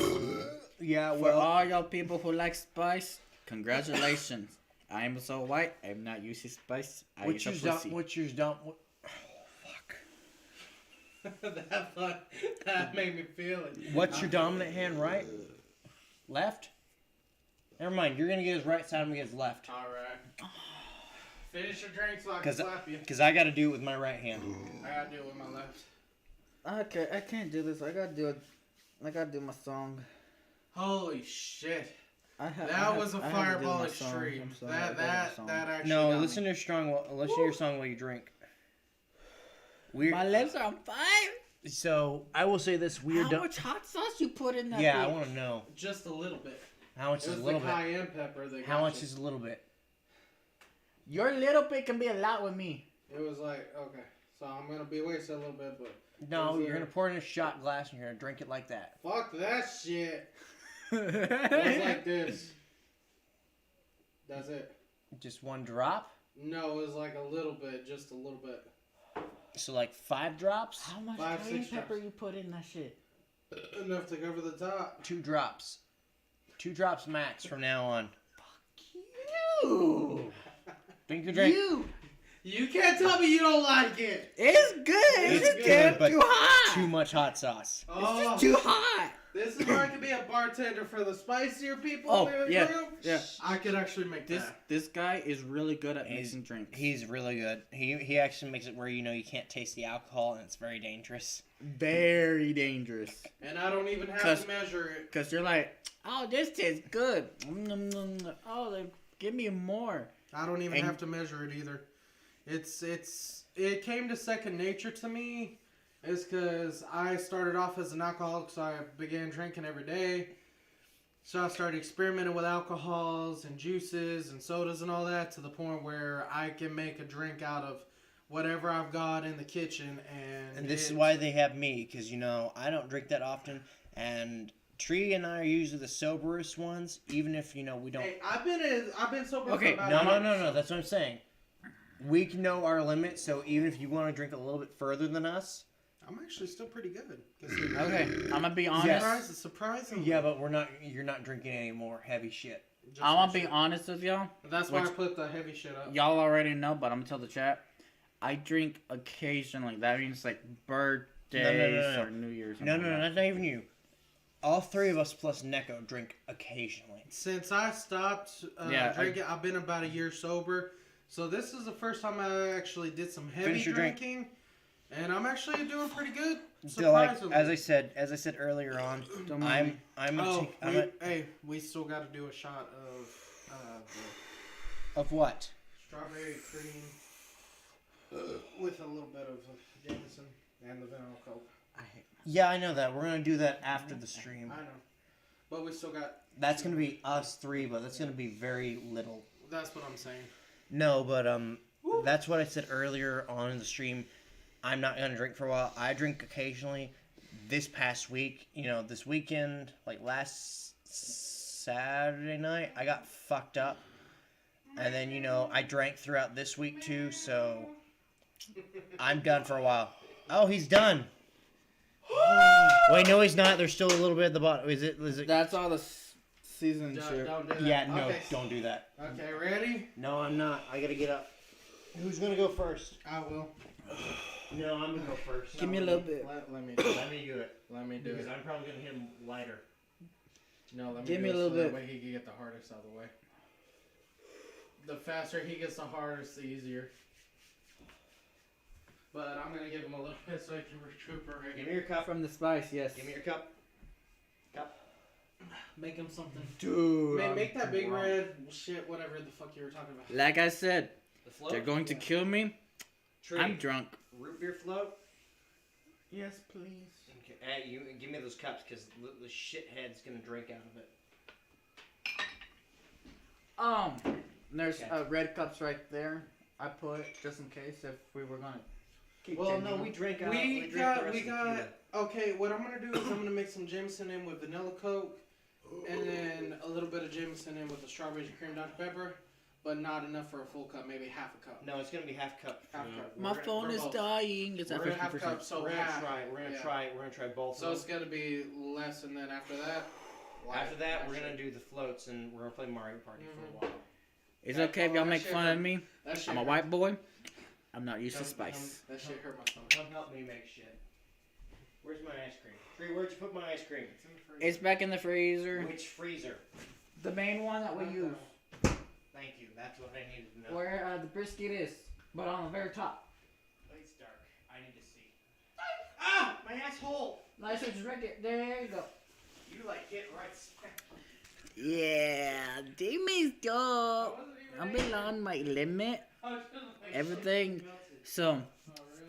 Yeah, For all y'all people who like spice, congratulations. I'm so white. I'm not used to spice. I what's use your a pussy. what's your dump? That made me feel it. What's your dominant hand? Right, left. Never mind. You're gonna get his right side. I'm gonna get his left. Alright. Finish your drink so I can Cause, slap you. Cause I gotta do it with my right hand. I gotta do it with my left. Okay, I can't do this. I gotta do it. I gotta do my song. Holy shit. That That was a Fireball Extreme. That actually. No, got listen me. to your song. Listen to your song while you drink. Weird. My lips are on fire. So I will say this: weird. How much hot sauce you put in that? Yeah, I bitch? want to know Just a little bit. how much It is was a little the bit. cayenne pepper that How got much you. is a little bit? Your little bit can be a lot with me. It was like, okay. So I'm gonna be wasted a little bit, but. No, Is you're there- gonna pour it in a shot glass and you're gonna drink it like that. Fuck that shit. It was like this. That's it. Just one drop. No, it was like a little bit, just a little bit. So like 5 drops, How much 5, cayenne 6 pepper drops. you put in that shit? Enough to cover the top. 2 drops, 2 drops max from now on. You. Drink your drink. You. You can't tell me you don't like it. It's good. It's, It's just good, getting but too hot. Too much hot sauce. It's Oh, just too hot. this is where I could be a bartender for the spicier people. Oh, in the yeah, group. yeah. I could actually make that. This guy is really good at He's- mixing drinks. He's really good. He actually makes it where you can't taste the alcohol and it's very dangerous. Very dangerous. And I don't even have 'Cause- to measure it. Cause you're like, oh, this tastes good. Oh, give me more. I don't even And- have to measure it either. It came to second nature to me. It's because I started off as an alcoholic, so I began drinking every day. So I started experimenting with alcohols and juices and sodas and all that to the point where I can make a drink out of whatever I've got in the kitchen. And this is why they have me, because I don't drink that often, and Tree and I are usually the soberest ones, even if we don't. Hey, I've been sober Okay, for about a month. No. That's what I'm saying. We can know our limit, so even if you want to drink a little bit further than us, I'm actually still pretty good. Okay, I'm gonna be honest. Yes. Surprising. yeah, but you're not drinking any more heavy shit. I'm gonna be honest with y'all. That's why I Which- put the heavy shit up. Y'all already know, but I'm gonna tell the chat. I drink occasionally. That means like birthdays no. or New Year's. No, that's not even you. All three of us plus Neko drink occasionally. Since I stopped drinking, I've been about a year sober. So this is the first time I actually did some heavy Finish your drink. drinking, and I'm actually doing pretty good. So like Surprisingly. as I said earlier on, Don't mind I'm me. gonna take, hey, we still got to do a shot of of what? the strawberry cream with a little bit of Jameson and the vanilla Coke. Yeah, I know that. We're gonna do that after the stream. I know, but we still got. That's gonna be us three, but that's gonna be very little. That's what I'm saying. No, but that's what I said earlier on in the stream. I'm not gonna drink for a while. I drink occasionally. This past week, this weekend, like last Saturday night, I got fucked up, and then I drank throughout this week too. So I'm done for a while. Oh, he's done. Wait, no, he's not. There's still a little bit at the bottom. Is it? That's all the season shit. Don't do that. Yeah, no, Okay. don't do that. Okay, ready? No, I'm not. I gotta get up. Who's gonna go first? I will. No, I'm gonna go first. Give me a little bit. Let me Let me do it. let me do Because it. I'm probably gonna hit him lighter. No, let me Give do me a it little so bit. That way he can get the hardest out of the way. The faster he gets the hardest, the easier. But I'm gonna give him a little bit so he can recuperate. Give me your cup. From the spice, yes. Give me your cup. Make him something. Dude. Make that big red shit, whatever the fuck you were talking about. Like I said, The float. they're going to kill me. Tree. I'm drunk. Root beer float. Yes, please. Okay. Hey, you give me those cups because the shithead's gonna drink out of it. There's Okay. red cups right there. I put just in case if we were gonna keep Well, changing no, them. we drank out. We drank got- the rest we of the got- tequila. Okay, what I'm gonna do is I'm gonna make some Jameson in with vanilla Coke, and then a little bit of Jameson in with the strawberries and cream Dr Pepper, but not enough for a full cup, maybe half a cup. No, it's gonna be half cup. Half cup. My We're gonna- phone we're is both. dying. It's at We're gonna have 50%. cups, so we're gonna half. try. We're gonna Yeah. try. We're gonna try both. So of it's them. gonna be less, and then after that. After that, we're shit- gonna do the floats, and we're gonna play Mario Party for Mhm. a while. It's okay if y'all that make shit fun hurt. of me. That shit I'm a hurt. white boy. I'm not used to Come- spice. That shit hurt my stomach. Come help me make shit. Where's my ice cream? Tree, where'd you put my ice cream? It's in the fridge. It's back in the freezer. Which freezer? The main one that we use. Thank you. That's what I needed to know. Where the brisket is, but on the very top. It's dark. I need to see. Ah! My asshole! Nice and drink it. There you go. You like get right smack. Yeah, Jimmy's dog. I'm beyond my limit. Everything. So,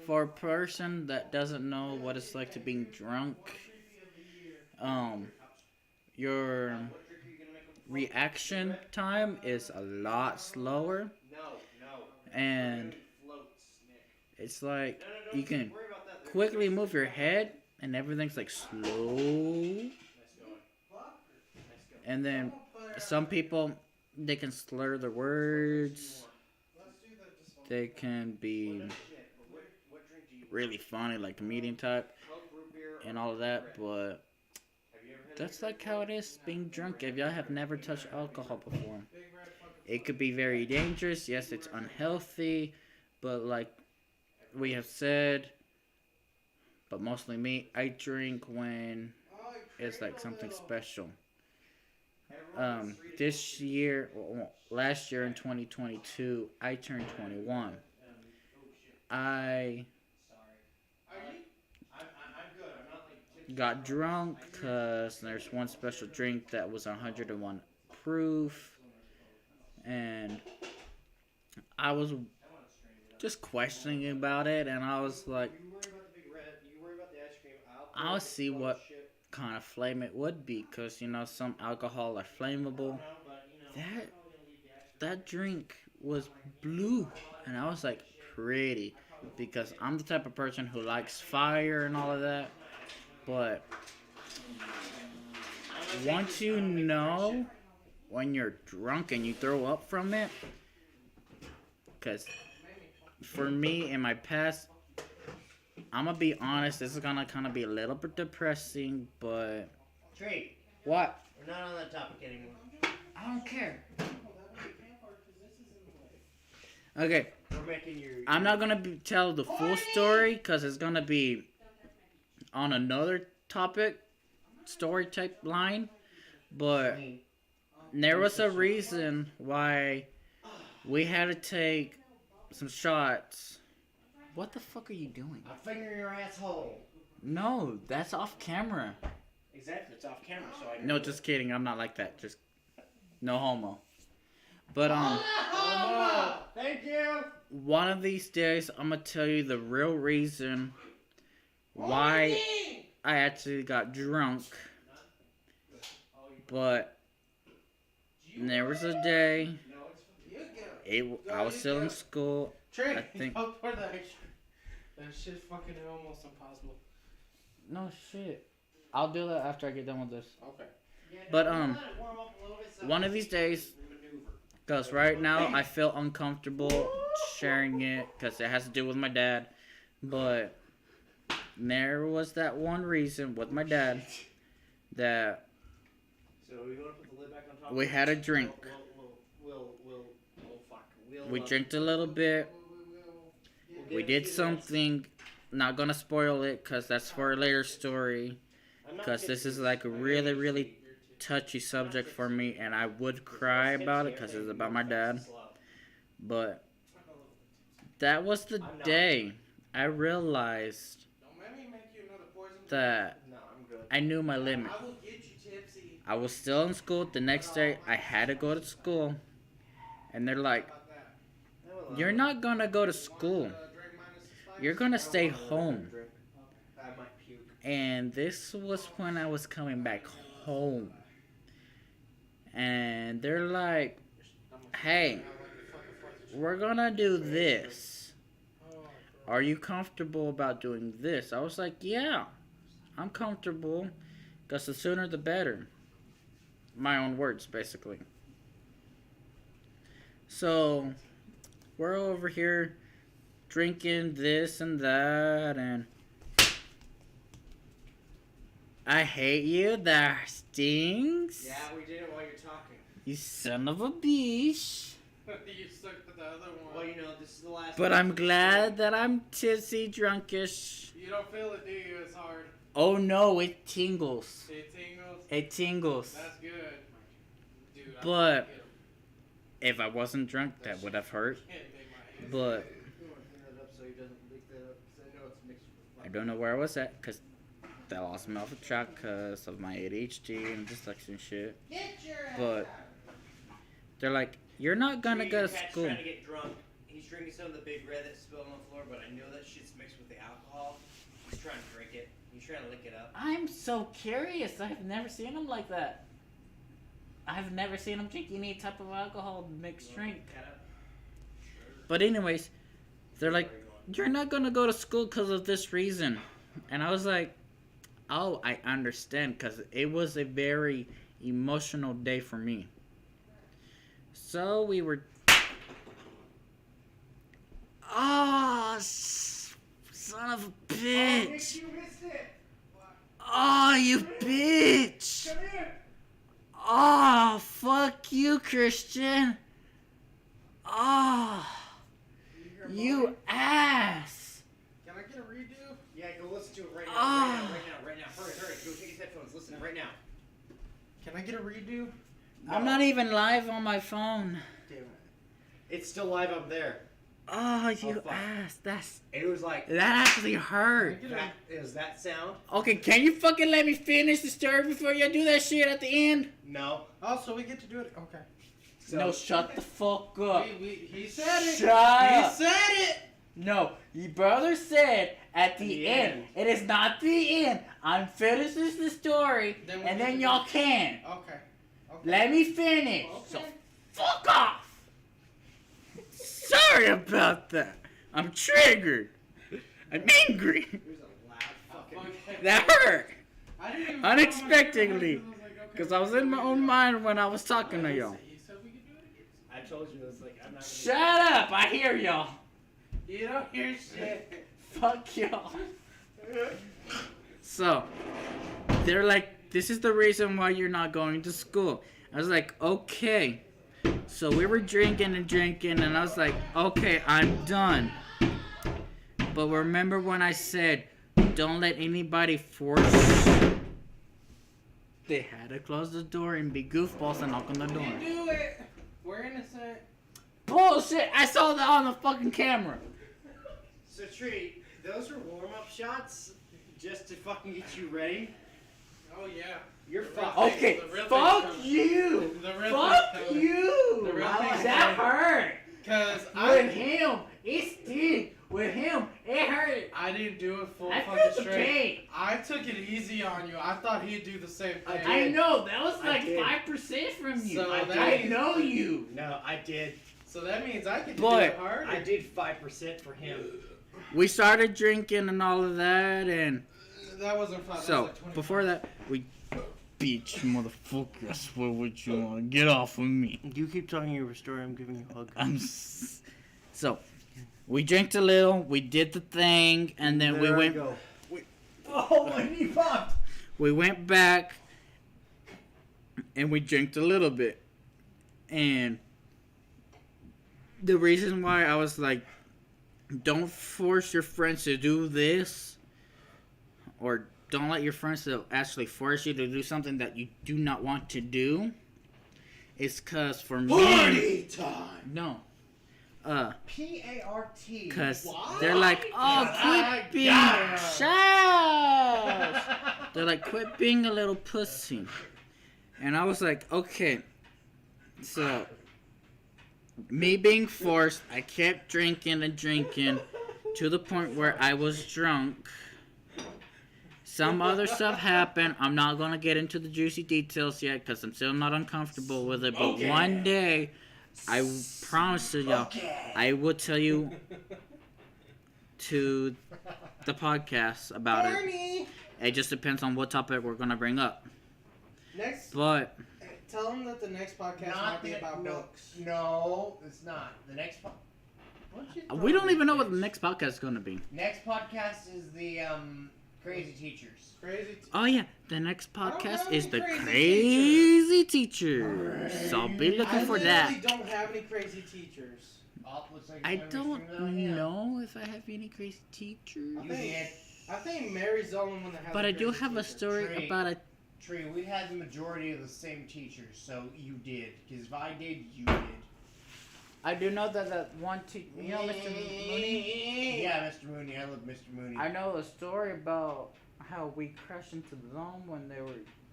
for a person that doesn't know what it's like to being drunk, your reaction time is a lot slower, No. and Floats, Nick. it's like No, you can don't worry about that. quickly move your head, and everything's like slow. Nice going. And then some people, they can slur their words. They can be What drink do you really funny, like comedian type, Coke, root beer, and all of that. But have you ever had that's like how it is being drunk. If y'all have never touched alcohol before, it could be very dangerous. Yes, it's unhealthy, but like we have said, but mostly me, I drink when it's like something special. This year, well, last year in 2022, I turned 21. I got drunk because there's one special drink that was 101 proof, and I was just questioning about it, and I was like, You worry about the big red. You worry about the ice cream. I'll see blow what shit. kind of flame it would be, because some alcohol are flammable. No, but, you know, That drink was blue, and I was like, pretty, because I'm the type of person who likes fire and all of that. But once you know when you're drunk and you throw up from it, because for me in my past, I'm gonna be honest, this is gonna kind of be a little bit depressing, but Tree, what? we're not on that topic anymore. I don't care. Okay, We're making your. I'm not gonna tell the full story because it's gonna be on another topic, story type line. But there was a reason why we had to take some shots. What the fuck are you doing? I'm fingering your asshole. No, that's off camera. Exactly, it's off camera, so I. No, just kidding. I'm not like that. Just no homo. But Thank you. one of these days, I'm gonna tell you the real reason why I actually got drunk. But there was a day, I was still in school. Trey, I think- don't pour that extra. That shit's fucking almost impossible. No shit. I'll do that after I get done with this. Okay. But one of these days, because right now I feel uncomfortable sharing it because it has to do with my dad. But there was that one reason with my dad that So we want to put the lid back on top. we had a drink. We drank a little bit. We did something. Not gonna spoil it because that's for a later story. Because this is like a really, really touchy subject for me, and I would cry about it because it's about my dad. But that was the day I realized Don't let me make you another poison. that No, I'm good. I knew my limit. I will get you tipsy. I was still in school. The next day, I had to go to school. And they're like, About that. you're not gonna go to school. Drink minus the spice? You're gonna stay home. I might puke. And this was when I was coming back home. And they're like, hey, we're gonna do this. Are you comfortable about doing this? I was like, yeah, I'm comfortable. Because the sooner the better. My own words, basically. So, we're over here drinking this and that, and I hate you, that stings. Yeah, we did it while you're talking. You son of a bitch. You sucked at the other one. Well, you know, this is the last. But I'm glad that I'm tipsy, drunkish. You don't feel it, do you? It's hard. Oh no, it tingles. It tingles. It tingles. That's good. Dude, I But- can't If I wasn't drunk, that would have hurt. make my hands. But You want to clean that up so he doesn't leak that up, 'cause I know it's mixed with. I don't know where I was at, because that lost me off the track because of my ADHD and dyslexia and shit. But they're like, you're not gonna go to Pat's school. trying to get drunk. He's drinking some of the Big Red that's spilled on the floor, but I know that shit's mixed with the alcohol. He's trying to drink it. He's trying to lick it up. I'm so curious. I've never seen him like that. I've never seen him drink any type of alcohol mixed drink. But anyways, they're like, you're not gonna go to school because of this reason. And I was like, oh, I understand, because it was a very emotional day for me. So we were... Oh, son of a bitch. You missed it. Oh, you bitch. Come here. Oh, fuck you, Christian. Oh, you ass. Can I get a redo? Yeah, go listen to it right now. Ah. Right now. Hurry. Go take his headphones. Listen right now. Can I get a redo? I'm not even live on my phone. Damn it. It's still live up there. Oh, you fuck. ass. And it was like That actually hurt. that. It was that sound. Okay, can you fucking let me finish the story before you do that shit at the end? No. Oh, so we get to do it? Okay. So, No, shut the fuck up. He said it. Shut up. He said it. No, your brother said at the The end. end. It is not the end. I'm finishing the story, Then we and need then to y'all can. Okay. Let me finish. So Okay. fuck off. Sorry about that. I'm triggered. I'm angry. It was a loud fucking. Okay. That hurt. I didn't even Unexpectedly. Because I was in my own mind when I was talking to y'all. You said we could do it again. I told you it was like I'm not. Gonna Shut up. I hear y'all. You don't hear shit. Fuck y'all. So, they're like, this is the reason why you're not going to school. I was like, okay. So we were drinking, and I was like, okay, I'm done. But remember when I said, don't let anybody force... They had to close the door and be goofballs and knock on the door. Do it. We're innocent. Bullshit! I saw that on the fucking camera. So Tree, those are warm-up shots just to fucking get you ready. Oh yeah. You're fucked. Okay, The real fuck thing's coming. you! The real Fuck thing's coming. you! The real thing's That coming. hurt! Cause With I him, it sting. With him, it hurt. I didn't do it full I fucking felt the straight. pain. I took it easy on you. I thought he'd do the same thing. I know, that was I like did. 5% from you. So I that- know you. No, I did. So that means I can do But- it hard. I did 5% for him. We started drinking and all of that, and That wasn't fun. so that was like 20 before that, we Bitch, motherfucker, I swear what you want. Get off of me. You keep talking your story. I'm giving you a hug. so we drank a little, we did the thing, and then we went. Go. Oh, my knee popped. We went back and we drank a little bit. And the reason why I was like, don't force your friends to do this, or don't let your friends to actually force you to do something that you do not want to do, is because for me. Party time. No. P-A-R-T. Because What? they're like, oh, quit being shy. They're like, quit being a little pussy. And I was like, okay. So, me being forced, I kept drinking and drinking to the point where I was drunk. Some other stuff happened. I'm not going to get into the juicy details yet because I'm still not uncomfortable with it. But one day, I promise to y'all, I will tell you to the podcast about it. Barney. It just depends on what topic we're going to bring up. Next, But, tell them that the next podcast might be about books. No, it's not. The next we don't even know what the next podcast is going to be. next podcast is the crazy teachers. Crazy. Oh, yeah. The next don't podcast have is any the crazy crazy teachers. So I'll be looking for that. I literally don't have any crazy teachers. Oh, looks like I it's gonna be don't streamed on him. know if I have any crazy teachers. You did. I think Mary's the only one that has. But a I do crazy have a teacher. story Tree. about a... Tree, we had the majority of the same teachers, so you did. Because if I did, you did. I do know that one teacher... You know Mr. Mooney? Yeah, Mr. Mooney. I love Mr. Mooney. I know a story about how we crashed into the dome when they were...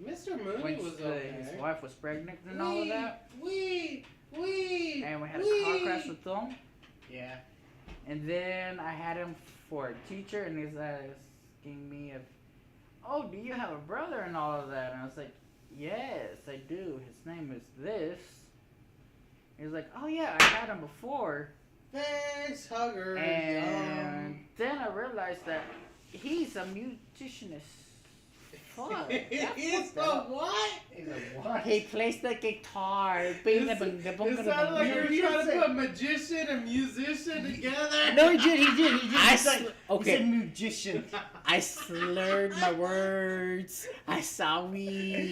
Mr. Mooney When was his okay. wife was pregnant and all of that. We. And we had a car crash with them. Yeah. And then I had him for a teacher, and he's asking me if, oh, do you have a brother and all of that? And I was like, yes, I do. His name is this. He's like, oh yeah, I had him before. Thanks, hugger. And then I realized that he's a musician as fuck. That It's fucked the up. what? He's like, what? He plays the guitar. It sounded like you were trying to put magician and musician together. No, he did. He did. He did. I He said, okay. He said magician. I slurred my words. I sorry.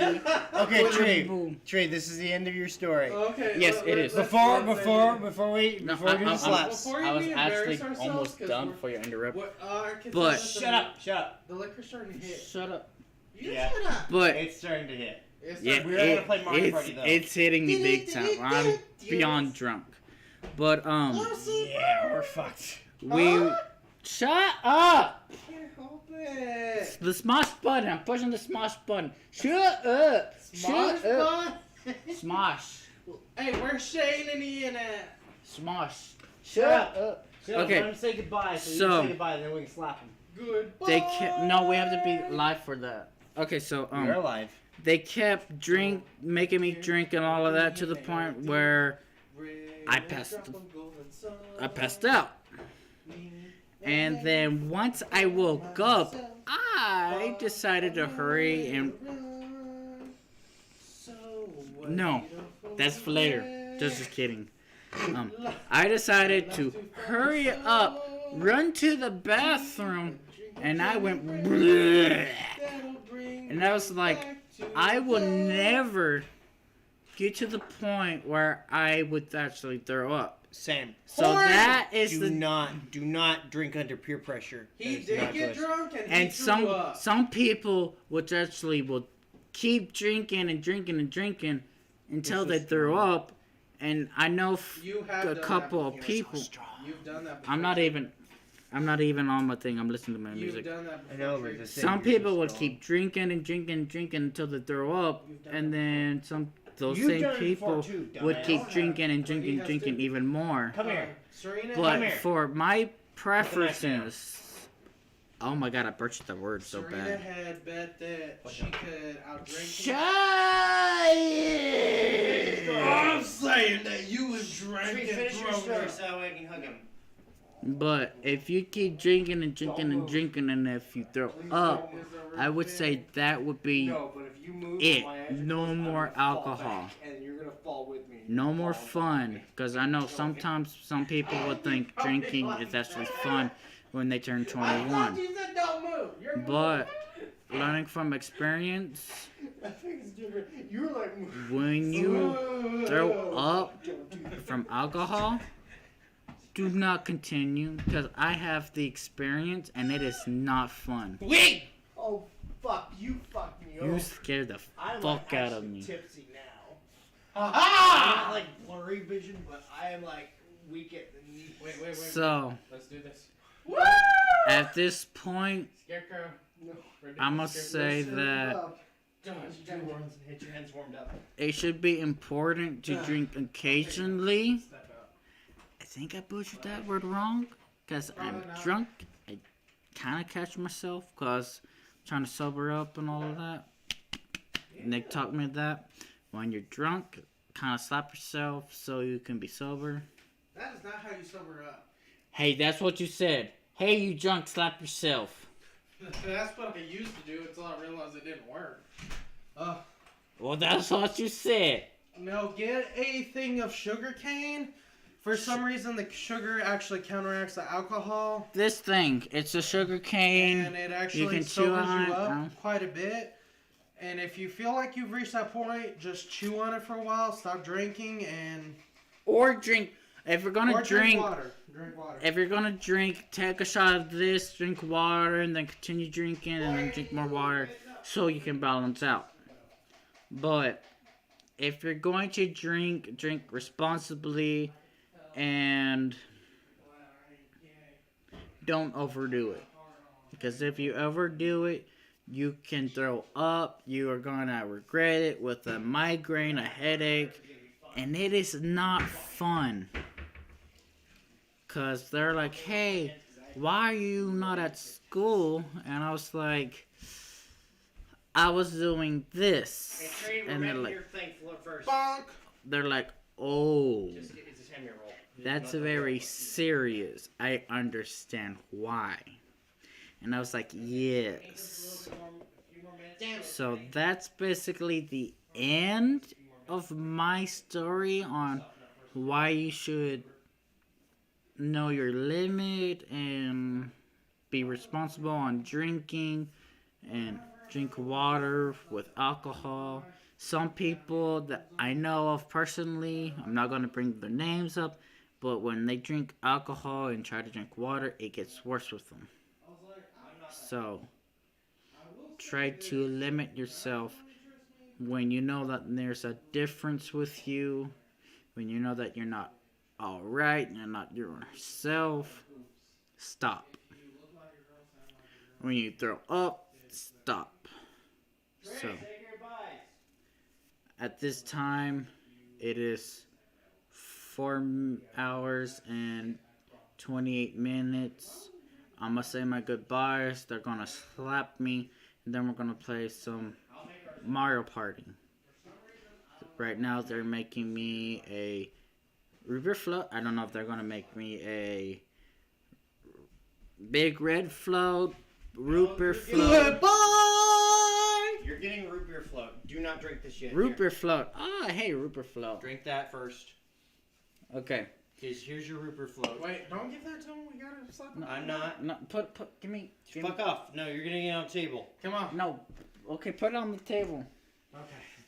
Okay, Boom, Trey. boom. Trey, this is the end of your story. Okay. Yes, it is. Before we No, before we do I- the I'm- slaps. Before I we was embarrass actually ourselves, almost 'cause done we're- before you interrupt. What, I can But- tell that Shut up. Shut up. The liquor's starting to hit. Shut up. You Yeah. shut up. But It's starting to hit. It's yeah, We're gonna play Mario it's, Party, though. it's hitting me big time. I'm beyond drunk. But Yeah, we're fucked. we shut up. Can't help it. The smosh button. I'm pushing the smosh button. Shut up. Smosh Shut up. bud. Smosh. Hey, where's Shane and Ian at? Smosh. Shut up. Shut up, Okay. Let him say goodbye. So, you So- can say goodbye, and then we can slap him. Goodbye. They kept, no, we have to be live for that. Okay, so We're alive. they kept making me drink and all of that to the point where I passed out. And then once I woke up, I decided to hurry and no, that's for later. Just kidding. I decided to hurry up, run to the bathroom, and I went bleh. And I was like, I will never get to the point where I would actually throw up. Same. So that is Do not drink under peer pressure. He That is did not get good. drunk and he And threw up. some people would actually will keep drinking and drinking and drinking until they throw up. And I know You have a done couple that of people. You've done that before. I'm not even on my thing. I'm listening to my You've music. done that I before. know, but Trey. the thing- Some you're people so would strong. keep drinking and drinking and drinking until they throw up, and then those You've same done it people before too, would dumbass. keep drinking and But he drinking, has drinking to. even more. Come here. Serena, But here. for my preferences, oh my god, I butchered the word so Serena bad. had bet that she could outdrink him. I'm saying that you was drinking Finish your thrown story up. so I can hug him. But if you keep drinking and drinking and drinking, and if you throw up, I would say that would be No, but if you move it. my ass, No I'm more gonna fall alcohol. back, and you're gonna fall with me. no more Fall fun. back. Because I know sometimes some people would think drinking is actually fun when they turn I thought 21. you said don't move. You're But learning from experience, I think it's different. You were like, when you throw up don't do that. from alcohol, do not continue, because I have the experience and it is not fun. Wait! Oh, fuck. You fucked me You up. scared the I'm fuck like out of actually me. tipsy now. Ah! I'm not like blurry vision, but I am like weak at the knee. Wait. So, Let's do this. at this point, Scarecrow. No. I must say that Hit your hands warmed up. it should be important to drink occasionally. Step out. I think I butchered that word wrong, because I'm drunk. I kind of catch myself because I'm trying to sober up and all of that. Nick taught me that. When you're drunk, kind of slap yourself so you can be sober. That is not how you sober up. Hey, that's what you said. Hey, you drunk, slap yourself. That's what I used to do until I realized it didn't work. Well, that's what you said. No, get a thing of sugar cane. For some reason, the sugar actually counteracts the alcohol, This thing, it's a sugar cane. and it actually can chew sobers on you it, up huh? quite a bit. And if you feel like you've reached that point, just chew on it for a while, stop drinking, and Or drink. If you're gonna or drink, water. Drink water. if you're gonna drink, take a shot of this, drink water, and then continue drinking, and then drink more water, so you can balance out. But if you're going to drink, drink responsibly, and don't overdo it. Because if you overdo it, you can throw up. You are gonna regret it with a migraine, a headache, and it is not fun. Cause they're like, hey, why are you not at school? And I was like, I was doing this. And they're like, Bonk. they're like, oh, It's a 10-year roll. that's very serious. I understand why. And I was like, yes. So that's basically the end of my story on why you should know your limit and be responsible on drinking and drink water with alcohol. Some people that I know of personally, I'm not going to bring their names up, but when they drink alcohol and try to drink water, it gets worse with them. So, try to limit yourself when you know that there's a difference with you, when you know that you're not alright, you're not yourself, stop. When you throw up, stop. So, at this time, it is 4 hours and 28 minutes. I'm gonna say my goodbyes. They're gonna slap me, and then we're gonna play some Mario Party. Right now, they're making me a root beer float. I don't know if they're gonna make me a big red float, root beer float. Goodbye. You're getting root beer float. Do not drink this yet. Root Here. beer float. Ah, hey, root beer float. Drink that first. Okay. Here's your root beer float. Wait, don't give that to him. We gotta slap him. I'm not. No, give me. Fuck off. No, you're getting it on the table. Come on. No. Okay, put it on the table. Okay.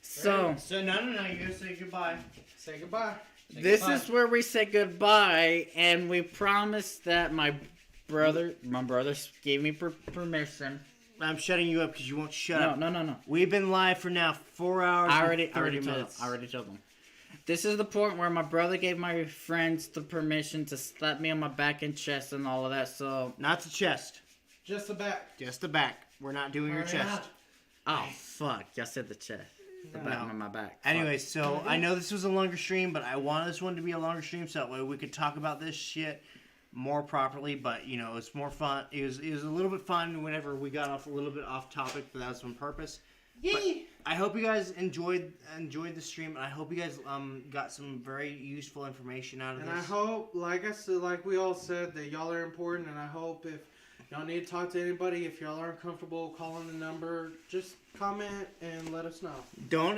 So no, you gotta say goodbye. Say goodbye. this is where we say goodbye, and we promise that my brothers gave me permission. I'm shutting you up because you won't shut up. No. We've been live for now 4 hours. I and already 30 told them. minutes. I already told them. This is the point where my brother gave my friends the permission to slap me on my back and chest and all of that. So, Not the chest, Just the back. just the back. We're not doing your Hurry chest. up. oh fuck, y'all said the chest, the back No. on my back. Anyways, so I know this was a longer stream, but I wanted this one to be a longer stream so that way we could talk about this shit more properly. But you know, it's more fun. It was a little bit fun whenever we got off a little bit off topic, but that was on purpose. Yay! I hope you guys enjoyed the stream, and I hope you guys got some very useful information out of And this. I hope, like I said, like we all said, that y'all are important. And I hope if y'all need to talk to anybody, if y'all aren't comfortable calling the number, just comment and let us know. Don't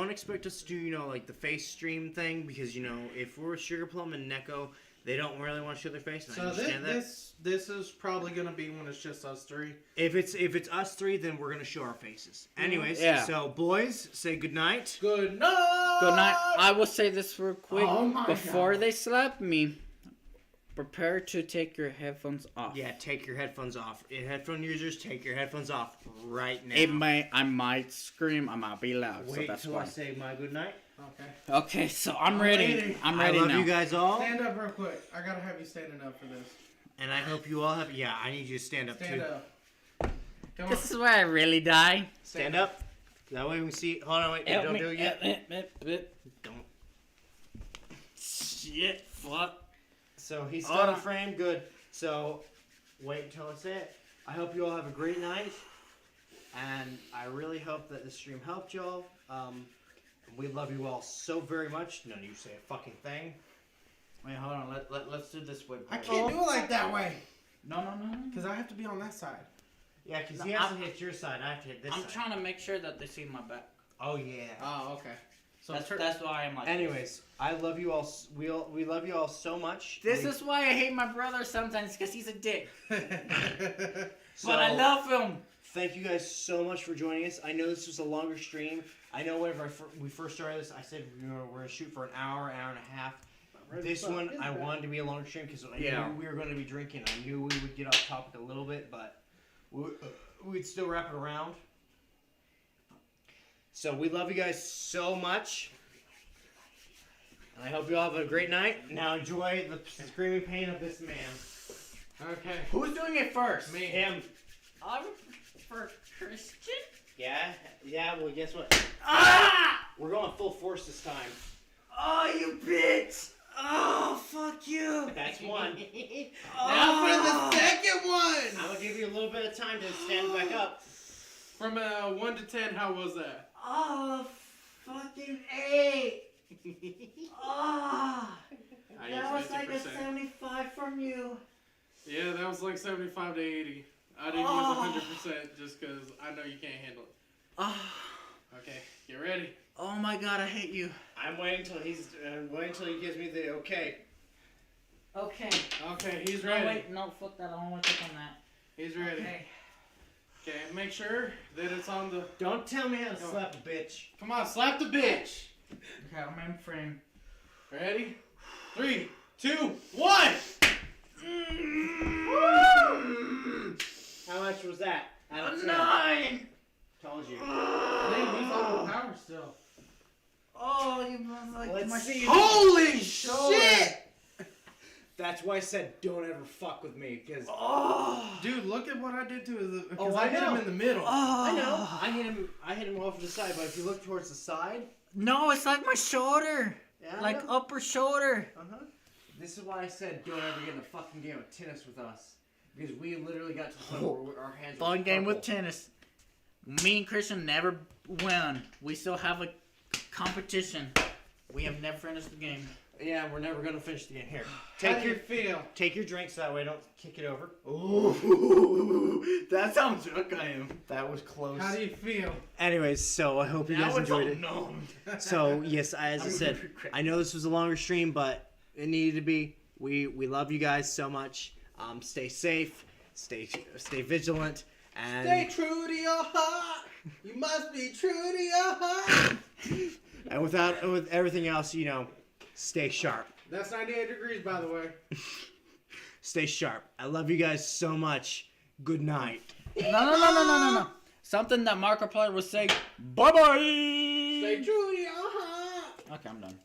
expect us to do like the face stream thing, because if we're Sugar Plum and Neko, they don't really want to show their face. And I So understand that. this is probably gonna be when it's just us three. If it's us three, then we're gonna show our faces. Anyways, Yeah. so boys, say good night. Good night. Good night. I will say this real quick Oh my before God. they slap me. Prepare to take your headphones off. Yeah, take your headphones off. Headphone users, take your headphones off right now. I might scream. I might be loud. so Wait that's till why. I say my good night. Okay. Okay, so I'm ready. waiting. I'm I ready love now. you guys all, Stand up real quick. I gotta have you standing up for this. and I hope you all have. Yeah, I need you to stand up Stand too. up. Come on. This is where I really die. Stand up. That way we can see. Hold on, wait. Help Don't me. do it yet. Don't. Shit, fuck. So he's Hold still in on. frame. Good. So wait until I say it. I hope you all have a great night, and I really hope that this stream helped y'all. We love you all so very much. None of you say a fucking thing. Wait, hold on. Let's do this way. I can't do it like that way. No. Because I have to be on that side. Yeah, because No, he has I'm- to hit your side. I have to hit this I'm side. trying to make sure that they see my back. Oh yeah. Oh, okay. So That's why I'm like. Anyways, I love you all. We love you all so much. This is why I hate my brother sometimes because he's a dick. So, But I love him. Thank you guys so much for joining us. I know this was a longer stream. I know whenever we first started this, I said we're gonna shoot for an hour and a half. This one I wanted to be a longer stream because I knew we were going to be drinking. I knew we would get off topic a little bit, but we'd still wrap it around. So we love you guys so much. And I hope you all have a great night. Now enjoy the screaming pain of this man. Okay. Who's doing it first? Me. Him. I prefer Christian. Yeah, well guess what? Ah! We're going full force this time. Oh, you bitch! Oh, fuck you! That's one. Now for the second one. I'm going to give you a little bit of time to stand back up. From 1 to 10, how was that? Oh, fucking 8! Oh, I that used was like a 50%. 75 from you. Yeah, that was like 75 to 80. I didn't use 100% just because I know you can't handle it. Oh, Okay, get ready. oh my god, I hate you. I'm waiting until he gives me the okay. Okay. Okay, he's No, ready. wait, no, fuck that. I don't want to click on that. He's ready. Okay. Okay, make sure that it's on the. Don't tell me how to Come on. slap a bitch. Come on, slap the bitch. Okay, I'm in frame. Ready? 3, 2, 1. How much was that? Out of 10. 9! Told you. Dang, he's on power still. Oh, you like Let's my see. Holy shoulder. shit! That's why I said don't ever fuck with me, because Oh! Dude, look at what I did to his. Oh, Because I I hit him know. in the middle. I know I hit him off to the side, but if you look towards the side, No, it's like my shoulder. yeah, I Like know. upper shoulder. Uh-huh. This is why I said don't ever get in a fucking game of tennis with us, because we literally got to the point where our hands were Fun game with purple. tennis. Me and Christian never win. We still have a competition. We have never finished the game. Yeah, we're never gonna finish the game. Here, How do you feel? take your drinks that way. Don't kick it over. Ooh, that's how drunk I am. That was close. How do you feel? Anyways, so I hope you guys enjoyed it. So yes, as I said, I know this was a longer stream, but it needed to be. We love you guys so much. Stay safe, stay vigilant. And Stay true to your heart. You must be true to your heart. and with everything else, you know, stay sharp. That's 98 degrees, by the way. Stay sharp. I love you guys so much. Good night. No. Something that Markiplier would say. Bye bye. Stay true to your heart. Okay, I'm done.